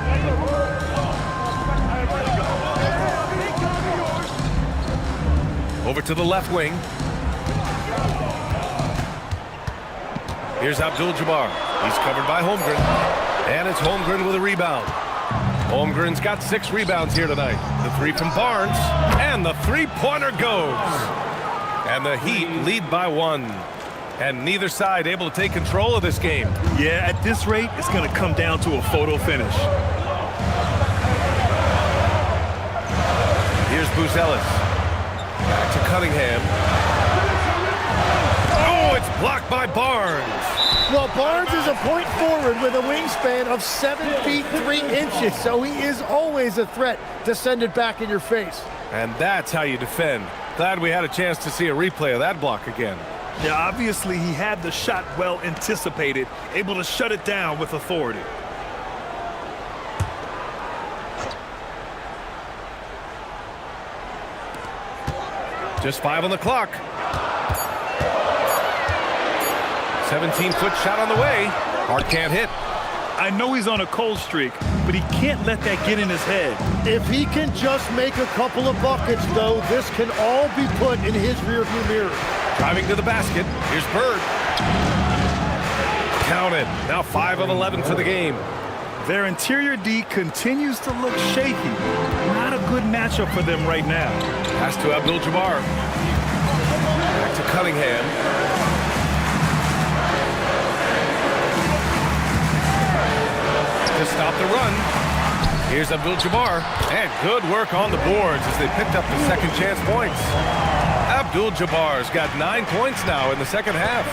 Over to the left wing. Here's Abdul-Jabbar. He's covered by Holmgren. And it's Holmgren with a rebound. Holmgren's got 6 rebounds here tonight. The 3 from Barnes. And the three-pointer goes. And the Heat lead by 1. And neither side able to take control of this game. Yeah, at this rate, it's going to come down to a photo finish. Here's Buzelis. Back to Cunningham. Oh, it's blocked by Barnes. Well, Barnes is a point forward with a wingspan of 7 feet 3 inches, so he is always a threat to send it back in your face. And that's how you defend. Glad we had a chance to see a replay of that block again. Yeah, obviously he had the shot well anticipated, able to shut it down with authority. Just 5 on the clock. 17-foot shot on the way. Hart can't hit. I know he's on a cold streak, but he can't let that get in his head. If he can just make a couple of buckets, though, this can all be put in his rearview mirror. Driving to the basket. Here's Bird. Counted. Now 5 of 11 for the game. Their interior D continues to look shaky. Not a good matchup for them right now. Pass to Abdul-Jabbar. Back to Cunningham. To stop the run. Here's Abdul-Jabbar. And good work on the boards as they picked up the second chance points. Abdul-Jabbar's got 9 points now in the second half.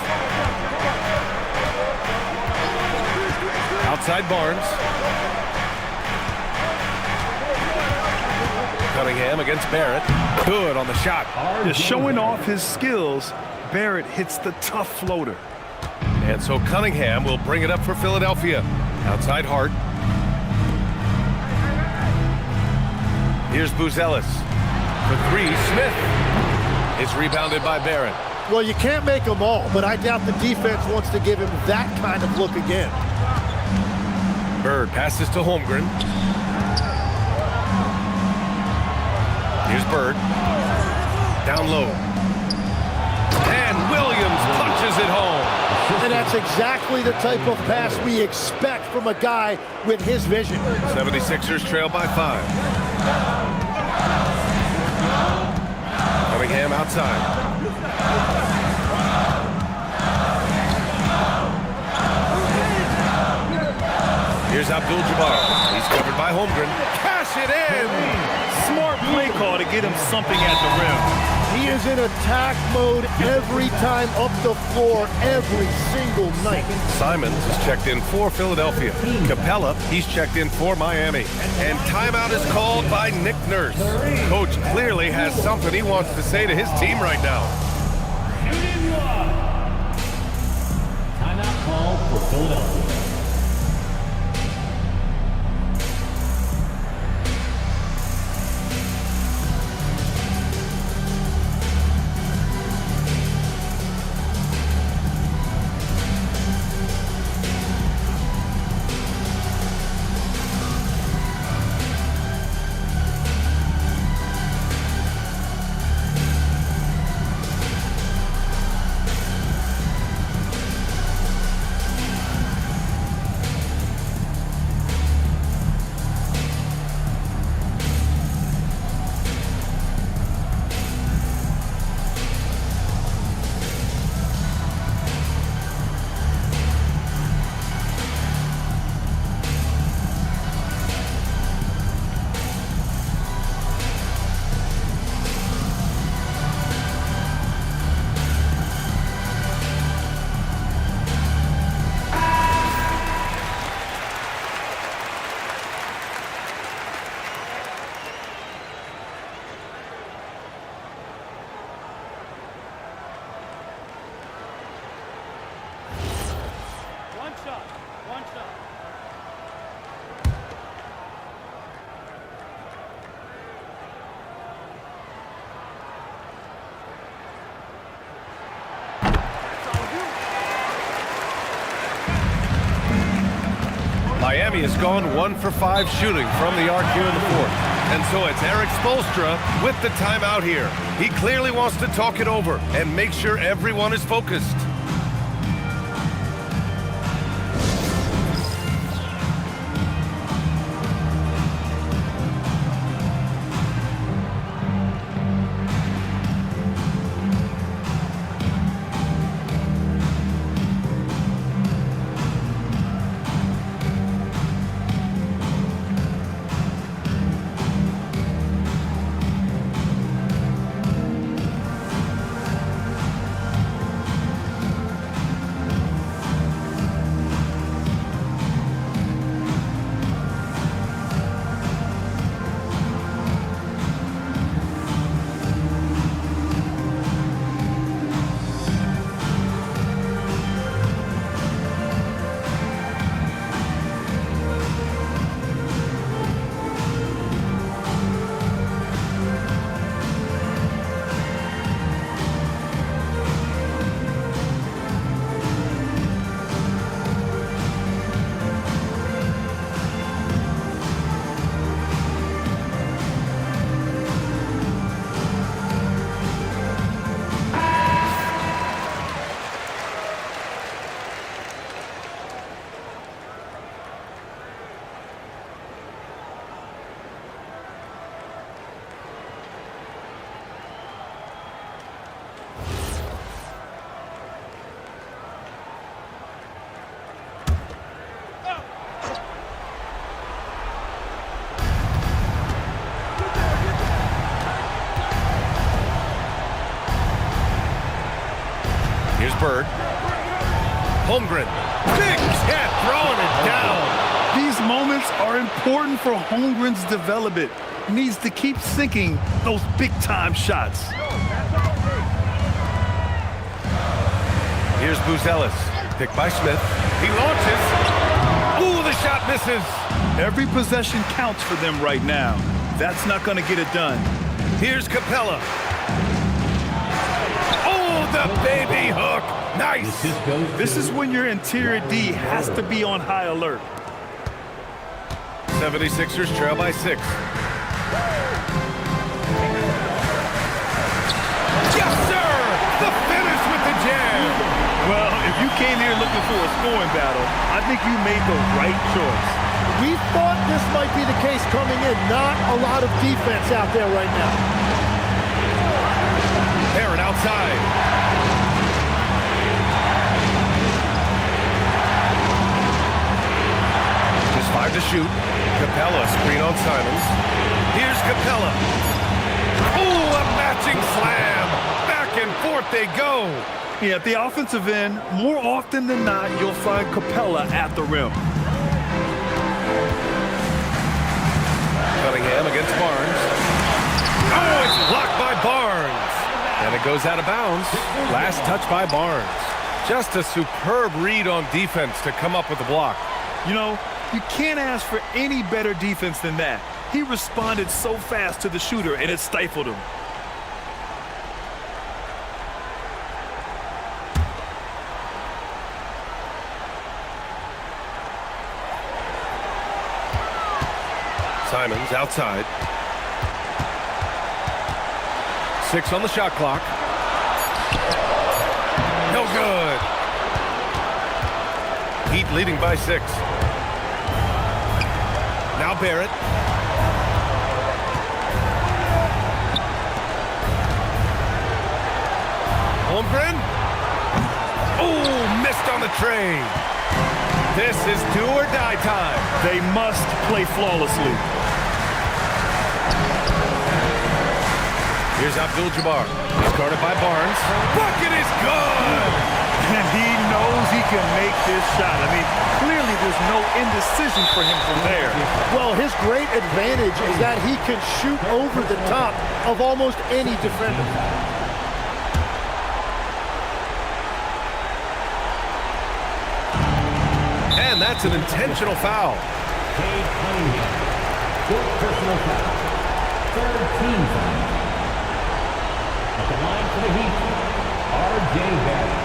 Outside Barnes. Cunningham against Barrett. Good on the shot. Just showing off his skills, Barrett hits the tough floater. And so Cunningham will bring it up for Philadelphia. Outside Hart. Here's Buzelis. For 3, Smith. It's rebounded by Barrett. Well, you can't make them all, but I doubt the defense wants to give him that kind of look again. Bird passes to Holmgren. Here's Bird. Down low. And Williams punches it home. And that's exactly the type of pass we expect from a guy with his vision. 76ers trail by 5. Cunningham outside. Here's Abdul-Jabbar. He's covered by Holmgren. Cash it in! Smart play call to get him something at the rim. He is in attack mode every time up the floor, every single night. Simons is checked in for Philadelphia. Capella, he's checked in for Miami. And timeout is called by Nick Nurse. Coach clearly has something he wants to say to his team right now. Timeout call for Philadelphia. Miami has gone 1 for 5 shooting from the arc here in the fourth. And so it's Eric Spoelstra with the timeout here. He clearly wants to talk it over and make sure everyone is focused. Here's Bird. Holmgren. Big hit, throwing it down. These moments are important for Holmgren's development. He needs to keep sinking those big-time shots. Here's Buzelis. Picked by Smith. He launches. Ooh, the shot misses. Every possession counts for them right now. That's not going to get it done. Here's Capella. Oh, the baby hook. Nice. This is when your interior D has to be on high alert. 76ers trail by 6. Yes, sir! The finish with the jam. Well, if you came here looking for a scoring battle, I think you made the right choice. We thought this might be the case coming in. Not a lot of defense out there right now. Aaron outside. Just 5 to shoot. Capella screen on Simons. Here's Capella. Oh, a matching slam. Back and forth they go. Yeah, at the offensive end, more often than not, you'll find Capella at the rim. Cunningham against Barnes. Oh, it's blocked by Barnes. And it goes out of bounds. Last touch by Barnes. Just a superb read on defense to come up with the block. You know, you can't ask for any better defense than that. He responded so fast to the shooter, and it stifled him. Simons outside. 6 on the shot clock. No good. Heat leading by 6. Now Barrett. Holmgren. Oh, missed on the trade. This is do or die time. They must play flawlessly. Here's Abdul-Jabbar. He's guarded by Barnes. Bucket is good! And he knows he can make this shot. I mean, clearly there's no indecision for him from there. Well, his great advantage is that he can shoot over the top of almost any defender. And that's an intentional foul. Cade Cunningham. Short personal foul. Third team foul. At the line for the Heat, R.J. Barrett.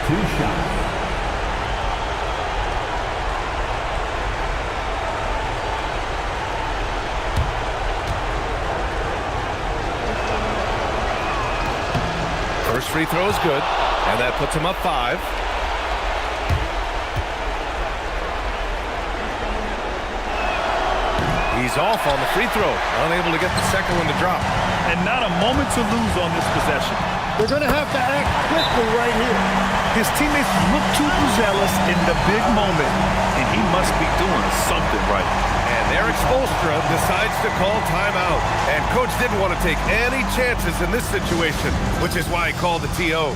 2 shots. First free throw is good, and that puts him up 5. He's off on the free throw, unable to get the second one to drop. And not a moment to lose on this possession. They're going to have to act quickly right here. His teammates look too overzealous in the big moment, and he must be doing something right. And Eric Spoelstra decides to call timeout. And Coach didn't want to take any chances in this situation, which is why he called the TO.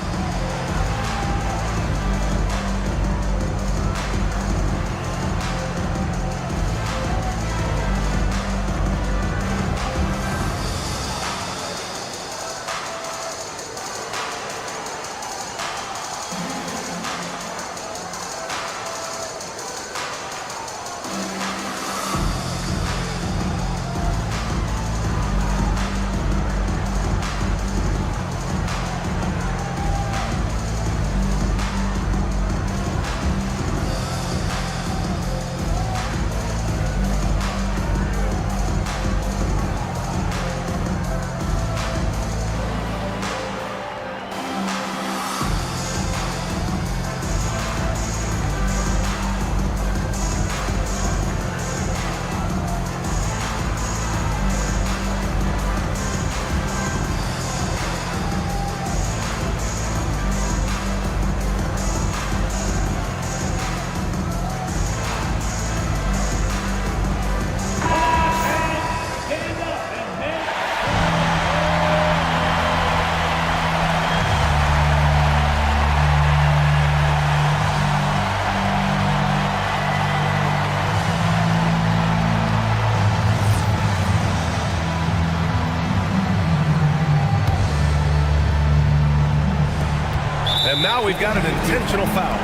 And now we've got an intentional foul.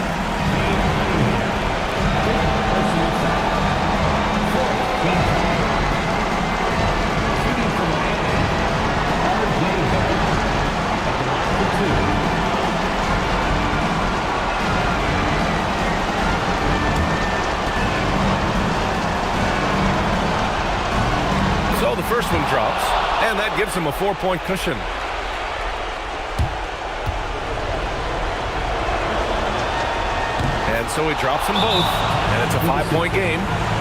So the first one drops, and that gives him a 4-point cushion. And so he drops them both, and it's a 5-point game.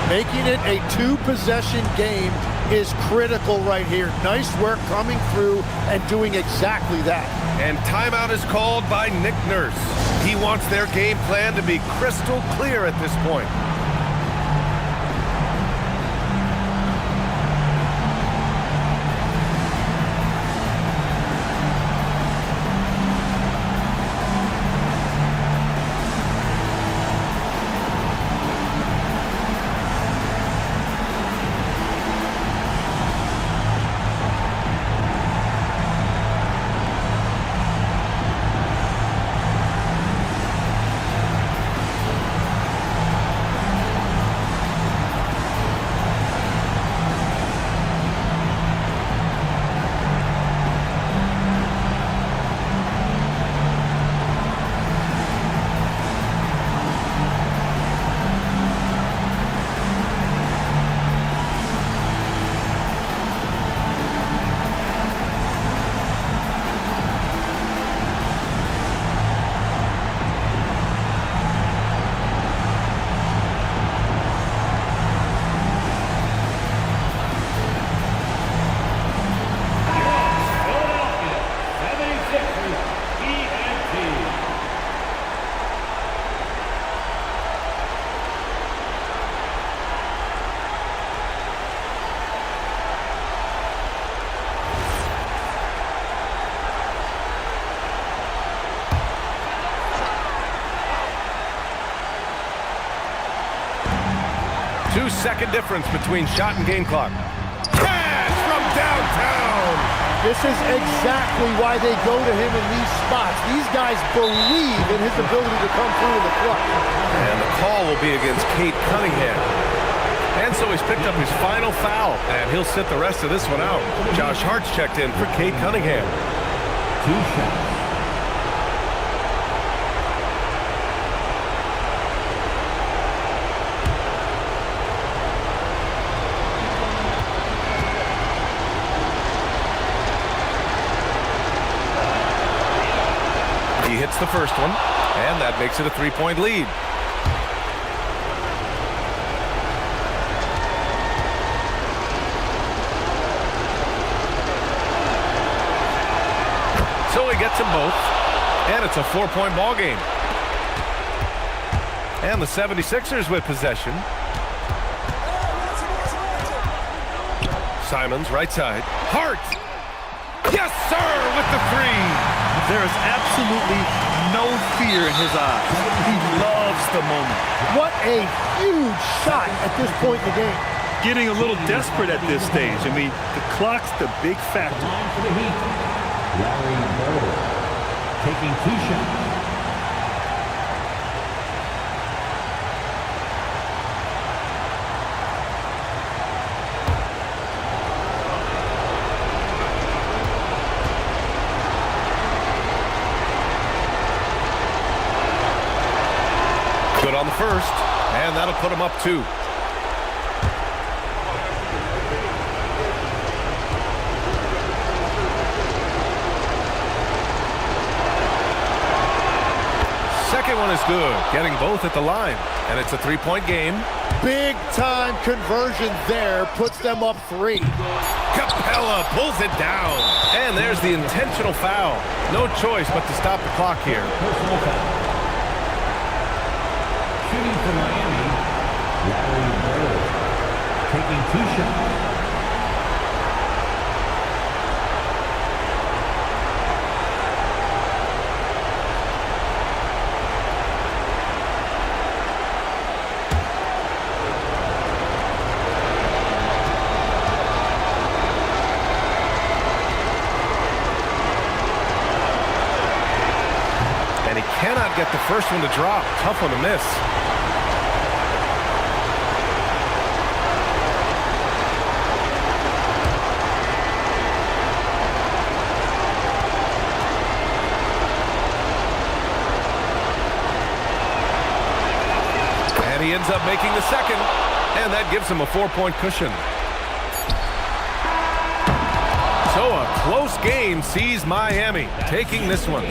Making it a 2-possession game is critical right here. Nice work coming through and doing exactly that. And timeout is called by Nick Nurse. He wants their game plan to be crystal clear at this point. Two-second difference between shot and game clock. Cash from downtown! This is exactly why they go to him in these spots. These guys believe in his ability to come through in the clutch. And the call will be against Cade Cunningham. And so he's picked up his final foul, and he'll sit the rest of this one out. Josh Hart's checked in for Cade Cunningham. 2 shots. hits the first one, and that makes it a 3-point lead. So he gets them both, and it's a 4-point ball game. And the 76ers with possession. Simons, right side. Hart! Yes, sir, with the three! There is absolutely no fear in his eyes. He loves the moment. What a huge shot at this point in the game. Getting a little desperate at this stage. I mean, the clock's the big factor. For the Heat, Larry Bird taking 2 shots. Good on the first, and that'll put him up 2. Second one is good, getting both at the line, and it's a 3-point game. Big time conversion there, puts them up 3. Capella pulls it down, and there's the intentional foul. No choice but to stop the clock here. Personal foul. Shooting for Miami, Larry Bird taking 2 shots. And he cannot get the first one to drop. Tough one to miss. And he ends up making the second, and that gives him a 4-point cushion. So a close game sees Miami taking this one.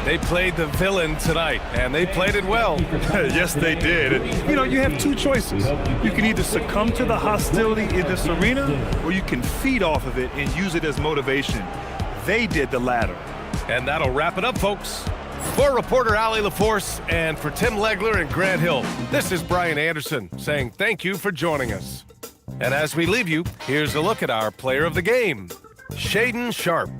They played the villain tonight, and they played it well. Yes, they did. And, you have 2 choices. You can either succumb to the hostility in this arena, or you can feed off of it and use it as motivation. They did the latter. And that'll wrap it up, folks. For reporter Allie LaForce and for Tim Legler and Grant Hill, this is Brian Anderson saying thank you for joining us. And as we leave you, here's a look at our player of the game, Shaedon Sharpe.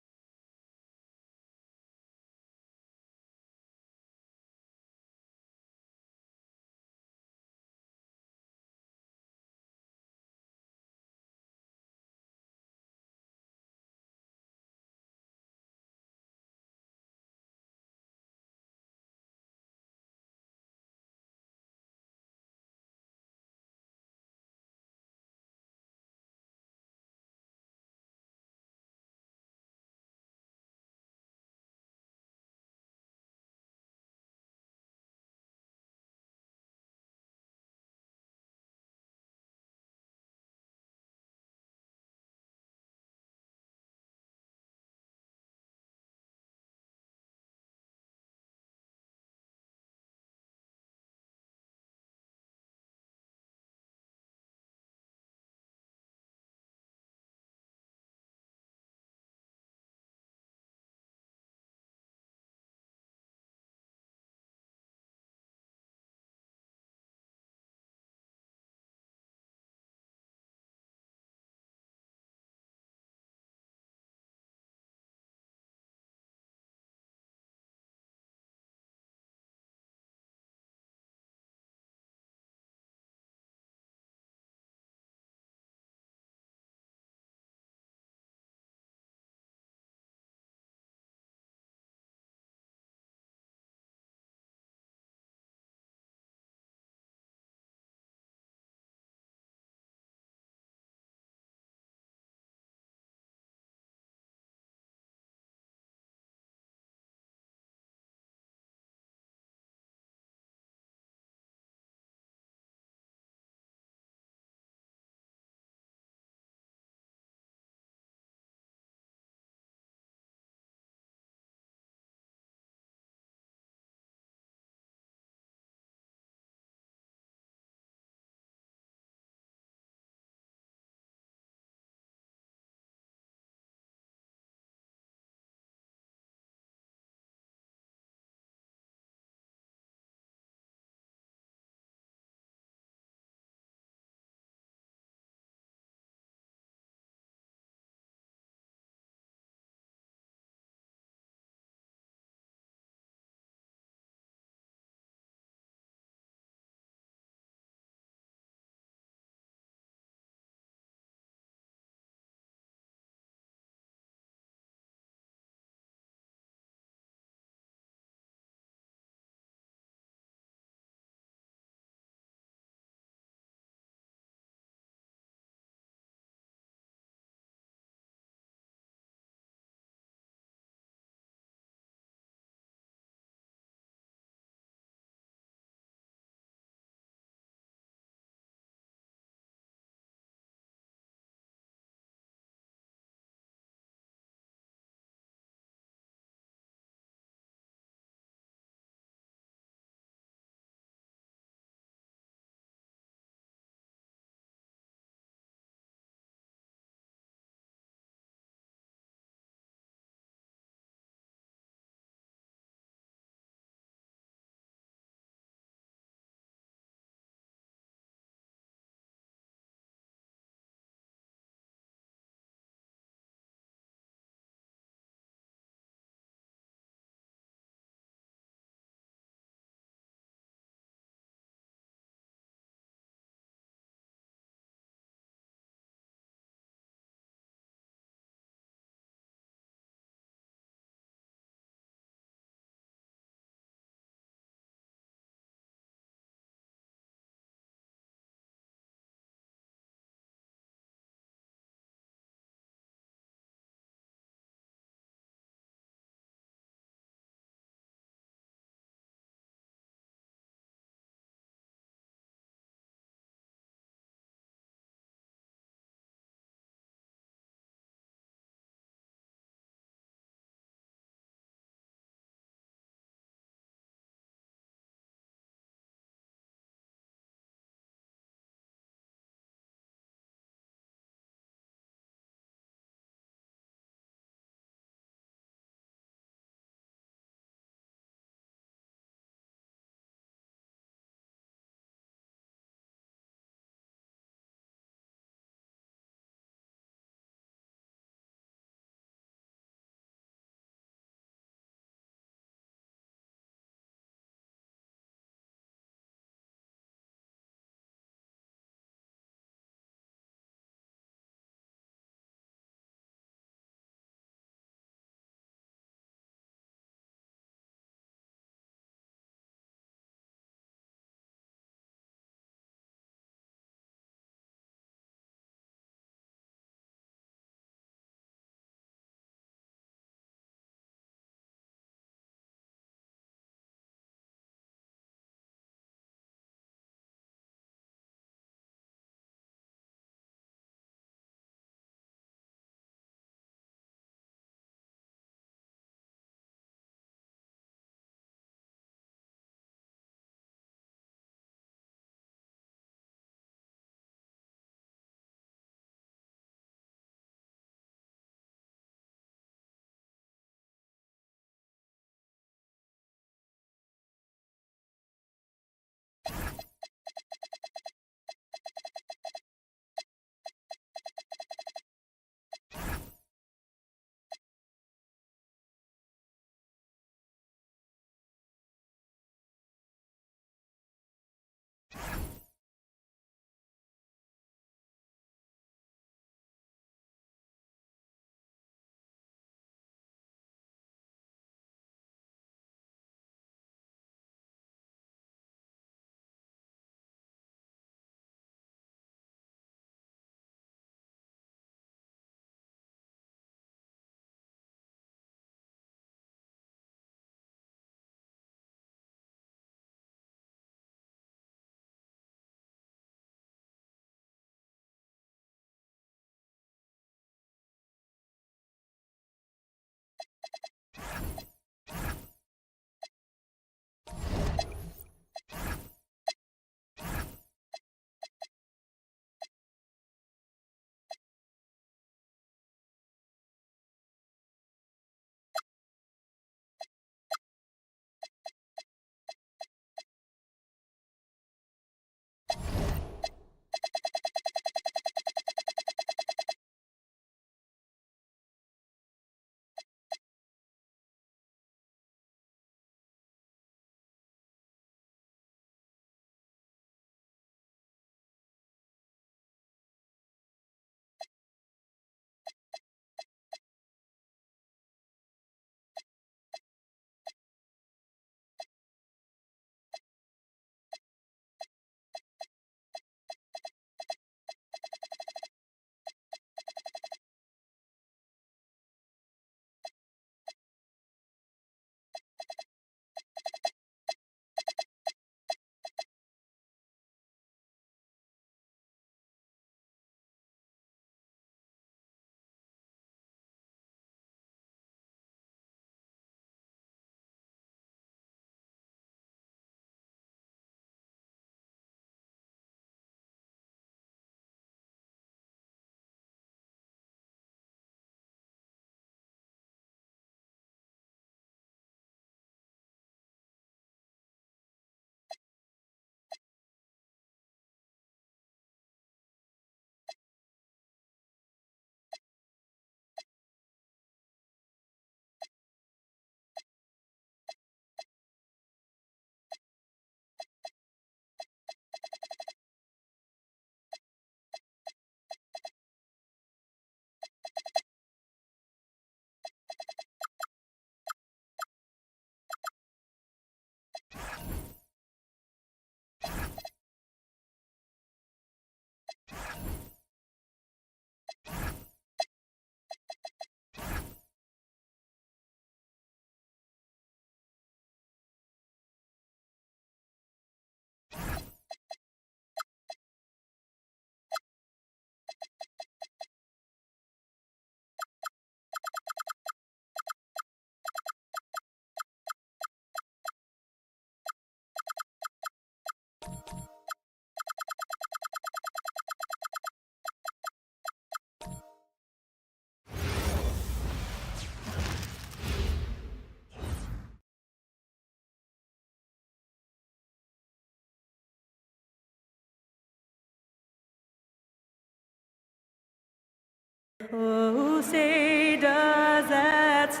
Jets.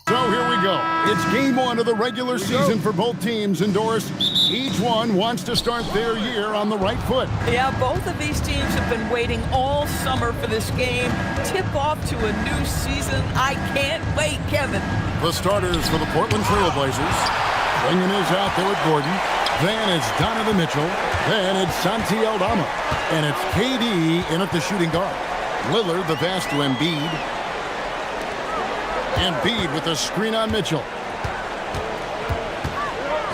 So here we go. It's game one of the regular season for both teams, and Doris, each one wants to start their year on the right foot. Yeah, both of these teams have been waiting all summer for this game. Tip off to a new season. I can't wait, Kevin. The starters for the Portland Trailblazers. Bringing his out there with Gordon. Then it's Donovan Mitchell. Then it's Santi Aldama. And it's KD in at the shooting guard. Lillard, the pass to Embiid. Embiid with the screen on Mitchell.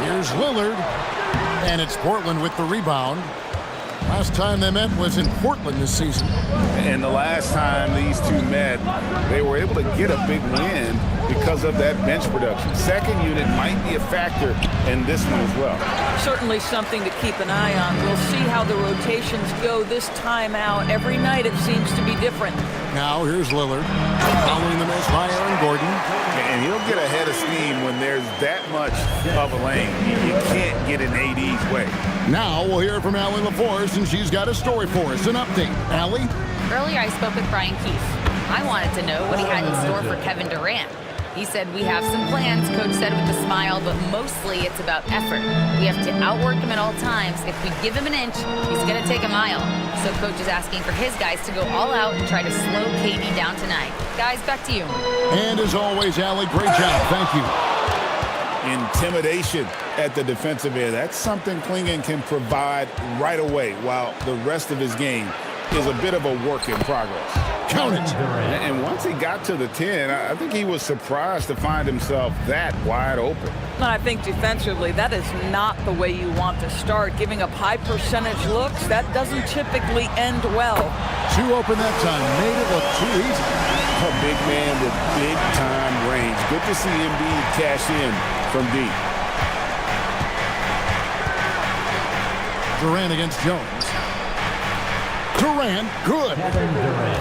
Here's Lillard. And it's Portland with the rebound. Last time they met was in Portland this season. And the last time these two met, they were able to get a big win because of that bench production. Second unit might be a factor in this one as well. Certainly something to keep an eye on. We'll see how the rotations go this time out. Every night it seems to be different. Now here's Lillard. Following the miss by Aaron Gordon. And he'll get ahead of steam when there's that much of a lane. You can't get in AD's way. Now we'll hear from Allie LaForce, and she's got a story for us. An update. Allie? Earlier I spoke with Brian Keefe. I wanted to know what he had in store for Kevin Durant. He said, we have some plans, Coach said with a smile, but mostly it's about effort. We have to outwork him at all times. If we give him an inch, he's going to take a mile. So Coach is asking for his guys to go all out and try to slow KD down tonight. Guys, back to you. And as always, Allie, great job. Thank you. Intimidation at the defensive end. That's something Clingan can provide right away, while the rest of his game is a bit of a work in progress. Count it. And once he got to the 10, I think he was surprised to find himself that wide open. And I think defensively, that is not the way you want to start. Giving up high percentage looks, that doesn't typically end well. Two open that time. Made it look too easy. A big man with big-time range. Good to see Embiid cash in from deep. Durant against Jones. Durant, good.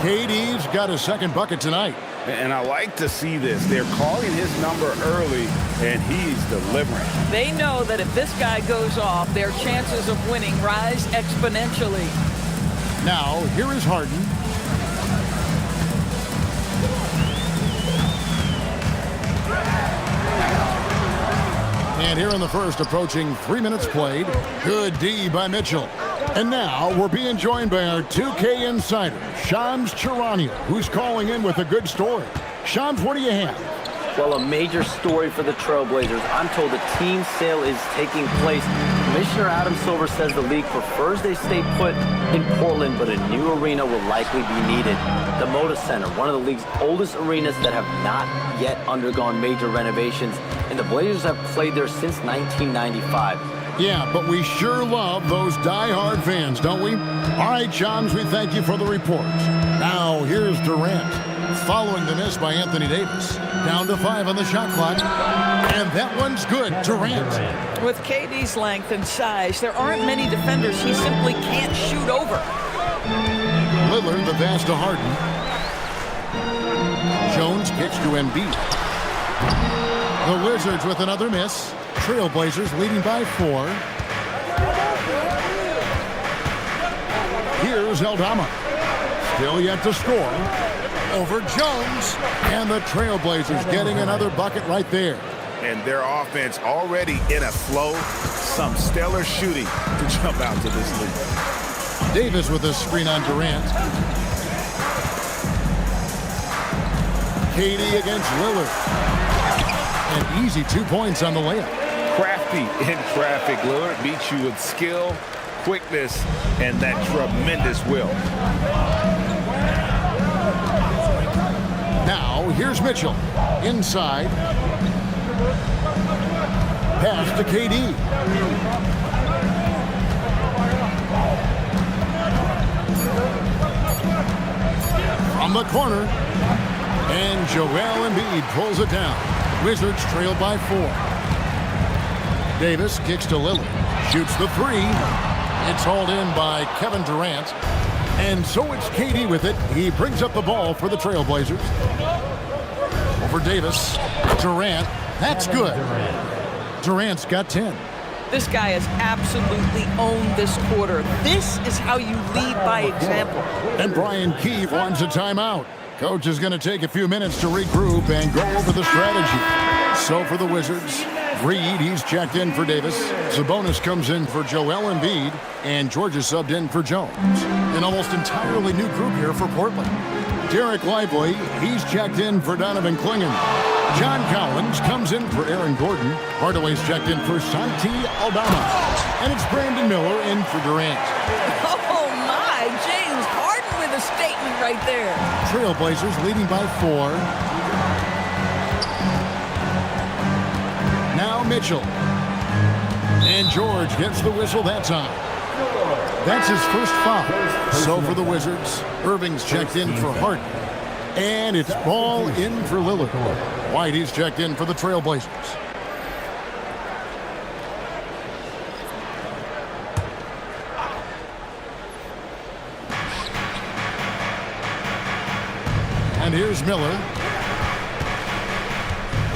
KD's got a second bucket tonight. And I like to see this. They're calling his number early, and he's delivering. They know that if this guy goes off, their chances of winning rise exponentially. Now, here is Harden. And here in the first, approaching 3 minutes played. Good D by Mitchell. And now we're being joined by our 2K insider, Shams Charania, who's calling in with a good story. Shams, what do you have? Well, a major story for the Trailblazers. I'm told a team sale is taking place. Commissioner Adam Silver says the league prefers they stay put in Portland, but a new arena will likely be needed. The Moda Center, one of the league's oldest arenas that have not yet undergone major renovations, and the Blazers have played there since 1995. Yeah, but we sure love those die-hard fans, don't we? All right, Shams, we thank you for the report. Now, here's Durant. Following the miss by Anthony Davis. Down to 5 on the shot clock. And that one's good. Durant. With KD's length and size, there aren't many defenders he simply can't shoot over. Lillard, the pass to Harden. Jones kicks to Embiid. The Wizards with another miss. Trailblazers leading by 4. Here's Aldama. Still yet to score. Over Jones. And the Trailblazers getting another bucket right there. And their offense already in a flow. Some stellar shooting to jump out to this lead. Davis with a screen on Durant. KD against Lillard. An easy 2 points on the layup. Crafty in traffic. Lillard beats you with skill, quickness, and that tremendous will. Now, here's Mitchell. Inside. Pass to KD. From the corner. And Joel Embiid pulls it down. Wizards trail by 4. Davis kicks to Lillard. Shoots the 3. It's hauled in by Kevin Durant. And so it's KD with it. He brings up the ball for the Trailblazers. Over Davis. Durant. That's good. Durant's got 10. This guy has absolutely owned this quarter. This is how you lead by example. And Brian Keefe wants a timeout. Coach is going to take a few minutes to regroup and go over the strategy. So for the Wizards, Reed, he's checked in for Davis. Sabonis comes in for Joel Embiid. And George is subbed in for Jones. An almost entirely new group here for Portland. Derek Lively, he's checked in for Donovan Clingan. John Collins comes in for Aaron Gordon. Hardaway's checked in for Santi Aldama. And it's Brandon Miller in for Durant. Oh, my. James Harden with a statement right there. Trailblazers leading by 4. Now Mitchell. And George gets the whistle that time. That's his first foul. So for the Wizards, Irving's checked in for Harden. And it's ball in for Lillard. White, he's checked in for the Trailblazers. And here's Miller.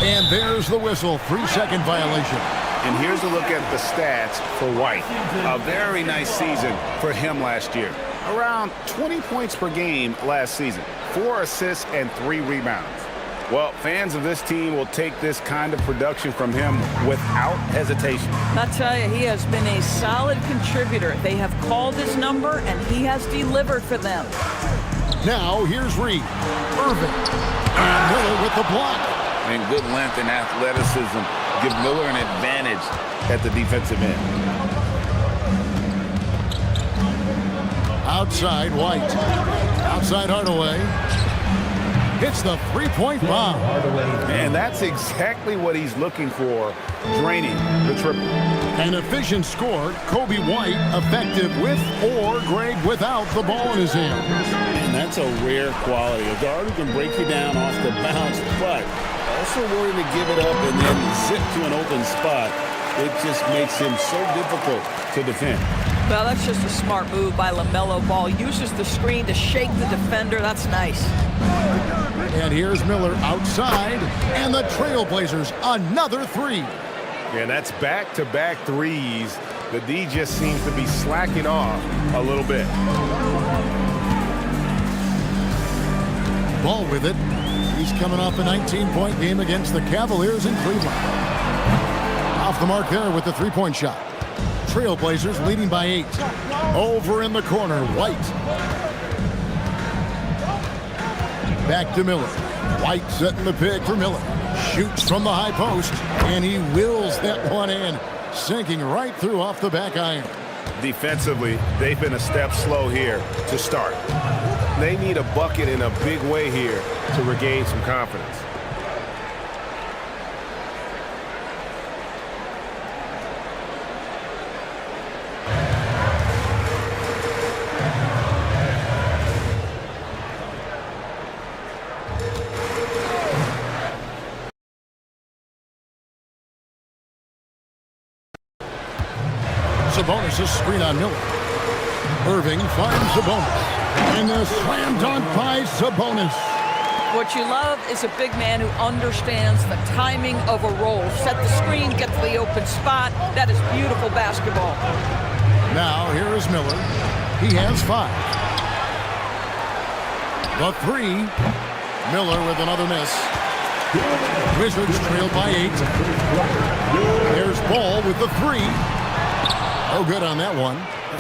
And there's the whistle. 3-second violation. And here's a look at the stats for White. A very nice season for him last year. Around 20 points per game last season. 4 assists and 3 rebounds. Well, fans of this team will take this kind of production from him without hesitation. I'll tell you, he has been a solid contributor. They have called his number, and he has delivered for them. Now, here's Reed. Irving. And Miller with the block. And good length and athleticism give Miller an advantage at the defensive end. Outside White. Outside Hardaway. Hits the 3-point bomb. And that's exactly what he's looking for, draining the triple. An efficient score. Kobe White effective with or great without the ball in his hand. And that's a rare quality. A guard who can break you down off the bounce, but also willing to give it up and then zip to an open spot. It just makes him so difficult to defend. Well, that's just a smart move by LaMelo Ball. Uses the screen to shake the defender. That's nice. And here's Miller outside. And the Trailblazers, another 3. And that's back-to-back threes. The D just seems to be slacking off a little bit. Ball with it. He's coming off a 19-point game against the Cavaliers in Cleveland. Off the mark there with the 3-point shot. Trailblazers leading by 8. Over in the corner, White. Back to Miller. White setting the pick for Miller. Shoots from the high post, and he wills that one in, sinking right through off the back iron. Defensively, they've been a step slow here to start. They need a bucket in a big way here to regain some confidence. Sabonis' screen on Miller. Irving finds Sabonis. And the slam dunk by Sabonis. What you love is a big man who understands the timing of a roll. Set the screen, get to the open spot. That is beautiful basketball. Now here is Miller. He has 5. The 3. Miller with another miss. Wizards trailed by 8. There's Ball with the 3. No good on that one.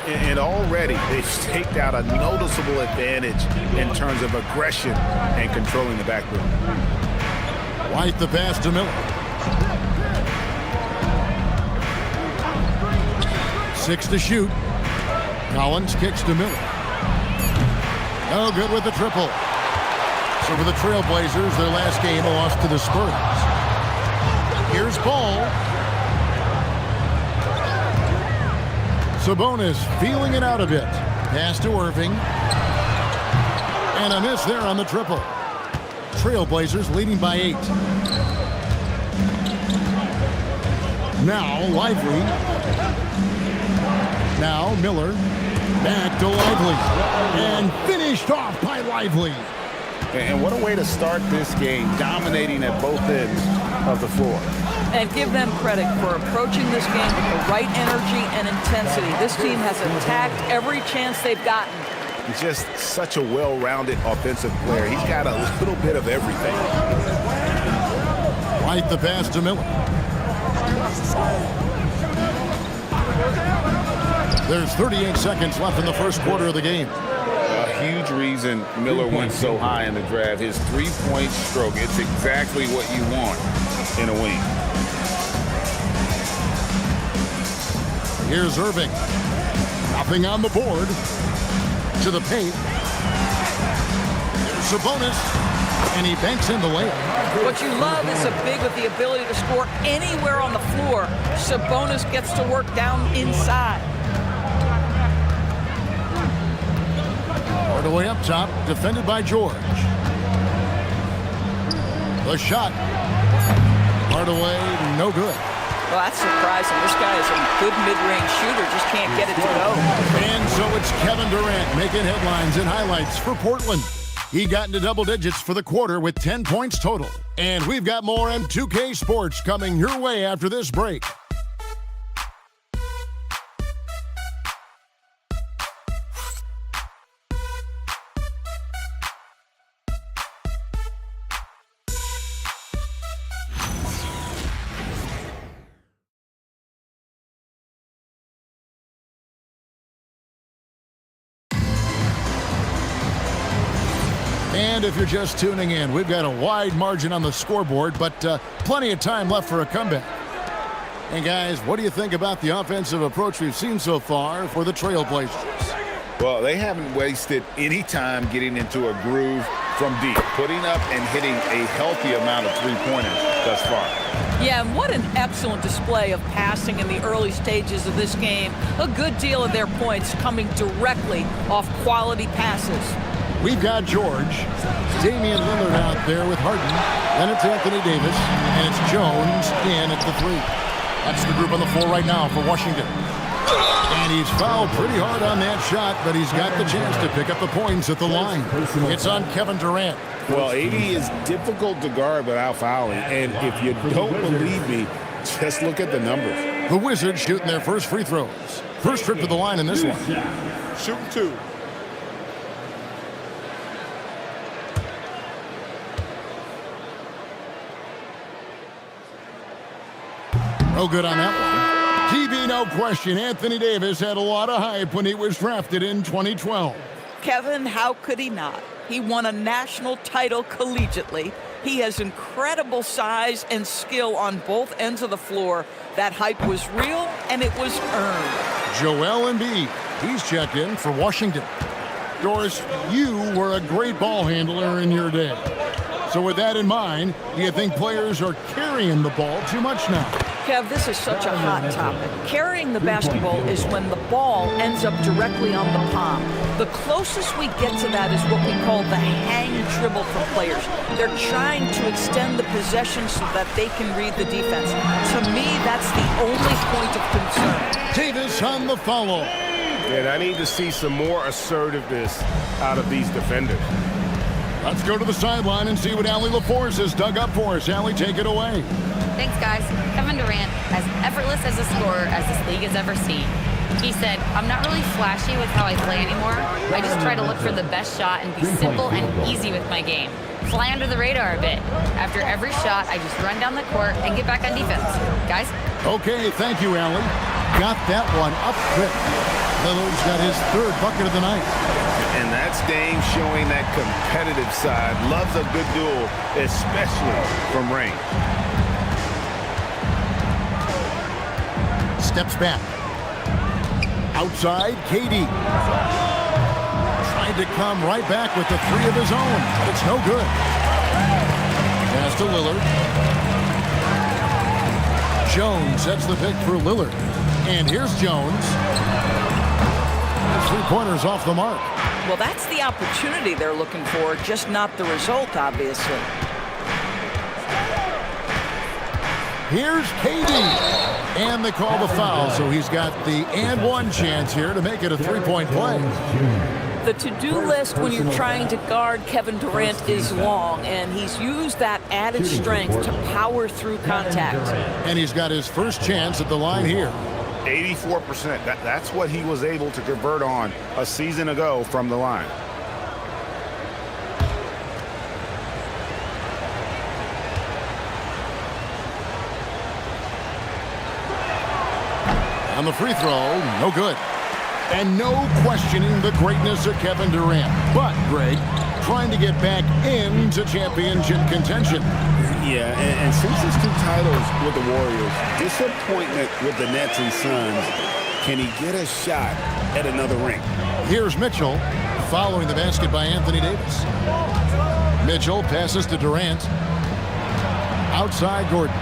And already they've staked out a noticeable advantage in terms of aggression and controlling the backboard. White the pass to Miller. 6 to shoot. Collins kicks to Miller. No good with the triple. So for the Trailblazers, their last game lost to the Spurs. Here's Ball. Sabonis feeling it out a bit. Pass to Irving. And a miss there on the triple. Trailblazers leading by 8. Now Lively. Now Miller. Back to Lively. And finished off by Lively. And what a way to start this game, dominating at both ends of the floor. And give them credit for approaching this game with the right energy and intensity. This team has attacked every chance they've gotten. He's just such a well-rounded offensive player. He's got a little bit of everything. White the pass to Miller. There's 38 seconds left in the first quarter of the game. A huge reason Miller went so high in the draft. His three-point stroke. It's exactly what you want in a wing. Here's Irving. Nothing on the board. To the paint. There's Sabonis. And he banks in the layup. What you love is a big with the ability to score anywhere on the floor. Sabonis gets to work down inside. Hardaway up top, defended by George. The shot. Hardaway, no good. Well, that's surprising. This guy is a good mid-range shooter, just can't get it to go. And so it's Kevin Durant making headlines and highlights for Portland. He got into double digits for the quarter with 10 points total. And we've got more M2K Sports coming your way after this break. And if you're just tuning in, we've got a wide margin on the scoreboard, but plenty of time left for a comeback. And guys, what do you think about the offensive approach we've seen so far for the Trailblazers? Well, they haven't wasted any time getting into a groove from deep, putting up and hitting a healthy amount of three-pointers thus far. Yeah, and what an excellent display of passing in the early stages of this game. A good deal of their points coming directly off quality passes. We've got George, Damian Lillard out there with Harden, then it's Anthony Davis, and it's Jones in at the 3. That's the group on the floor right now for Washington. And he's fouled pretty hard on that shot, but he's got the chance to pick up the points at the line. It's on Kevin Durant. Well, AD is difficult to guard without fouling, and if you don't believe me, just look at the numbers. The Wizards shooting their first free throws. First trip to the line in this one. Shooting 2. No good on that one. TB, no question. Anthony Davis had a lot of hype when he was drafted in 2012. Kevin, how could he not? He won a national title collegiately. He has incredible size and skill on both ends of the floor. That hype was real, and it was earned. Joel Embiid, he's checked in for Washington. Doris, you were a great ball handler in your day. So with that in mind, do you think players are carrying the ball too much now? Kev, this is such a hot topic. Carrying the basketball is when the ball ends up directly on the palm. The closest we get to that is what we call the hang dribble for players. They're trying to extend the possession so that they can read the defense. To me, that's the only point of concern. Davis on the follow. And I need to see some more assertiveness out of these defenders. Let's go to the sideline and see what Allie LaForce has dug up for us. Allie, take it away. Thanks, guys. Kevin Durant, as effortless as a scorer as this league has ever seen. He said, I'm not really flashy with how I play anymore. I just try to look for the best shot and be simple and easy with my game. Fly under the radar a bit. After every shot, I just run down the court and get back on defense. Guys? Okay, thank you, Allie. Got that one up quick. Lillard's got his third bucket of the night. And that's Dame showing that competitive side. Loves a good duel, especially from range. Steps back. Outside, KD. Trying to come right back with the three of his own, but it's no good. Pass to Lillard. Jones sets the pick for Lillard. And here's Jones. Three-pointers off the mark. Well, that's the opportunity they're looking for, just not the result, obviously. Here's KD. And they call the foul, so he's got the and one chance here to make it a three-point play. The to-do list when you're trying to guard Kevin Durant is long, and he's used that added strength to power through contact. And he's got his first chance at the line here. 84%. That's what he was able to convert on a season ago from the line. On the free throw, no good. And no questioning the greatness of Kevin Durant. But, Greg, trying to get back into championship contention. Yeah, and since his 2 titles with the Warriors, disappointment with the Nets and Suns, can he get a shot at another ring? Here's Mitchell following the basket by Anthony Davis. Mitchell passes to Durant. Outside Gordon.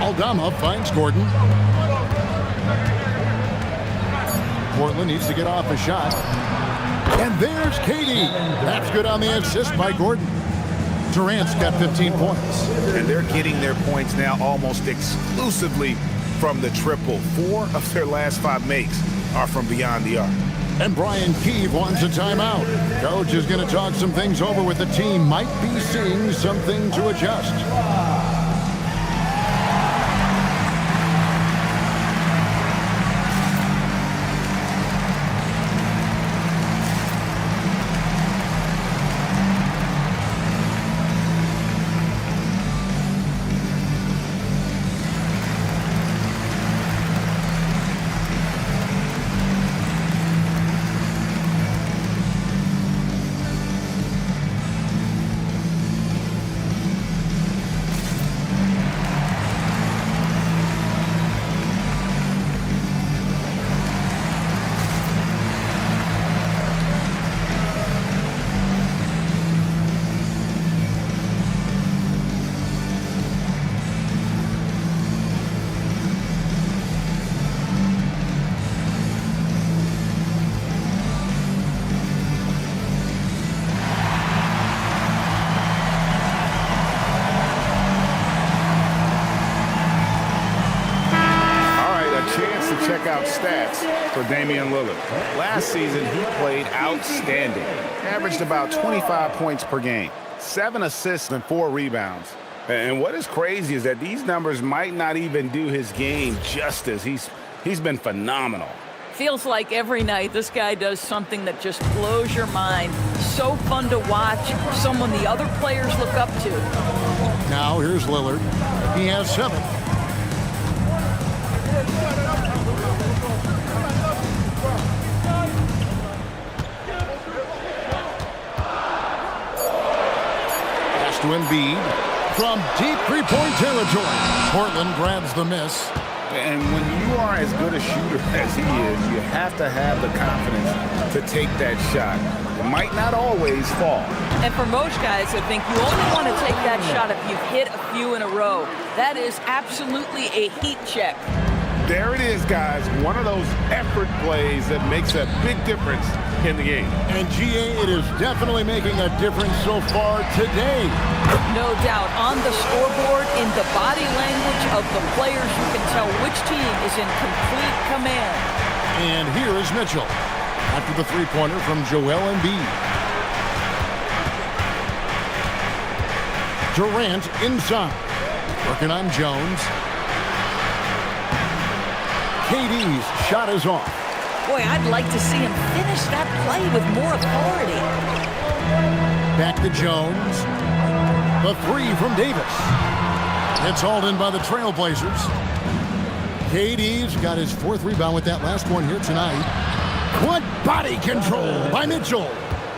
Aldama finds Gordon. Portland needs to get off a shot. And there's KD. That's good on the assist by Gordon. Durant's got 15 points. And they're getting their points now almost exclusively from the triple. 4 of their last 5 makes are from beyond the arc. And Brian Keefe wants a timeout. Coach is going to talk some things over with the team. Might be seeing something to adjust. Check out stats for Damian Lillard. Last season, he played outstanding. Averaged about 25 points per game, 7 assists and 4 rebounds. And what is crazy is that these numbers might not even do his game justice. He's been phenomenal. Feels like every night this guy does something that just blows your mind. So fun to watch, someone the other players look up to. Now here's Lillard. He has 7. Pass to Embiid from deep three-point territory. Portland grabs the miss. And when you are as good a shooter as he is, you have to have the confidence to take that shot. It might not always fall. And for most guys, I think you only want to take that shot if you've hit a few in a row. That is absolutely a heat check. There it is, guys. One of those effort plays that makes a big difference in the game. And GA, it is definitely making a difference so far today. No doubt. On the scoreboard, in the body language of the players, you can tell which team is in complete command. And here is Mitchell after the three-pointer from Joel Embiid. Durant inside. Working on Jones. KD's shot is off. Boy, I'd like to see him finish that play with more authority. Back to Jones. The 3 from Davis. It's hauled in by the Trailblazers. KD's got his 4th rebound with that last one here tonight. What body control by Mitchell.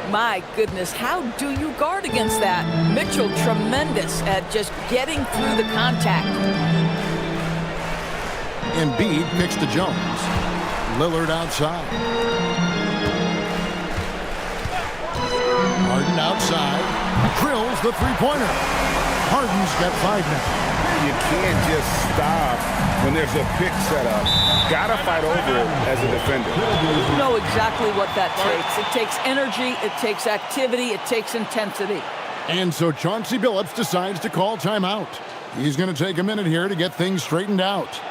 My goodness, how do you guard against that? Mitchell, tremendous at just getting through the contact. Embiid picks to Jones. Lillard outside. Harden outside. Drills the three-pointer. Harden's got 5 now. You can't just stop when there's a pick set up. Gotta fight over it as a defender. You know exactly what that takes. It takes energy, it takes activity, it takes intensity. And so Chauncey Billups decides to call timeout. He's going to take a minute here to get things straightened out.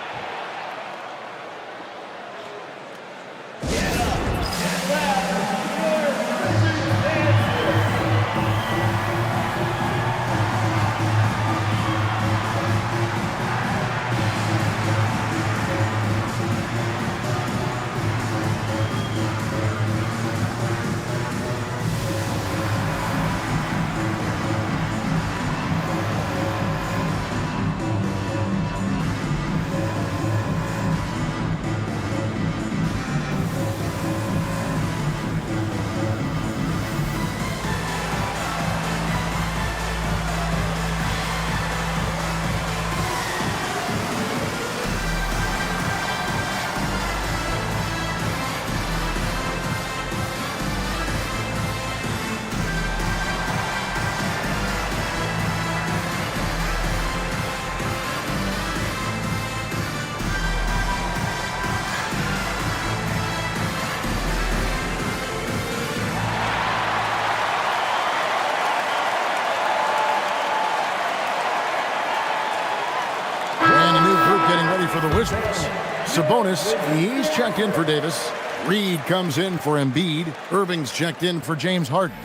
For the Wizards. Sabonis, he's checked in for Davis. Reed comes in for Embiid. Irving's checked in for James Harden.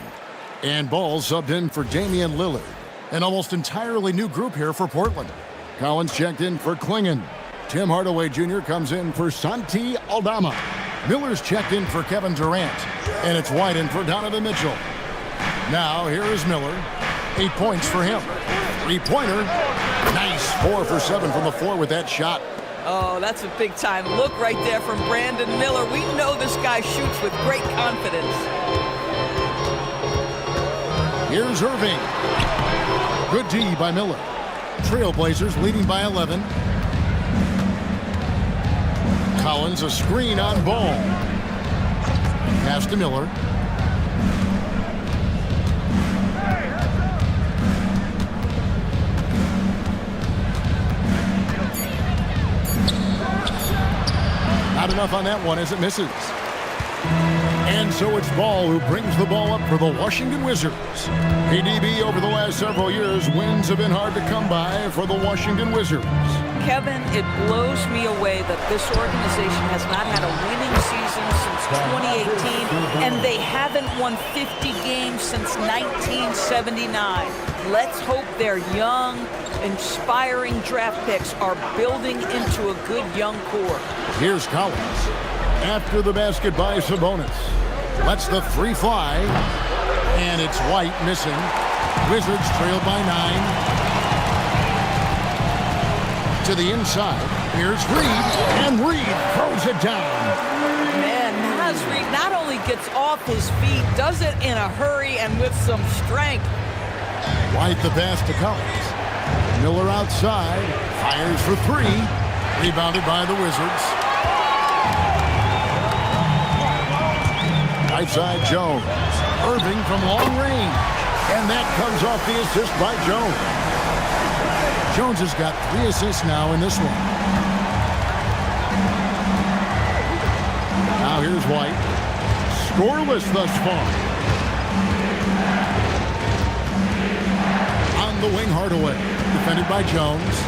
And Ball subbed in for Damian Lillard. An almost entirely new group here for Portland. Collins checked in for Klingon. Tim Hardaway Jr. comes in for Santi Aldama. Miller's checked in for Kevin Durant. And it's White in for Donovan Mitchell. Now here is Miller. 8 points for him. 3-pointer. Nice. 4 for 7 from the floor with that shot. Oh, that's a big time look right there from Brandon Miller. We know this guy shoots with great confidence. Here's Irving. Good D by Miller. Trailblazers leading by 11. Collins a screen on Ball. Pass to Miller. Not enough on that one as it misses. And so it's Ball who brings the ball up for the Washington Wizards. ADB over the last several years, wins have been hard to come by for the Washington Wizards. Kevin, it blows me away that this organization has not had a winning season since 2018, and they haven't won 50 games since 1979. Let's hope their young, inspiring draft picks are building into a good young core. Here's Collins. After the basket by Sabonis. Lets the 3 fly. And it's White missing. Wizards trail by 9. To the inside. Here's Reed. And Reed throws it down. Man, Naz Reed not only gets off his feet, does it in a hurry and with some strength. White the pass to Collins. Miller outside. Fires for 3. Rebounded by the Wizards. Right side Jones. Irving from long range. And that comes off the assist by Jones. Jones has got 3 assists now in this one. Now here's White. Scoreless thus far. On the wing, Hardaway. Defended by Jones.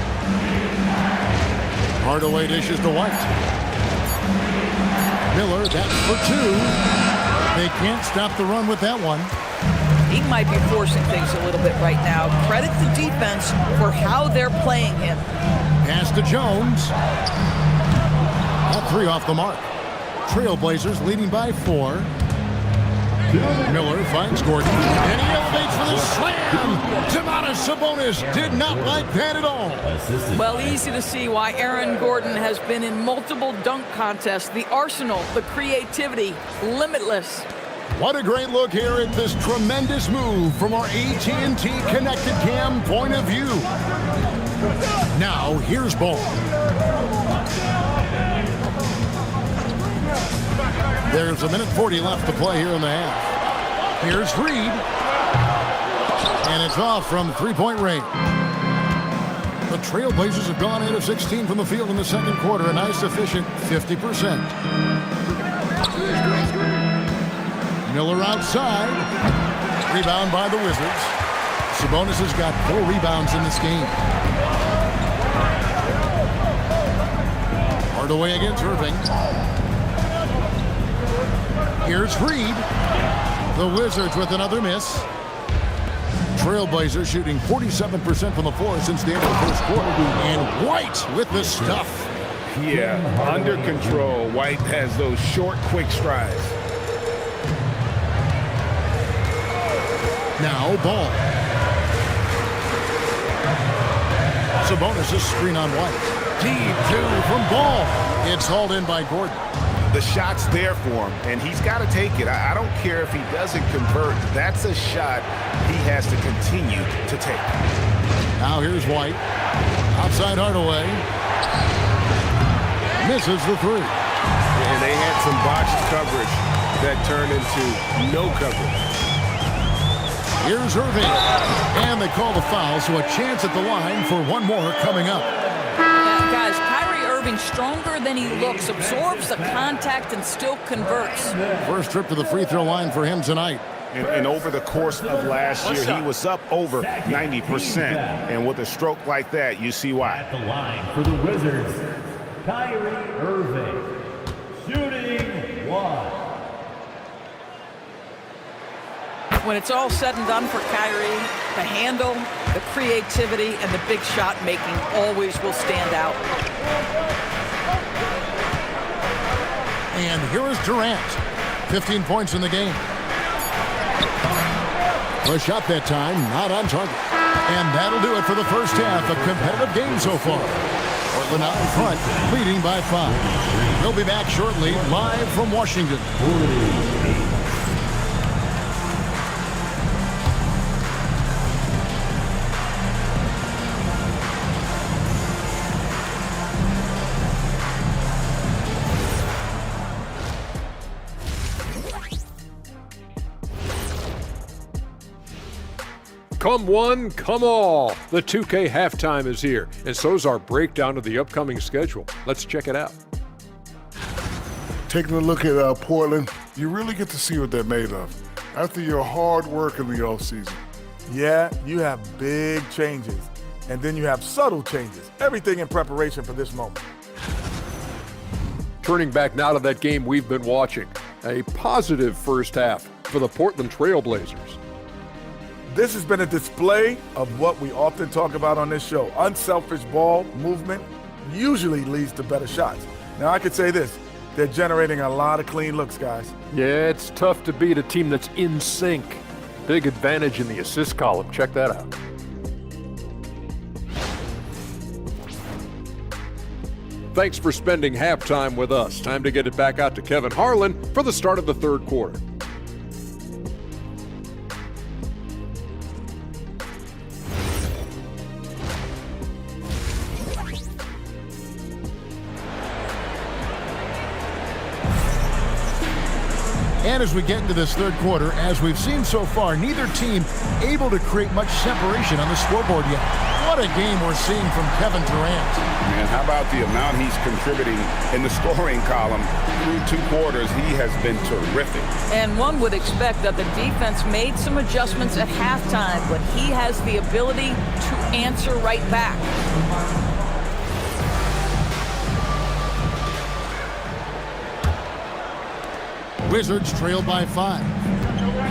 Hardaway dishes to White. Miller, that's for 2. They can't stop the run with that one. He might be forcing things a little bit right now. Credit the defense for how they're playing him. Pass to Jones. That 3 off the mark. Trailblazers leading by 4. Miller finds Gordon, and he elevates for the slam. Domantas Sabonis did not like that at all. Well, easy to see why Aaron Gordon has been in multiple dunk contests. The arsenal, the creativity, limitless. What a great look here at this tremendous move from our AT&T Connected Cam point of view. Now, here's Ball. There's 1:40 left to play here in the half. Here's Reed. And it's off from three-point range. The Trailblazers have gone 8 of 16 from the field in the second quarter, a nice efficient 50%. Miller outside. Rebound by the Wizards. Sabonis has got 4 rebounds in this game. Hardaway against Irving. Here's Reed. The Wizards with another miss. Trailblazers shooting 47% from the floor since the end of the first quarter. And White with the stuff. Yeah, under control. White has those short, quick strides. Now Ball. Sabonis' screen on White. Deep two from Ball. It's hauled in by Gordon. The shot's there for him, and he's got to take it. I don't care if he doesn't convert. That's a shot he has to continue to take. Now here's White. Outside Hardaway. Misses the three. And they had some botched coverage that turned into no coverage. Here's Irving. And they call the foul, so a chance at the line for one more coming up. Guys, Kyrie Irving, stronger than he looks, absorbs the contact and still converts. First trip to the free throw line for him tonight. And over the course of last year, he was up over 90%. And with a stroke like that, you see why. At the line for the Wizards, Kyrie Irving, shooting 1. When it's all said and done for Kyrie, the handle, the creativity, and the big shot making always will stand out. And here is Durant. 15 points in the game. The shot that time, not on target. And that'll do it for the first half. A competitive game so far. Portland out in front, leading by 5. We'll be back shortly, live from Washington. Come one, come all. The 2K halftime is here, and so's our breakdown of the upcoming schedule. Let's check it out. Taking a look at Portland, you really get to see what they're made of after your hard work in the offseason. Yeah, you have big changes, and then you have subtle changes. Everything in preparation for this moment. Turning back now to that game we've been watching. A positive first half for the Portland Trailblazers. This has been a display of what we often talk about on this show. Unselfish ball movement usually leads to better shots. Now, I could say this. They're generating a lot of clean looks, guys. Yeah, it's tough to beat a team that's in sync. Big advantage in the assist column. Check that out. Thanks for spending halftime with us. Time to get it back out to Kevin Harlan for the start of the third quarter. And as we get into this third quarter, as we've seen so far, neither team able to create much separation on the scoreboard yet. What a game we're seeing from Kevin Durant. Man, how about the amount he's contributing in the scoring column through 2 quarters? He has been terrific. And one would expect that the defense made some adjustments at halftime, but he has the ability to answer right back. Wizards trail by 5.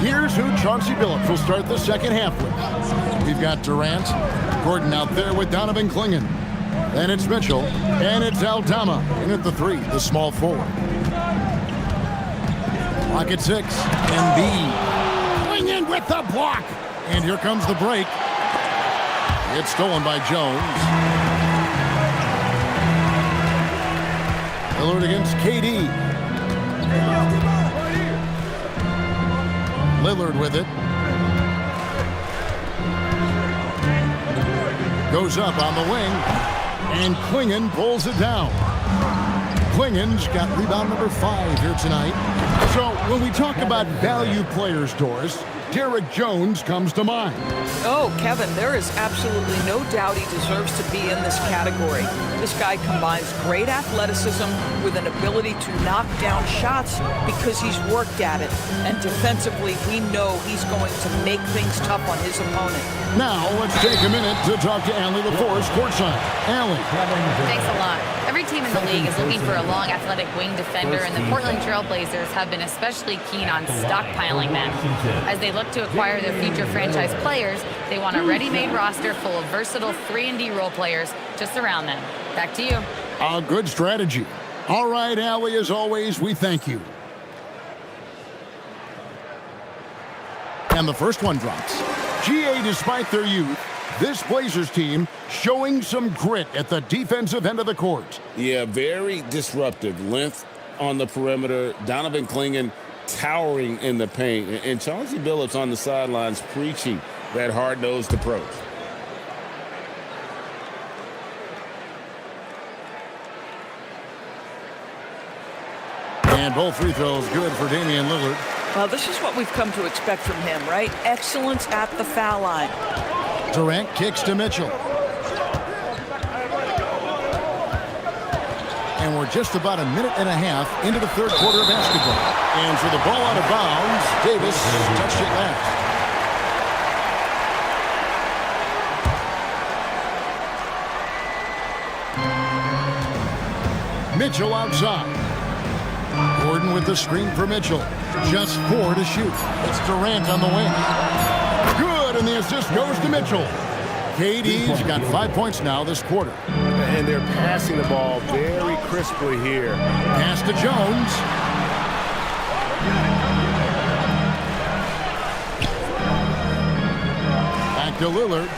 Here's who Chauncey Billups will start the second half with. We've got Durant, Gordon out there with Donovan Clingan. Then it's Mitchell, and it's Aldama in at the 3, the small forward. Clock at 6. Embiid going in with the block. And here comes the break. It's stolen by Jones. Lillard against KD. Lillard with it. Goes up on the wing. And Klingon pulls it down. Klingon's got rebound number 5 here tonight. So when we talk about value players, Doris, Derek Jones comes to mind. Oh, Kevin, there is absolutely no doubt he deserves to be in this category. This guy combines great athleticism with an ability to knock down shots because he's worked at it. And defensively, we know he's going to make things tough on his opponent. Now, let's take a minute to talk to Allie LaForce courtside. Allie. Thanks a lot. Every team in the league is looking for a long, athletic wing defender, and the Portland Trailblazers have been especially keen on stockpiling them. As they look to acquire their future franchise players, they want a ready-made roster full of versatile 3-and-D role players to surround them. Back to you. A good strategy. All right, Allie, as always, we thank you. And the first one drops. GA, despite their youth, this Blazers team showing some grit at the defensive end of the court. Yeah, very disruptive. Length on the perimeter. Donovan Klingon towering in the paint. And Chauncey Billups on the sidelines preaching that hard-nosed approach. And both free throws good for Damian Lillard. Well, this is what we've come to expect from him, right? Excellence at the foul line. Durant kicks to Mitchell. And we're just about a minute and a half into the third quarter of basketball. And for the ball out of bounds, Davis touched it last. Mitchell outside. Gordon with the screen for Mitchell. Just 4 to shoot. It's Durant on the wing. Good, and the assist goes to Mitchell. KD's got 5 points now this quarter. And they're passing the ball very crisply here. Pass to Jones. Back to Lillard.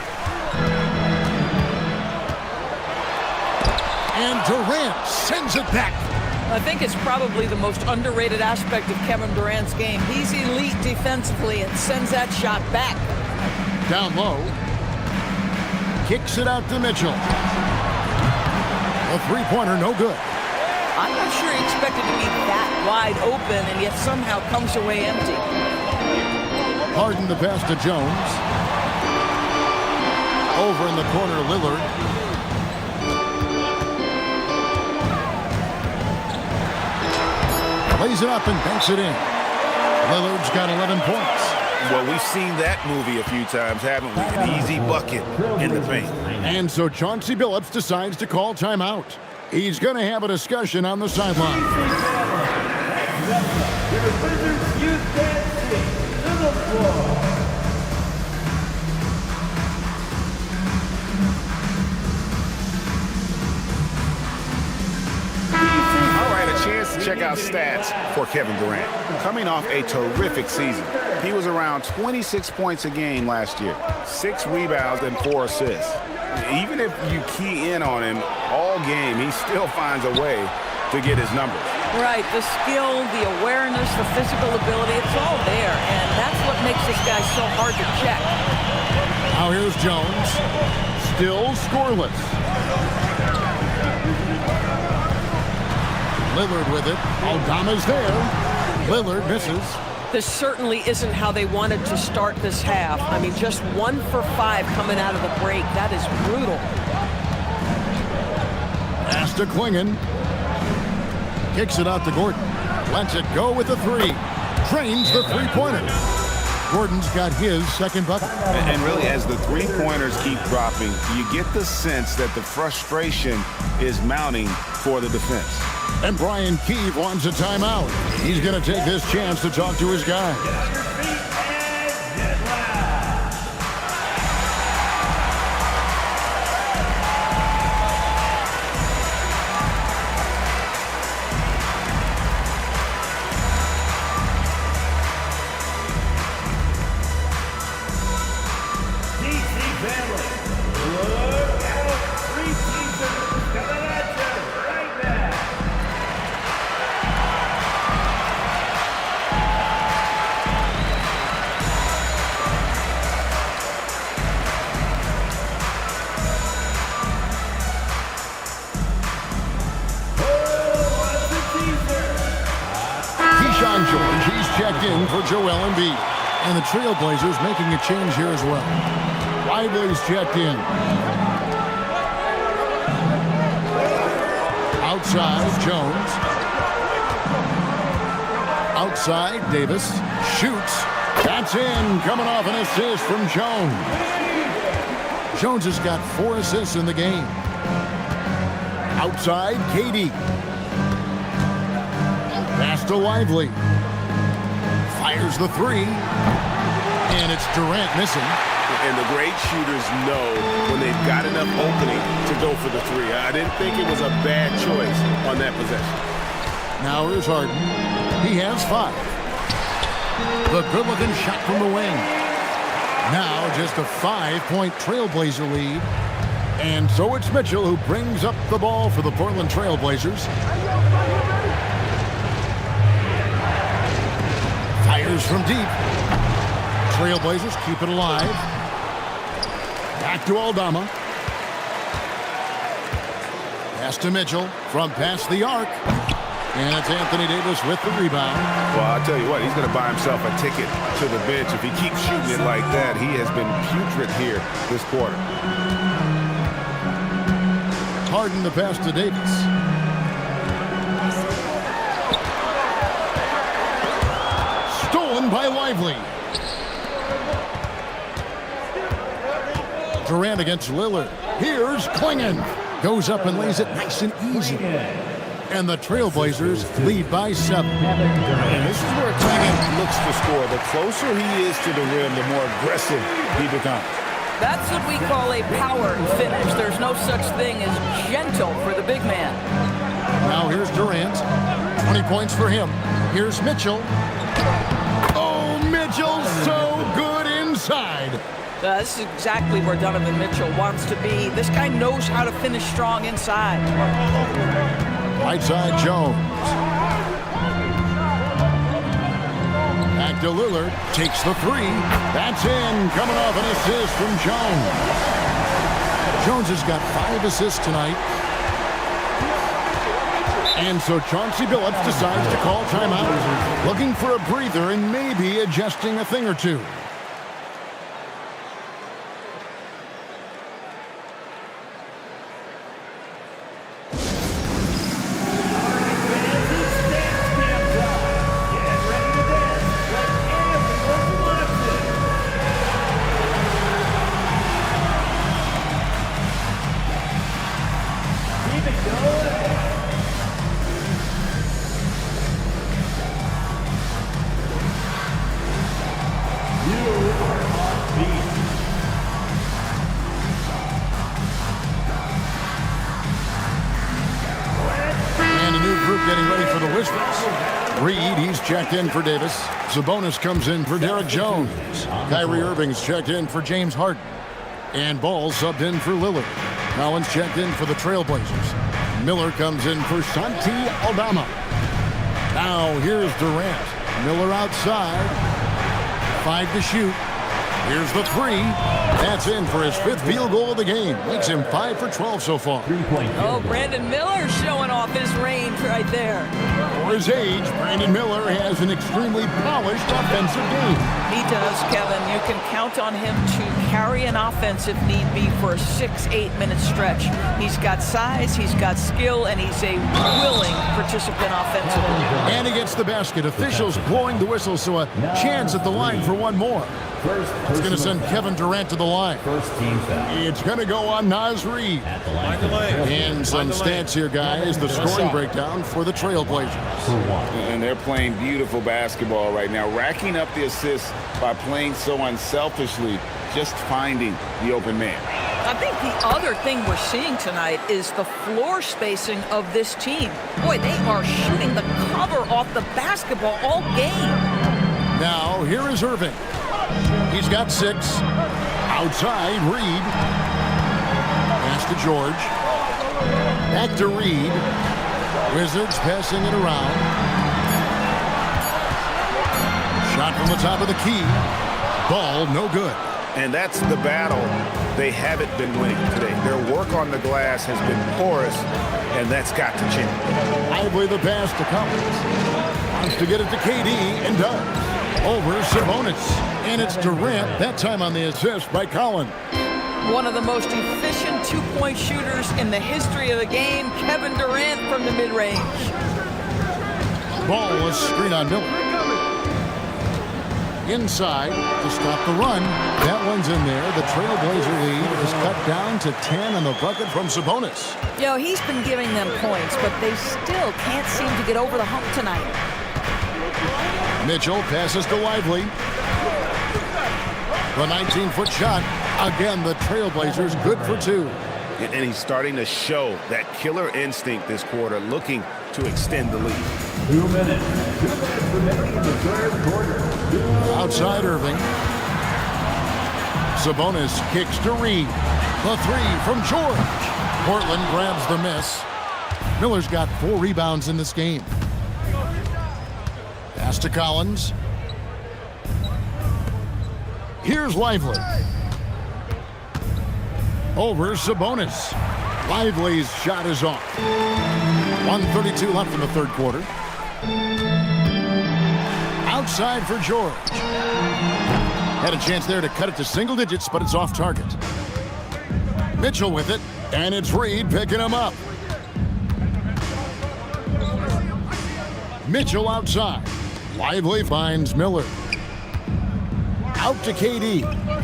And Durant sends it back. I think it's probably the most underrated aspect of Kevin Durant's game. He's elite defensively and sends that shot back. Down low. Kicks it out to Mitchell. A three-pointer, no good. I'm not sure he expected to be that wide open and yet somehow comes away empty. Harden the pass to Jones. Over in the corner, Lillard. Lays it up and banks it in. Lillard's got 11 points. Well, we've seen that movie a few times, haven't we? An easy bucket in the paint. And so Chauncey Billups decides to call timeout. He's going to have a discussion on the sideline. Chance to check out stats for Kevin Durant. Coming off a terrific season, he was around 26 points a game last year, 6 rebounds and 4 assists. Even if you key in on him all game, he still finds a way to get his numbers. Right, the skill, the awareness, the physical ability, it's all there, and that's what makes this guy so hard to check. Now here's Jones, still scoreless. Lillard with it. Aldama's there. Lillard misses. This certainly isn't how they wanted to start this half. I mean, just 1 for 5 coming out of the break. That is brutal. Pass to Klingon. Kicks it out to Gordon. Lets it go with the 3. Drains the three-pointer. Gordon's got his second bucket. And really, as the three-pointers keep dropping, you get the sense that the frustration is mounting for the defense. And Brian Keefe wants a timeout. He's going to take this chance to talk to his guys. He's checked in for Joel Embiid. And the Trailblazers making a change here as well. Lively's checked in. Outside, Jones. Outside, Davis. Shoots. That's in. Coming off an assist from Jones. Jones has got 4 assists in the game. Outside, KD. Pass to Lively. Fires the 3. And it's Durant missing. And the great shooters know when they've got enough opening to go for the 3. I didn't think it was a bad choice on that possession. Now here's Harden. He has 5. The good-looking shot from the wing. Now just a 5-point Trailblazer lead. And so it's Mitchell who brings up the ball for the Portland Trailblazers. Fires from deep. Trailblazers keep it alive. Back to Aldama. Pass to Mitchell from past the arc. And it's Anthony Davis with the rebound. Well, I'll tell you what, he's going to buy himself a ticket to the bench. If he keeps shooting it like that, he has been putrid here this quarter. Harden the pass to Davis. Stolen by Lively. Durant against Lillard. Here's Klingon. Goes up and lays it nice and easy. And the Trailblazers lead by 7. And this is where Klingon looks to score. The closer he is to the rim, the more aggressive he becomes. That's what we call a power finish. There's no such thing as gentle for the big man. Now here's Durant. 20 points for him. Here's Mitchell. Oh, Mitchell, so good inside. This is exactly where Donovan Mitchell wants to be. This guy knows how to finish strong inside. Right side, Jones. Back to Lillard. Takes the 3. That's in. Coming off an assist from Jones. Jones has got 5 assists tonight. And so Chauncey Billups decides to call timeout. Looking for a breather and maybe adjusting a thing or two. Getting ready for the Wizards. Reed, he's checked in for Davis. Sabonis comes in for Derek Jones. Kyrie Irving's checked in for James Harden. And Ball subbed in for Lillard. Collins checked in for the Trailblazers. Miller comes in for Santi Aldama. Now here's Durant. Miller outside. 5 to shoot. Here's the 3. That's in for his 5th field goal of the game. Makes him 5 for 12 so far. Oh, Brandon Miller showing off his range right there. For his age, Brandon Miller has an extremely polished offensive game. He does, Kevin. You can count on him to carry an offense if need be for a 6-8 minute stretch. He's got size, he's got skill, and he's a willing participant offensively. And he gets the basket. Officials blowing the whistle, so a chance at the line for one more. It's going to send Kevin Durant to the line. It's going to go on Naz Reid. And some stats here, guys. The scoring breakdown for the Trailblazers. And they're playing beautiful basketball right now, racking up the assists by playing so unselfishly, just finding the open man. I think the other thing we're seeing tonight is the floor spacing of this team. Boy, they are shooting the cover off the basketball all game. Now, here is Irving. He's got 6. Outside, Reed. Pass to George. Back to Reed. Wizards passing it around. Shot from the top of the key. Ball, no good. And that's the battle they haven't been winning today. Their work on the glass has been porous, and that's got to change. Lively the pass to Collins. Wants to get it to KD and does. Over Sabonis. And it's Durant, that time on the assist by Collins. One of the most efficient two-point shooters in the history of the game, Kevin Durant from the mid-range. Ball was screen on Miller. Inside to stop the run. That one's in there. The Trailblazer lead is cut down to 10 on the bucket from Sabonis. You know, he's been giving them points, but they still can't seem to get over the hump tonight. Mitchell passes to Lively. The 19-foot shot. Again, the Trailblazers good for 2. And he's starting to show that killer instinct this quarter, looking to extend the lead. 2 minutes. 2 minutes remaining in the third quarter. Outside Irving. Sabonis kicks to Reed. The 3 from George. Portland grabs the miss. Miller's got 4 rebounds in this game. Pass to Collins. Here's Lively. Over Sabonis. Lively's shot is off. 1:32 left in the third quarter. Outside for George. Had a chance there to cut it to single digits, but it's off target. Mitchell with it, and it's Reed picking him up. Mitchell outside. Lively finds Miller. Out to KD.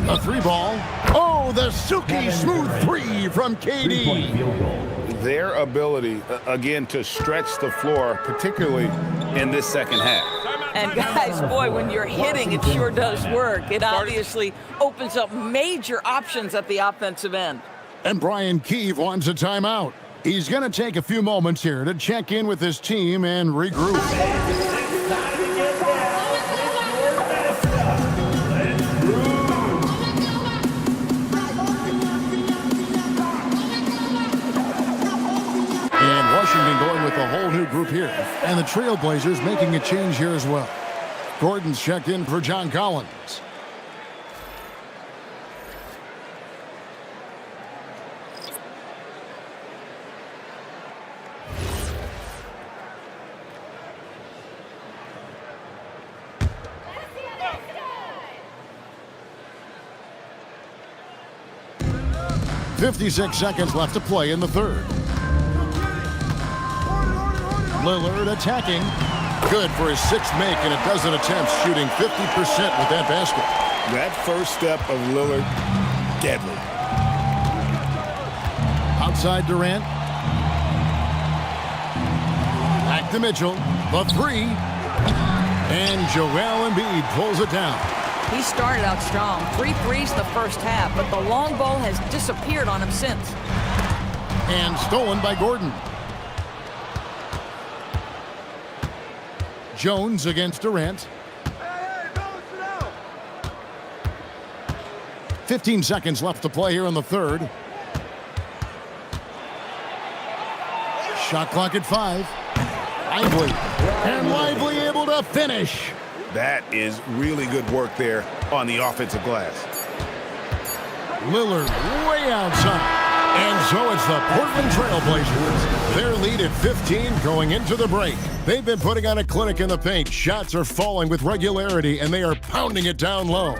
A 3-ball. Oh, the silky smooth 3 from KD. Their ability, again, to stretch the floor, particularly in this second half. And guys, boy, when you're hitting, it sure does work. It obviously opens up major options at the offensive end. And Brian Keefe wants a timeout. He's going to take a few moments here to check in with his team and regroup. Washington going with a whole new group here. And the Trailblazers making a change here as well. Gordon's checked in for John Collins. .56 seconds left to play in the third. Lillard attacking. Good for his 6th make and a dozen attempts, shooting 50% with that basket. That first step of Lillard, deadly. Outside Durant. Back to Mitchell. The 3. And Joel Embiid pulls it down. He started out strong. 3 threes the first half, but the long ball has disappeared on him since. And stolen by Gordon. Jones against Durant. 15 seconds left to play here in the third. Shot clock at 5. Lively. And Lively able to finish. That is really good work there on the offensive glass. Lillard way outside. And so it's the Portland Trailblazers. Their lead at 15 going into the break. They've been putting on a clinic in the paint. Shots are falling with regularity, and they are pounding it down low.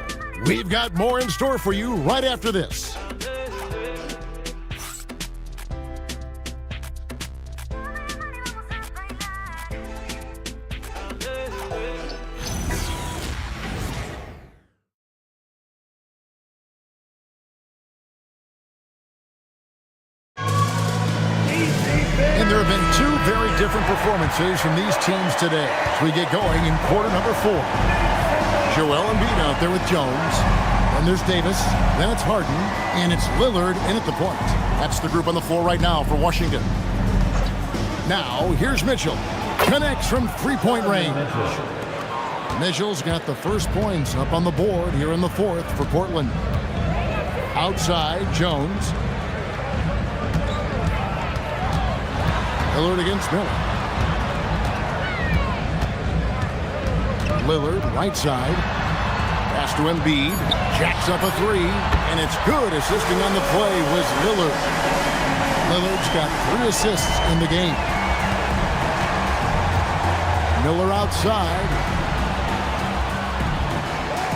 We've got more in store for you right after this. There have been 2 very different performances from these teams today as we get going in quarter number 4. Joel Embiid out there with Jones. Then there's Davis. Then it's Harden. And it's Lillard in at the point. That's the group on the floor right now for Washington. Now, here's Mitchell. Connects from 3-point range. Mitchell's got the first points up on the board here in the fourth for Portland. Outside, Jones. Lillard against Miller. Lillard, right side. Pass to Embiid. Jacks up a three. And it's good. Assisting on the play was Lillard. Lillard's got 3 assists in the game. Miller outside.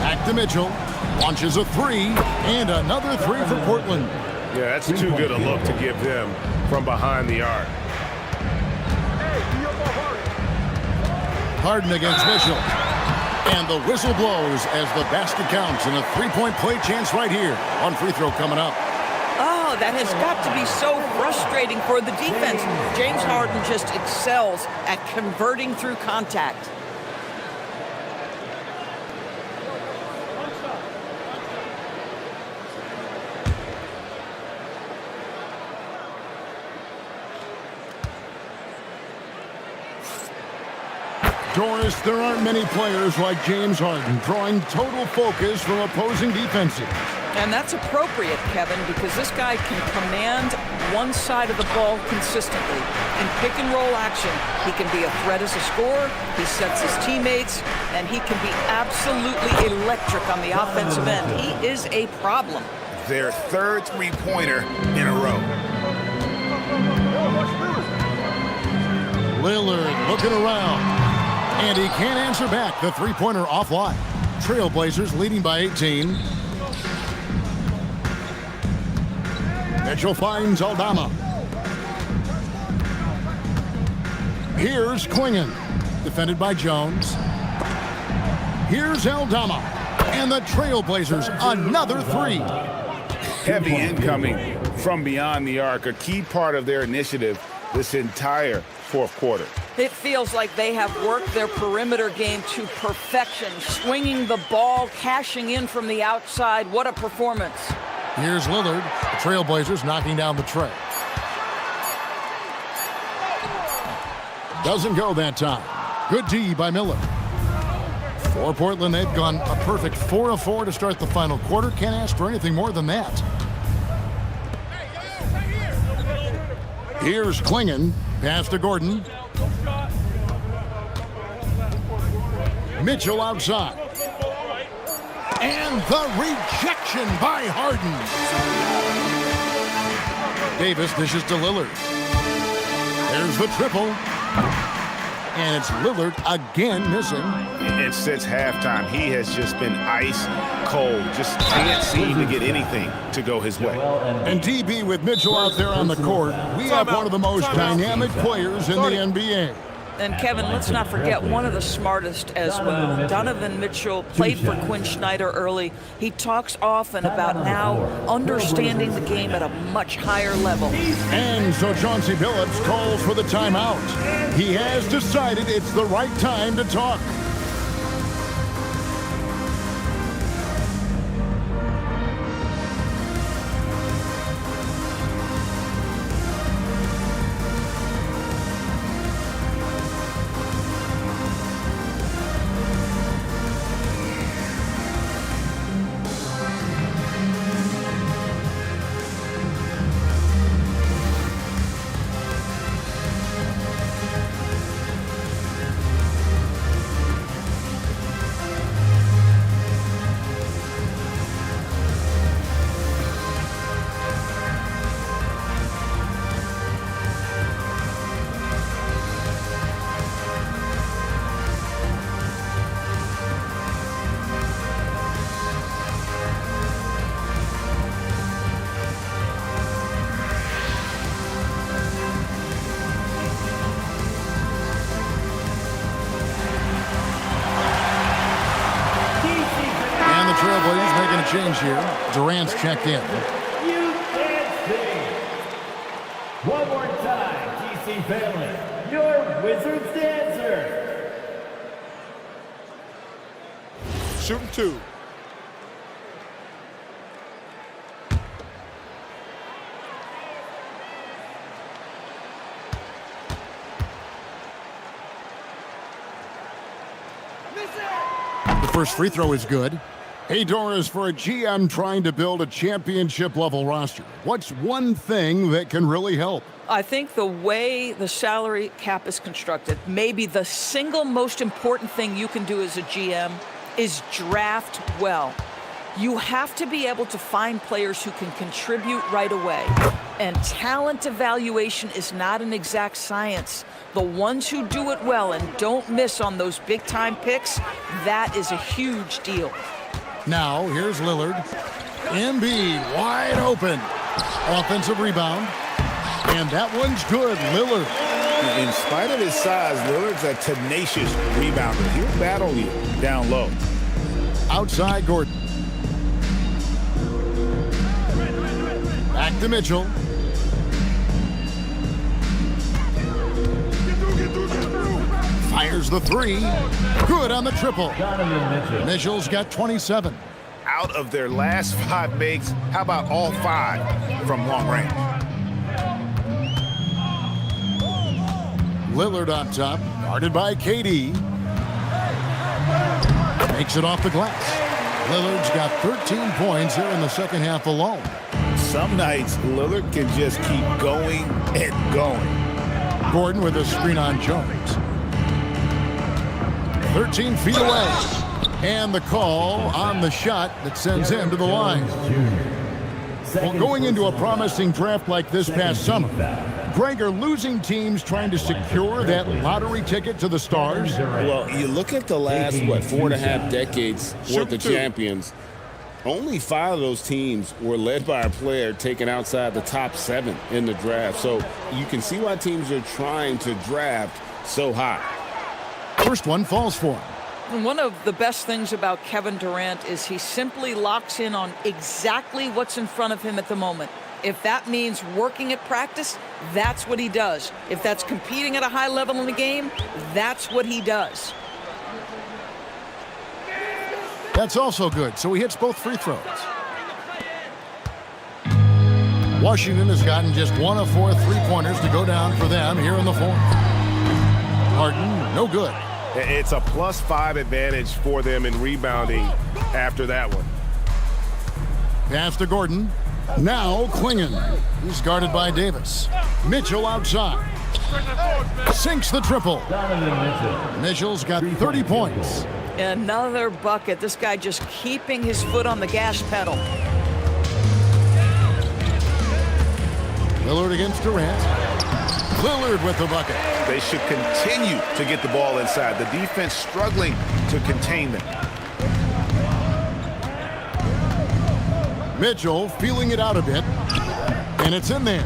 Back to Mitchell. Launches a three. And another three for Portland. Yeah, that's too good a look to give them from behind the arc. Harden against Mitchell. And the whistle blows as the basket counts. And a three-point play chance right here. One free throw coming up. Oh, that has got to be so frustrating for the defense. James Harden just excels at converting through contact. Doris, there aren't many players like James Harden drawing total focus from opposing defenses. And that's appropriate, Kevin, because this guy can command one side of the ball consistently. In pick-and-roll action, he can be a threat as a scorer, he sets his teammates, and he can be absolutely electric on the offensive end. He is a problem. Their third three-pointer in a row. Lillard looking around. And he can't answer back. The three-pointer offline. Trailblazers leading by 18. Mitchell finds Aldama. Here's Klingon. Defended by Jones. Here's Aldama. And the Trailblazers, another three. Heavy incoming from beyond the arc, a key part of their initiative this entire fourth quarter. It feels like they have worked their perimeter game to perfection, swinging the ball, cashing in from the outside. What a performance. Here's Lillard. The Trailblazers knocking down the tray. Doesn't go that time. Good D by Miller. For Portland, they've gone a perfect 4 of 4 to start the final quarter. Can't ask for anything more than that. Here's Klingon. Pass to Gordon. Mitchell outside. And the rejection by Harden. Davis dishes to Lillard. There's the triple. And it's Lillard again missing. And since halftime, he has just been ice cold. Just can't seem to get anything to go his way. And DB with Mitchell out there on the court, we have one of the most dynamic players in the NBA. And Kevin, let's not forget one of the smartest as well. Donovan Mitchell played for Quinn Snyder early. He talks often about now understanding the game at a much higher level. And so Chauncey Billups calls for the timeout. He has decided it's the right time to talk. Trailblazers making a change here. Durant's checked in. You can't see. One more time, TC family. Your Wizards dancer. Shooting two. The first free throw is good. Hey, Doris, for a GM trying to build a championship-level roster, what's one thing that can really help? I think the way the salary cap is constructed, maybe the single most important thing you can do as a GM is draft well. You have to be able to find players who can contribute right away. And talent evaluation is not an exact science. The ones who do it well and don't miss on those big-time picks, that is a huge deal. Now, here's Lillard. Embiid wide open. Offensive rebound. And that one's good. Lillard. In spite of his size, Lillard's a tenacious rebounder. He'll battle you down low. Outside Gordon. Back to Mitchell. Fires the three. Good on the triple. Mitchell's got 27. Out of their last 5 makes, how about all 5 from long range? Lillard on top, guarded by KD. Makes it off the glass. Lillard's got 13 points here in the second half alone. Some nights, Lillard can just keep going and going. Gordon with a screen on Jones. 13 feet away. And the call on the shot that sends him to the line. Well, going into a promising draft like this past summer, Greg, are losing teams trying to secure that lottery ticket to the stars? Well, you look at the last, 4.5 decades worth of champions. Only 5 of those teams were led by a player taken outside the top 7 in the draft. So you can see why teams are trying to draft so high. First one falls for him. And one of the best things about Kevin Durant is he simply locks in on exactly what's in front of him at the moment. If that means working at practice, that's what he does. If that's competing at a high level in the game, that's what he does. That's also good, so he hits both free throws. Washington has gotten just 1 of 4 3-pointers to go down for them here in the fourth. Harden, no good. It's a +5 advantage for them in rebounding after that one. Pass to Gordon. Now Klingon. He's guarded by Davis. Mitchell outside. Sinks the triple. Mitchell's got 30 points. Another bucket. This guy just keeping his foot on the gas pedal. Lillard against Durant. Lillard with the bucket. They should continue to get the ball inside. The defense struggling to contain them. Mitchell feeling it out a bit, and it's in there.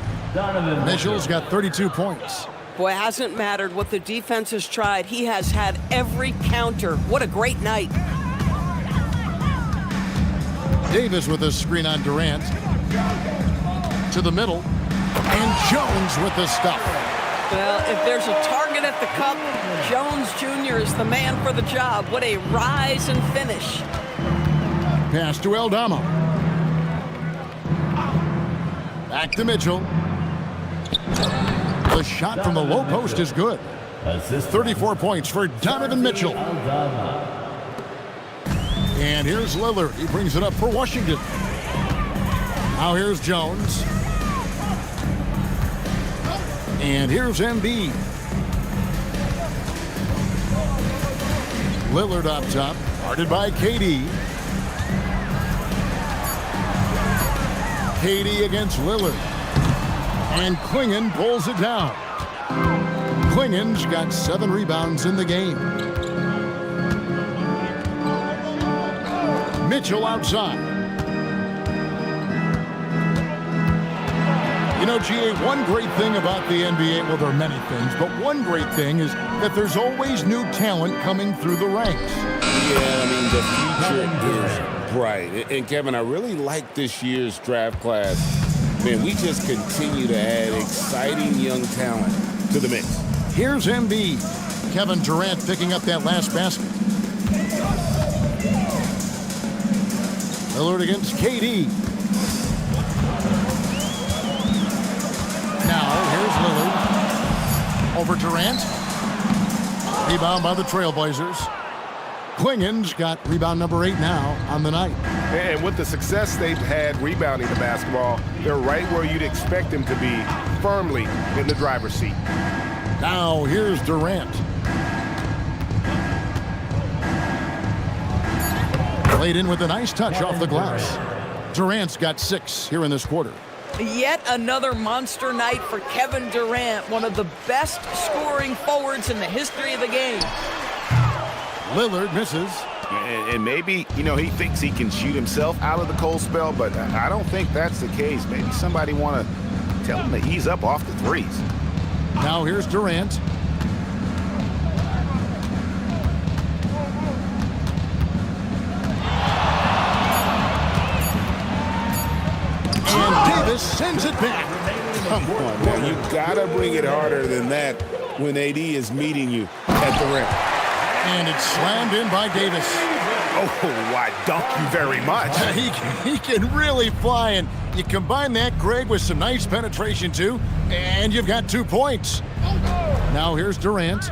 Mitchell's got 32 points. Boy, it hasn't mattered what the defense has tried. He has had every counter. What a great night. Davis with a screen on Durant. To the middle. And Jones with the stuff. Well, if there's a target at the cup, Jones Jr. is the man for the job. What a rise and finish. Pass to Aldama. Back to Mitchell. The shot from the low post is good. 34 points for Donovan Mitchell. And here's Lillard. He brings it up for Washington. Now here's Jones. And here's Embiid. Lillard up top, guarded by KD. KD against Lillard. And Klingon pulls it down. Klingon's got 7 rebounds in the game. Mitchell outside. You know, GA, one great thing about the NBA, well, there are many things, but one great thing is that there's always new talent coming through the ranks. Yeah, I mean, the future is bright. And, Kevin, I really like this year's draft class. Man, we just continue to add exciting young talent to the mix. Here's Embiid. Kevin Durant picking up that last basket. Lillard against KD. Now, here's Lillard. Over Durant. Rebound by the Trailblazers. Klingon's got rebound number 8 now on the night. And with the success they've had rebounding the basketball, they're right where you'd expect them to be, firmly in the driver's seat. Now, here's Durant. Laid in with a nice touch off the glass. Durant's got 6 here in this quarter. Yet another monster night for Kevin Durant, one of the best scoring forwards in the history of the game. Lillard misses. And maybe, he thinks he can shoot himself out of the cold spell, but I don't think that's the case. Maybe somebody want to tell him to ease up off the threes. Now here's Durant. And Davis sends it back. Come on, man. You got to bring it harder than that when AD is meeting you at the rim. And it's slammed in by Davis. Oh, why, dunk you very much. He can really fly, and you combine that, Greg, with some nice penetration, too, and you've got 2 points. Now here's Durant.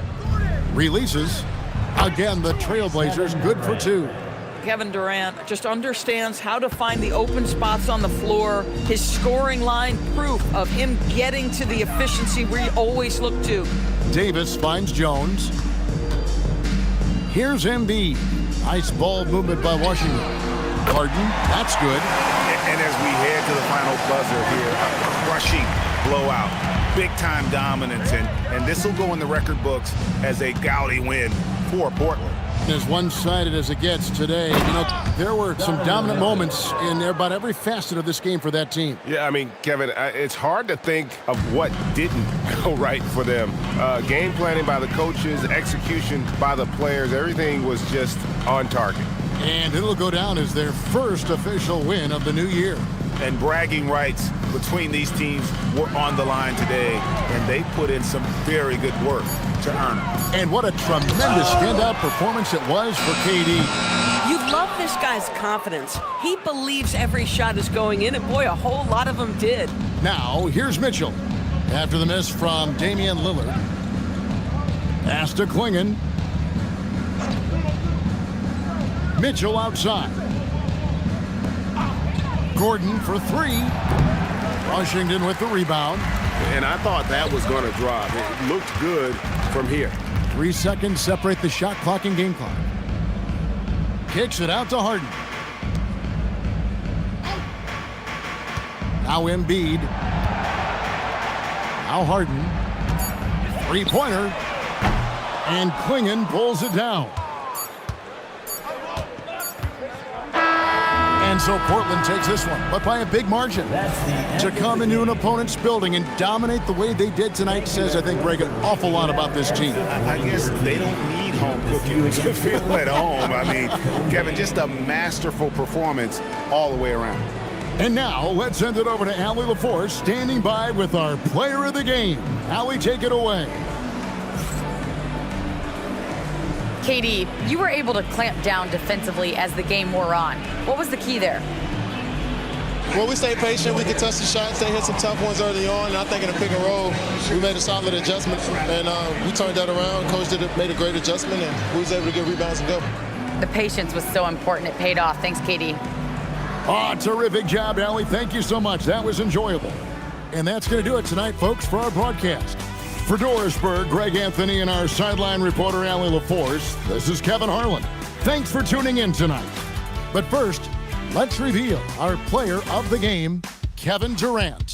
Releases. Again, the Trailblazers good for 2. Kevin Durant just understands how to find the open spots on the floor. His scoring line, proof of him getting to the efficiency we always look to. Davis finds Jones. Here's Embiid. Nice ball movement by Washington. Harden, that's good. And as we head to the final buzzer here, a crushing blowout, big-time dominance, and this will go in the record books as a gaudy win for Portland. As one-sided as it gets today, there were some dominant moments in about every facet of this game for that team. Yeah, I mean, Kevin, it's hard to think of what didn't go right for them. Game planning by the coaches, execution by the players, everything was just on target. And it'll go down as their first official win of the new year. And bragging rights between these teams were on the line today, and they put in some very good work to earn it. And what a tremendous standout performance it was for KD. You love this guy's confidence. He believes every shot is going in, and boy, a whole lot of them did. Now, here's Mitchell. After the miss from Damian Lillard. Pass to Klingon. Mitchell outside. Gordon for 3. Washington with the rebound. And I thought that was going to drop. It looked good from here. 3 seconds separate the shot clock and game clock. Kicks it out to Harden. Now Embiid. Now Harden. 3-pointer. And Klingon pulls it down. And so Portland takes this one, but by a big margin. To come into an opponent's building and dominate the way they did tonight says, I think, Greg, an awful lot about this team. I guess they don't need home cooking to feel at home. I mean, Kevin, just a masterful performance all the way around. And now, let's send it over to Allie LaForce, standing by with our player of the game. Allie, take it away. KD, you were able to clamp down defensively as the game wore on. What was the key there? Well, we stayed patient. We could touch the shots. They hit some tough ones early on. And I think in the pick and roll, we made a solid adjustment. And we turned that around. Coach made a great adjustment, and we was able to get rebounds and go. The patience was so important. It paid off. Thanks, KD. Oh, terrific job, Allie. Thank you so much. That was enjoyable. And that's going to do it tonight, folks, for our broadcast. For Dorisburg, Greg Anthony, and our sideline reporter, Allie LaForce, this is Kevin Harlan. Thanks for tuning in tonight. But first, let's reveal our player of the game, Kevin Durant.